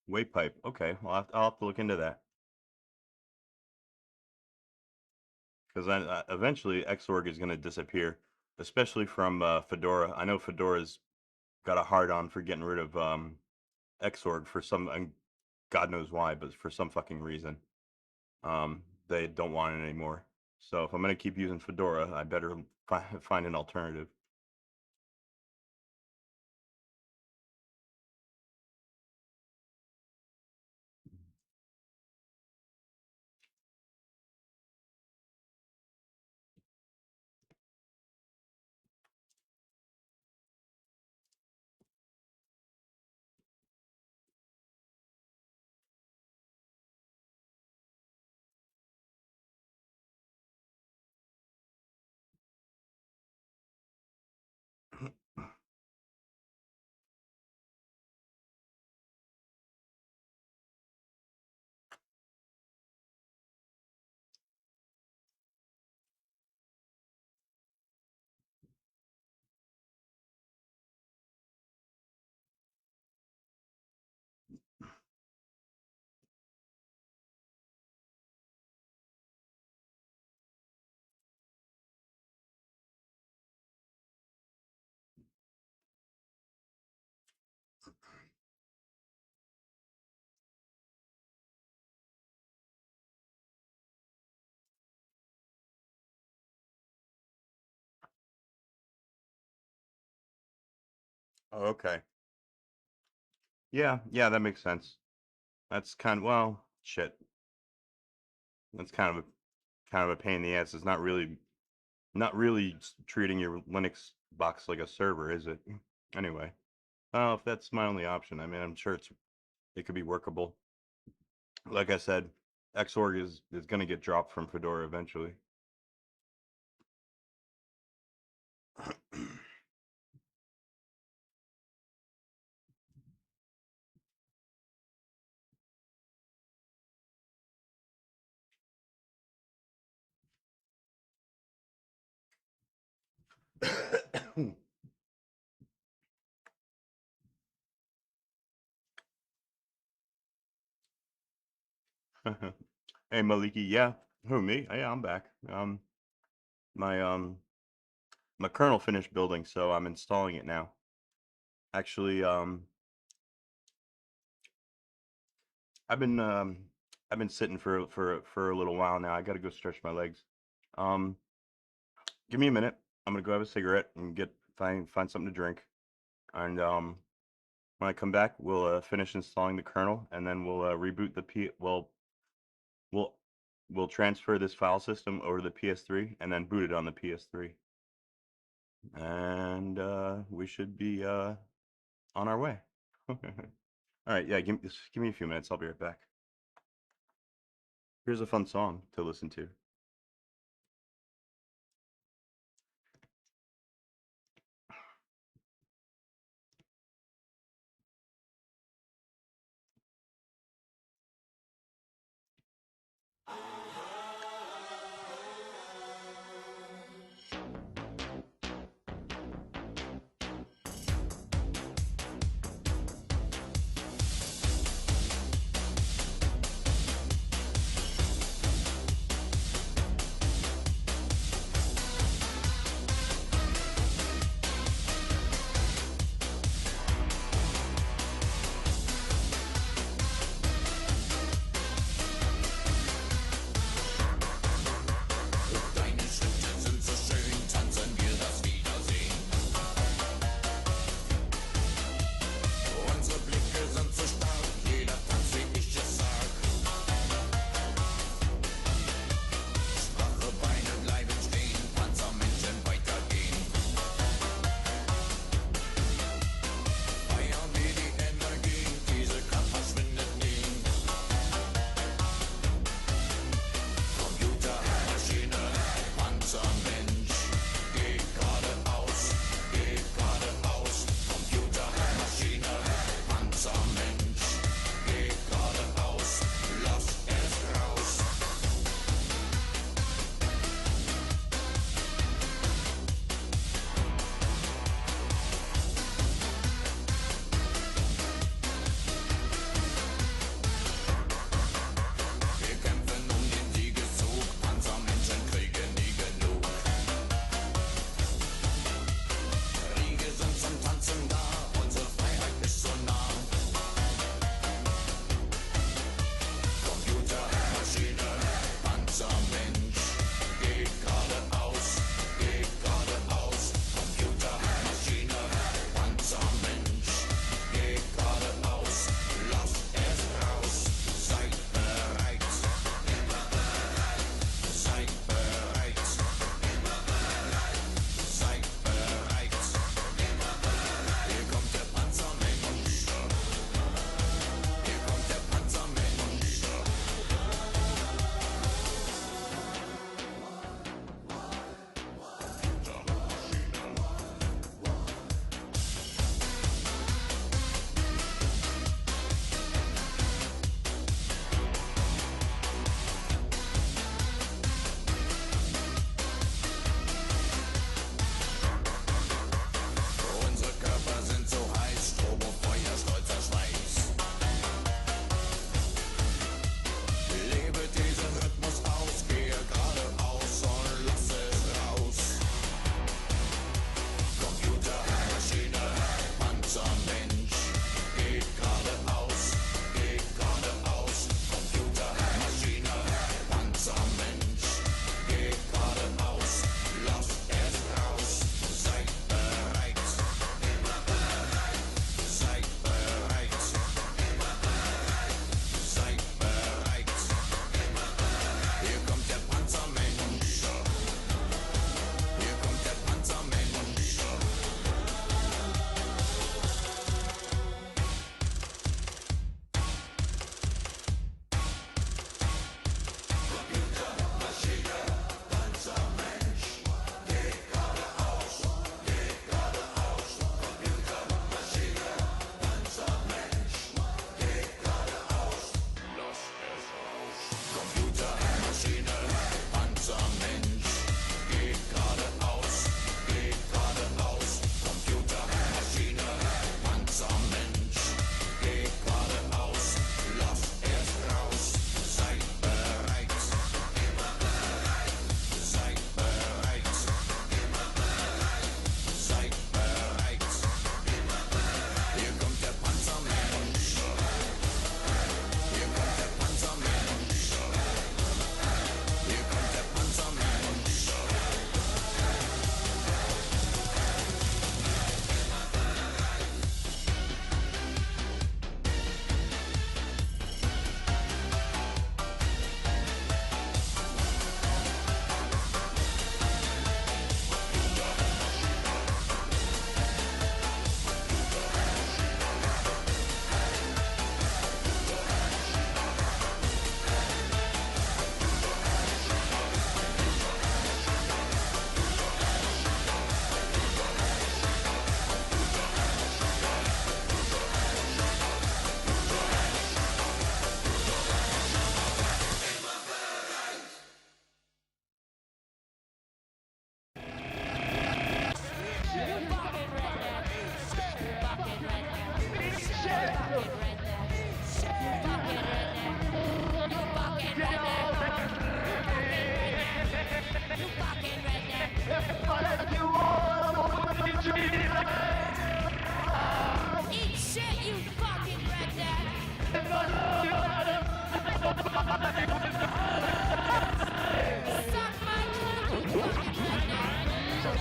Weight pipe. Okay, I'll have to look into that. Because eventually Xorg is going to disappear, especially from Fedora. I know Fedora's got a hard on for getting rid of Xorg for some, God knows why, but for some fucking reason. They don't want it anymore. So if I'm going to keep using Fedora, I better find an alternative. Oh, okay. Yeah, that makes sense. That's well, shit. That's kind of a pain in the ass. It's not really treating your Linux box like a server, is it? Anyway, if that's my only option, I mean, I'm sure it could be workable. Like I said, Xorg is going to get dropped from Fedora eventually. Hey Maliki, yeah. Who, me? Yeah, I'm back. My my kernel finished building, so I'm installing it now. Actually, I've been sitting for a little while now. I got to go stretch my legs. Give me a minute. I'm gonna go have a cigarette and find something to drink, and when I come back, we'll finish installing the kernel, and then we'll reboot we'll transfer this file system over to the PS3, and then boot it on the PS3, and we should be on our way. All right, yeah. Give me a few minutes. I'll be right back. Here's a fun song to listen to.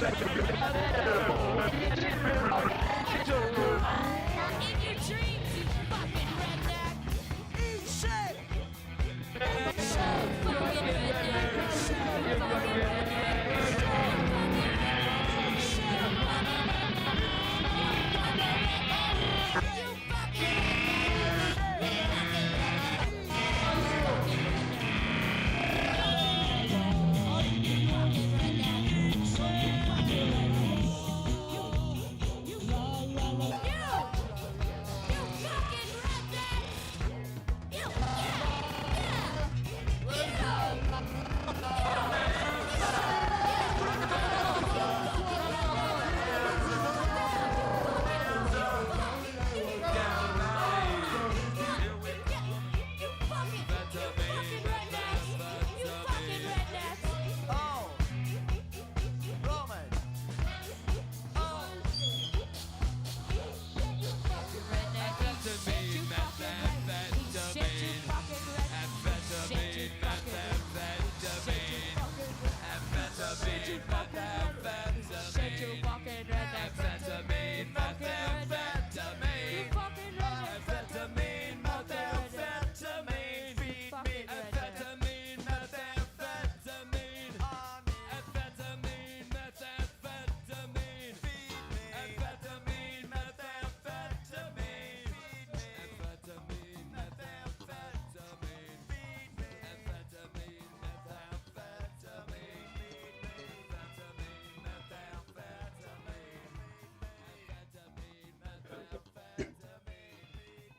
In your dreams, you fucking redneck. Eat shit. Eat shit. Fucking redneck. Fucking redneck.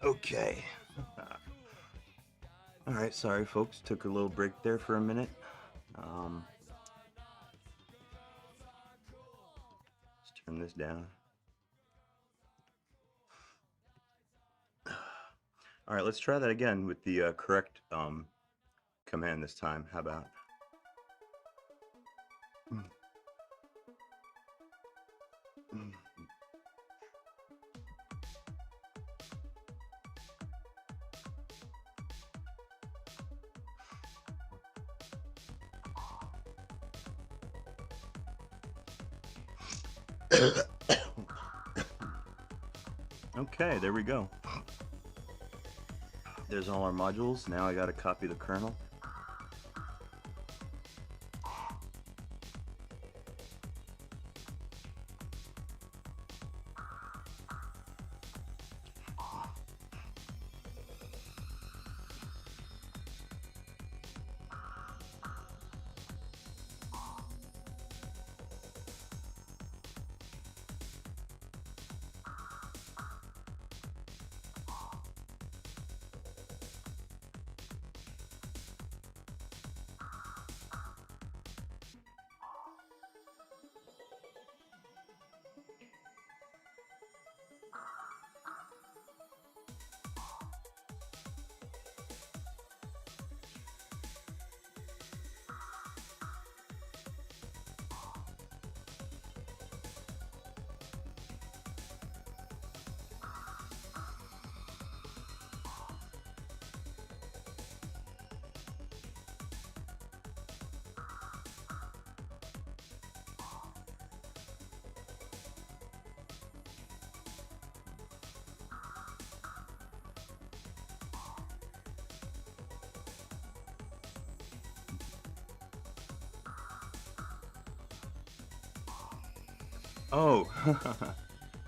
Okay. All right, sorry folks, took a little break there for a minute. Let's turn this down. All right, let's try that again with the correct command this time. How about? Okay, there we go. There's all our modules. Now I gotta copy the kernel. Oh,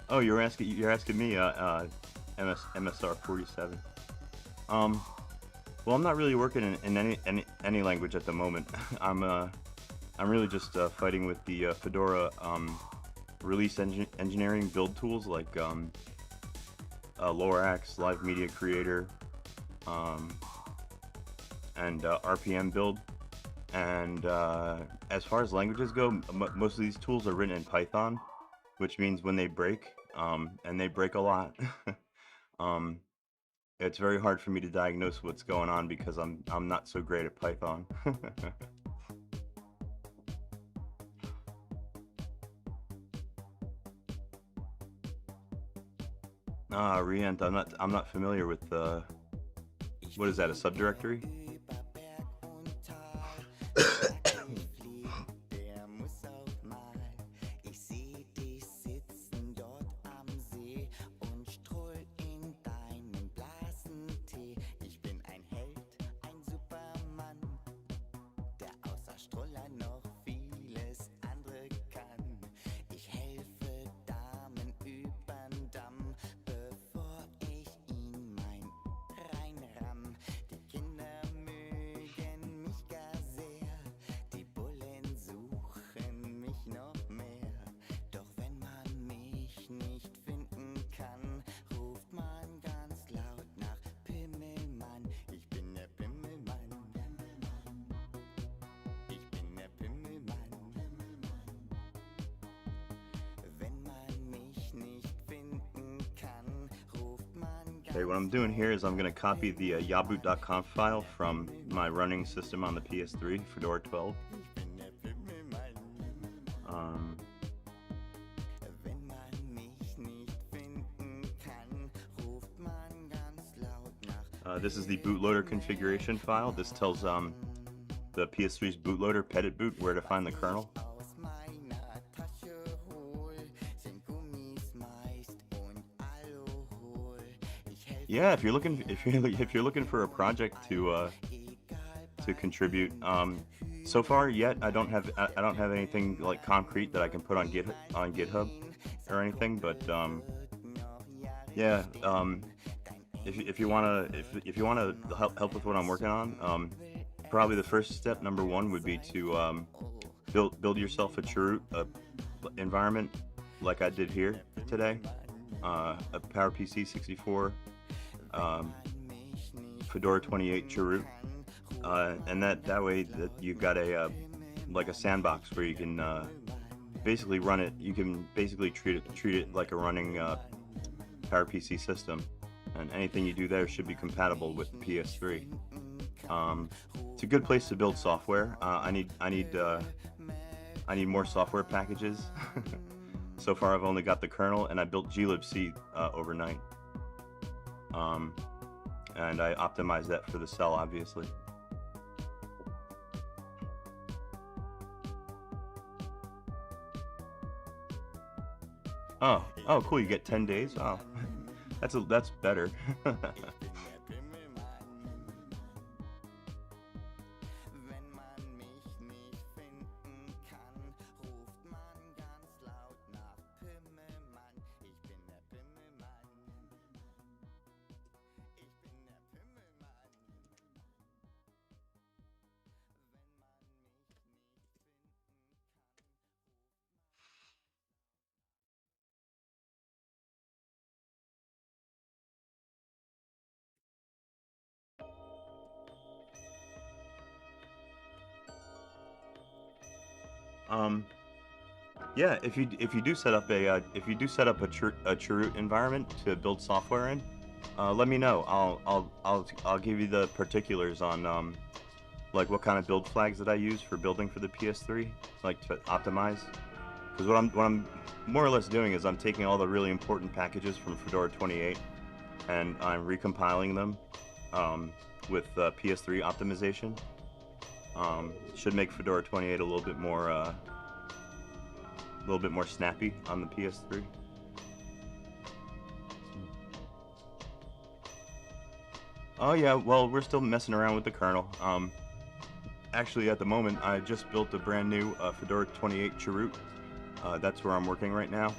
oh, you're asking me, MSR 47. Well, I'm not really working in any language at the moment. I'm really just fighting with the Fedora release engineering build tools like Lorax, Live Media Creator, and RPM build. And as far as languages go, most of these tools are written in Python, which means when they break, and they break a lot, it's very hard for me to diagnose what's going on because I'm not so great at Python. Rient, I'm not familiar with what is that, a subdirectory? Okay, what I'm doing here is I'm going to copy the yaboot.conf file from my running system on the PS3, Fedora 12. This is the bootloader configuration file. This tells the PS3's bootloader, Petitboot, where to find the kernel. Yeah, if you're looking for a project to contribute, so far yet I don't have anything like concrete that I can put on GitHub or anything, but yeah, if you wanna help with what I'm working on, probably the first step, number one, would be to build yourself a Chroot environment like I did here today, a PowerPC 64. Fedora 28 Chroot, and that way that you've got a like a sandbox where you can basically run it. You can basically treat it like a running PowerPC system, and anything you do there should be compatible with the PS3. It's a good place to build software. I need more software packages. So far, I've only got the kernel, and I built glibc overnight. And I optimized that for the cell, obviously. Oh, cool! You get 10 days. Oh, that's better. Yeah, if you do set up a Chroot environment to build software in, let me know. I'll give you the particulars on like what kind of build flags that I use for building for the PS3, like to optimize. Because what I'm more or less doing is I'm taking all the really important packages from Fedora 28 and I'm recompiling them with PS3 optimization. Should make Fedora 28 a little bit more snappy on the PS3. Oh yeah, well, we're still messing around with the kernel. Actually, at the moment, I just built a brand new Fedora 28 Chroot. That's where I'm working right now,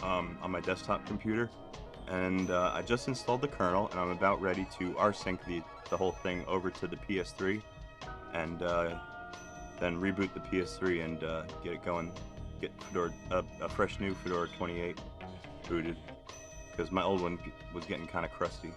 on my desktop computer. And I just installed the kernel, and I'm about ready to rsync the whole thing over to the PS3, and then reboot the PS3 and get it going. Get a fresh new Fedora 28 booted, because my old one was getting kind of crusty.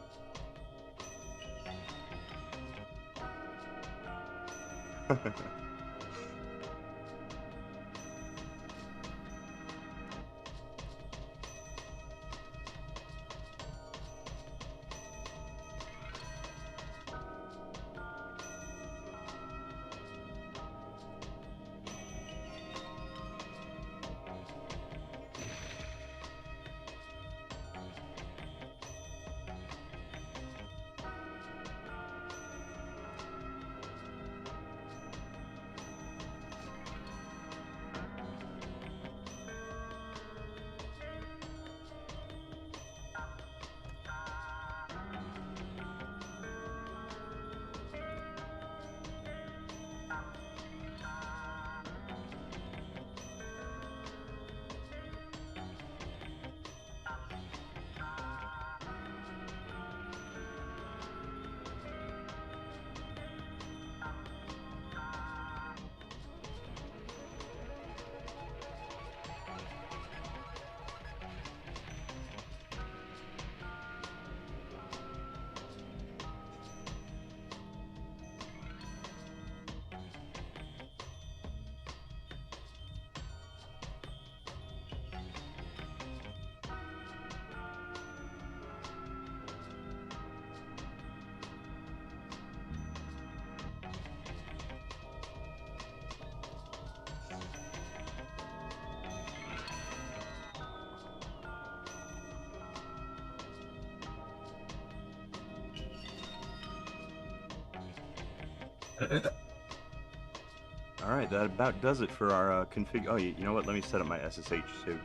Alright, that about does it for our config. Oh, you know what? Let me set up my SSH too.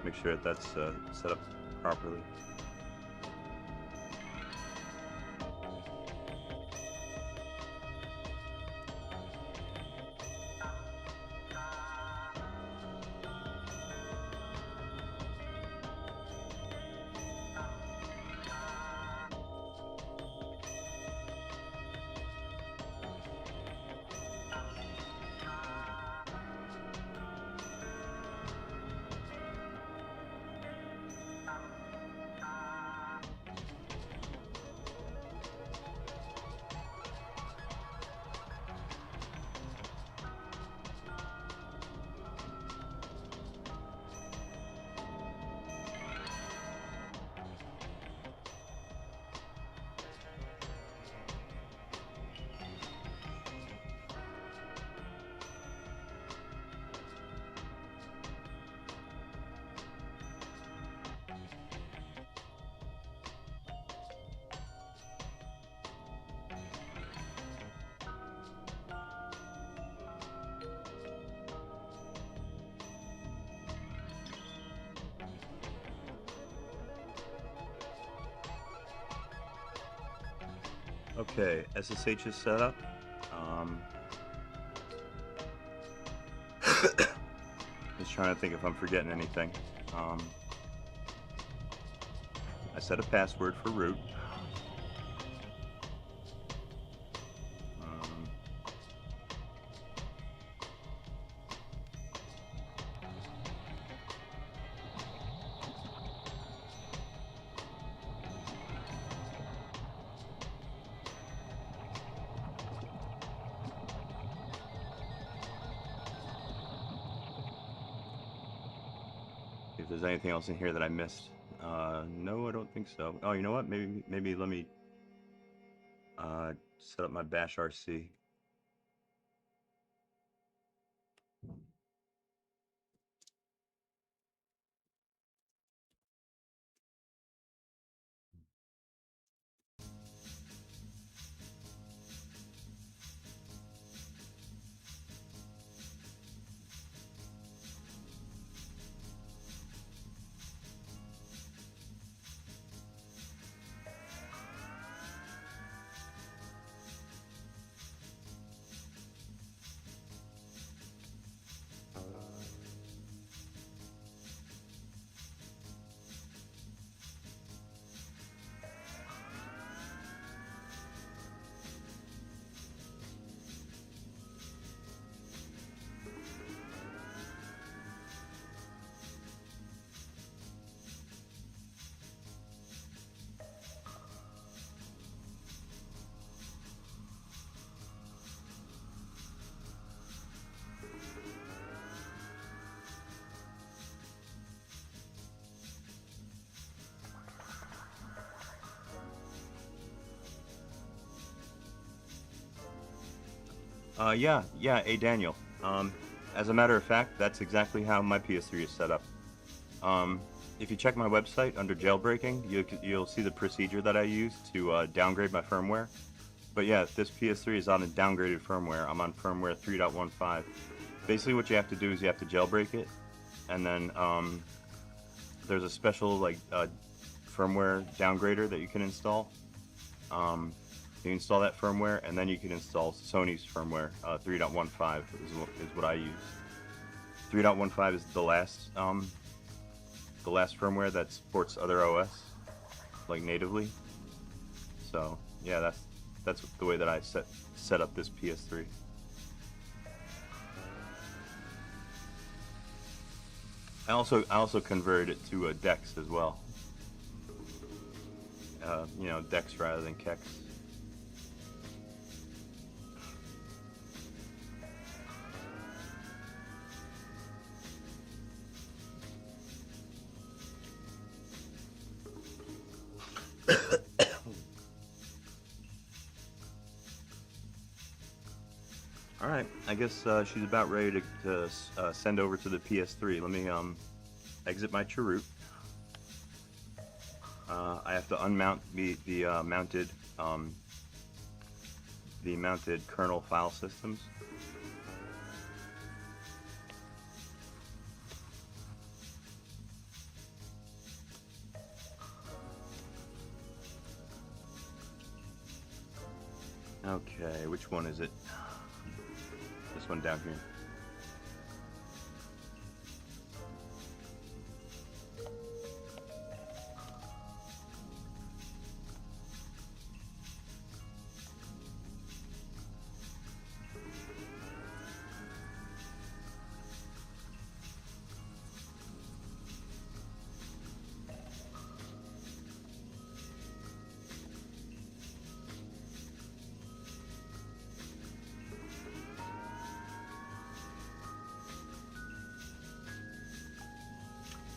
Make sure that that's set up properly. Okay, SSH is set up. Just trying to think if I'm forgetting anything. I set a password for root. If there's anything else in here that I missed. No, I don't think so. Oh, you know what? Maybe let me set up my bash RC. Hey Daniel. As a matter of fact, that's exactly how my PS3 is set up. If you check my website under jailbreaking, you'll see the procedure that I use to downgrade my firmware. But yeah, this PS3 is on a downgraded firmware. I'm on firmware 3.15. Basically, what you have to do is you have to jailbreak it, and then there's a special firmware downgrader that you can install. You install that firmware, and then you can install Sony's firmware. 3.15 is what I use. 3.15 is the last firmware that supports other OS, like natively. So yeah, that's the way that I set up this PS3. I also converted it to a DeX as well. DeX rather than Kex. Alright, I guess she's about ready to send over to the PS3. Let me exit my chroot. I have to unmount the mounted the mounted kernel file systems. Okay, which one is it? This one down here.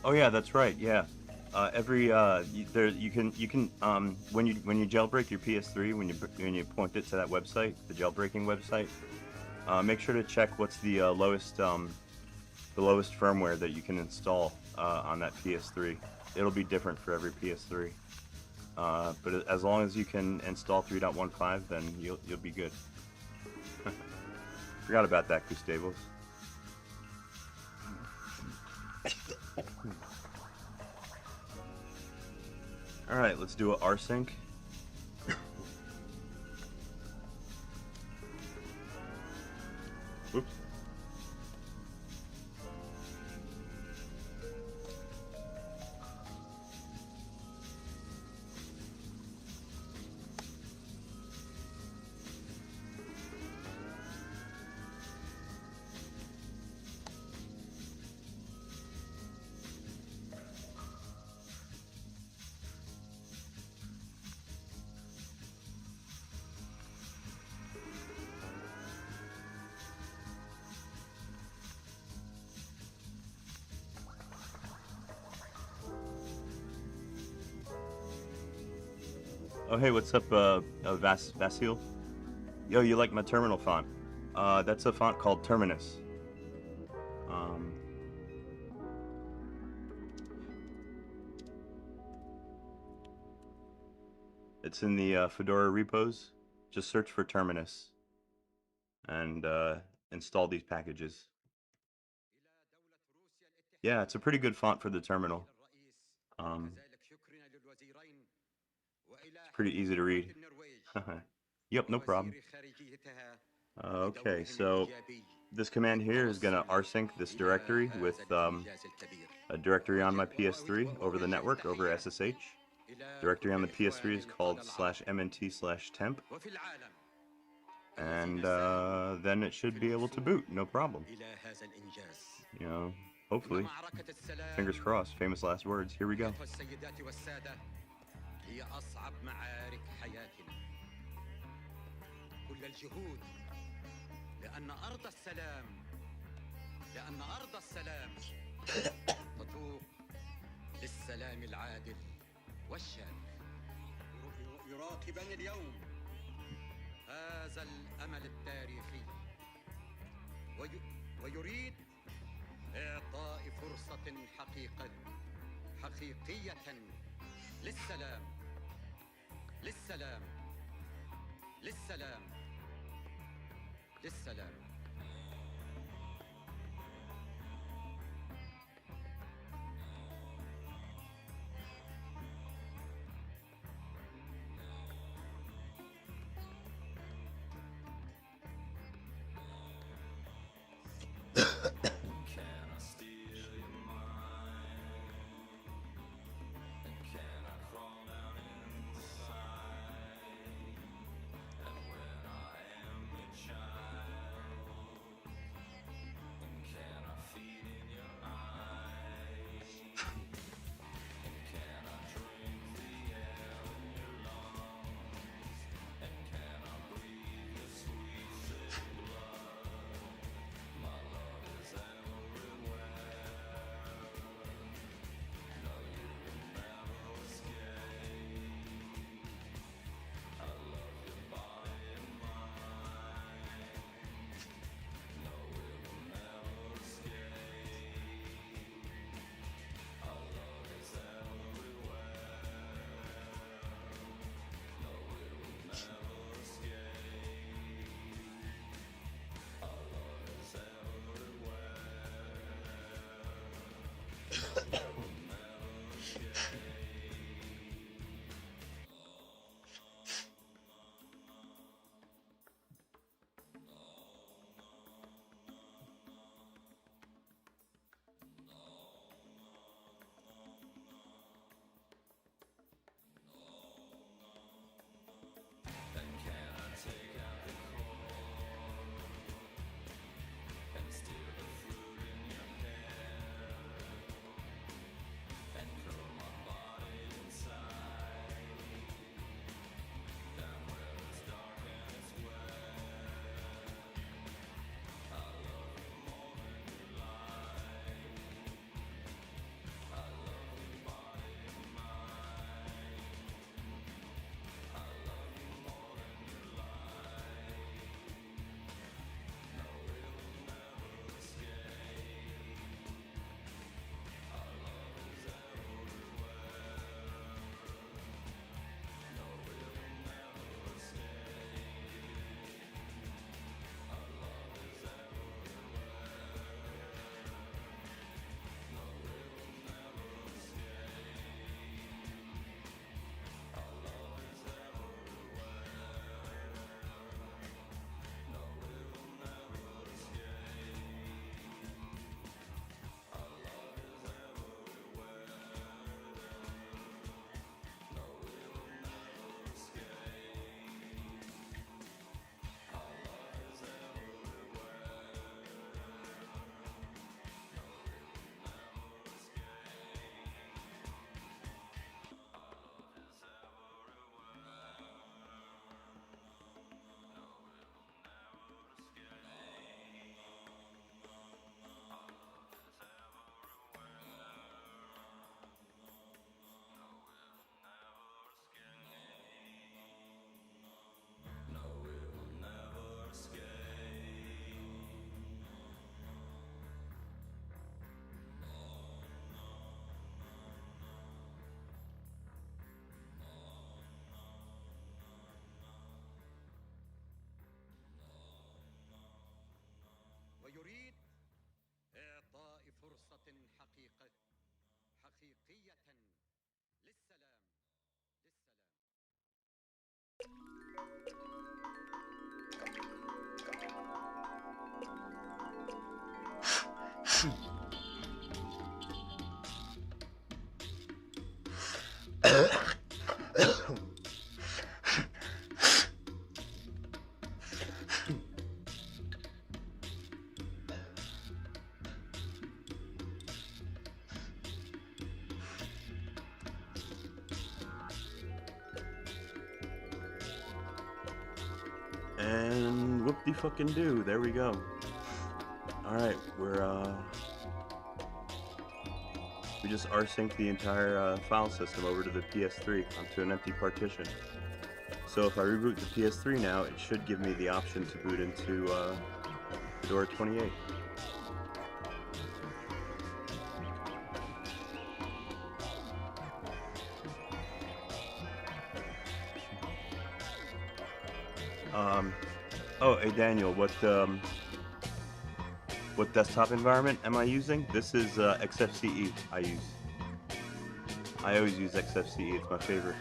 Oh yeah, that's right. Yeah, you can when you jailbreak your PS3, when you point it to that website, the jailbreaking website, make sure to check what's the lowest firmware that you can install on that PS3. It'll be different for every PS3, but as long as you can install 3.15, then you'll be good. Forgot about that, Gustavos. All right, let's do a rsync. Whoops. Oh hey, what's up, Vasil? Yo, you like my terminal font? That's a font called Terminus. It's in the Fedora repos. Just search for Terminus and install these packages. Yeah, it's a pretty good font for the terminal. It's pretty easy to read. Yep, no problem. Okay, so this command here is going to rsync this directory with a directory on my PS3 over the network, over SSH. Directory on the PS3 is called /mnt/temp. And then it should be able to boot, no problem. You know, hopefully. Fingers crossed, famous last words. Here we go. هي أصعب معارك حياتنا. كل الجهود لأن أرض السلام تتوق للسلام العادل والشامل. يراقبني اليوم هذا الأمل التاريخي ويريد إعطاء فرصة حقيقية للسلام للسلام للسلام للسلام. حقيقية للسلام. And whoop-de-fucking-do, there we go. Alright, we just rsynced the entire file system over to the PS3 onto an empty partition. So if I reboot the PS3 now, it should give me the option to boot into Fedora 28. Oh, hey Daniel, what desktop environment am I using? This is XFCE I use. I always use XFCE, it's my favorite.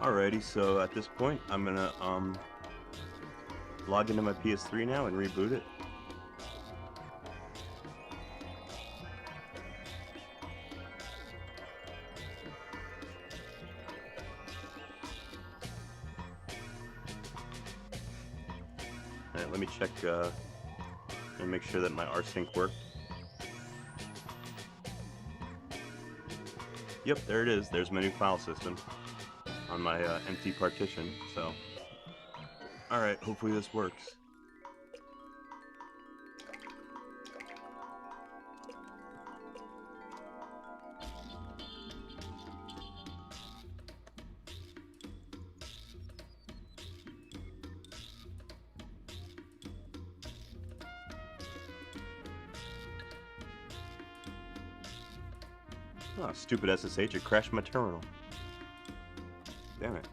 Alrighty, so at this point, I'm gonna log into my PS3 now and reboot it. Alright, let me check and make sure that my rsync worked. Yep, there it is. There's my new file system on my empty partition, so alright, hopefully this works. Oh, stupid SSH, it crashed my terminal. Damn it.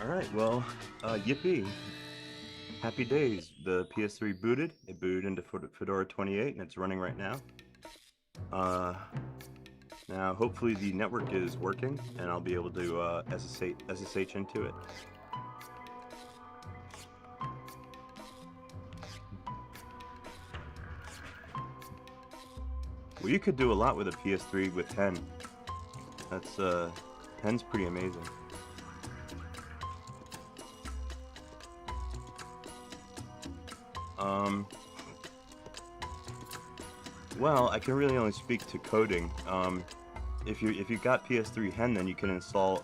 Alright, well, yippee. Happy days. The PS3 booted. It booted into Fedora 28 and it's running right now. Now, hopefully the network is working and I'll be able to SSH into it. Well, you could do a lot with a PS3 with 10. That's, 10's pretty amazing. Well, I can really only speak to coding. If you got PS3 Hen, then you can install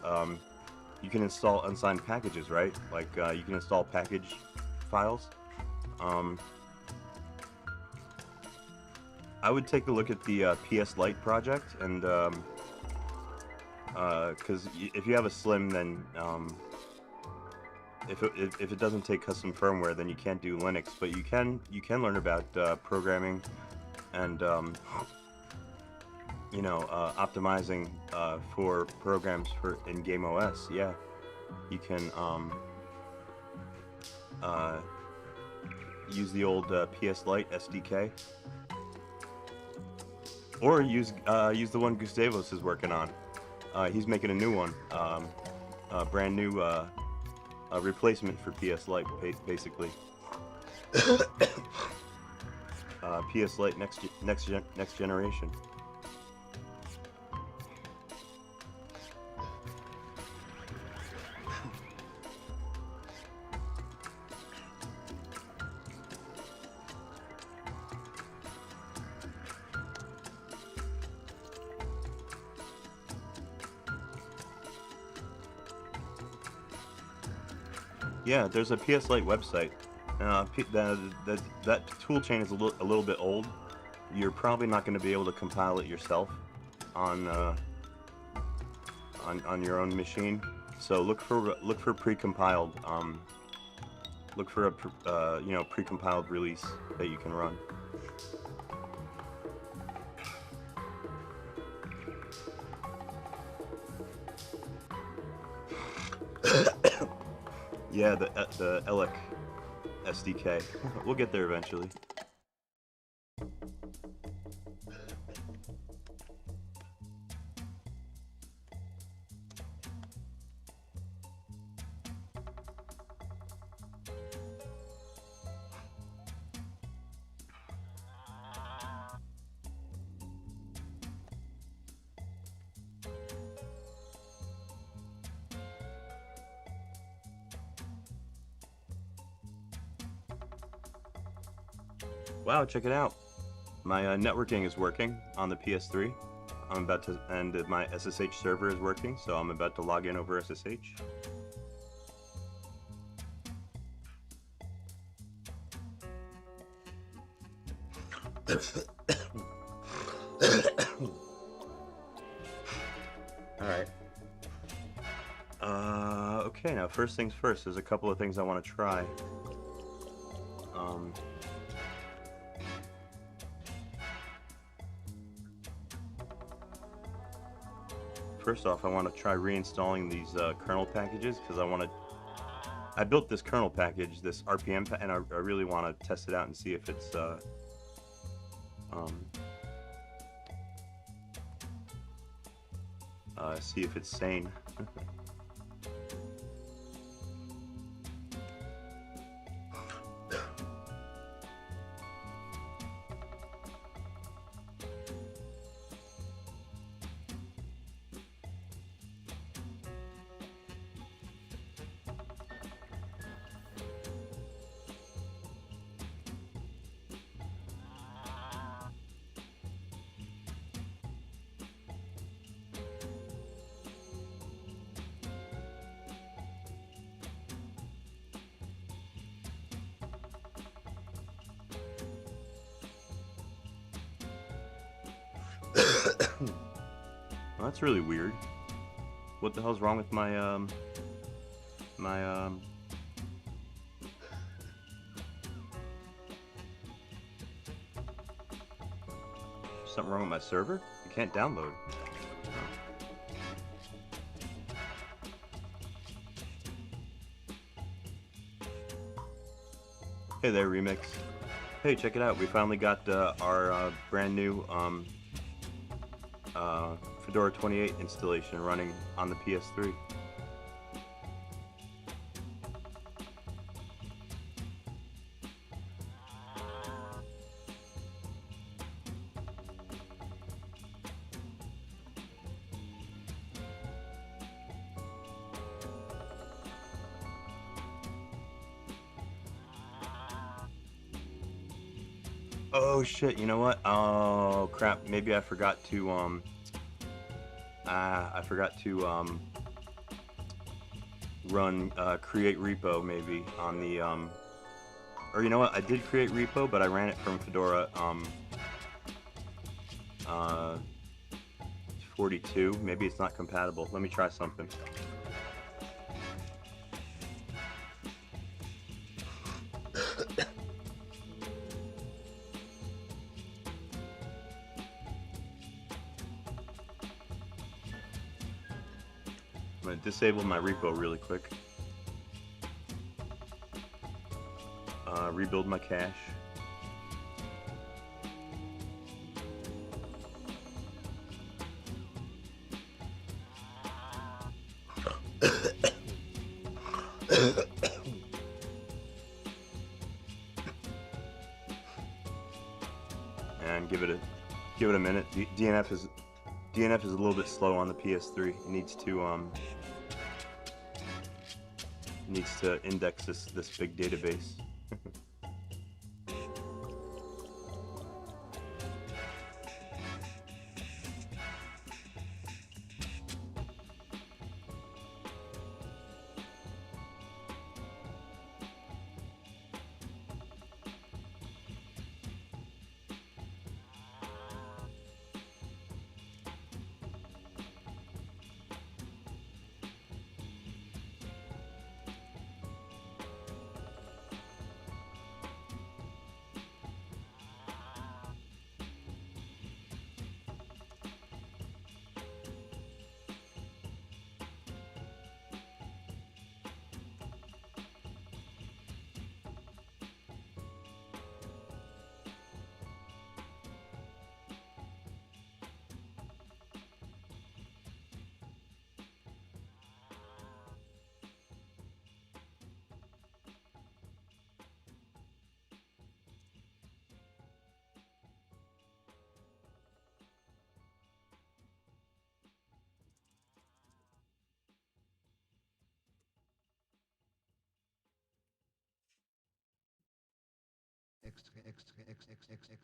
unsigned packages, right? Like you can install package files. I would take a look at the PS Lite project and Because if you have a Slim, then if it doesn't take custom firmware, then you can't do Linux. But you can learn about programming and you know, optimizing for programs for in Game OS. Yeah, you can use the old PS Lite SDK, or use the one Gustavos is working on. He's making a new one, a brand new a replacement for PS Lite, basically. PS Lite next generation. Yeah, there's a PS Lite website. That tool chain is a little bit old. You're probably not going to be able to compile it yourself on your own machine. So look for pre-compiled. Look for a you know, pre-compiled release that you can run. Yeah, the ELEC SDK. We'll get there eventually. Wow, check it out. My networking is working on the PS3. I'm about to, and my SSH server is working, so I'm about to log in over SSH. Alright. Okay, now first things first, there's a couple of things I want to try. First off, I want to try reinstalling these kernel packages, because I built this kernel package, this RPM, and I really want to test it out and see if it's sane. Well, that's really weird. What the hell's wrong with my something wrong with my server? You can't download. Hey there, Remix. Hey, check it out. We finally got our brand new Fedora 28 installation running on the PS3. Oh shit, you know what? Oh crap, maybe I forgot to run create repo maybe on the or you know what, I did create repo, but I ran it from Fedora 42. Maybe it's not compatible. Let me try something. I'm gonna disable my repo really quick. Rebuild my cache. And give it a minute. DNF is a little bit slow on the PS3. It needs to index this big database.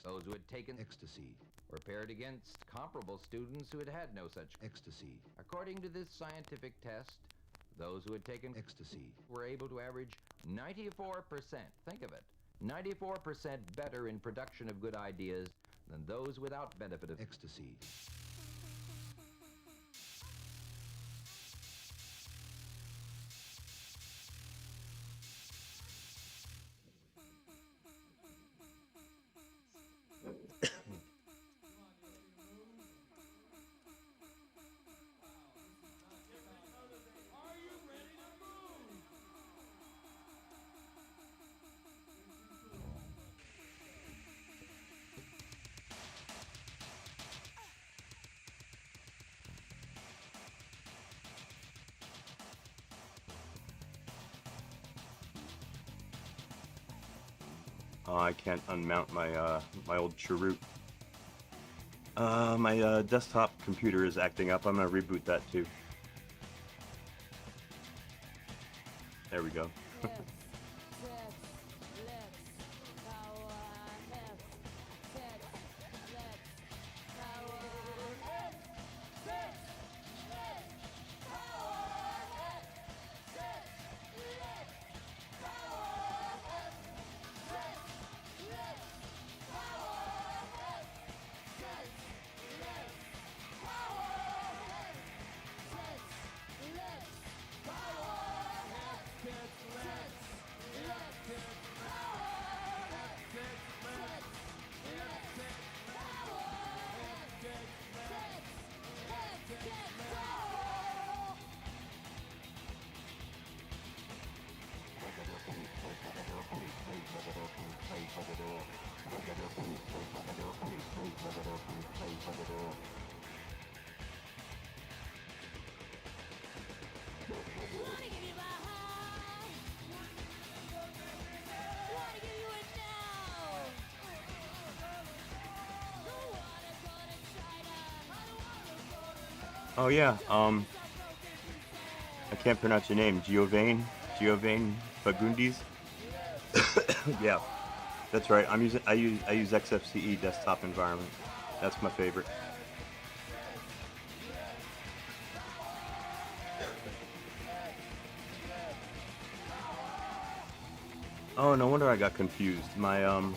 Those who had taken ecstasy were paired against comparable students who had had no such ecstasy. According to this scientific test, those who had taken ecstasy were able to average 94%, think of it, 94% better in production of good ideas than those without benefit of ecstasy. Oh, I can't unmount my my old cheroot. My desktop computer is acting up. I'm gonna reboot that too. There we go. Oh yeah, I can't pronounce your name. Giovanni Fagundis. Yeah, that's right. I use XFCE desktop environment. That's my favorite. Oh, no wonder I got confused. My Oh,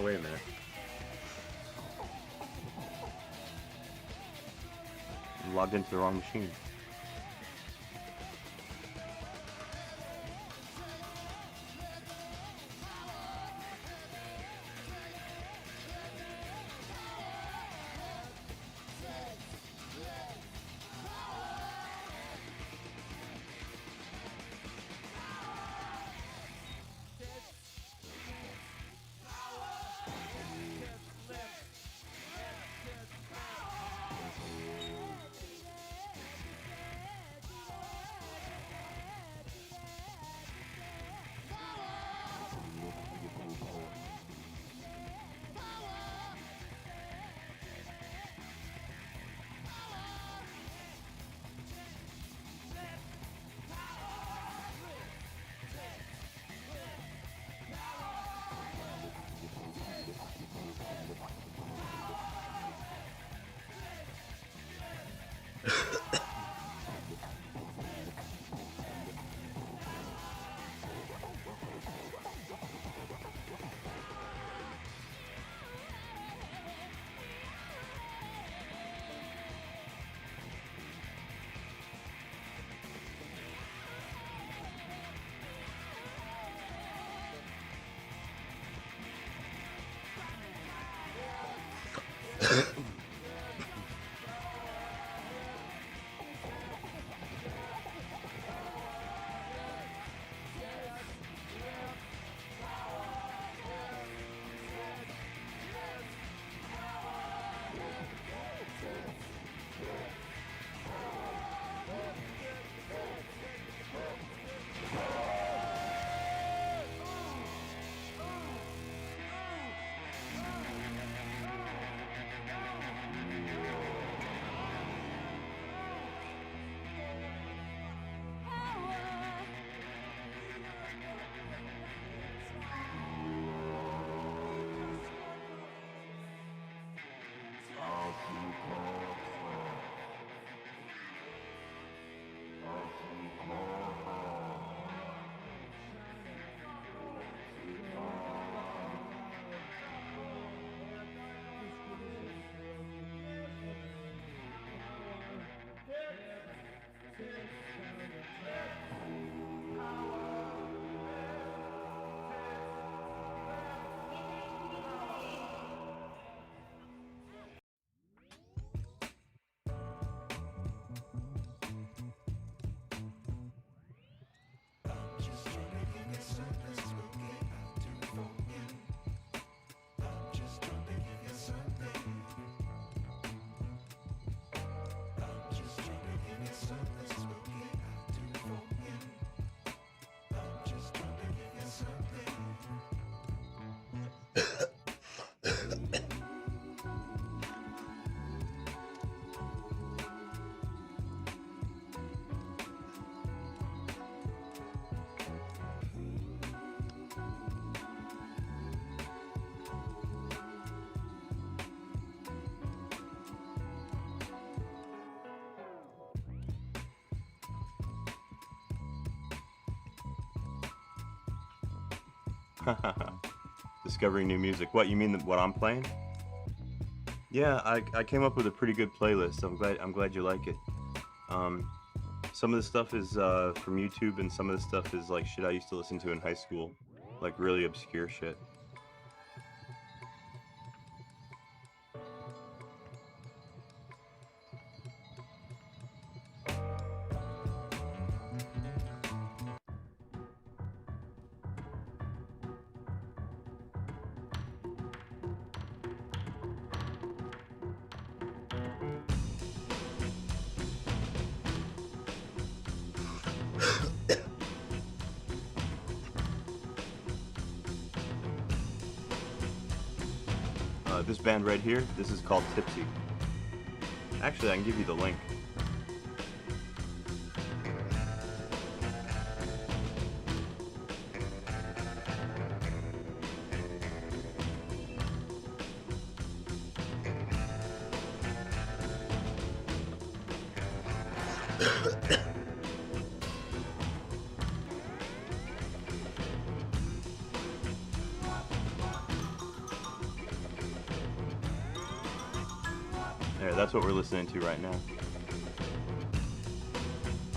wait a minute. logged into the wrong machine. Discovering new music. What, you mean what I'm playing? Yeah, I came up with a pretty good playlist. I'm glad you like it. Some of the stuff is from YouTube, and some of the stuff is like shit I used to listen to in high school, like really obscure shit. This band right here, this is called Tipsy. Actually, I can give you the link. There, that's what we're listening to right now.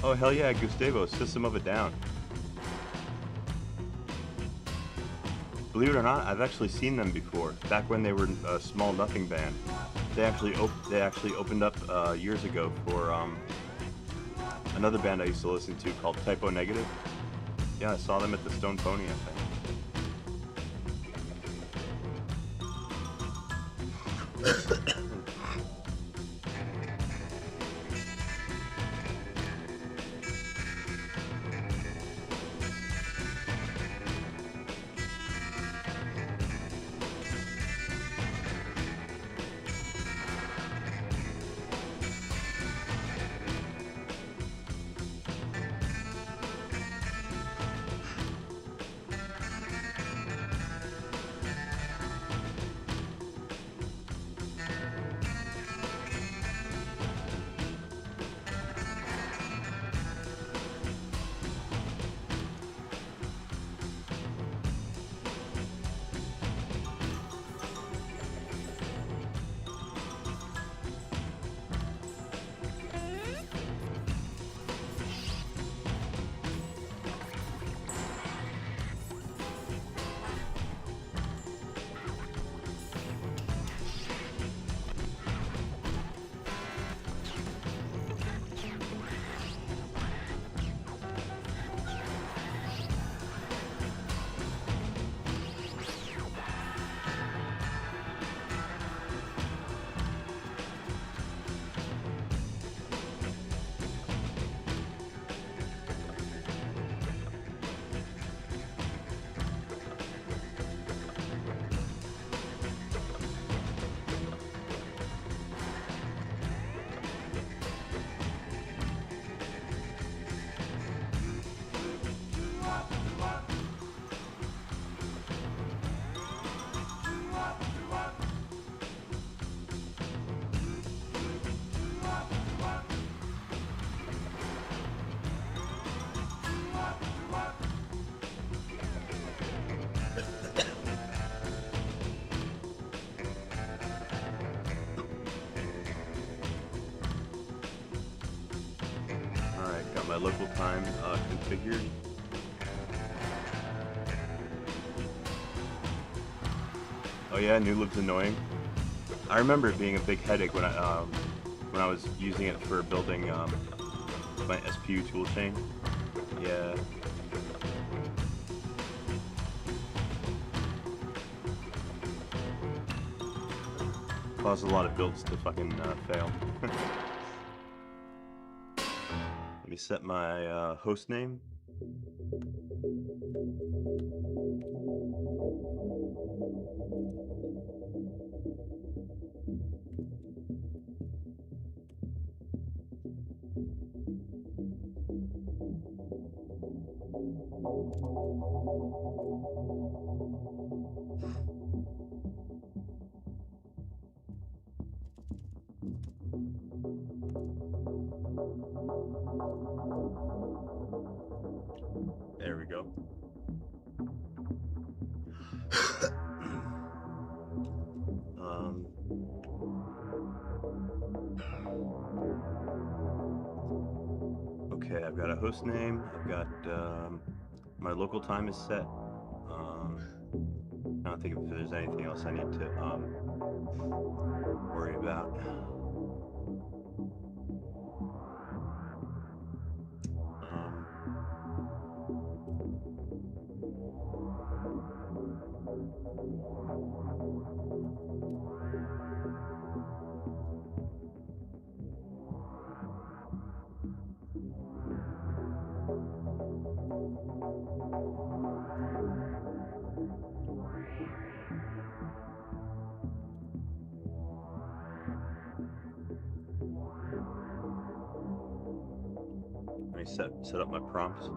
Oh, hell yeah, Gustavo, System of a Down. Believe it or not, I've actually seen them before. Back when they were a small nothing band. They actually opened up years ago for another band I used to listen to called Typo Negative. Yeah, I saw them at the Stone Pony, I think. My local time configured. Oh yeah, New Lib's annoying. I remember it being a big headache when I was using it for building my SPU toolchain. Yeah. Caused a lot of builds to fucking fail. Let me set my host name. There we go. Okay, I've got a host name. I've got my local time is set. I don't think if there's anything else I need to worry about. Let me set up my prompts.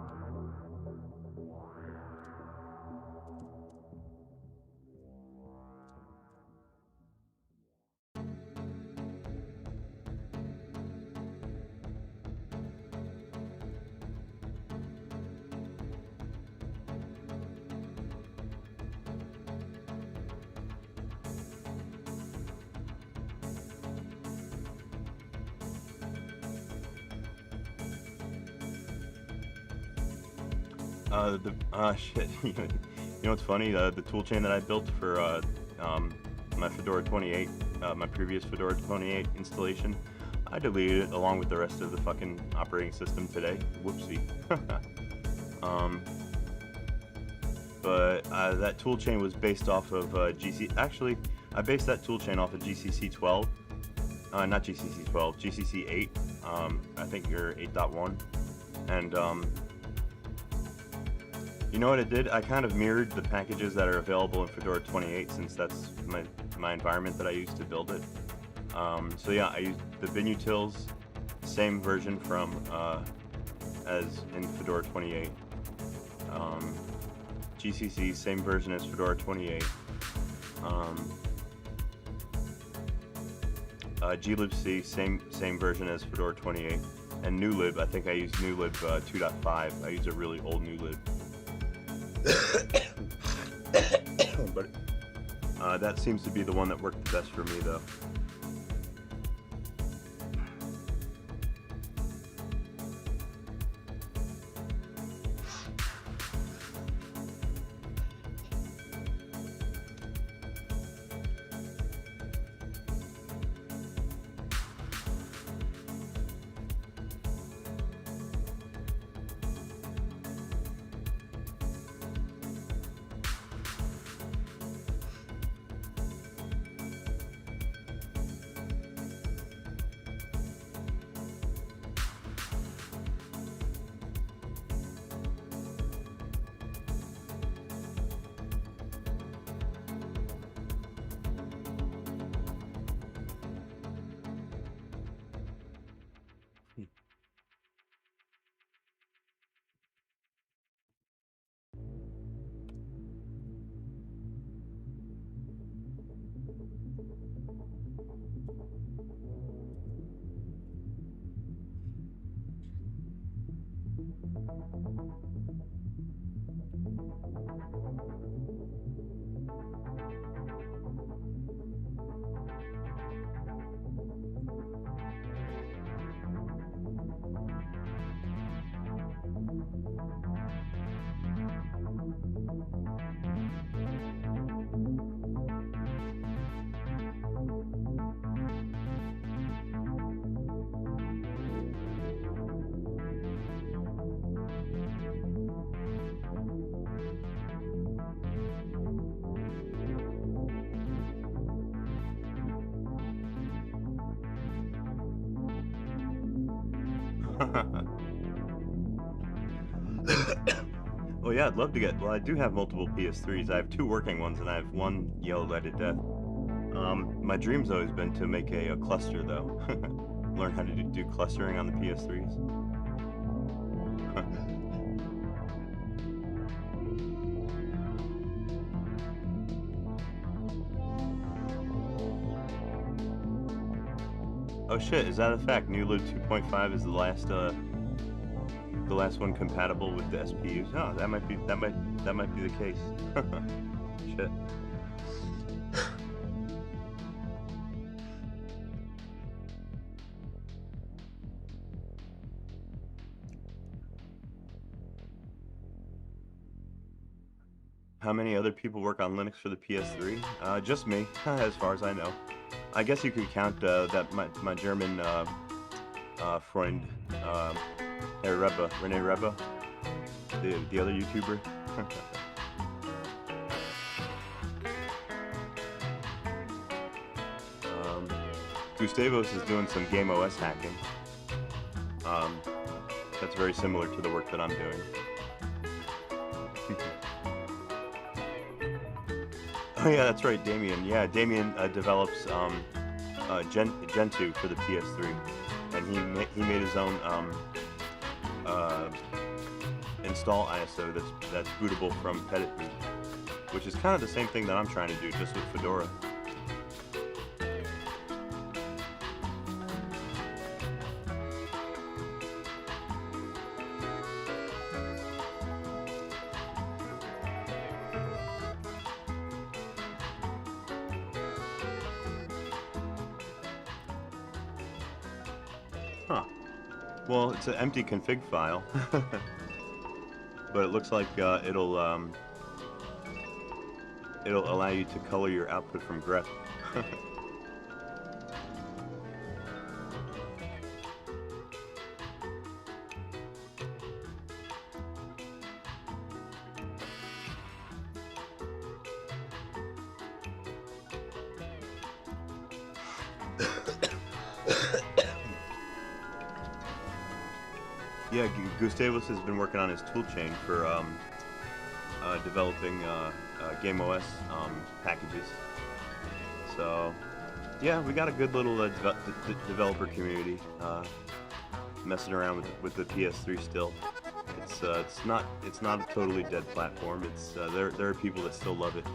Shit. You know what's funny? The toolchain that I built for my Fedora 28, my previous Fedora 28 installation, I deleted it along with the rest of the fucking operating system today. Whoopsie. But that toolchain was based off of GC. Actually, I based that toolchain off of GCC 12. Not GCC 12, GCC 8. I think you're 8.1. And you know what it did? I kind of mirrored the packages that are available in Fedora 28, since that's my environment that I used to build it. So yeah, I used the binutils, same version from as in Fedora 28. GCC, same version as Fedora 28. glibc, same version as Fedora 28. And newlib, I think I used newlib 2.5. I used a really old newlib. But that seems to be the one that worked the best for me, though. Well, yeah, I'd love to get. Well, I do have multiple PS3s. I have 2 working ones, and I have 1 yellow lighted death. My dream's always been to make a cluster, though. Learn how to do clustering on the PS3s. Oh shit, is that a fact? newlib 2.5 is the last one compatible with the SPUs. Oh, that might be the case. Shit. How many other people work on Linux for the PS3? Just me, as far as I know. I guess you could count that my German friend, Rene Rebbe, the other YouTuber. Gustavos is doing some Game OS hacking. That's very similar to the work that I'm doing. Oh yeah, that's right, Damien. Yeah, Damien develops Gentoo for the PS3, and he made his own install ISO that's bootable from Petitboot, which is kind of the same thing that I'm trying to do, just with Fedora. Huh. Well, it's an empty config file. but it looks like it'll allow you to color your output from grep. Yeah, Gustavus has been working on his toolchain for developing GameOS packages. So, yeah, we got a good little developer community messing around with the PS3 still. It's not a totally dead platform. It's there are people that still love it.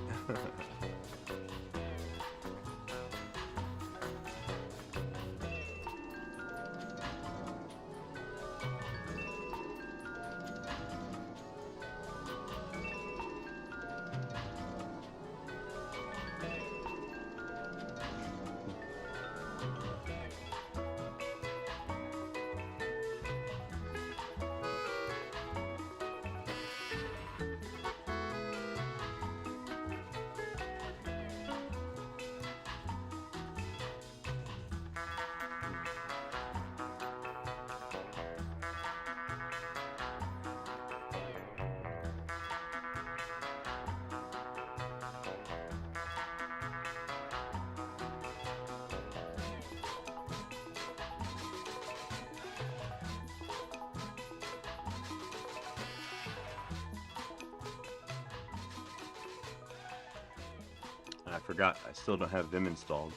I forgot, I still don't have Vim installed.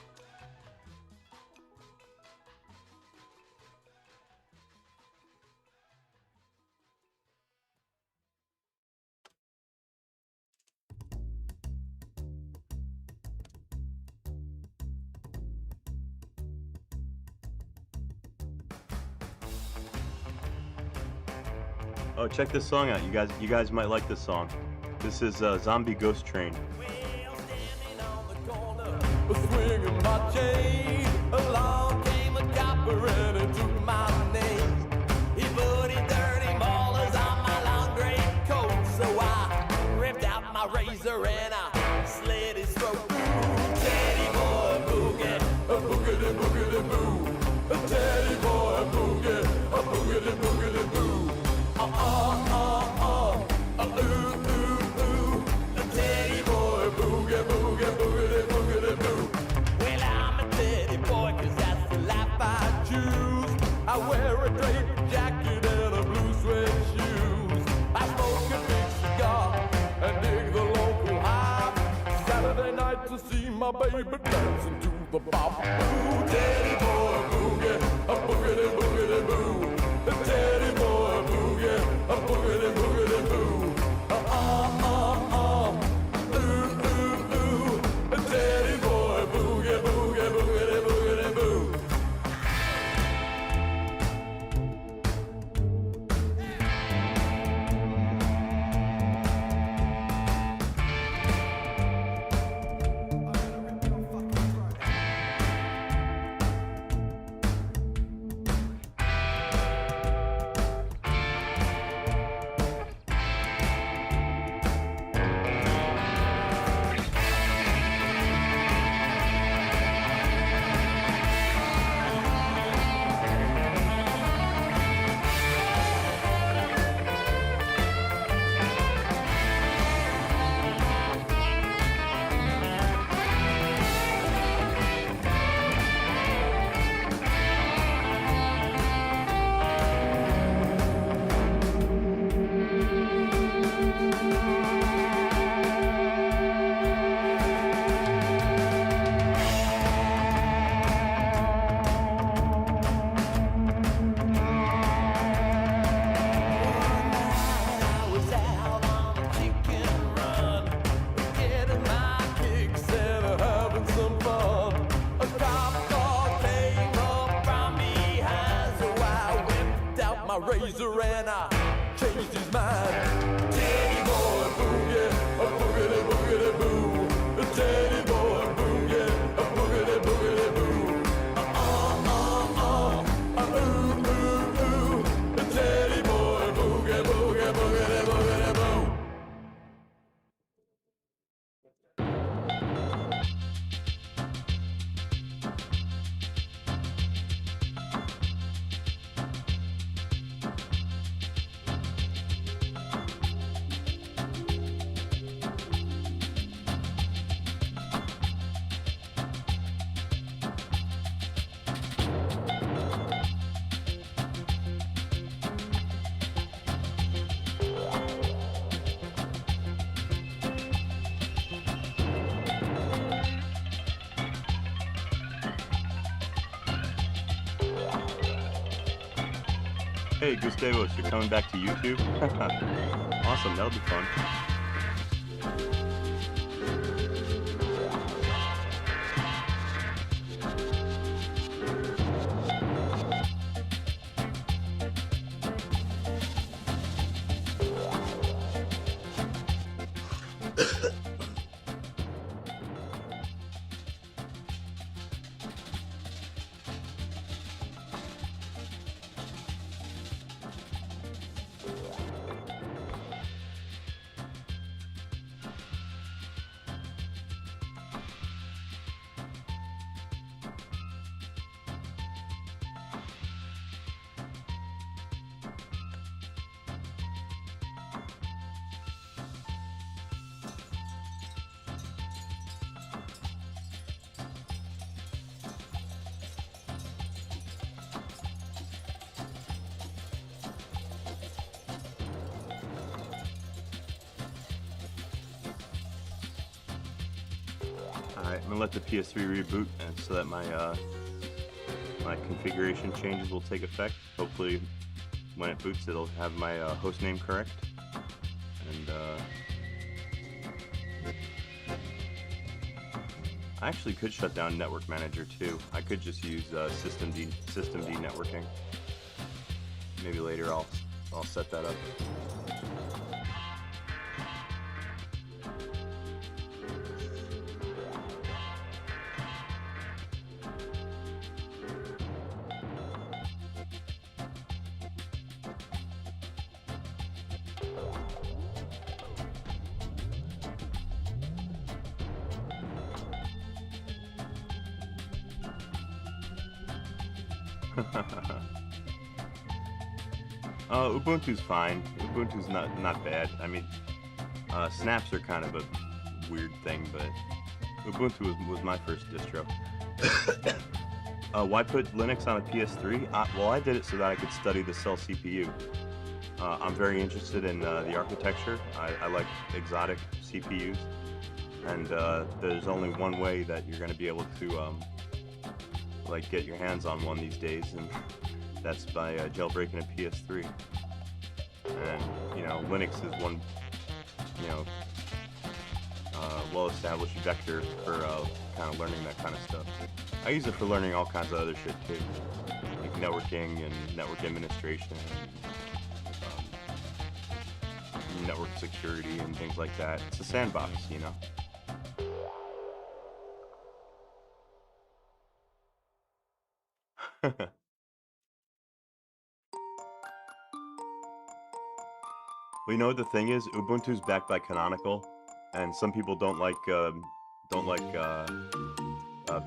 Oh, check this song out. You guys might like this song. This is Zombie Ghost Train. Swinging my chain, along came a copper and he took my name. He put his dirty molars on my long gray coat, so I ripped out my razor and I slit his throat. Teddy boy boogie, a boogity boogity boo. A teddy boy boogie, a boogity boogity boo. Ooh ooh ooh. A teddy boy boogie boogie boogity boogity boo. Well, I'm a teddy boy 'cause that's the life I choose. I wear a draped jacket and a blue suede shoes. I smoke a big cigar and dig the local hive. Saturday night to see my baby dancing to the bop. Ooh, teddy boy boogie, a boogity boogity boo. A teddy boy boogie, a boogity boogity boo. Ooh ooh ooh. A teddy boy boogie boogie boogity boogity boo. Razor and I changed his mind. Teddy boy boogie, a boogity boogity boo. A teddy boy boogie, a boogity boogity boo. Ooh ooh ooh. A teddy boy boogie boogie boogity boogity. Hey, Gustavos, you're coming back to YouTube? Awesome, that'll be fun. Alright, I'm gonna let the PS3 reboot and so that my my configuration changes will take effect. Hopefully when it boots it'll have my host name correct. And I actually could shut down Network Manager too. I could just use systemd networking. Maybe later I'll set that up. Ubuntu's fine. Ubuntu's not bad. I mean, snaps are kind of a weird thing, but Ubuntu was my first distro. Why put Linux on a PS3? Well, I did it so that I could study the Cell CPU. I'm very interested in the architecture. I like exotic CPUs, and there's only one way that you're going to be able to like get your hands on one these days, and that's by jailbreaking a PS3. And you know, Linux is one, you know, well-established vector for kind of learning that kind of stuff. I use it for learning all kinds of other shit too, like networking and network administration, and, network security and things like that. It's a sandbox, you know. Well, you know what the thing is? Ubuntu's backed by Canonical, and some people don't like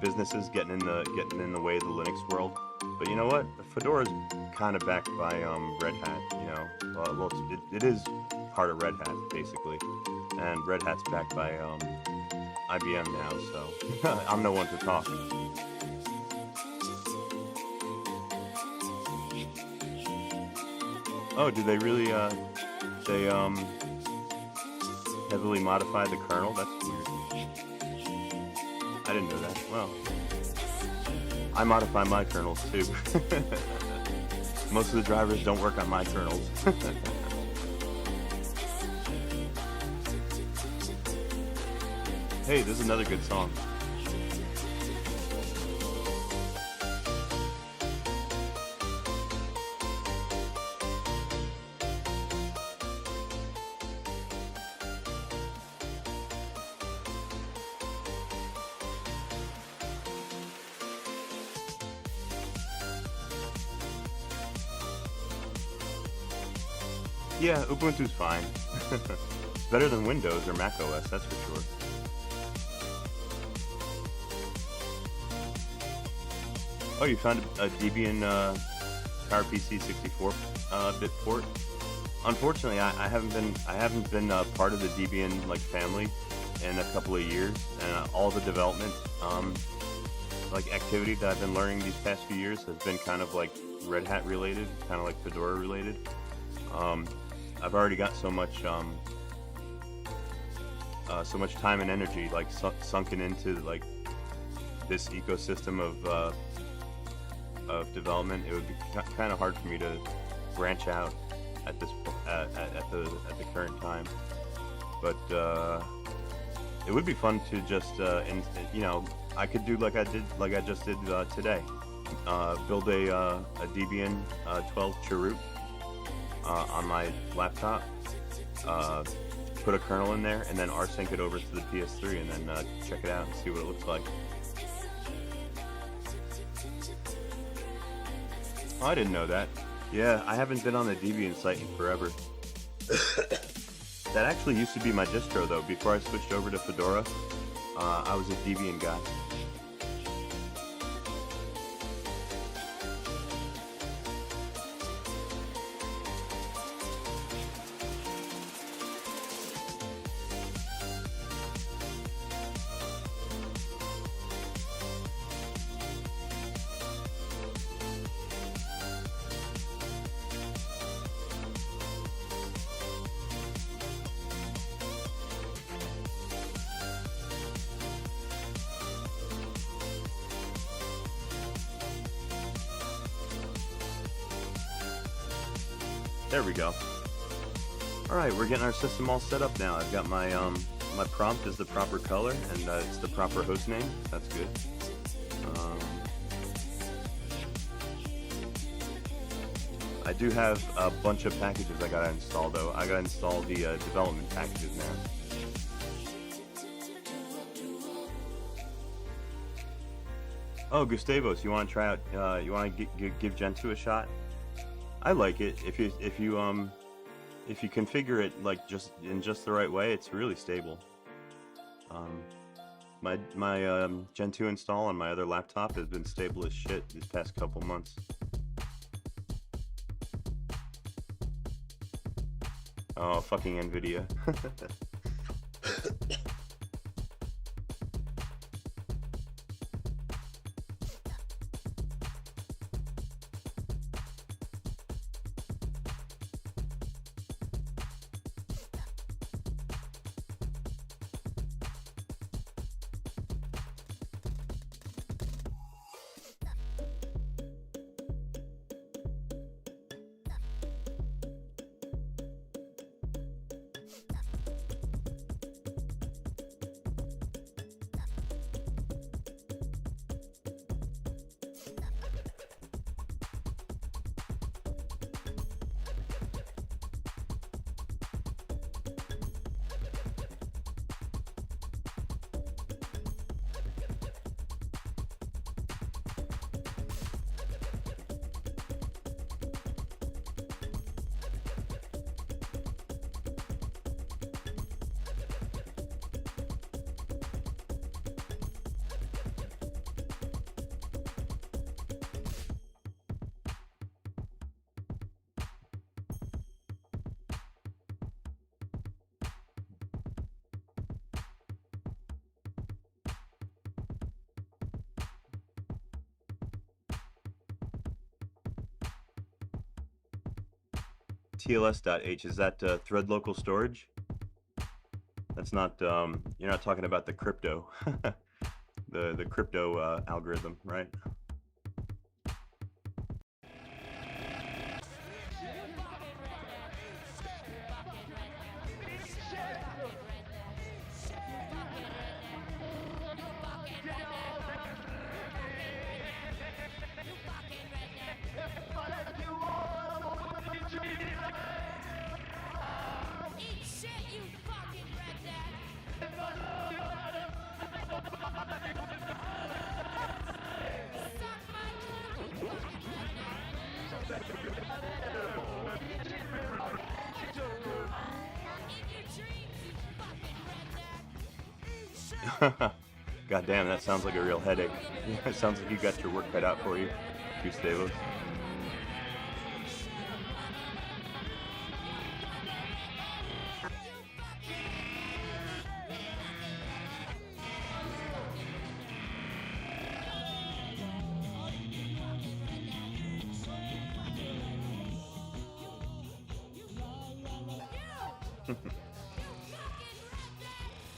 businesses getting in the way of the Linux world. But you know what? Fedora's kind of backed by Red Hat. You know, well, it is part of Red Hat basically, and Red Hat's backed by IBM now. So I'm no one to talk. Oh, do they really? They heavily modify the kernel? That's weird. I didn't know that. Well, I modify my kernels too. Most of the drivers don't work on my kernels. Hey, this is another good song. Yeah, Ubuntu's fine. Better than Windows or Mac OS, that's for sure. Oh, you found a Debian PowerPC 64-bit port? Unfortunately, I haven't been part of the Debian like family in a couple of years, and all the development like activity that I've been learning these past few years has been kind of like Red Hat related, kind of like Fedora related. I've already got so much time and energy like sunken into like this ecosystem of development. It would be kind of hard for me to branch out at this at the current time. But it would be fun to just I could do like I just did today. Build a Debian 12 Chroot on my laptop. Put a kernel in there and then rsync it over to the PS3 and then check it out and see what it looks like. Oh, I didn't know that. Yeah, I haven't been on the Debian site in forever. That actually used to be my distro though. Before I switched over to Fedora, I was a Debian guy. There we go. Alright, we're getting our system all set up now. I've got my my prompt is the proper color and it's the proper host name. That's good. I do have a bunch of packages I gotta install though. I gotta install the development packages now. Oh, Gustavos, you want to try out? You want to give Gentoo a shot? I like it. If you configure it like just the right way, it's really stable. My Gentoo install on my other laptop has been stable as shit these past couple months. Oh, fucking Nvidia. TLS.h, is that thread local storage? That's not, you're not talking about the crypto, the crypto algorithm, right? God damn, that sounds like a real headache. It sounds like you got your work cut out for you, Gustavos.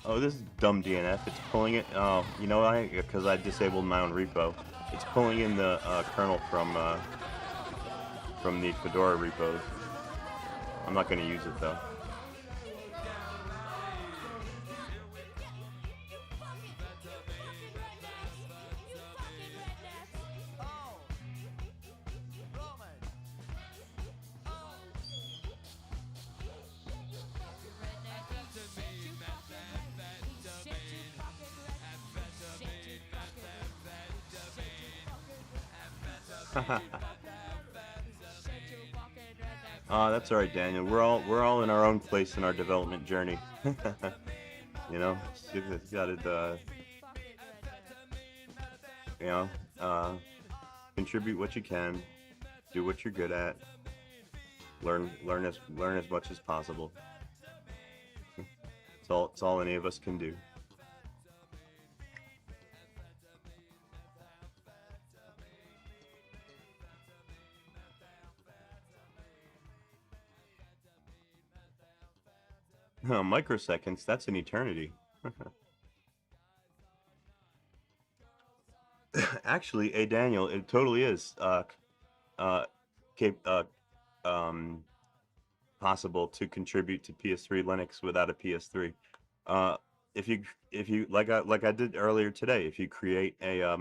Oh, this is dumb DNF. It's pulling it. Oh, you know why? Because I disabled my own repo. It's pulling in the kernel from from the Fedora repos. I'm not going to use it though. That's all right, Daniel. We're all in our own place in our development journey. You know, you gotta you know, contribute what you can, do what you're good at, learn as much as possible. It's all any of us can do. Oh, microseconds, that's an eternity. Actually, hey Daniel, it totally is possible to contribute to PS3 Linux without a PS3. If you like I did earlier today, if you create a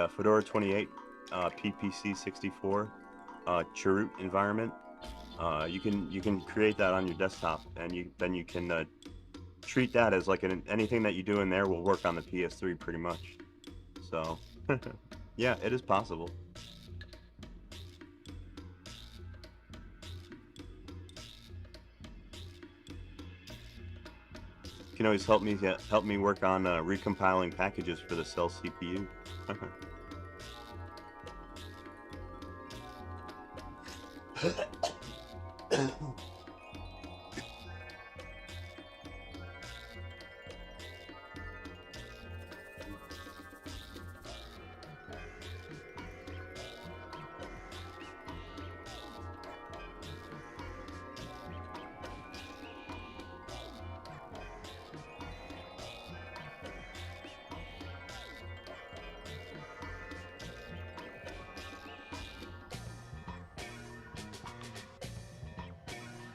Fedora 28 PPC 64 chroot environment, you can create that on your desktop, and then you can treat that as like anything that you do in there will work on the PS3 pretty much. So yeah, it is possible. You can always help me work on recompiling packages for the Cell CPU.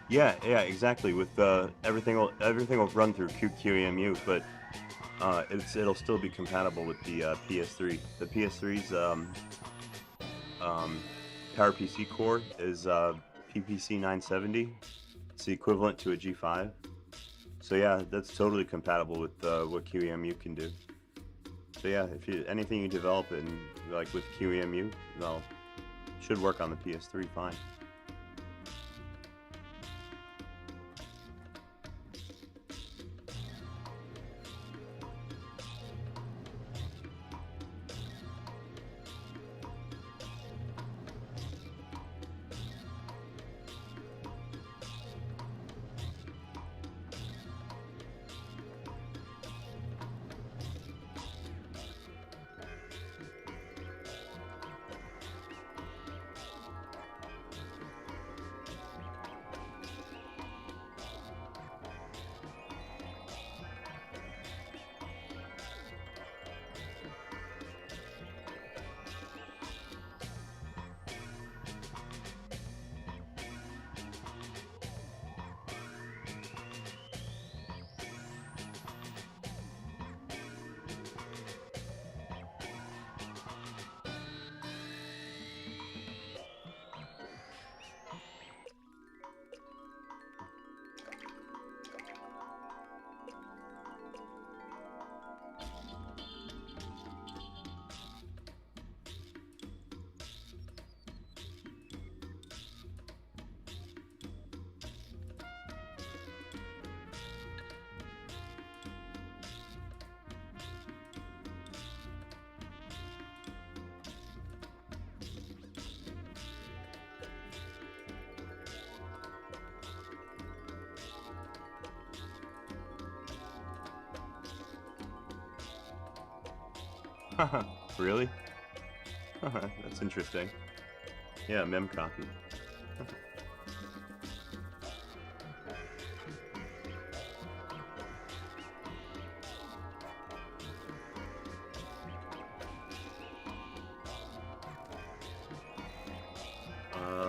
Yeah, exactly. With everything will run through QEMU, but it'll still be compatible with the PS3. The PS3's PowerPC core is PPC 970. It's the equivalent to a G5. So yeah, that's totally compatible with what QEMU can do. So yeah, anything you develop in like with QEMU, well, should work on the PS3 fine. Really? That's interesting. Yeah, memcopy.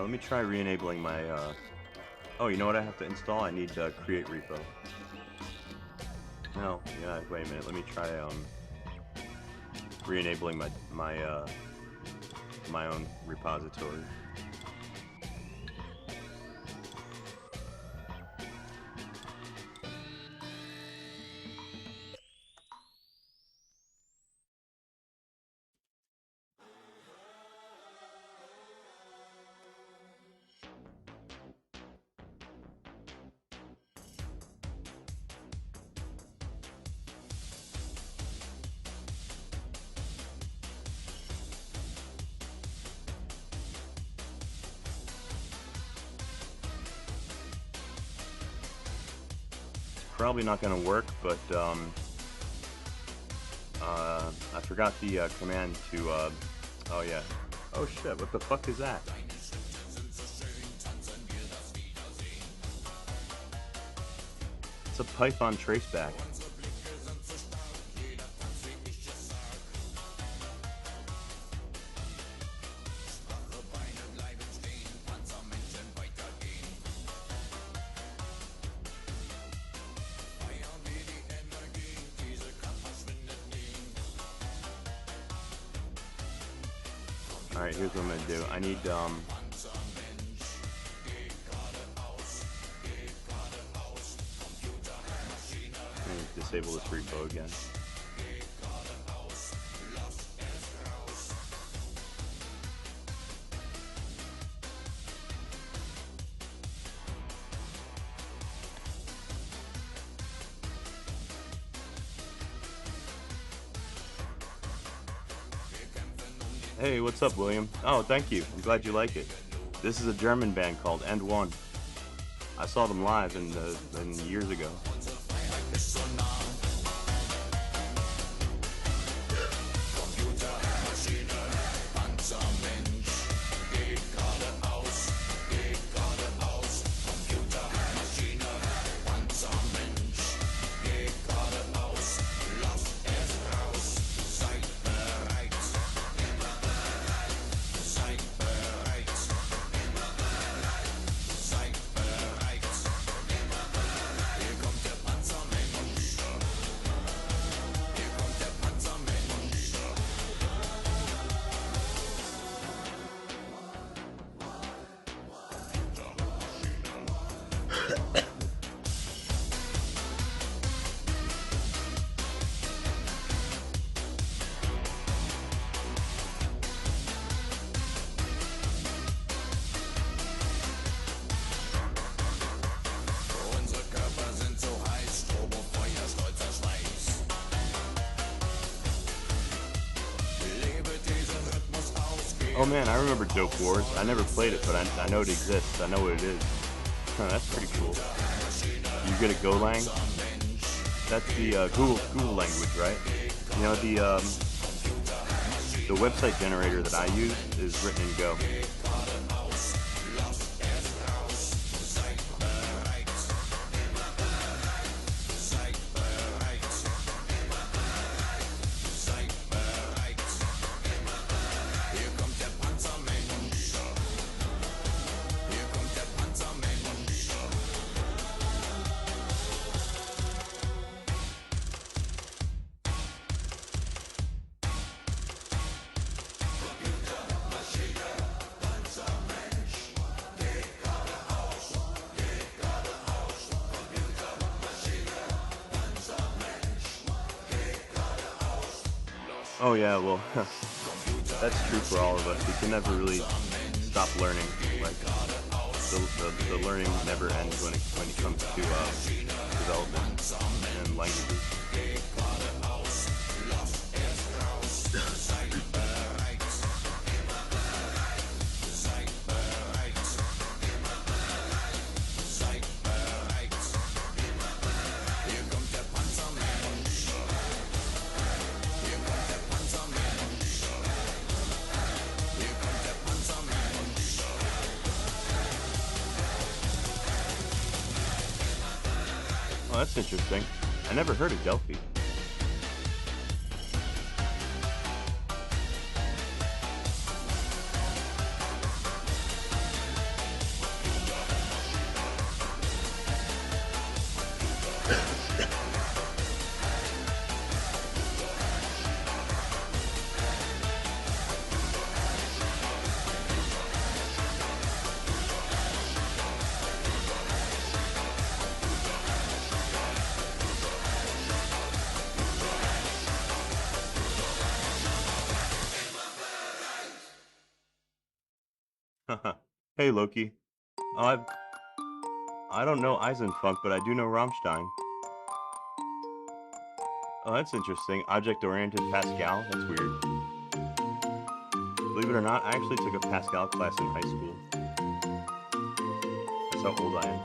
let me try re-enabling my, oh, you know what I have to install? I need create repo. No, yeah, wait a minute, let me try, re-enabling my own repository. Probably not going to work, but I forgot the command to, oh yeah. Oh shit, what the fuck is that? It's a Python traceback. Alright, here's what I'm gonna do. I need, disable this repo again. Hey, what's up, William? Oh, thank you. I'm glad you like it. This is a German band called End One. I saw them live in years ago. Oh man, I remember Dope Wars. I never played it, but I know it exists. I know what it is. Huh, that's pretty cool. You good at Golang? That's the Google language, right? You know, the website generator that I use is written in Go. Oh yeah, well, that's true for all of us. We can never really stop learning. Like the learning never ends when it comes to development and languages. Oh, that's interesting. I never heard of Delphi. Hey, Loki. I I don't know Eisenfunk, but I do know Rammstein. Oh, that's interesting. Object-oriented Pascal. That's weird. Believe it or not, I actually took a Pascal class in high school. That's how old I am.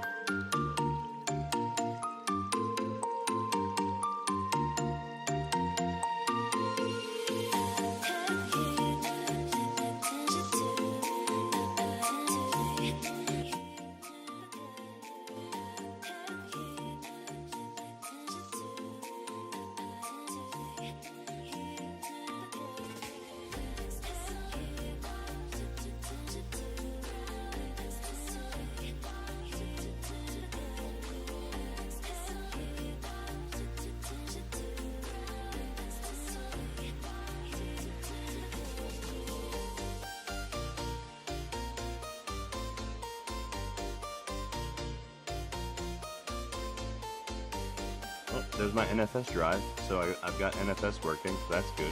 Oh, there's my NFS drive, so I've got NFS working, so that's good.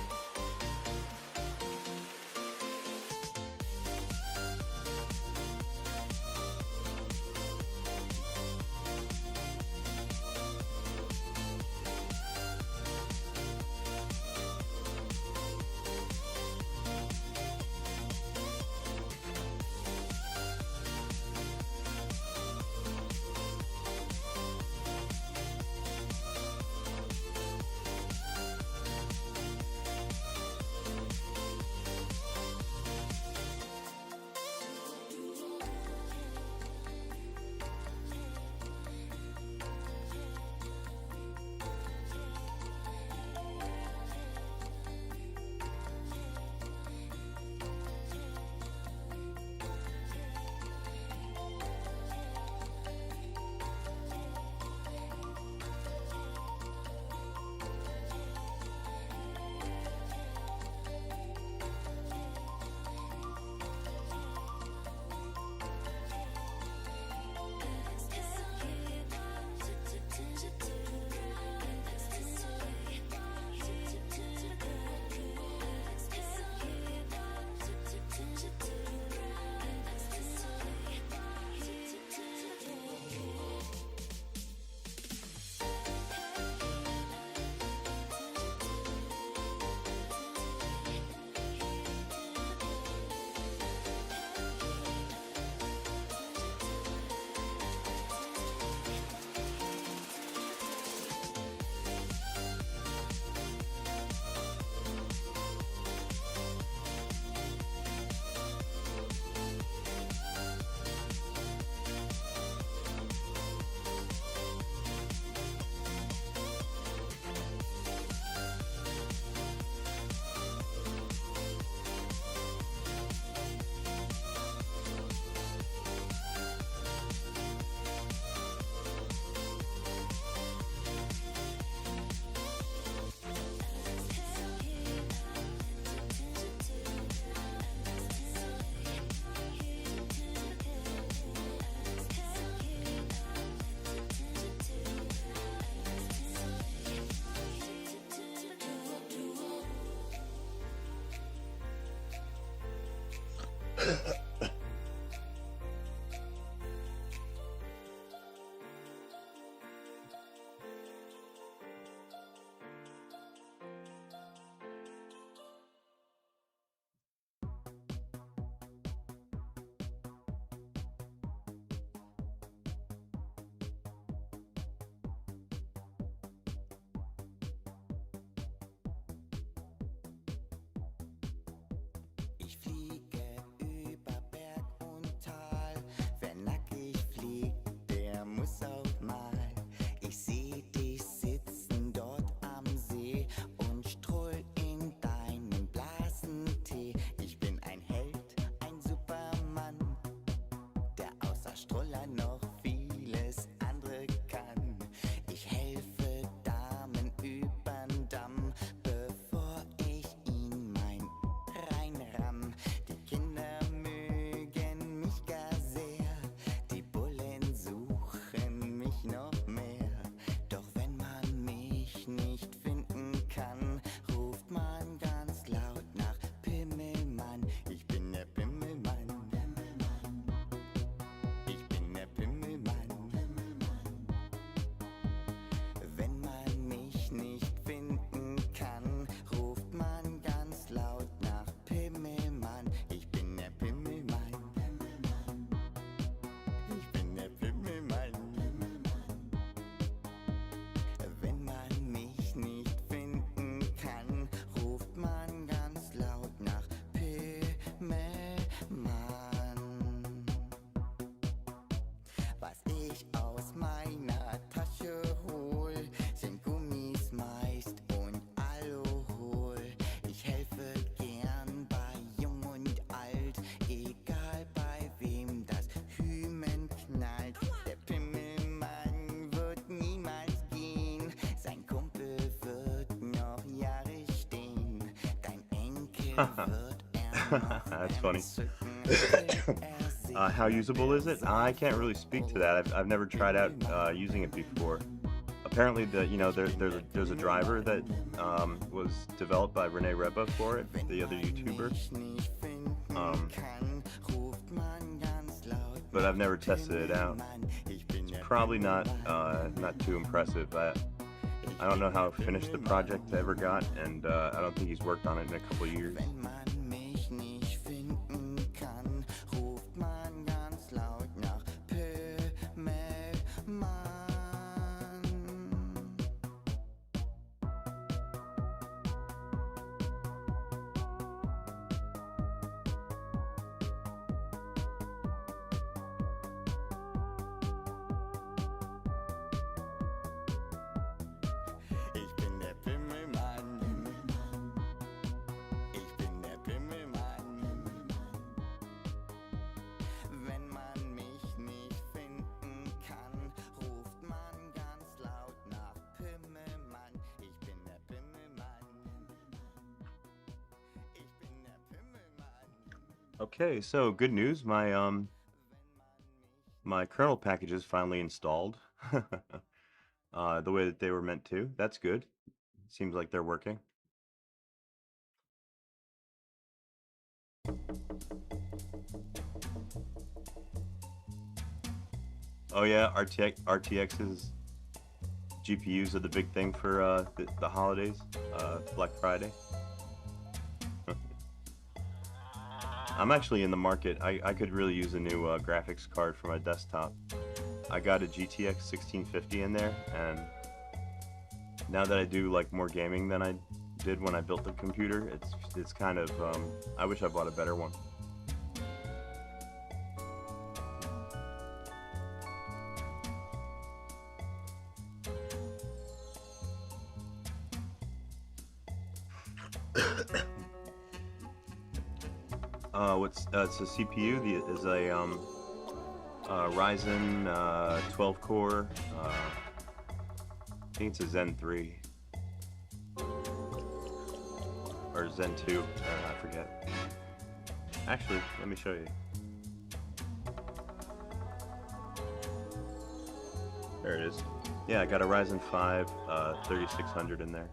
Ich fliege über Berg und Tal. Wer nackig fliegt, der muss auch mal. Ich seh dich sitzen dort am See und strull in deinen Blasentee. Ich bin ein Held, ein Supermann, der außer Struller noch vieles andere kann. Ich helfe Damen übern Damm, bevor ich ihn mein reinramm. Die That's funny. How usable is it? I can't really speak to that. I've never tried out using it before. Apparently, there's a driver that was developed by Rene Reba for it, the other YouTuber. But I've never tested it out. It's probably not too impressive. I don't know how finished the project ever got, and I don't think he's worked on it in a couple of years. Okay, so good news. My kernel package is finally installed. The way that they were meant to. That's good. Seems like they're working. Oh yeah, RTX's GPUs are the big thing for the holidays, Black Friday. I'm actually in the market. I could really use a new graphics card for my desktop. I got a GTX 1650 in there, and now that I do like more gaming than I did when I built the computer, it's kind of I wish I bought a better one. It's a CPU. Is a Ryzen 12 core. I think it's a Zen 3 or Zen 2. I forget. Actually, let me show you. There it is. Yeah, I got a Ryzen 5 3600 in there.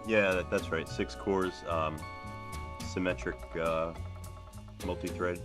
Yeah, that's right. 6 cores, symmetric, multi-thread.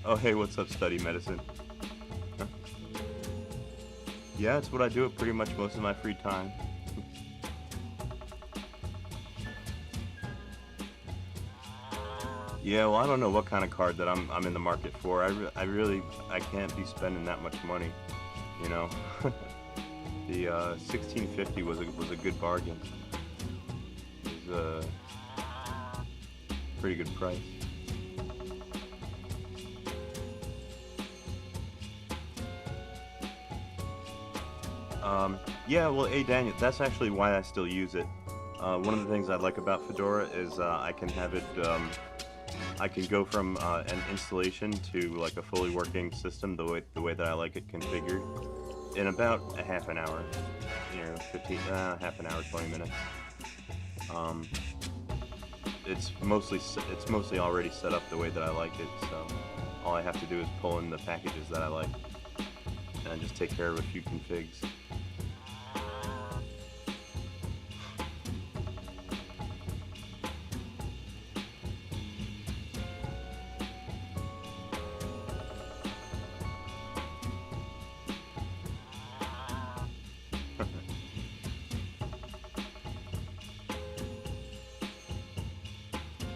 Oh, hey, what's up, Study Medicine? Yeah, it's what I do at pretty much most of my free time. Yeah, well, I don't know what kind of card that I'm in the market for. I can't be spending that much money, you know. The 1650 was a good bargain. It was a pretty good price. Yeah, well, hey Daniel, that's actually why I still use it. One of the things I like about Fedora is I can have it, I can go from an installation to like a fully working system the way that I like it configured in about a half an hour, you know, half an hour, 20 minutes. It's mostly already set up the way that I like it, so all I have to do is pull in the packages that I like and just take care of a few configs.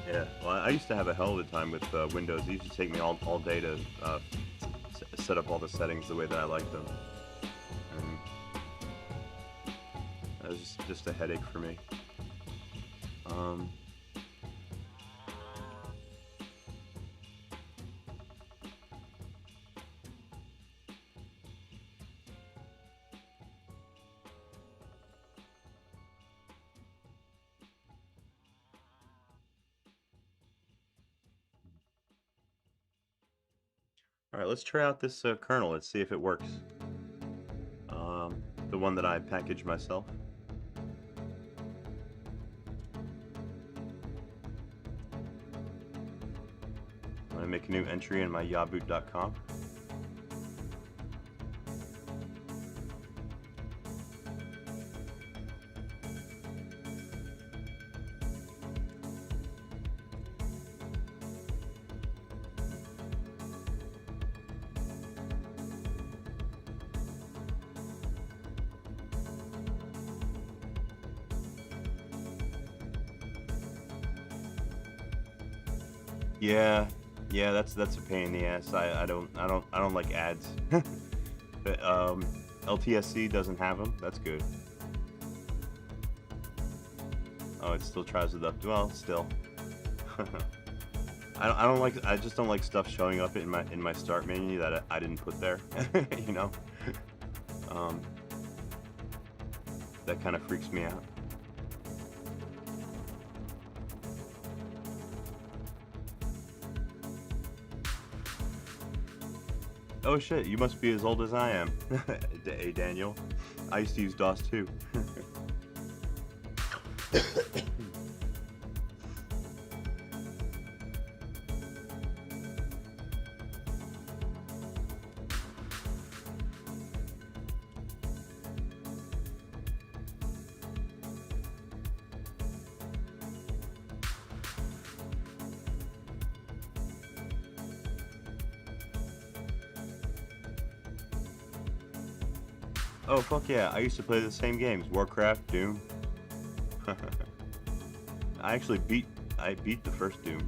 Yeah, well, I used to have a hell of a time with Windows. It used to take me all day to set up all the settings the way that I like them. And that was just a headache for me. All right, let's try out this kernel. Let's see if it works. The one that I packaged myself. I'm gonna make a new entry in my yaboot.com. Yeah, that's a pain in the ass. I don't like ads. But LTSC doesn't have them. That's good. Oh, it still tries it up. Well, still. I just don't like stuff showing up in my start menu that I didn't put there. You know. That kind of freaks me out. Oh shit, you must be as old as I am. Hey Daniel. I used to use DOS too. Oh fuck yeah, I used to play the same games. Warcraft, Doom. I beat the first Doom.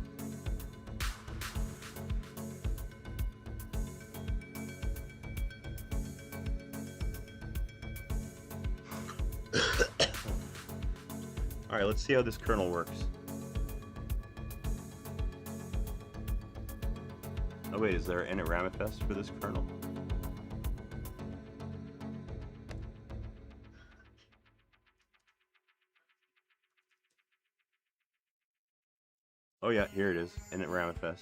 Alright, let's see how this kernel works. Oh wait, is there an init Ramifest for this kernel? Oh yeah, here it is, init Ramifest.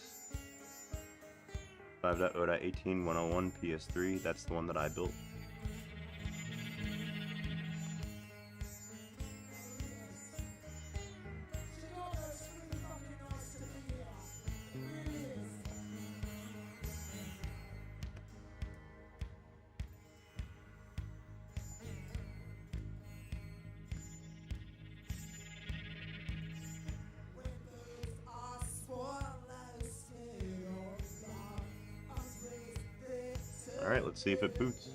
5.0.18.101 PS3, that's the one that I built. Alright, let's see if it boots.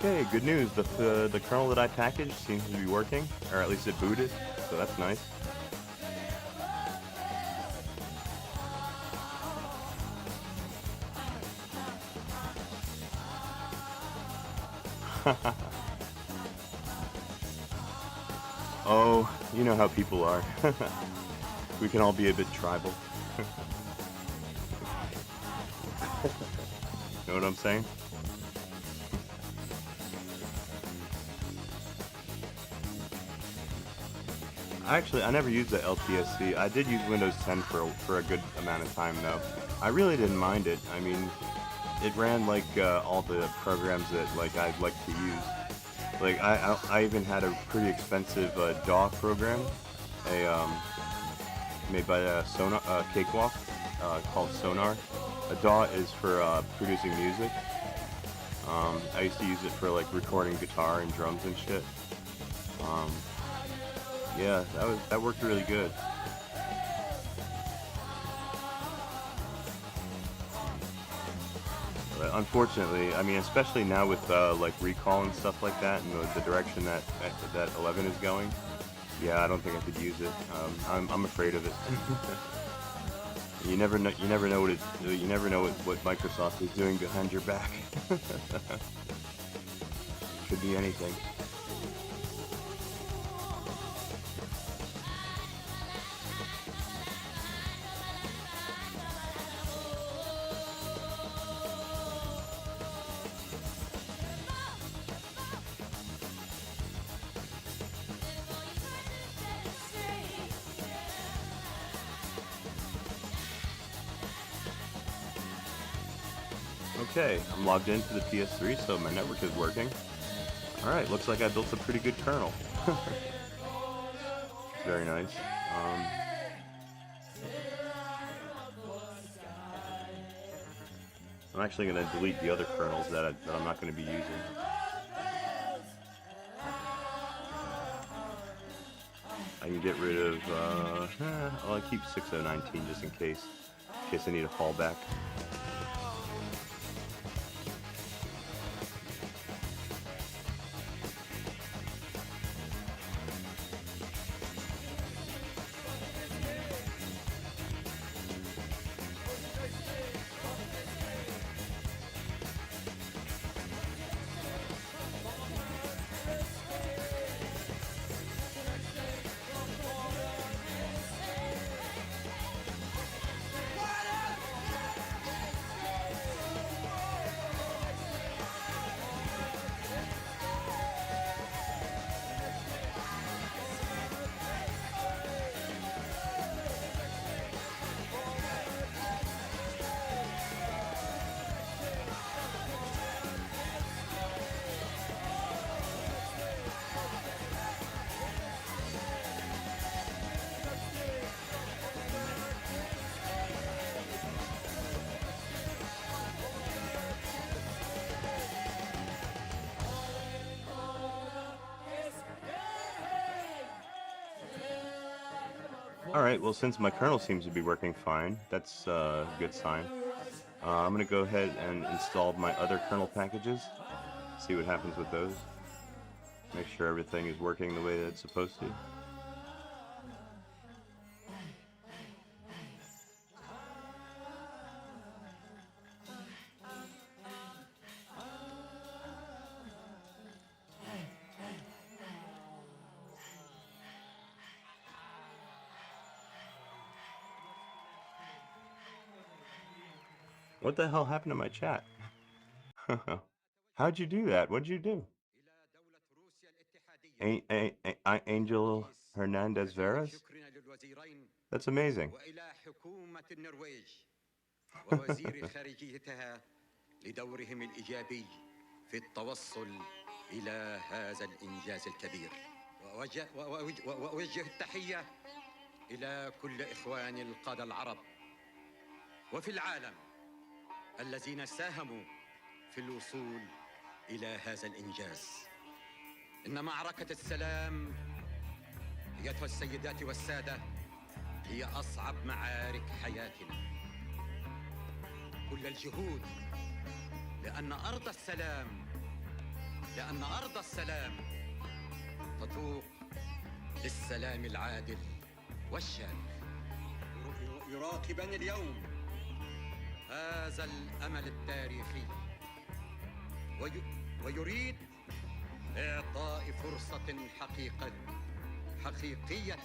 Okay, good news. The kernel that I packaged seems to be working, or at least it booted, so that's nice. Oh, you know how people are. We can all be a bit tribal. Know what I'm saying? Actually, I never used the LTSC. I did use Windows 10 for a good amount of time, though. I really didn't mind it. I mean, it ran like all the programs that like I'd like to use. Like I even had a pretty expensive DAW program, made by Cakewalk, called Sonar. A DAW is for producing music. I used to use it for like recording guitar and drums and shit. Yeah, that worked really good. But unfortunately, I mean, especially now with like recall and stuff like that, and the direction that 11 is going, yeah, I don't think I could use it. I'm afraid of it. You never know. You never know what Microsoft is doing behind your back. Could be anything. Okay, I'm logged into the PS3, so my network is working. Alright, looks like I built a pretty good kernel. Very nice. I'm actually going to delete the other kernels that I'm not going to be using. I can get rid of, well, I keep 6019 just in case I need a fallback. Alright, well, since my kernel seems to be working fine, that's a good sign. I'm going to go ahead and install my other kernel packages, see what happens with those. Make sure everything is working the way that it's supposed to. What the hell happened to my chat? How'd you do that? What'd you do? Angel Hernandez Veras? That's amazing. ووزير خارجيتها لدورهم الإيجابي في التوصل إلى هذا الإنجاز الكبير. وأوجه التحية إلى كل إخواني القادة العرب وفي العالم الذين ساهموا في الوصول إلى هذا الإنجاز. إن معركة السلام أيتها السيدات والسادة هي أصعب معارك حياتنا. كل الجهود لأن أرض السلام لأن أرض السلام تتوق للسلام العادل والشامل. يراقبان اليوم هذا الأمل التاريخي ويريد إعطاء فرصة حقيقية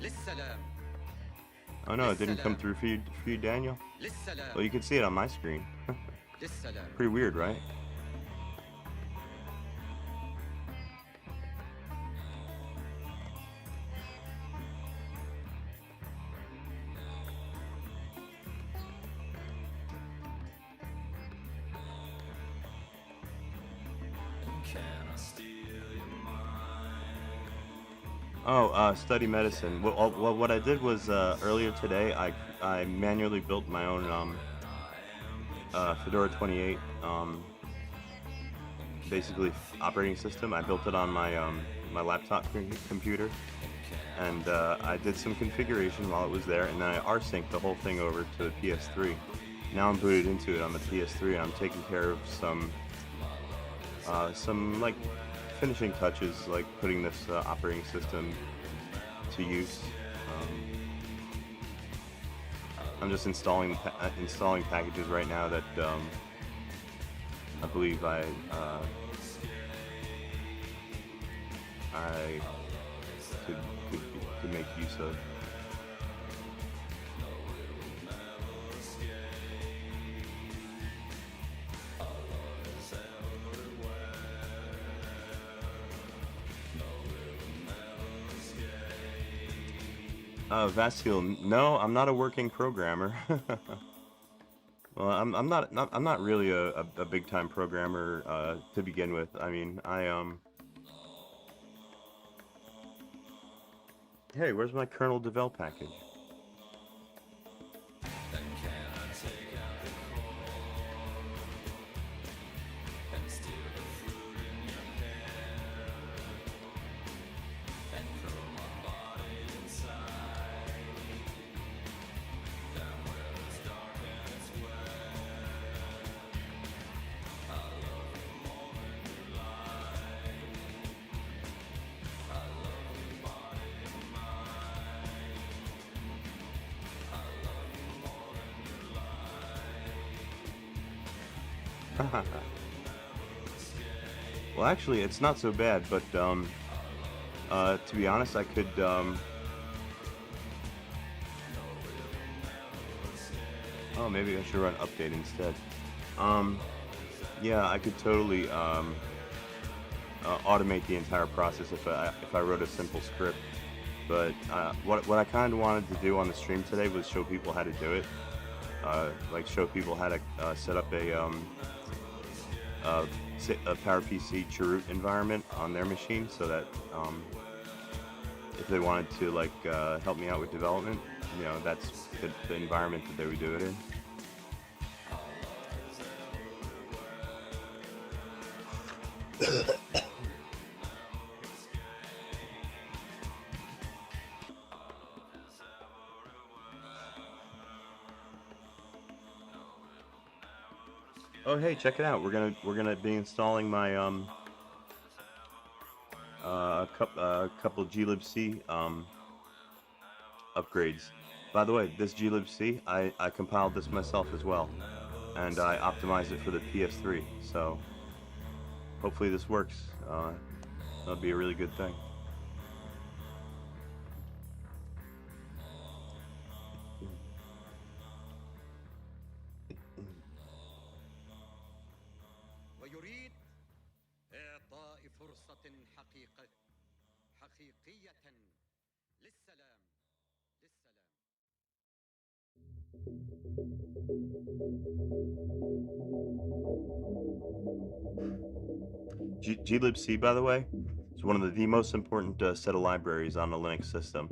للسلام. Oh no, it didn't come through for you, Daniel? Well, you can see it on my screen. Pretty weird, right? Oh, study medicine. Well, what I did was earlier today, I manually built my own Fedora 28 basically operating system. I built it on my my laptop computer, and I did some configuration while it was there, and then I rsynced the whole thing over to the PS3. Now I'm booted into it on the PS3, and I'm taking care of some like finishing touches, like putting this operating system to use. I'm just installing packages right now that I believe I could make use of. Vastil, no, I'm not a working programmer. Well, I'm not really a big time programmer to begin with. I mean, Hey, where's my kernel devel package? Well, actually, it's not so bad, but to be honest, I could oh, maybe I should run update instead. Yeah, I could totally automate the entire process if I wrote a simple script. But what I kind of wanted to do on the stream today was show people how to do it. Like show people how to set up a PowerPC Chroot environment on their machine, so that if they wanted to like help me out with development, you know, that's the environment that they would do it in. Oh hey, check it out. We're gonna be installing my couple glibc upgrades. By the way, this glibc, I compiled this myself as well, and I optimized it for the PS3. So hopefully this works. That'll be a really good thing. ويريد إعطاء فرصة حقيقية للسلام. glibc, by the way, is one of the most important set of libraries on the Linux system.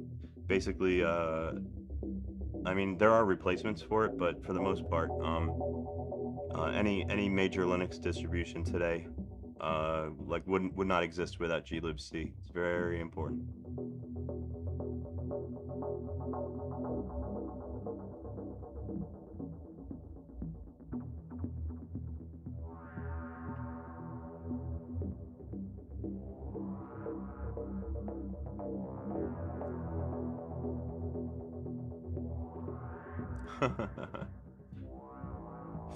Basically, I mean, there are replacements for it, but for the most part, any major Linux distribution today, like would not exist without glibc. It's very important.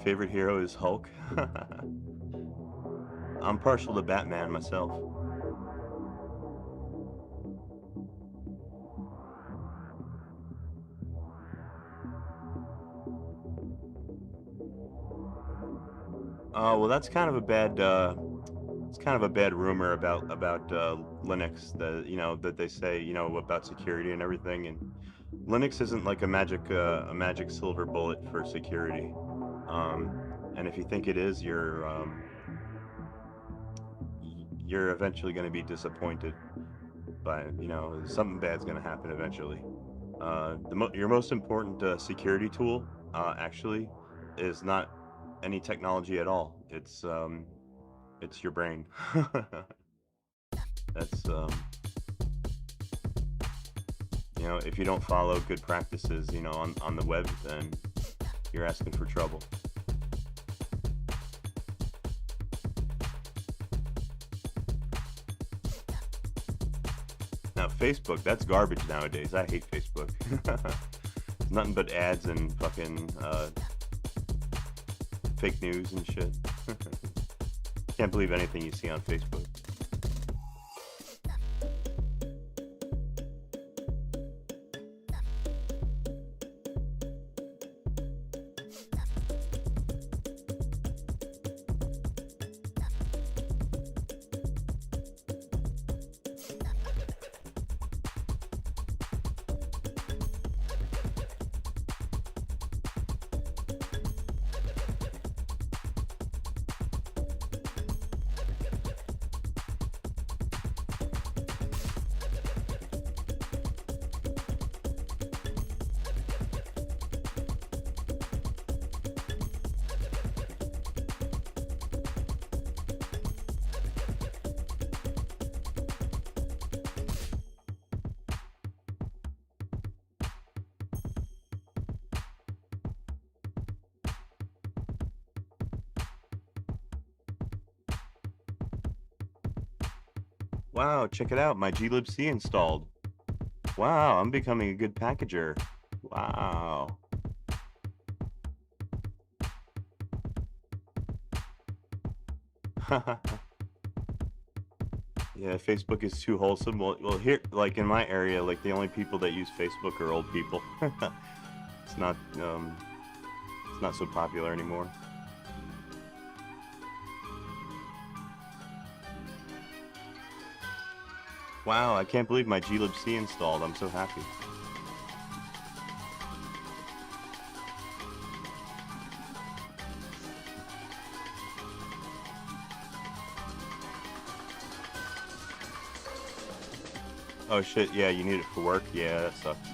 Favorite hero is Hulk. I'm partial to Batman myself. Well, that's kind of a bad. It's kind of a bad rumor about Linux. That that they say about security and everything. And Linux isn't like a magic silver bullet for security. And if you think it is, you're eventually going to be disappointed. By something bad's going to happen eventually. Your most important security tool actually is not any technology at all. It's your brain. That's if you don't follow good practices on the web, then you're asking for trouble. Now Facebook, that's garbage nowadays. I hate Facebook. It's nothing but ads and fucking fake news and shit. Can't believe anything you see on Facebook. Wow, check it out, my glibc installed. Wow, I'm becoming a good packager. Wow. Yeah, Facebook is too wholesome. Well, here, like in my area, like the only people that use Facebook are old people. It's not so popular anymore. Wow, I can't believe my glibc installed. I'm so happy. Oh shit, yeah, you need it for work? Yeah, that sucks.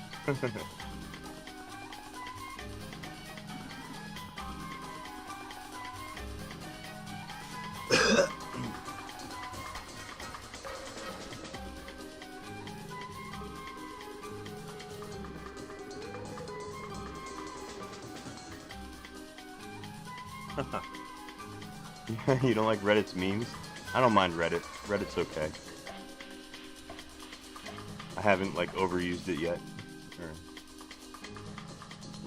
You don't like Reddit's memes? I don't mind Reddit. Reddit's okay. I haven't like overused it yet,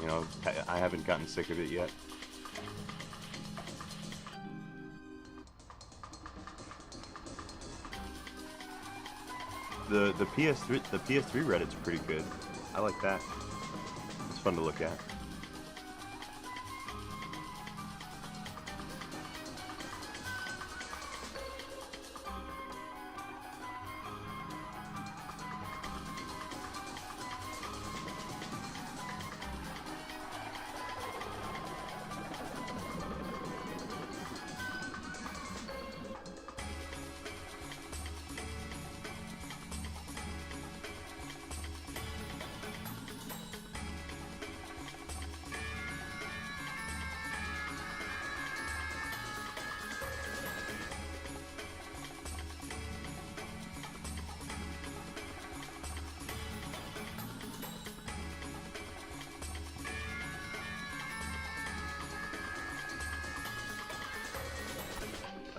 or I haven't gotten sick of it yet. The PS3 Reddit's pretty good. I like that. It's fun to look at.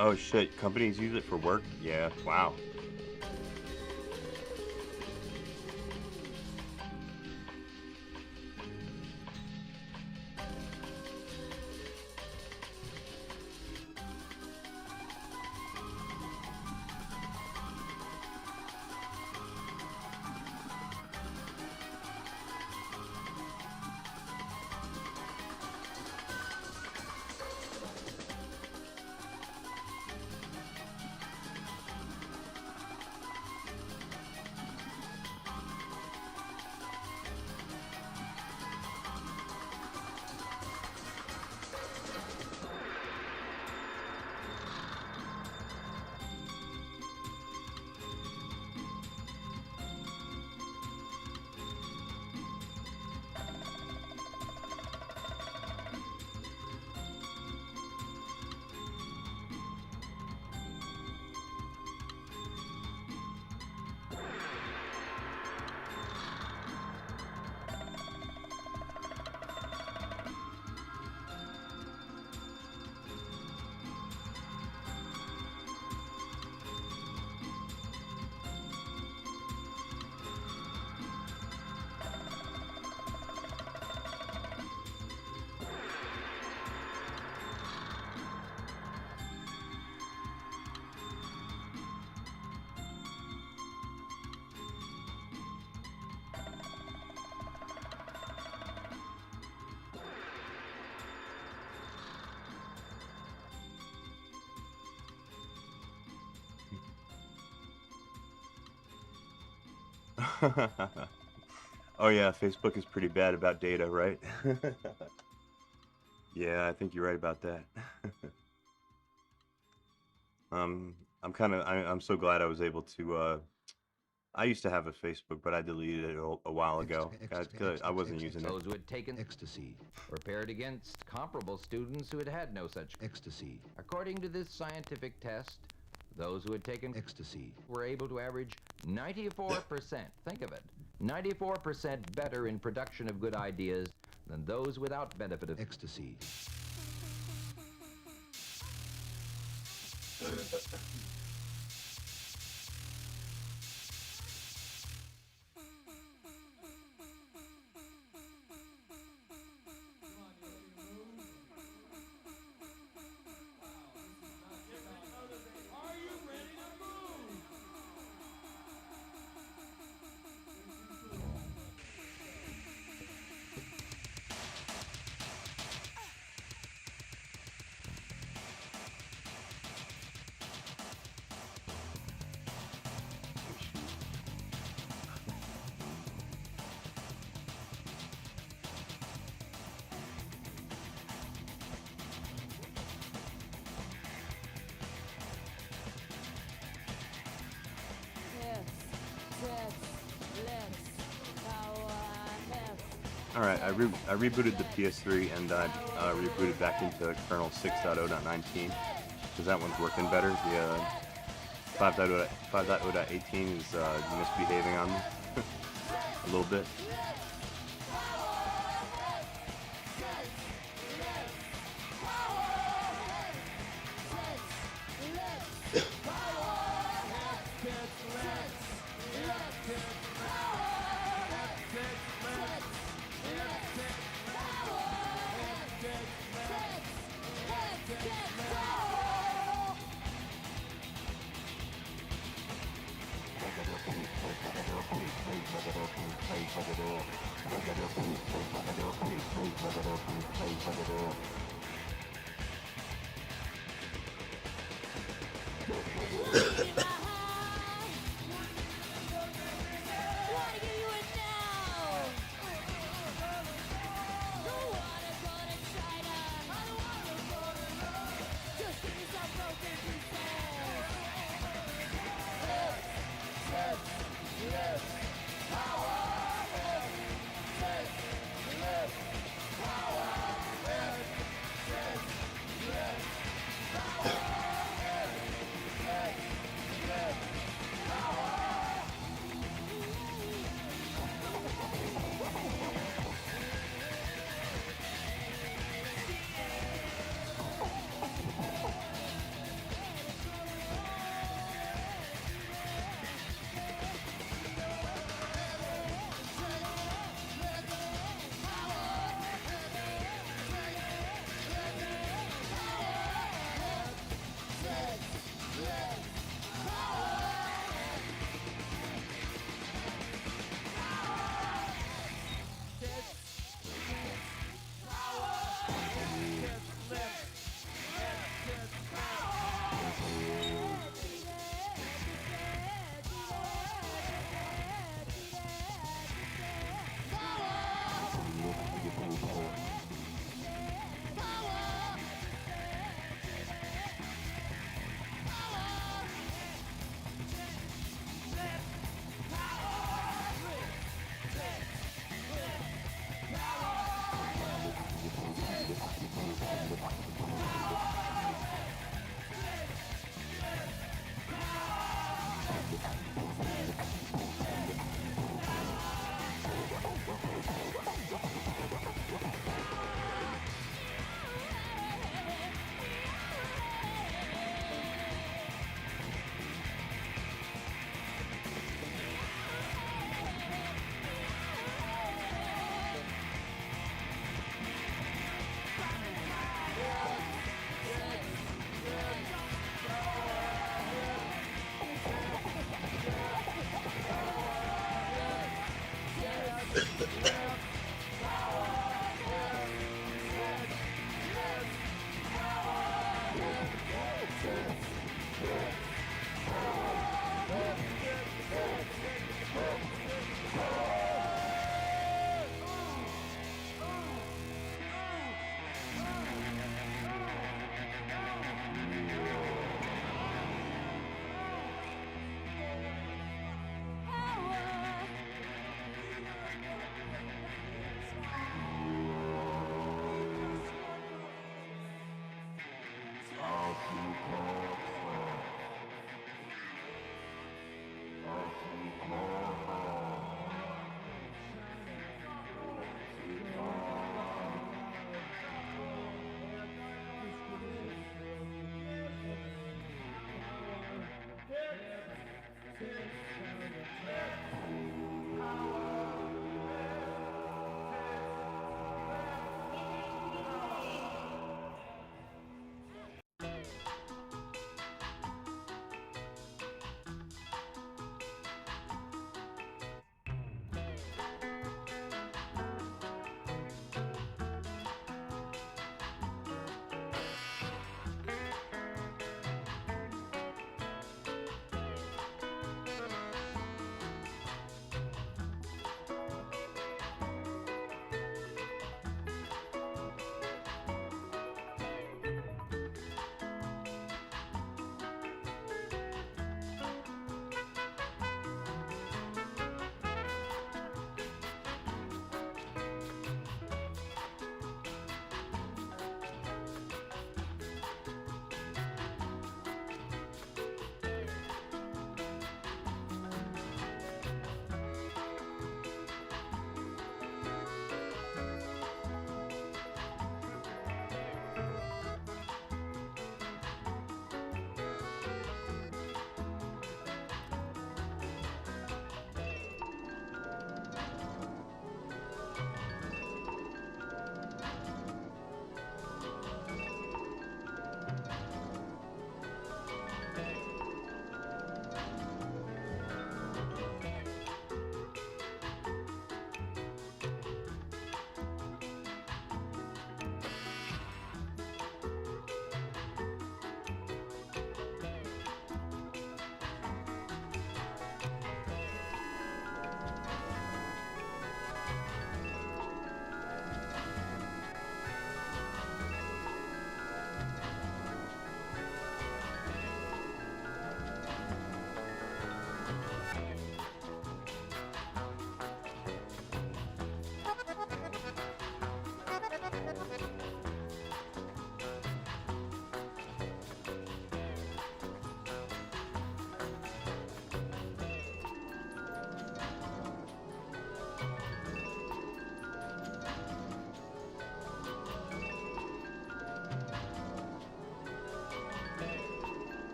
Oh shit, companies use it for work? Yeah, wow. Oh yeah, Facebook is pretty bad about data, right? Yeah, I think you're right about that. I'm so glad I was able to. I used to have a Facebook, but I deleted it a while ago. I wasn't using it. Those who had taken ecstasy were paired against comparable students who had had no such ecstasy. According to this scientific test, those who had taken ecstasy were able to average 94%, think of it, 94% better in production of good ideas than those without benefit of ecstasy. Alright, I rebooted the PS3 and I rebooted back into kernel 6.0.19 because that one's working better. The 5.0.18 is misbehaving on me a little bit.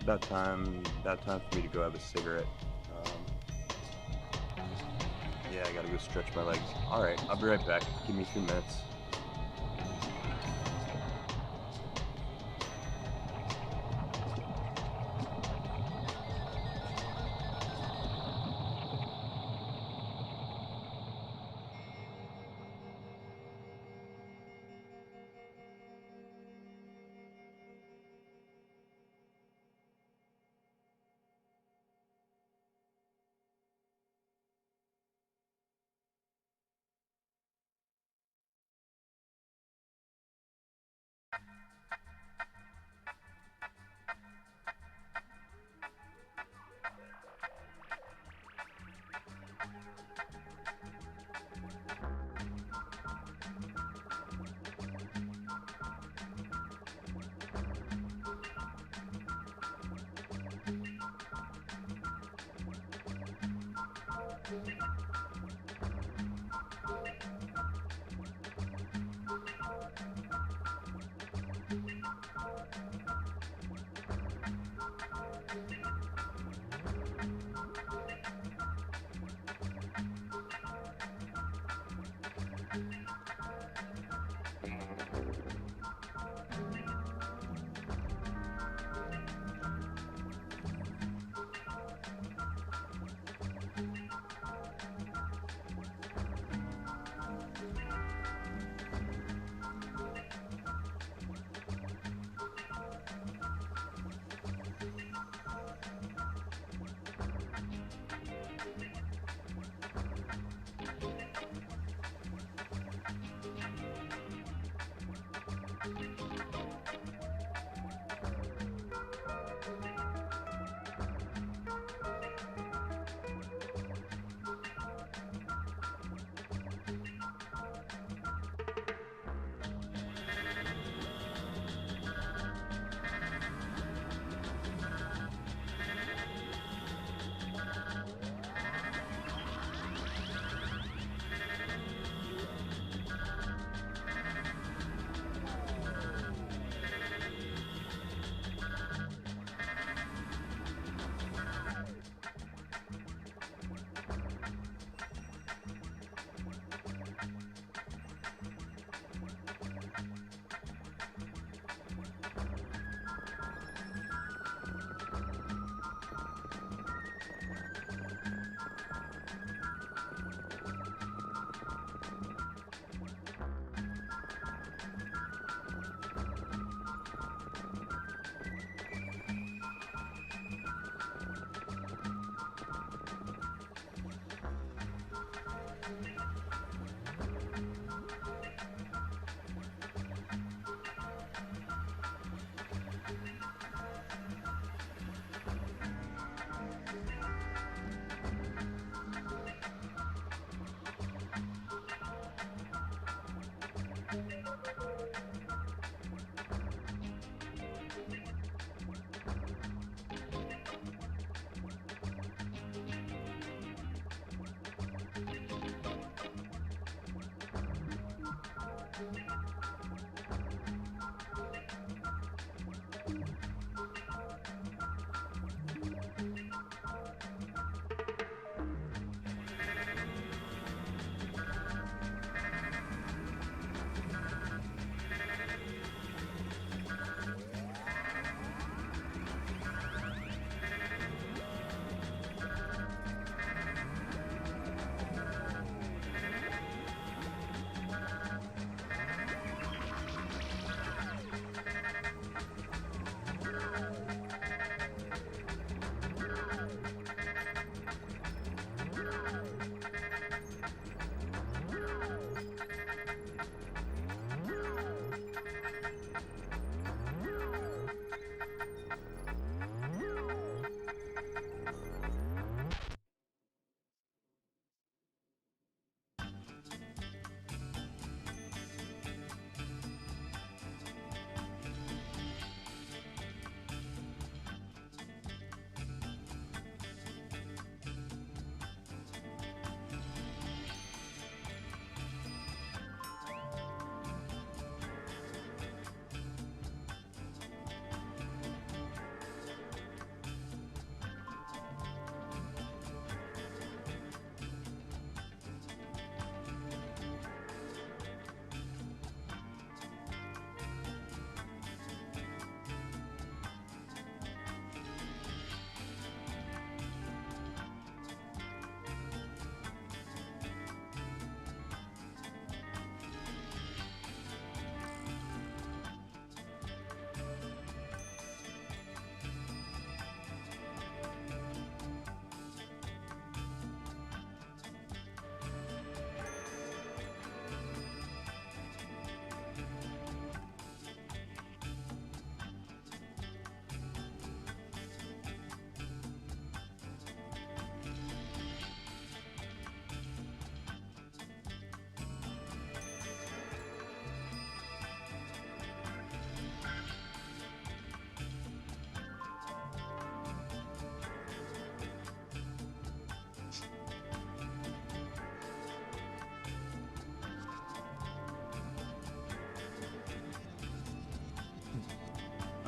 about time for me to go have a cigarette. Yeah, I gotta go stretch my legs. All right, I'll be right back. Give me a few minutes.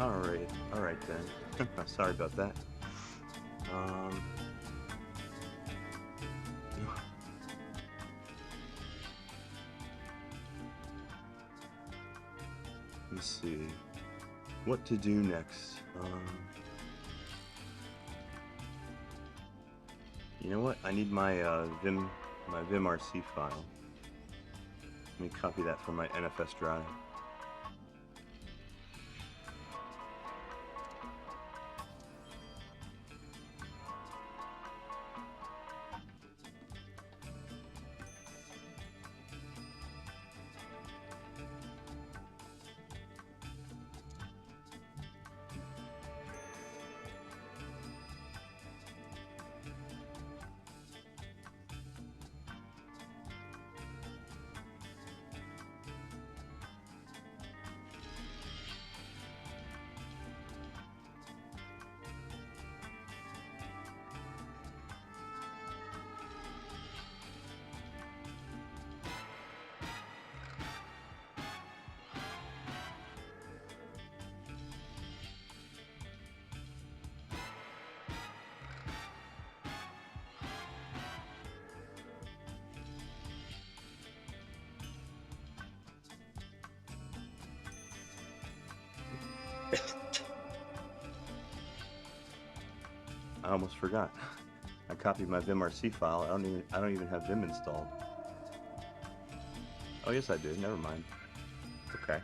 Alright then. Sorry about that. Let's see. What to do next? You know what? I need my vimrc file. Let me copy that from my NFS drive. I almost forgot. I copied my vimrc file. I don't even have Vim installed. Oh yes I do. Never mind. Okay.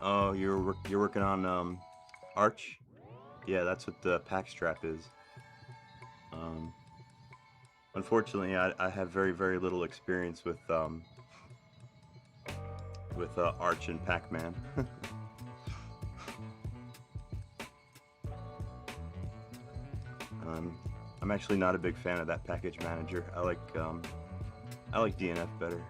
Oh, you're working on Arch? Yeah, that's what the pack strap is. Unfortunately, I have very little experience with Arch and Pac-Man. I'm actually not a big fan of that package manager. I like DNF better.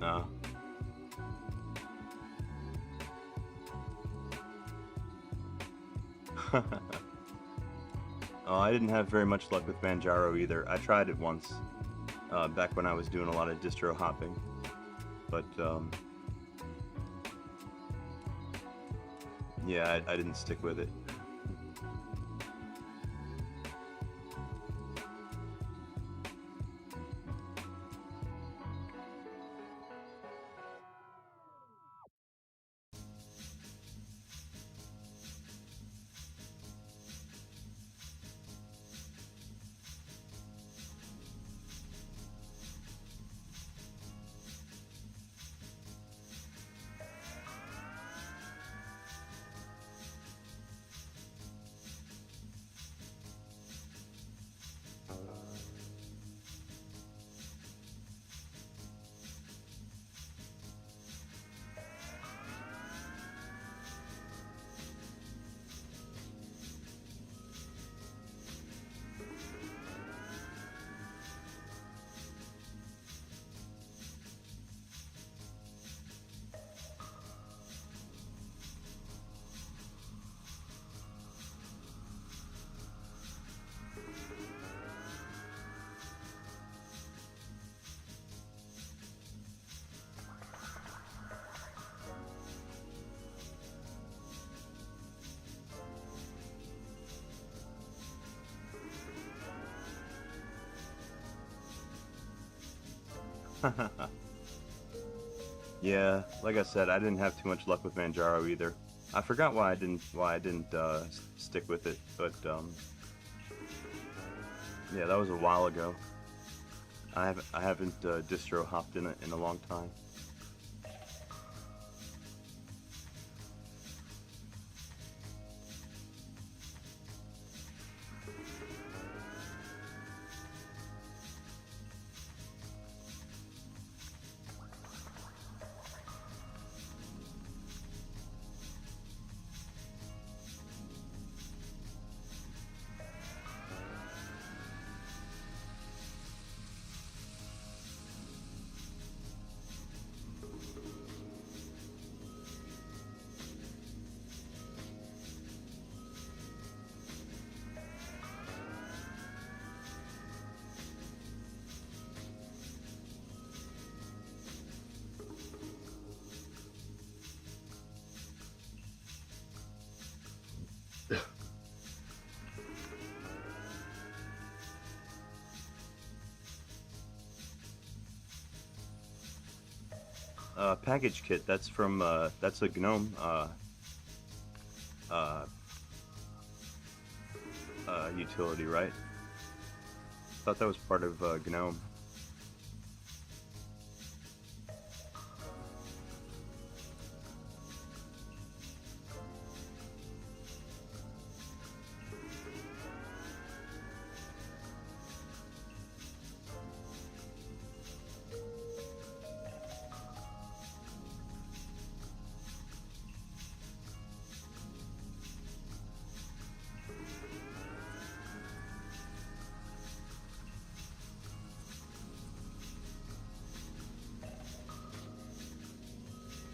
No. Oh, I didn't have very much luck with Manjaro either. I tried it once, back when I was doing a lot of distro hopping, but yeah, I didn't stick with it. Yeah, like I said, I didn't have too much luck with Manjaro either. I forgot why I didn't stick with it, but yeah, that was a while ago. I haven't distro hopped in it in a long time. Package kit, that's from, that's a GNOME, utility, right? Thought that was part of, GNOME.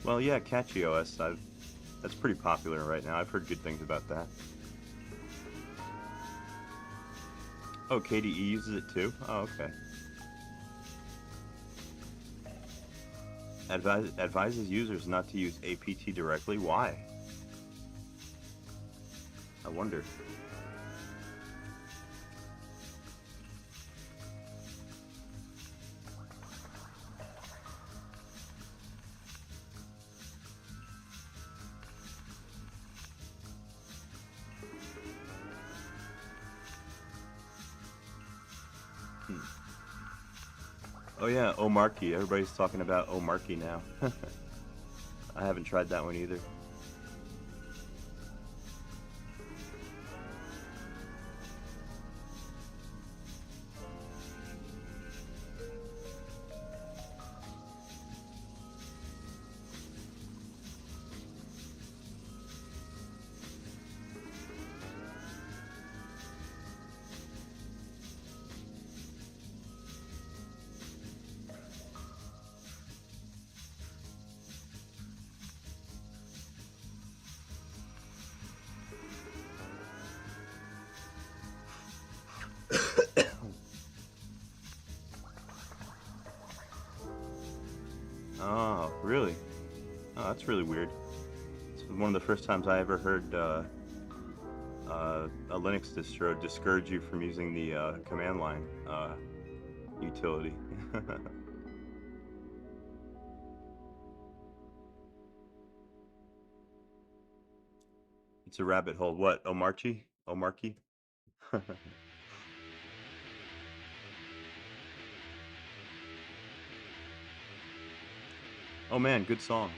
Well, yeah, Catchy OS. That's pretty popular right now. I've heard good things about that. Oh, KDE uses it too? Oh, okay. Advises users not to use APT directly. Why? I wonder. Oh yeah, Omarchy. Everybody's talking about Omarchy now. I haven't tried that one either. Oh, really? Oh, that's really weird. It's one of the first times I ever heard a Linux distro discourage you from using the command line utility. It's a rabbit hole. What? Omarchy? Omarchy? Oh man, good song.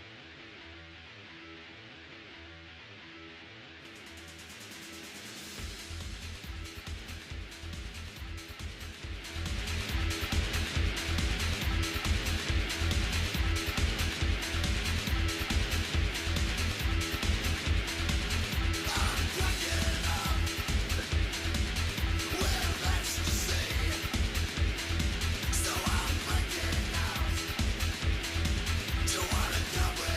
Don't wanna double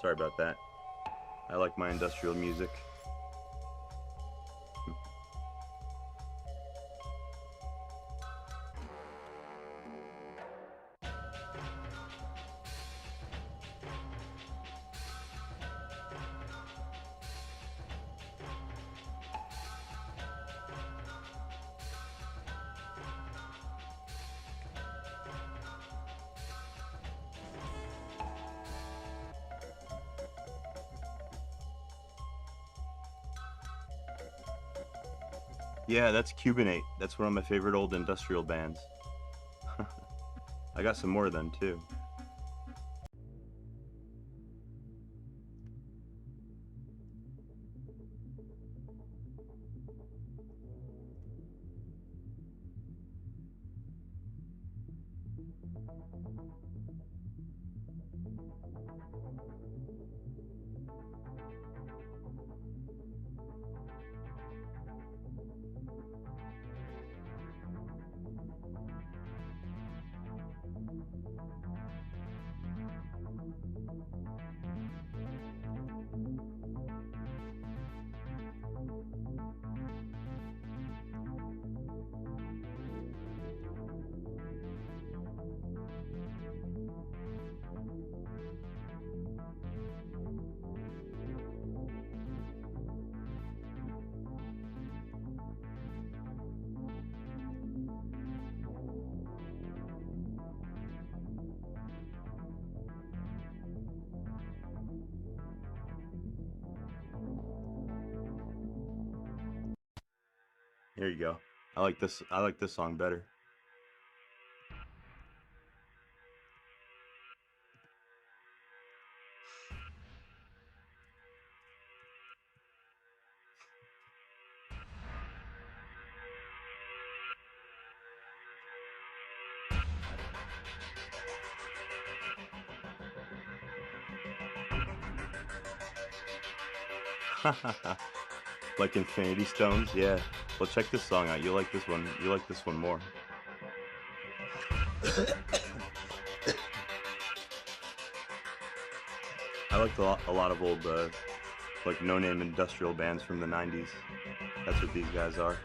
Sorry about that. I like my industrial music. Yeah, that's Cubanate. That's one of my favorite old industrial bands. I got some more of them too. There you go. I like this song better. Like Infinity Stones, yeah. Well, check this song out. You like this one. You like this one more. I liked a lot of old, like no-name industrial bands from the 90s. That's what these guys are.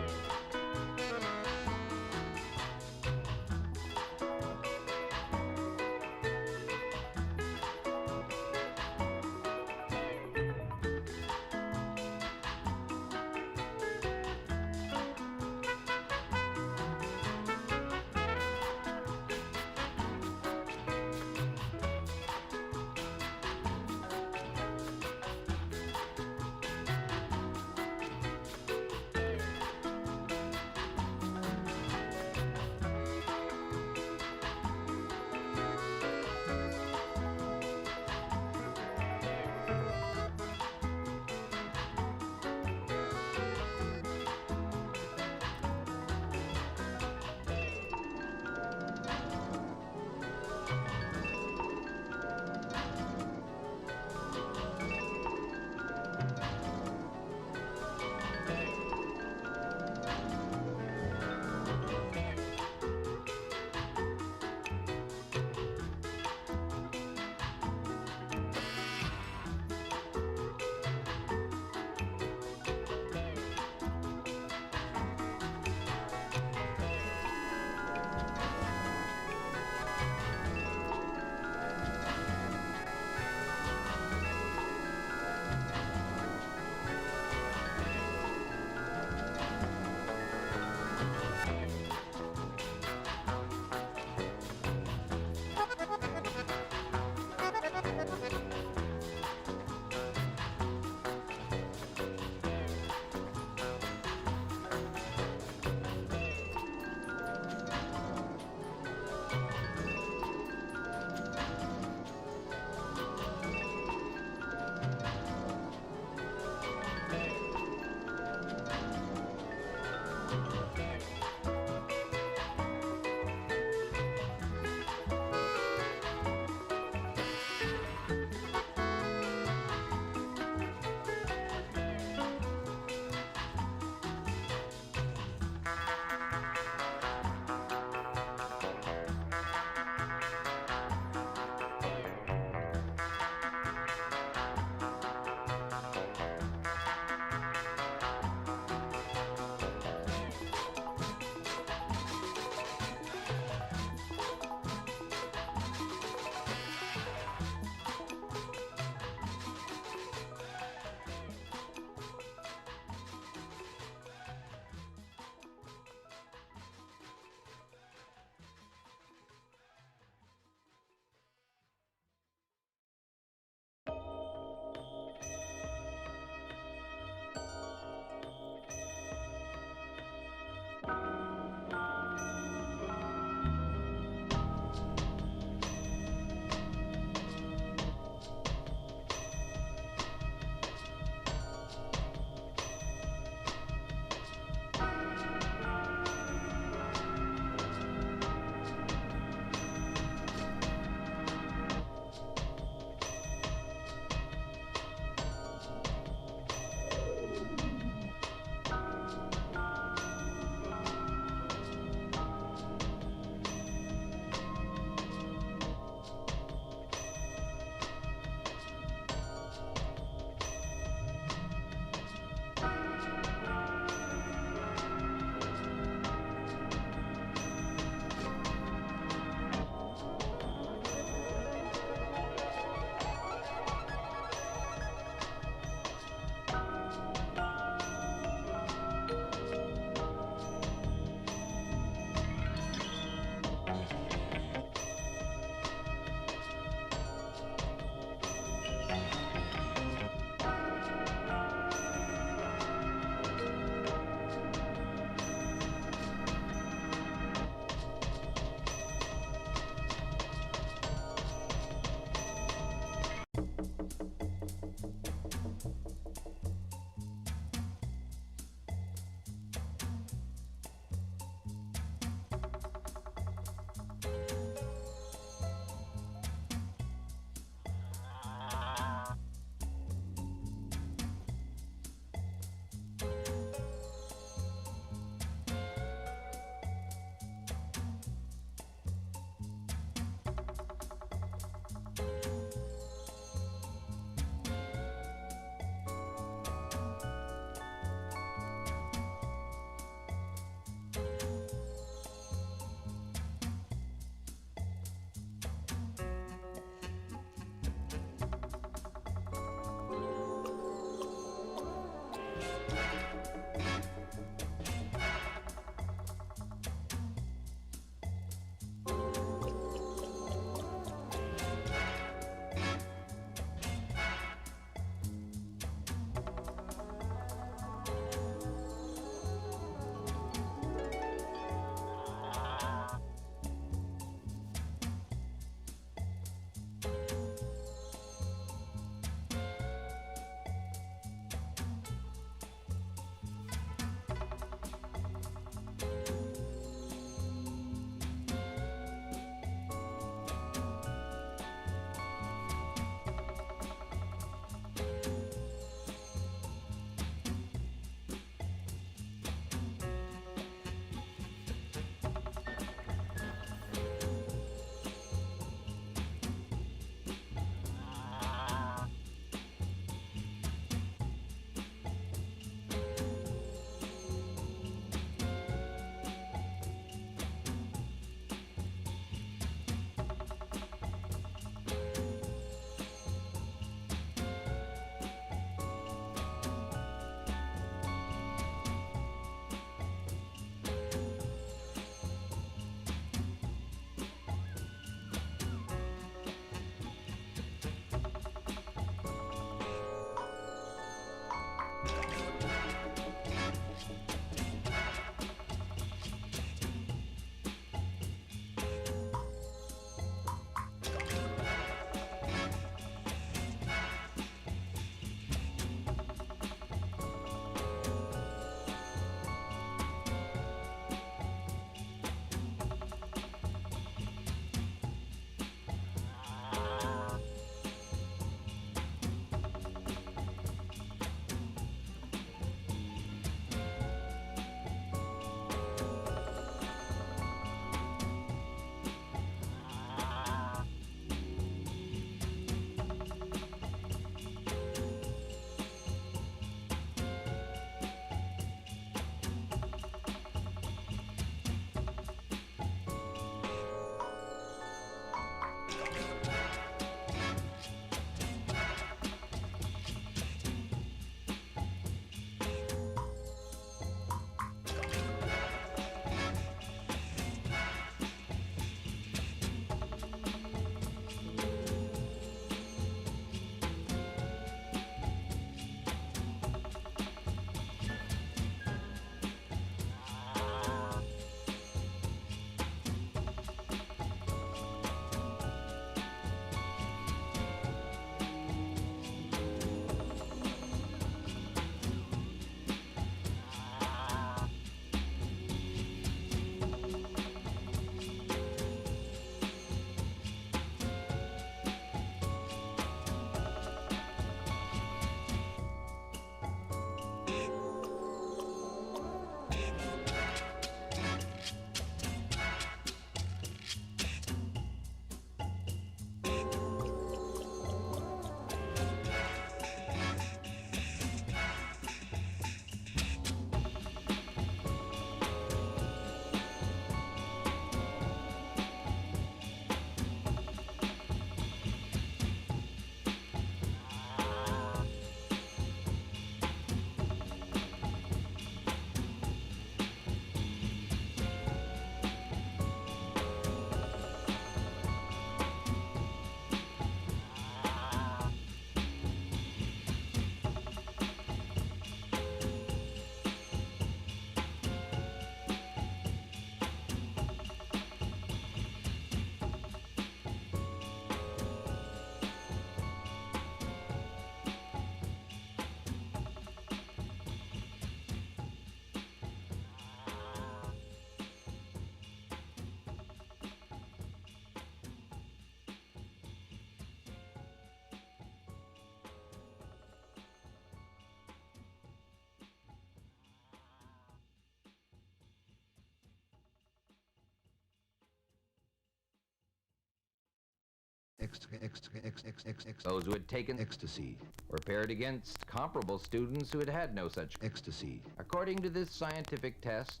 Those who had taken ecstasy were paired against comparable students who had had no such ecstasy. According to this scientific test,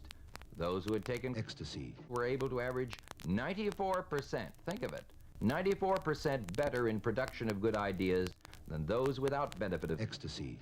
those who had taken ecstasy were able to average 94%, think of it, 94% better in production of good ideas than those without benefit of ecstasy.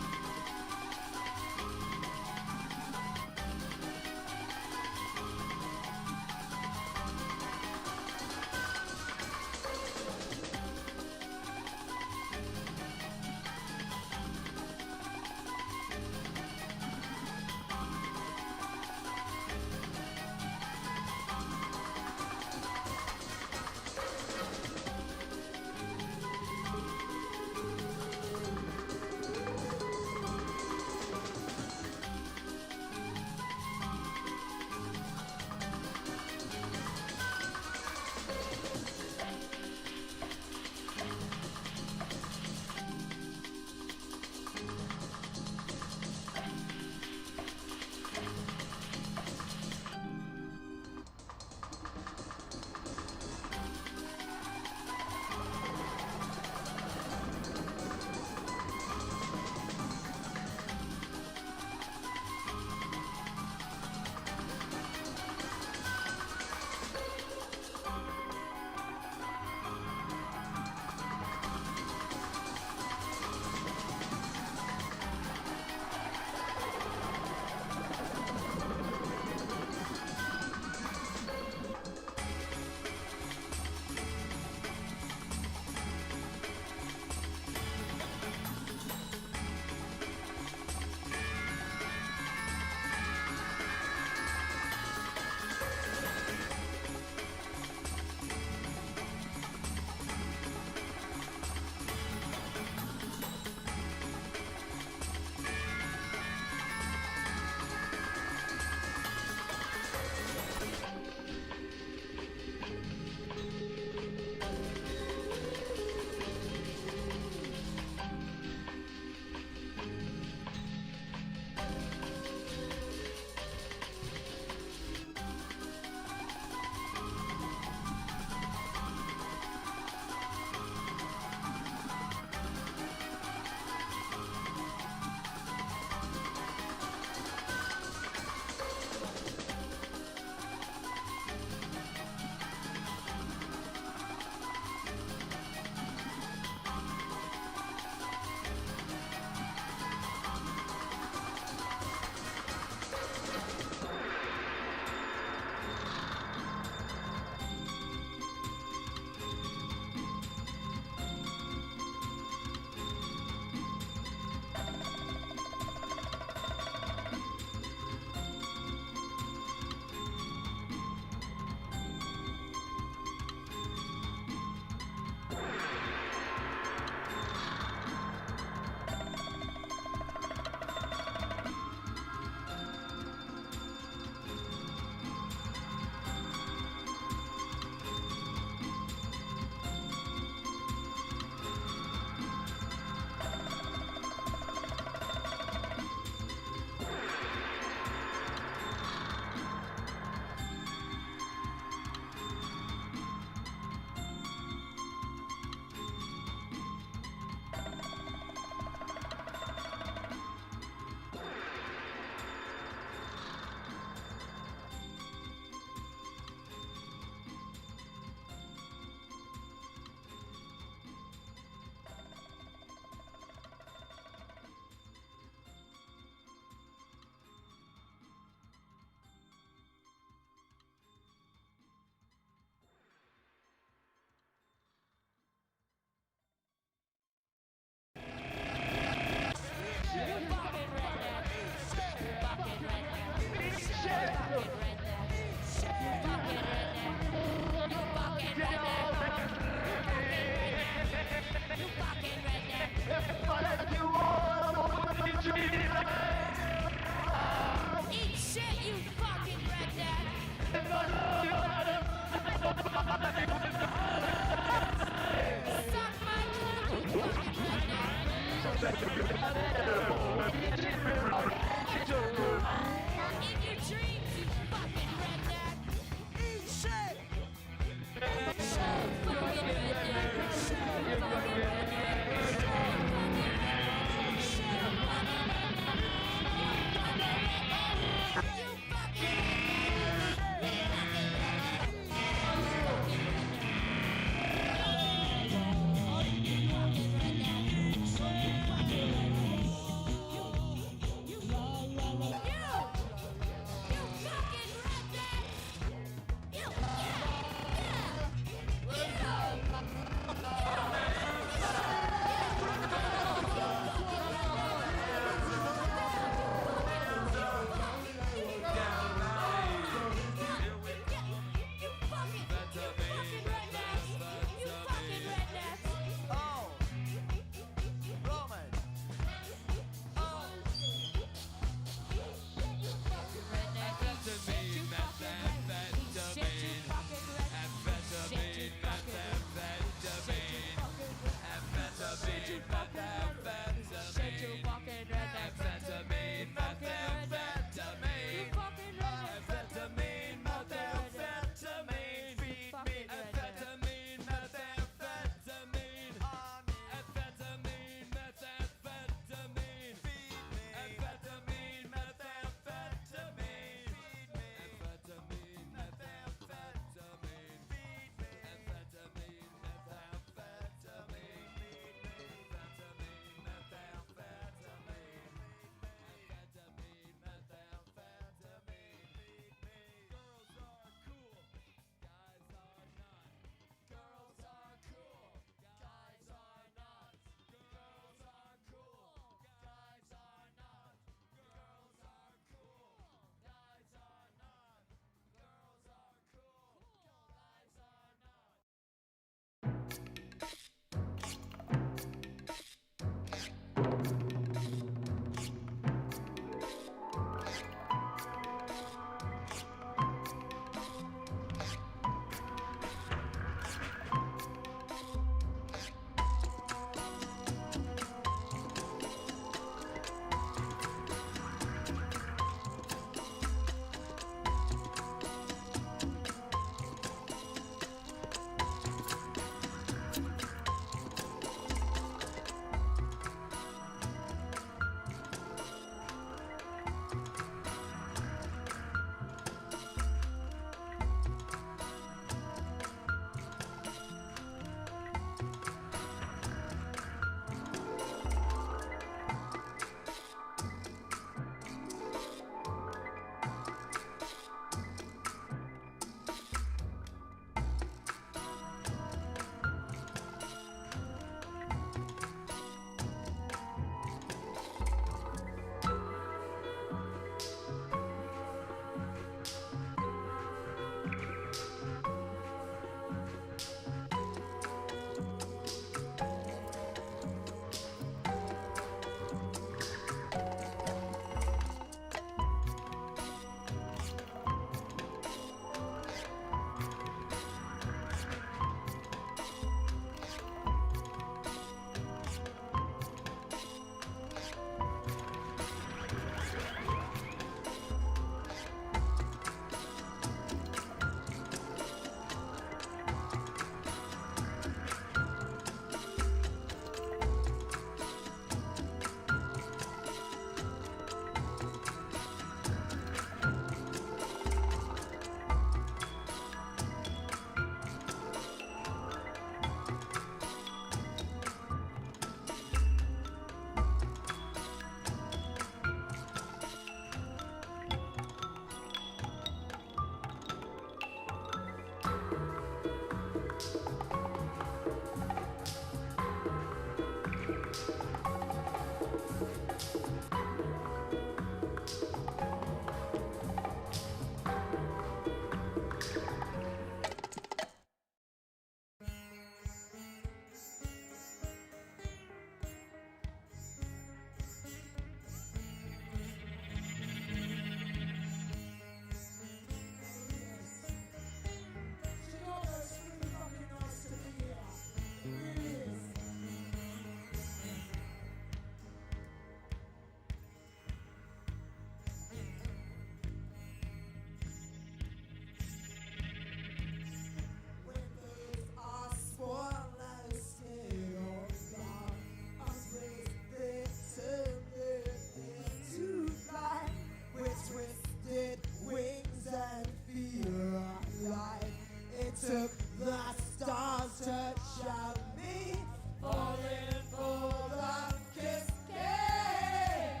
shall meet, falling for the kiss cake,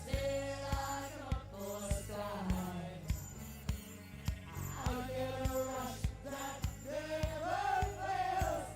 till I come for time. I get a rush that never fails.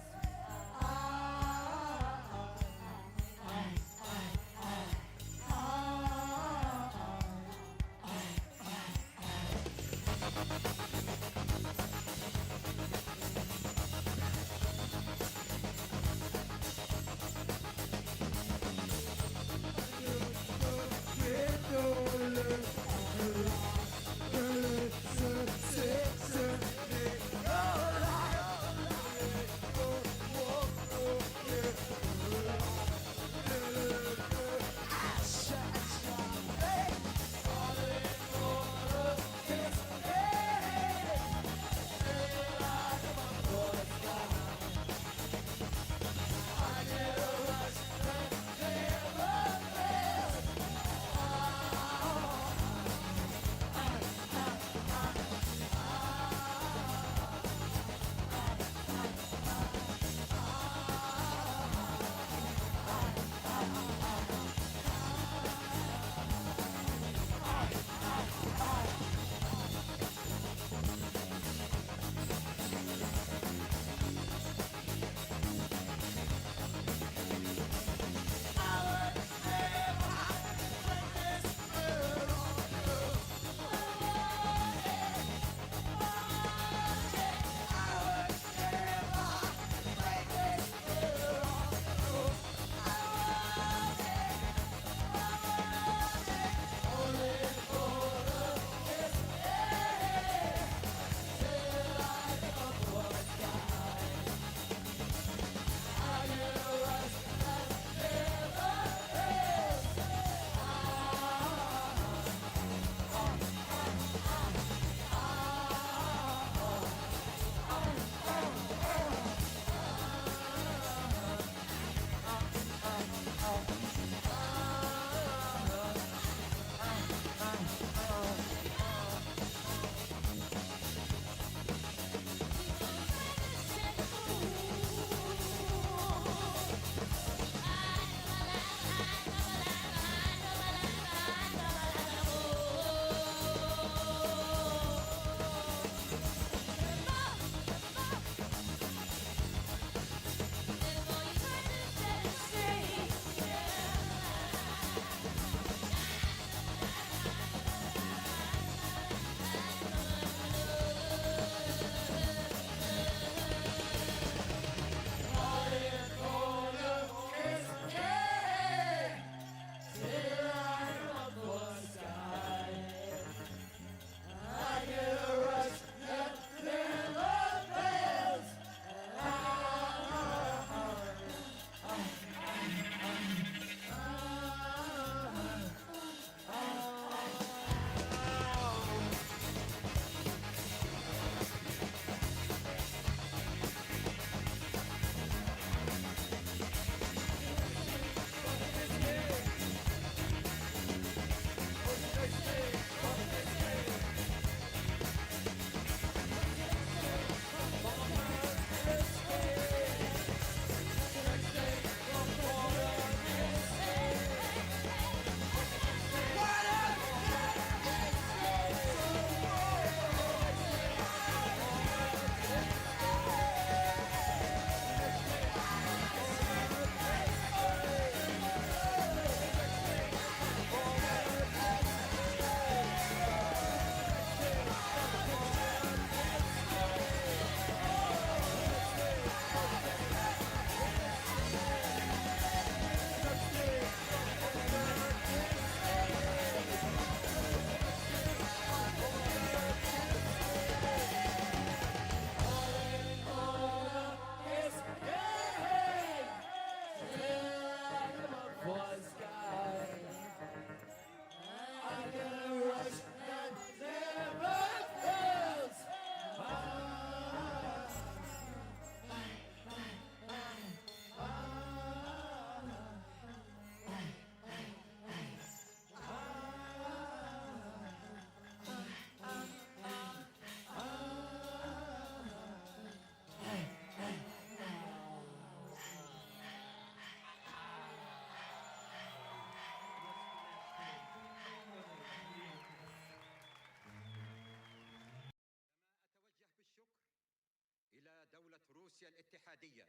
روسيا الاتحادية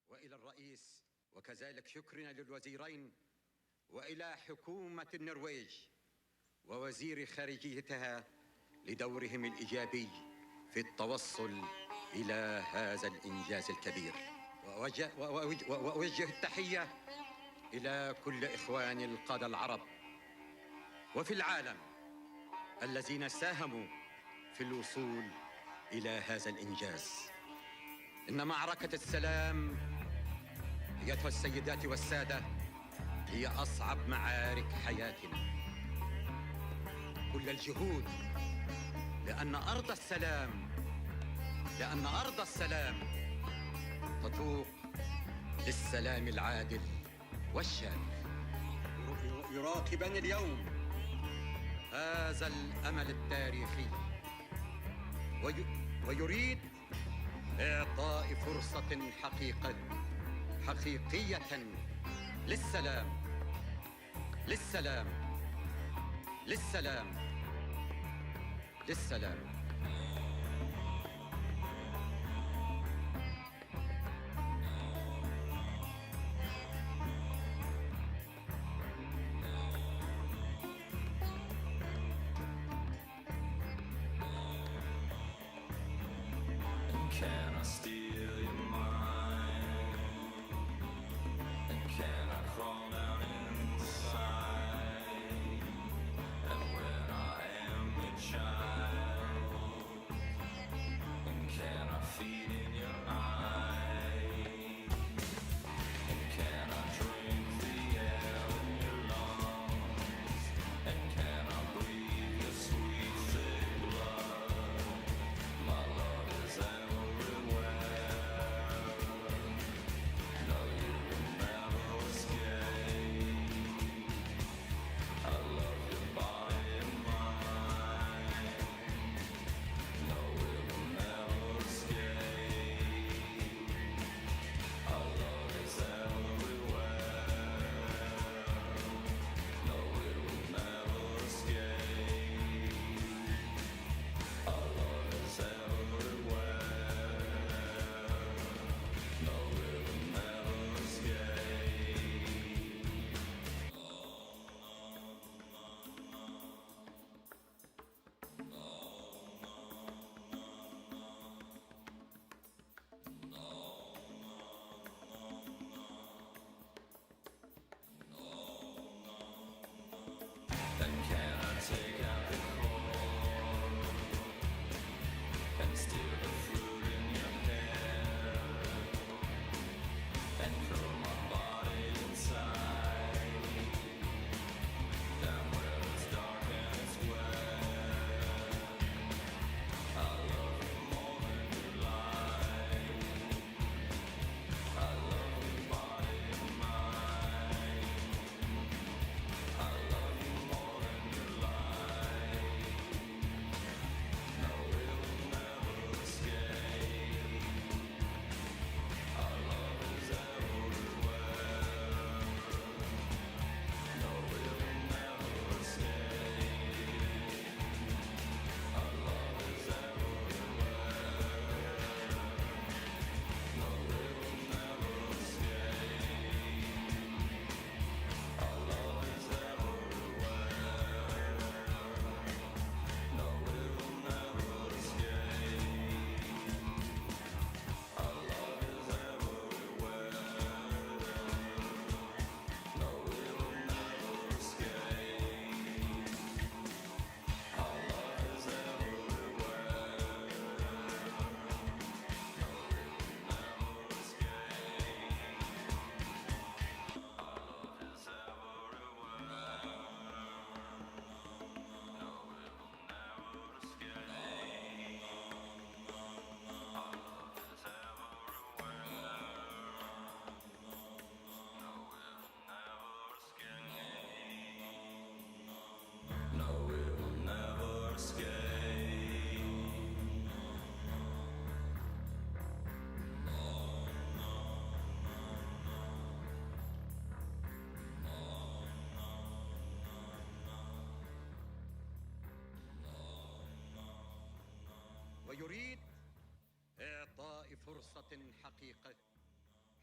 وإلى الرئيس، وكذلك شكرنا للوزيرين وإلى حكومة النرويج ووزير خارجيتها لدورهم الإيجابي في التوصل إلى هذا الإنجاز الكبير. وأوجه التحية إلى كل إخواني القادة العرب وفي العالم الذين ساهموا في الوصول إلى هذا الإنجاز. إن معركة السلام أيتها السيدات والسادة هي أصعب معارك حياتنا. كل الجهود لأن أرض السلام تتوق للسلام العادل والشامل. يراقبني اليوم هذا الأمل التاريخي ويريد إعطاء فرصة حقيقية للسلام. Can I steal your mind? And can I crawl down inside? And when I am your child,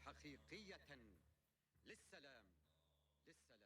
حقيقية للسلام للسلام.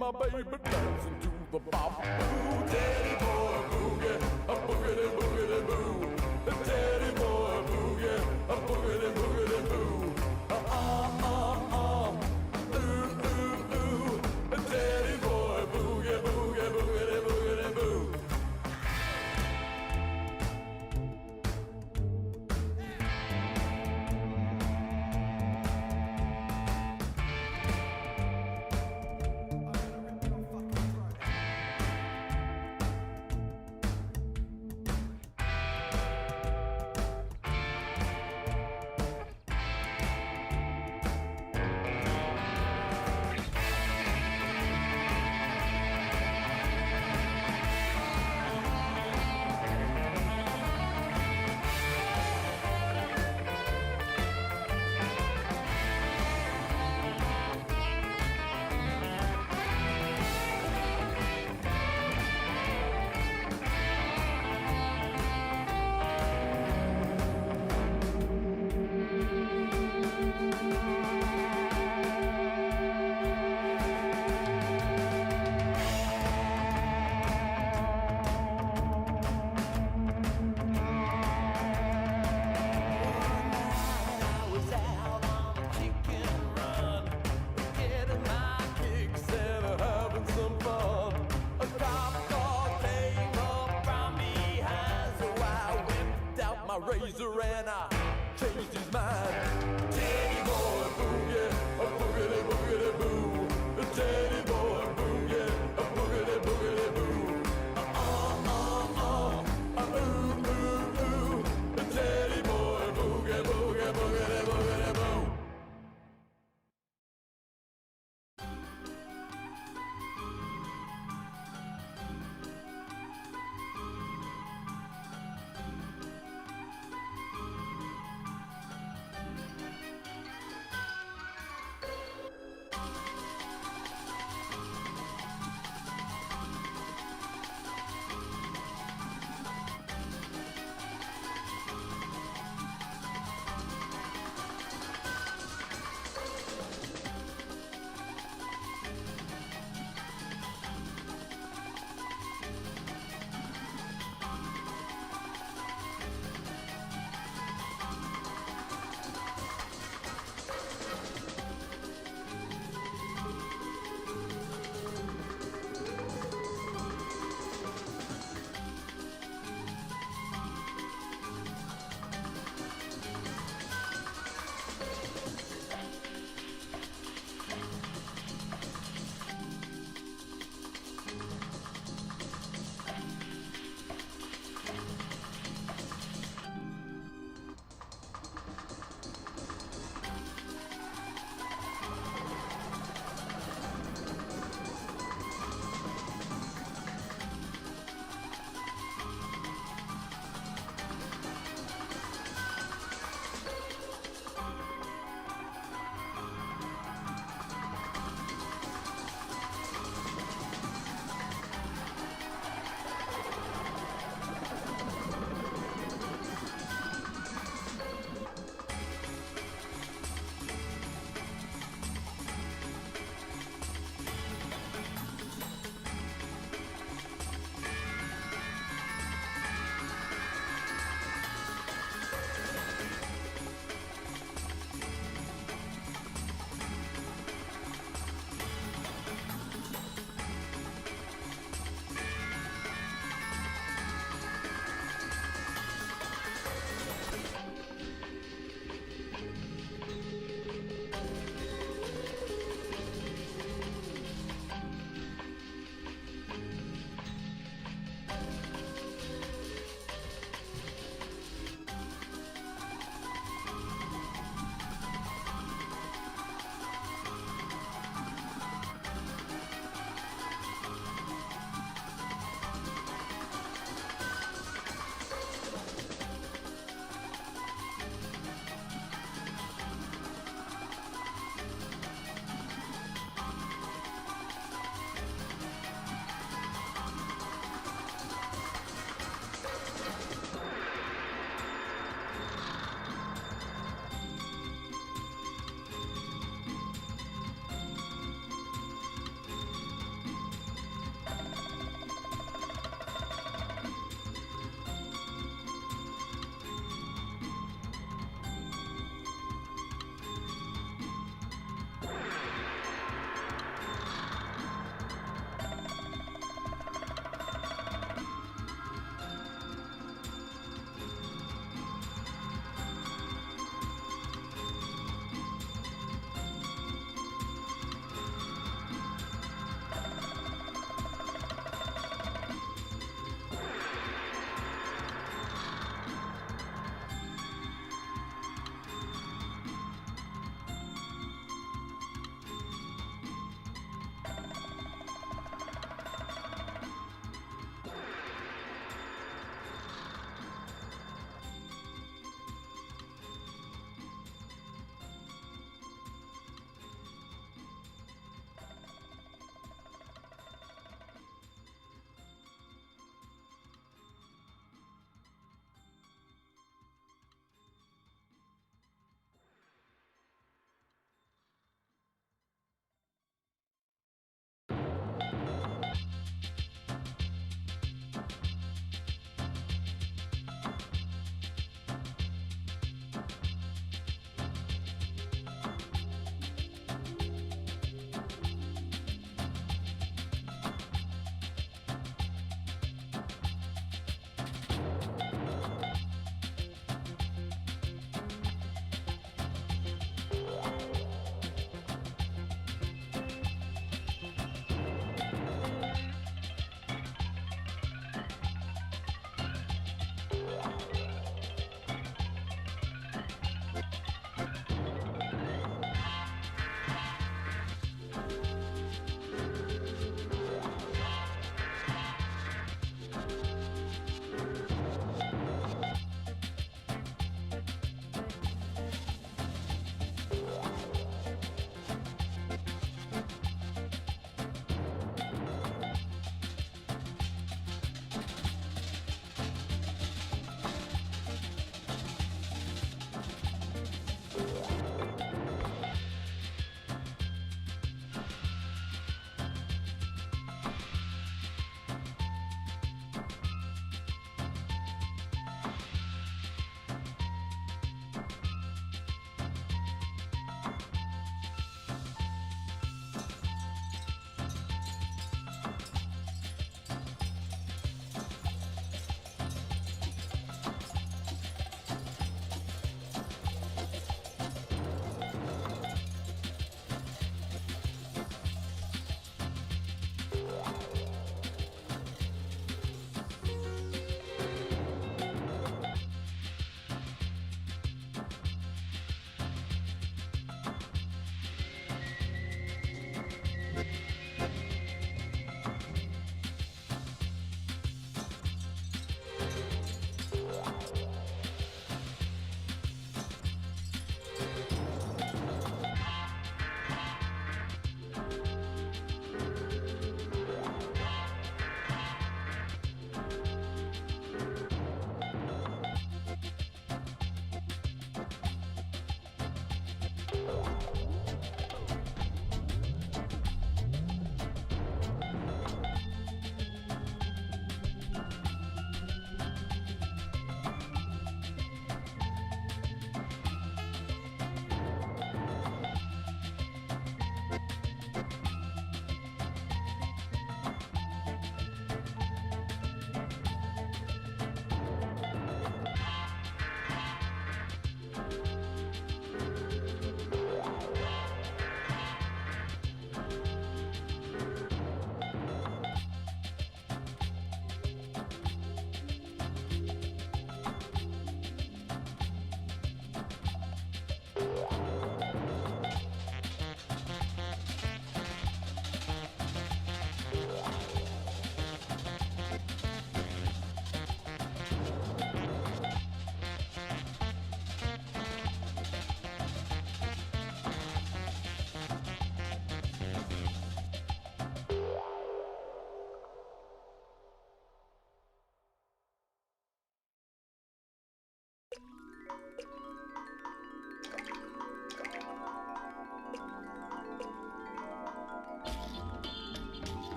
My baby dancing to the bop. Ooh, Teddy boy boogie, razor and I changed his mind. Teddy boy boogie, a boogity boogity boo. Teddy boy boogie, a boogity boogity boo. Ooh, ooh, ooh. Teddy boy boogie, boogie, boogity boogity boo.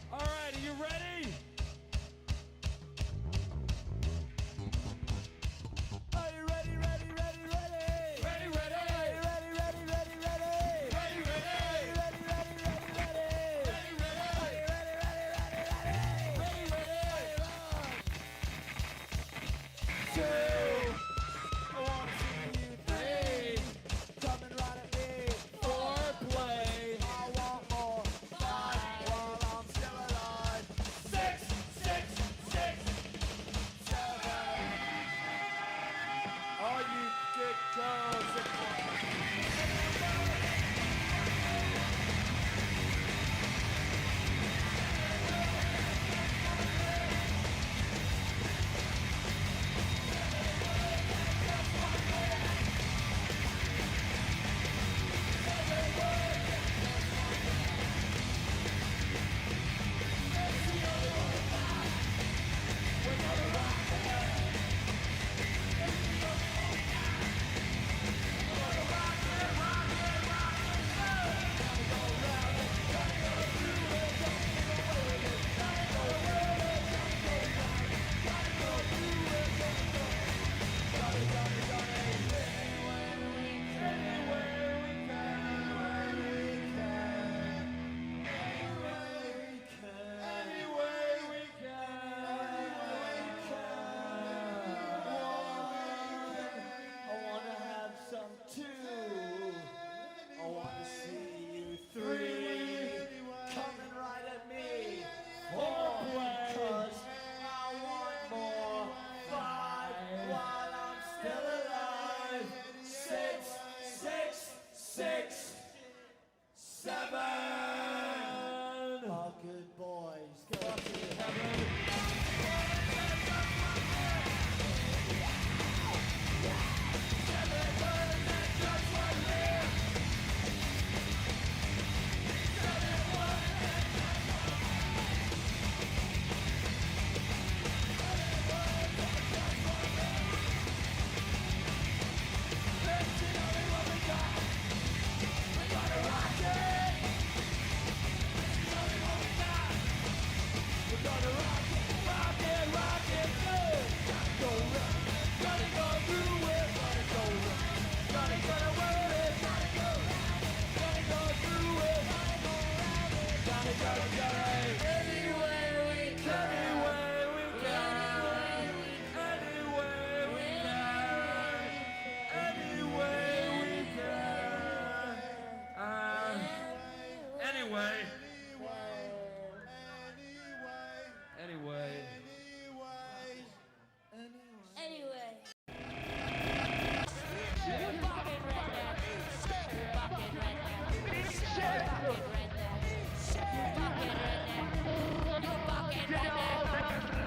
All right, are you ready? Are you ready, ready, ready, ready? Ready, ready. Are you ready, ready, ready, ready? Ready, ready. Are you ready, ready, ready, ready? Ready, ready. Are you ready, ready, ready, ready? Ready, ready. Two. I wanna see you. Three. Coming right at me. Four. Play. I want more. Five. While I'm still alive. Six. Seven. All you dick girls. Get all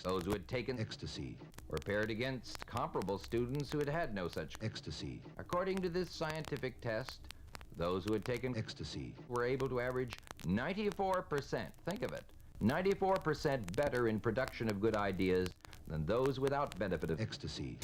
Those who had taken ecstasy were paired against comparable students who had had no such ecstasy. According to this scientific test, those who had taken ecstasy were able to average 94%, think of it, 94% better in production of good ideas than those without benefit of ecstasy.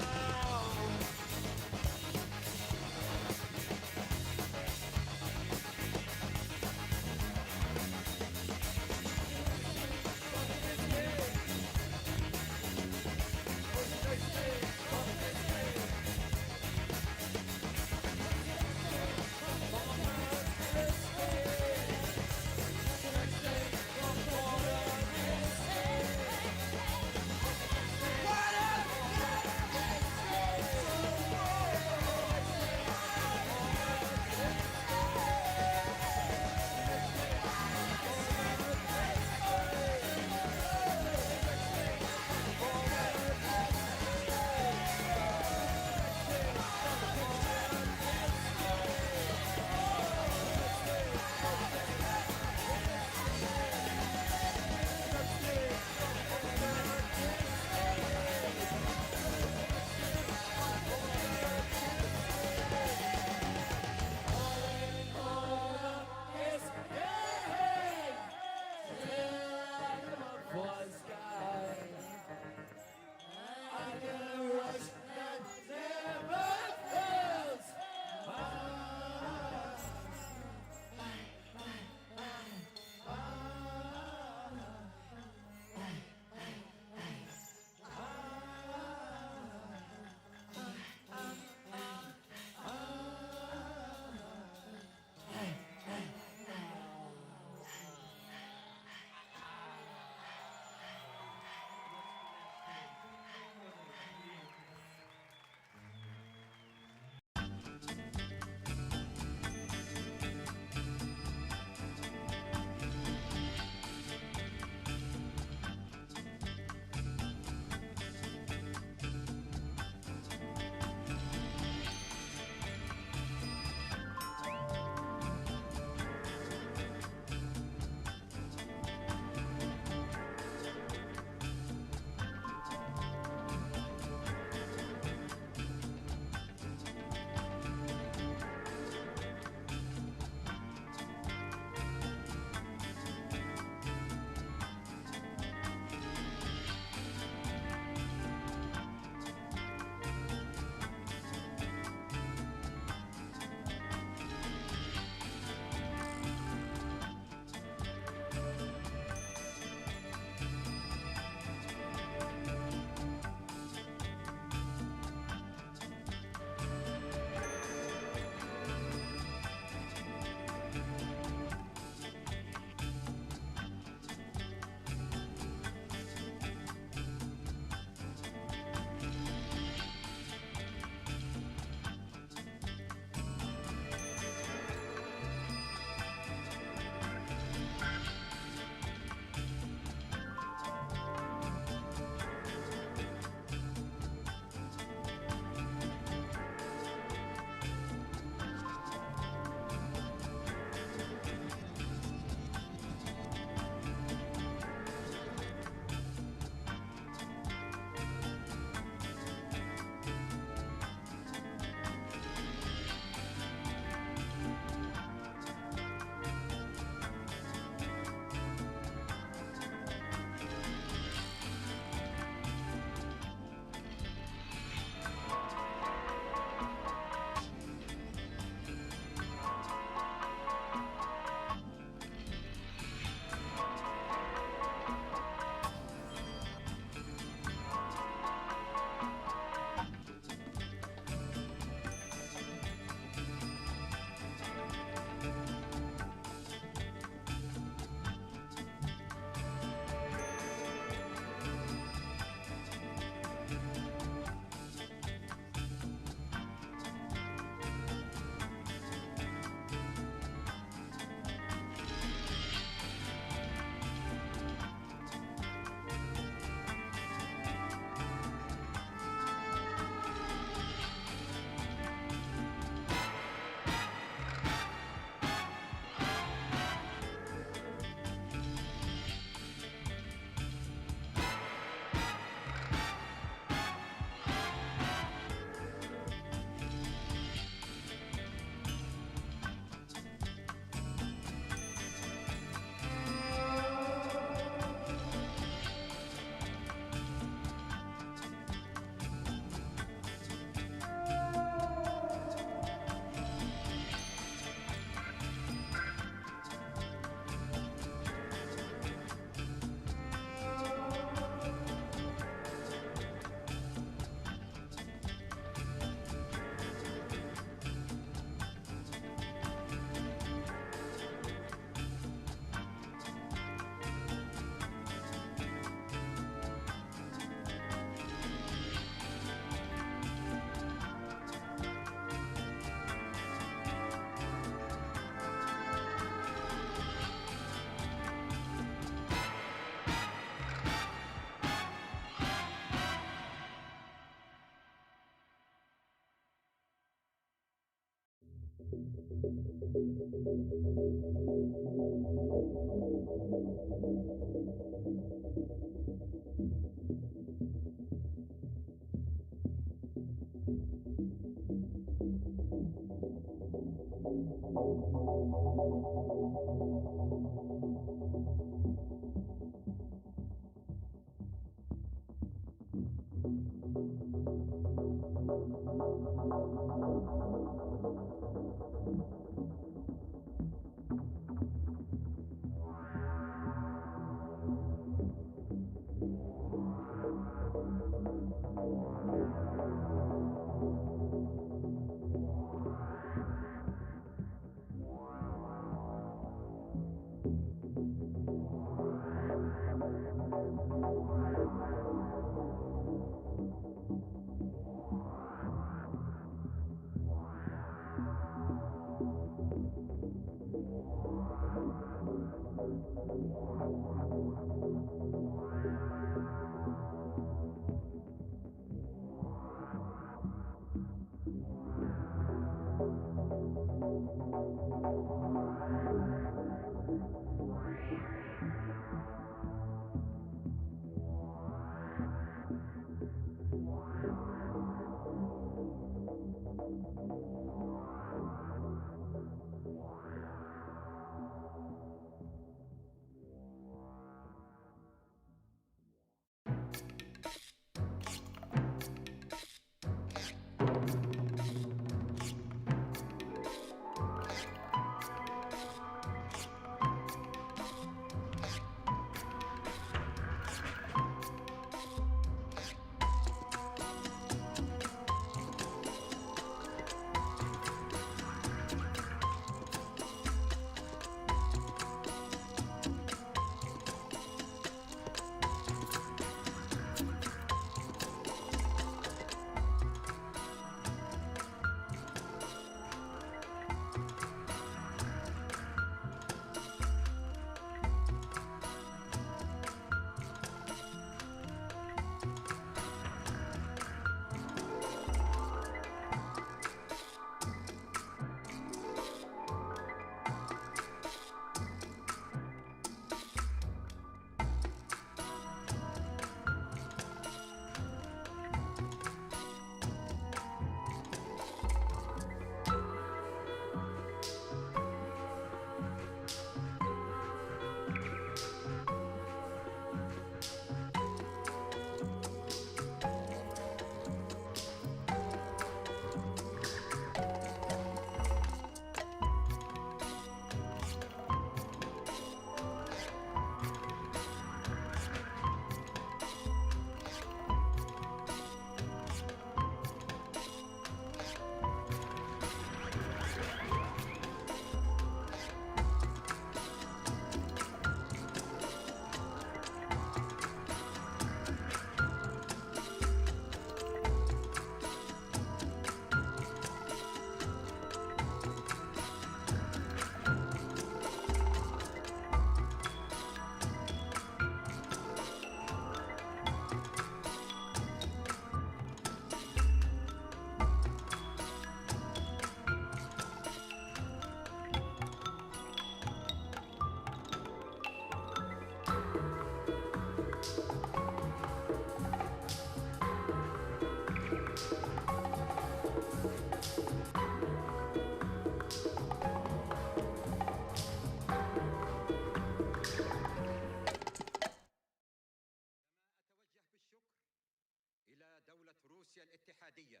الاتحادية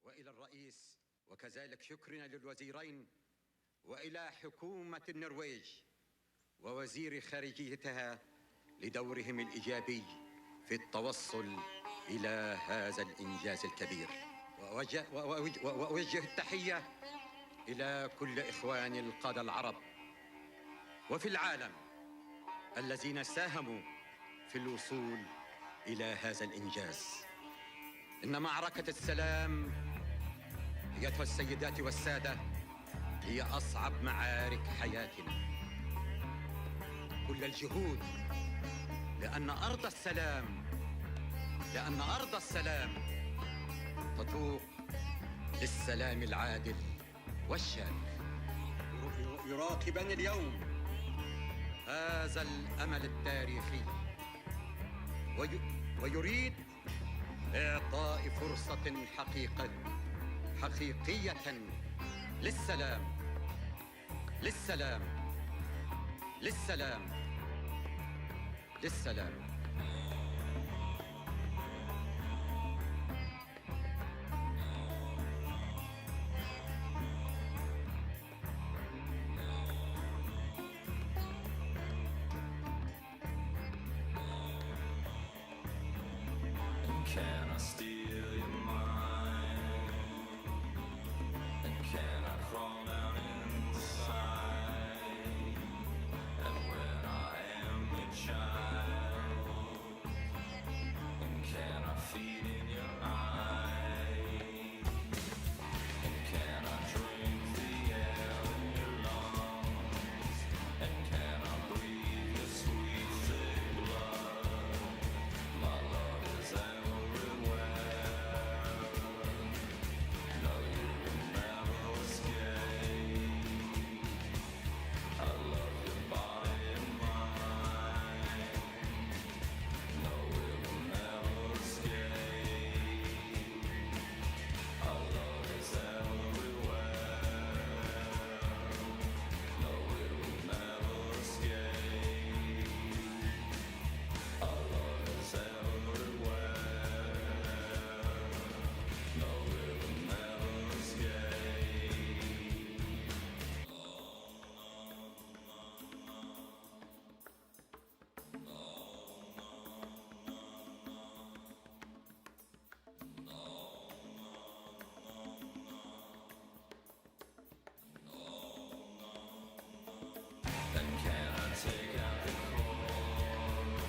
وإلى الرئيس، وكذلك شكرنا للوزيرين وإلى حكومة النرويج ووزير خارجيتها لدورهم الإيجابي في التوصل إلى هذا الإنجاز الكبير. وأوجه التحية إلى كل إخواني القادة العرب وفي العالم الذين ساهموا في الوصول إلى هذا الإنجاز. إن معركة السلام أيتها السيدات والسادة هي أصعب معارك حياتنا. كل الجهود لأن أرض السلام تتوق للسلام العادل والشارف يراقبان اليوم هذا الأمل التاريخي ويريد إعطاء فرصة حقيقية للسلام للسلام للسلام للسلام. Can I steal your mind? And can I crawl down inside? And when I am your child, and can I feed in your eyes? And can I drink the air in your lungs? And can I breathe your sweet thick blood? My love is everywhere. No, you will never escape. I love your body and mind. No, it will never escape. Our love is everywhere. No, it will never escape. Our love is everywhere. No, it will never escape. And can I take out the cord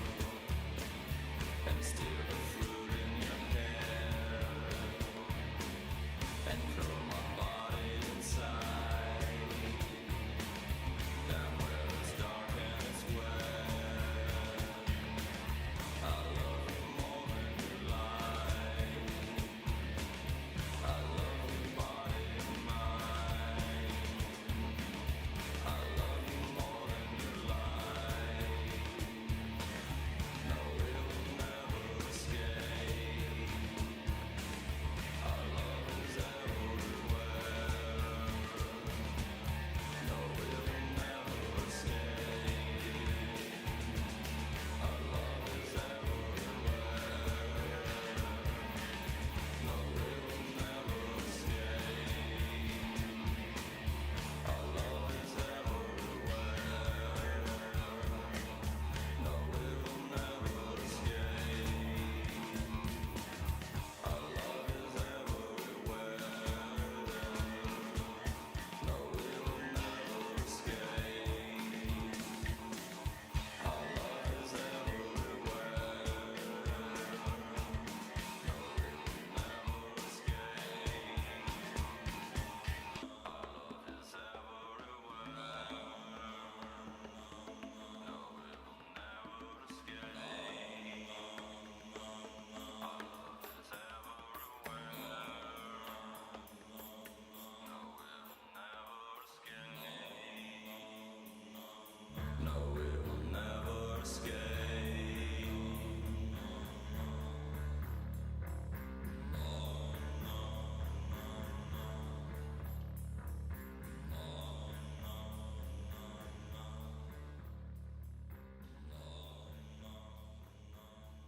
and steal the fruit in your hair and curl my body inside down where it's dark and it's wet? I love you more than you like. I love your body and mind. I love you more than you like. No, it will never escape. Our love is everywhere. No, it will never escape. Our love is everywhere. No, it will never escape. Our love is everywhere. No, it will never escape. Our love is everywhere. No, it will never escape. Our love is No, it will never escape.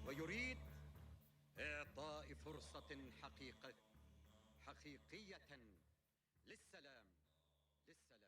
ويريد إعطاء فرصة حقيقية للسلام للسلام.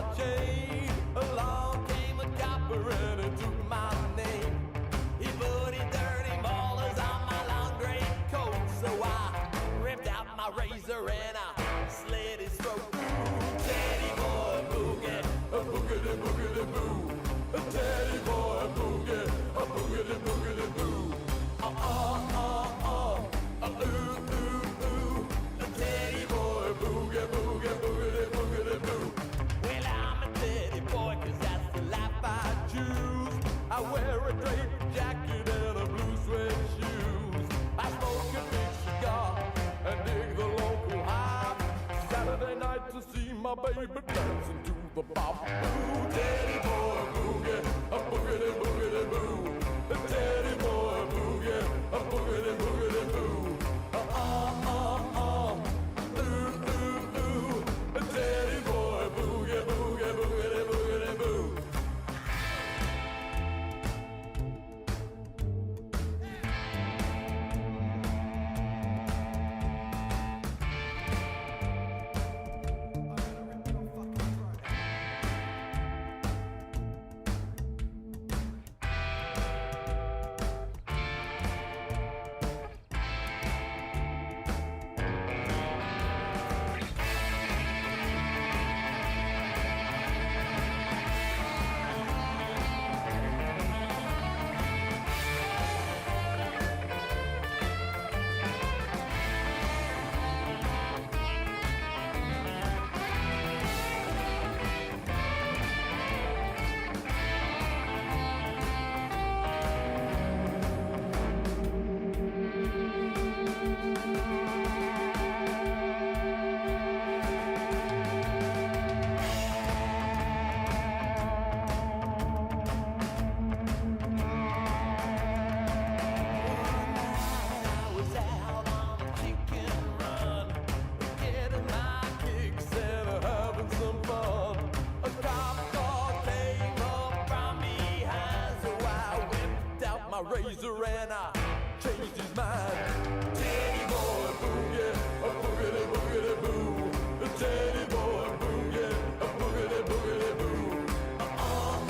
my chain. Along came a copper and he took my name. He put his dirty molars on my long gray coat, so I ripped out my razor and I slit his throat. Ooh, Teddy boy boogie, a boogity boogity boo. A teddy boy boogie, a boogity boogity boo. Ooh, ooh, a teddy boy boogie, boogie, boogity boogity boo. Well, I'm a teddy boy 'cause that's the life I choose. I wear a draped jacket and a blue suede shoes. I smoke a big cigar and dig the local high. Saturday night to see my baby dancing to the bop. Ooh, teddy boy boogie, a boogity boogity boo. A teddy boy boogie, a boogity boogity boo. A teddy boy boogie, boogie, boogity boogity boo. Razor and I changed his mind. Teddy boy boogie, a boogity boogity boo. A teddy boy boogie, a boogity boogity boo. Ooh,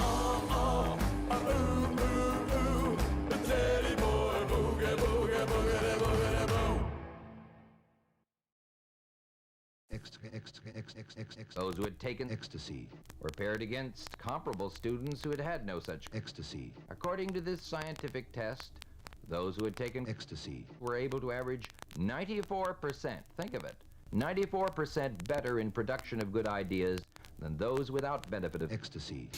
ooh, ooh. A teddy boy boogie, boogie, boogity boogity boo. Those who had taken ecstasy were paired against comparable students who had had no such ecstasy. According to this scientific test, those who had taken ecstasy were able to average 94%, think of it, 94% better in production of good ideas than those without benefit of ecstasy.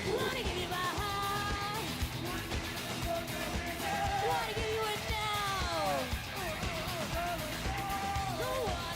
Wanna give you my heart? Wanna give you it now? Go on.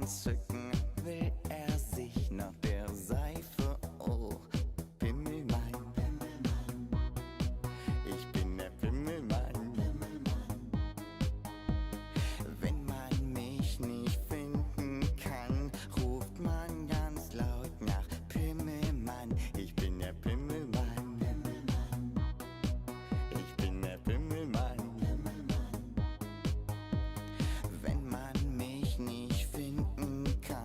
entzücken, will er sich nach der Seife. Oh, Pimmelmann, ich bin der Pimmelmann. Wenn man mich nicht finden kann, ruft man ganz laut nach Pimmelmann. Ich bin der Pimmelmann. Ich bin der Pimmelmann. Wenn man mich nicht finden kann,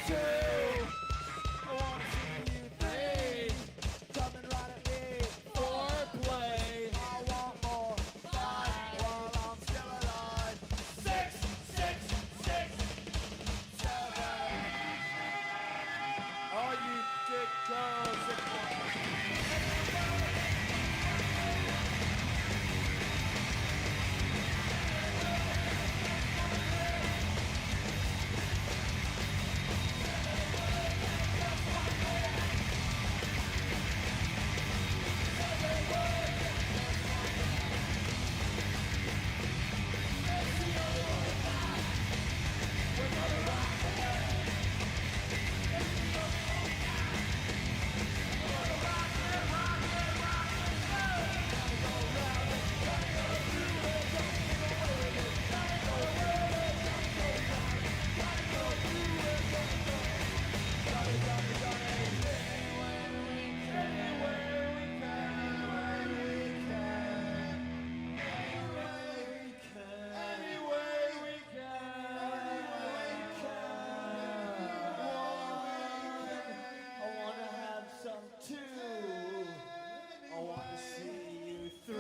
2. I wanna see you 3.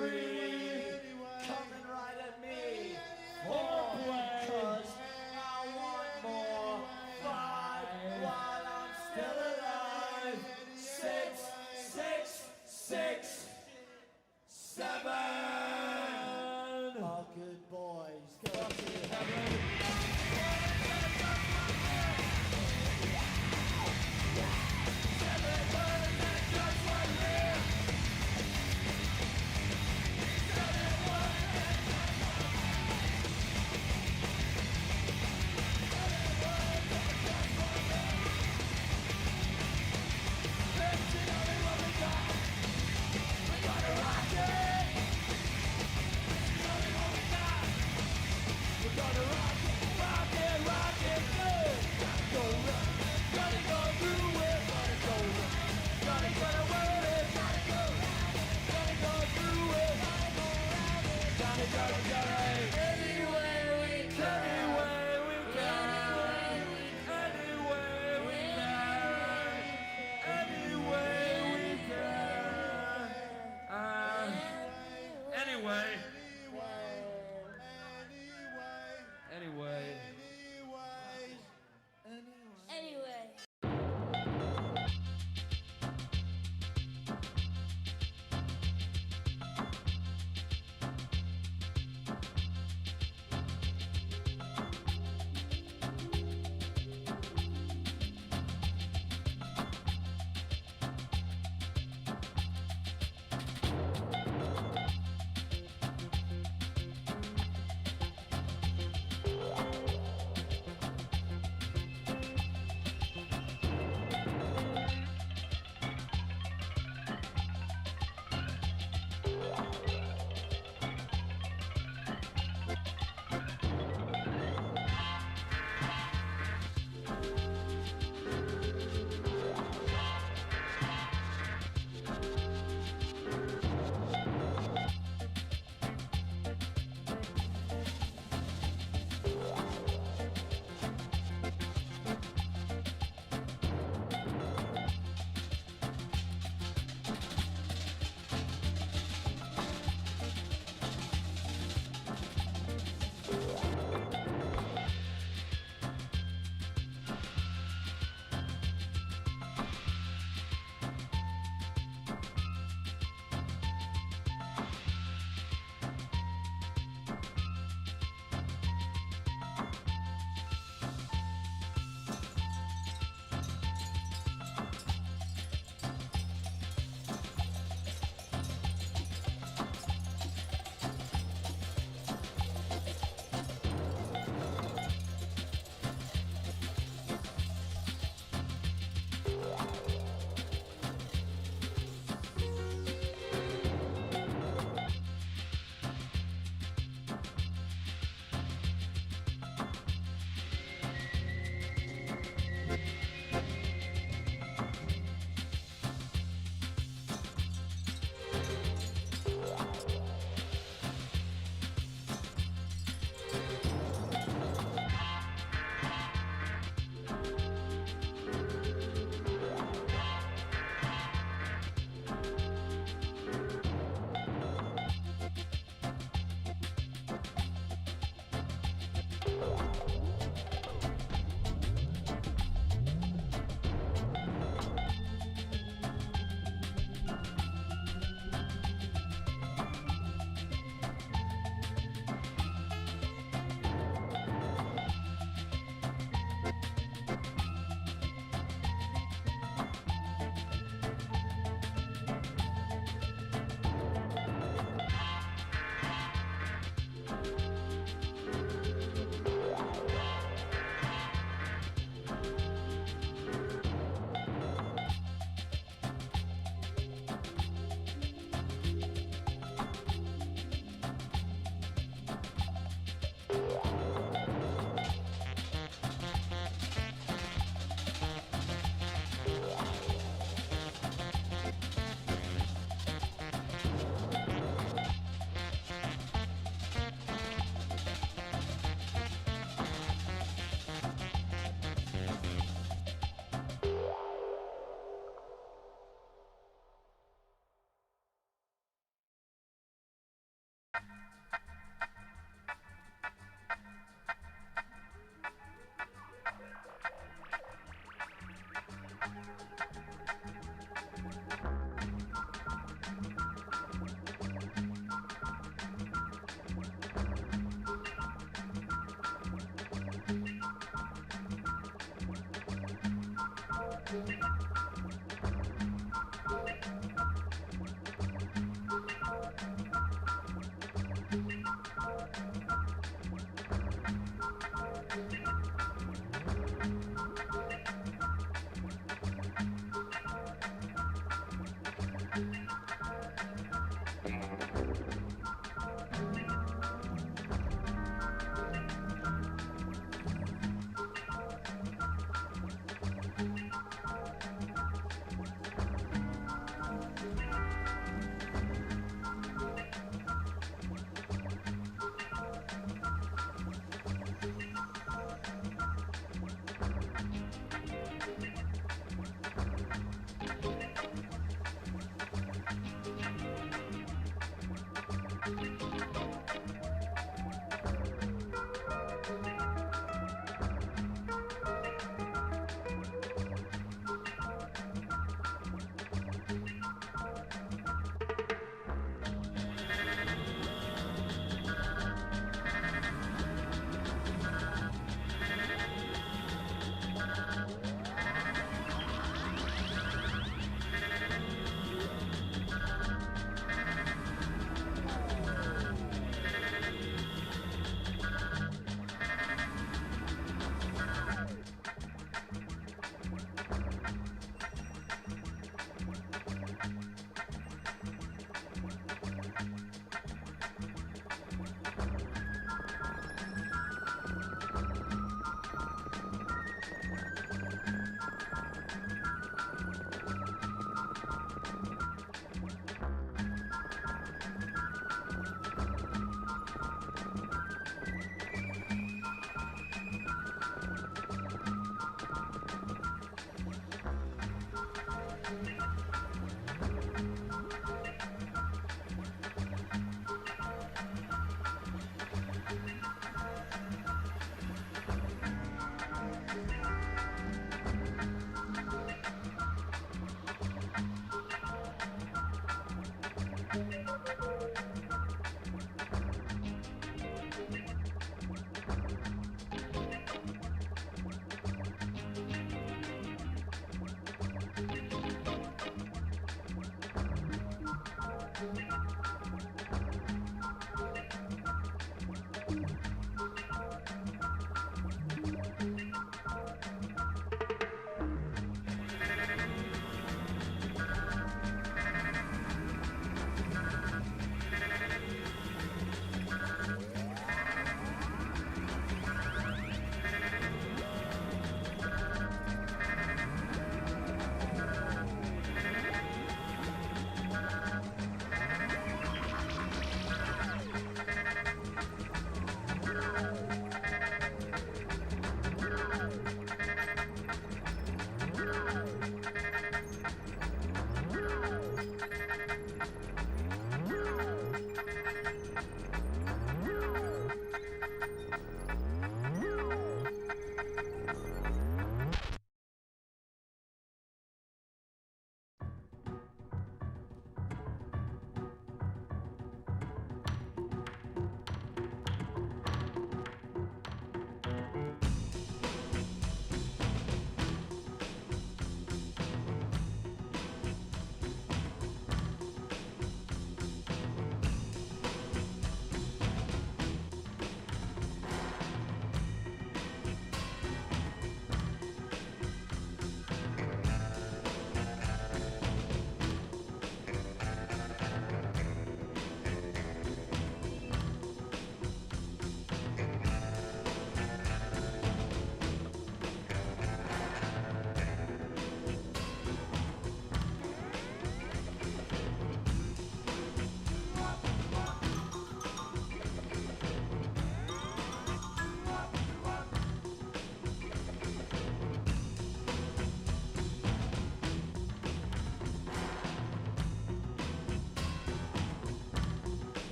Coming right at me. 4, play. I want more. 5, while I'm still alive. 6, 7. All you dick girls.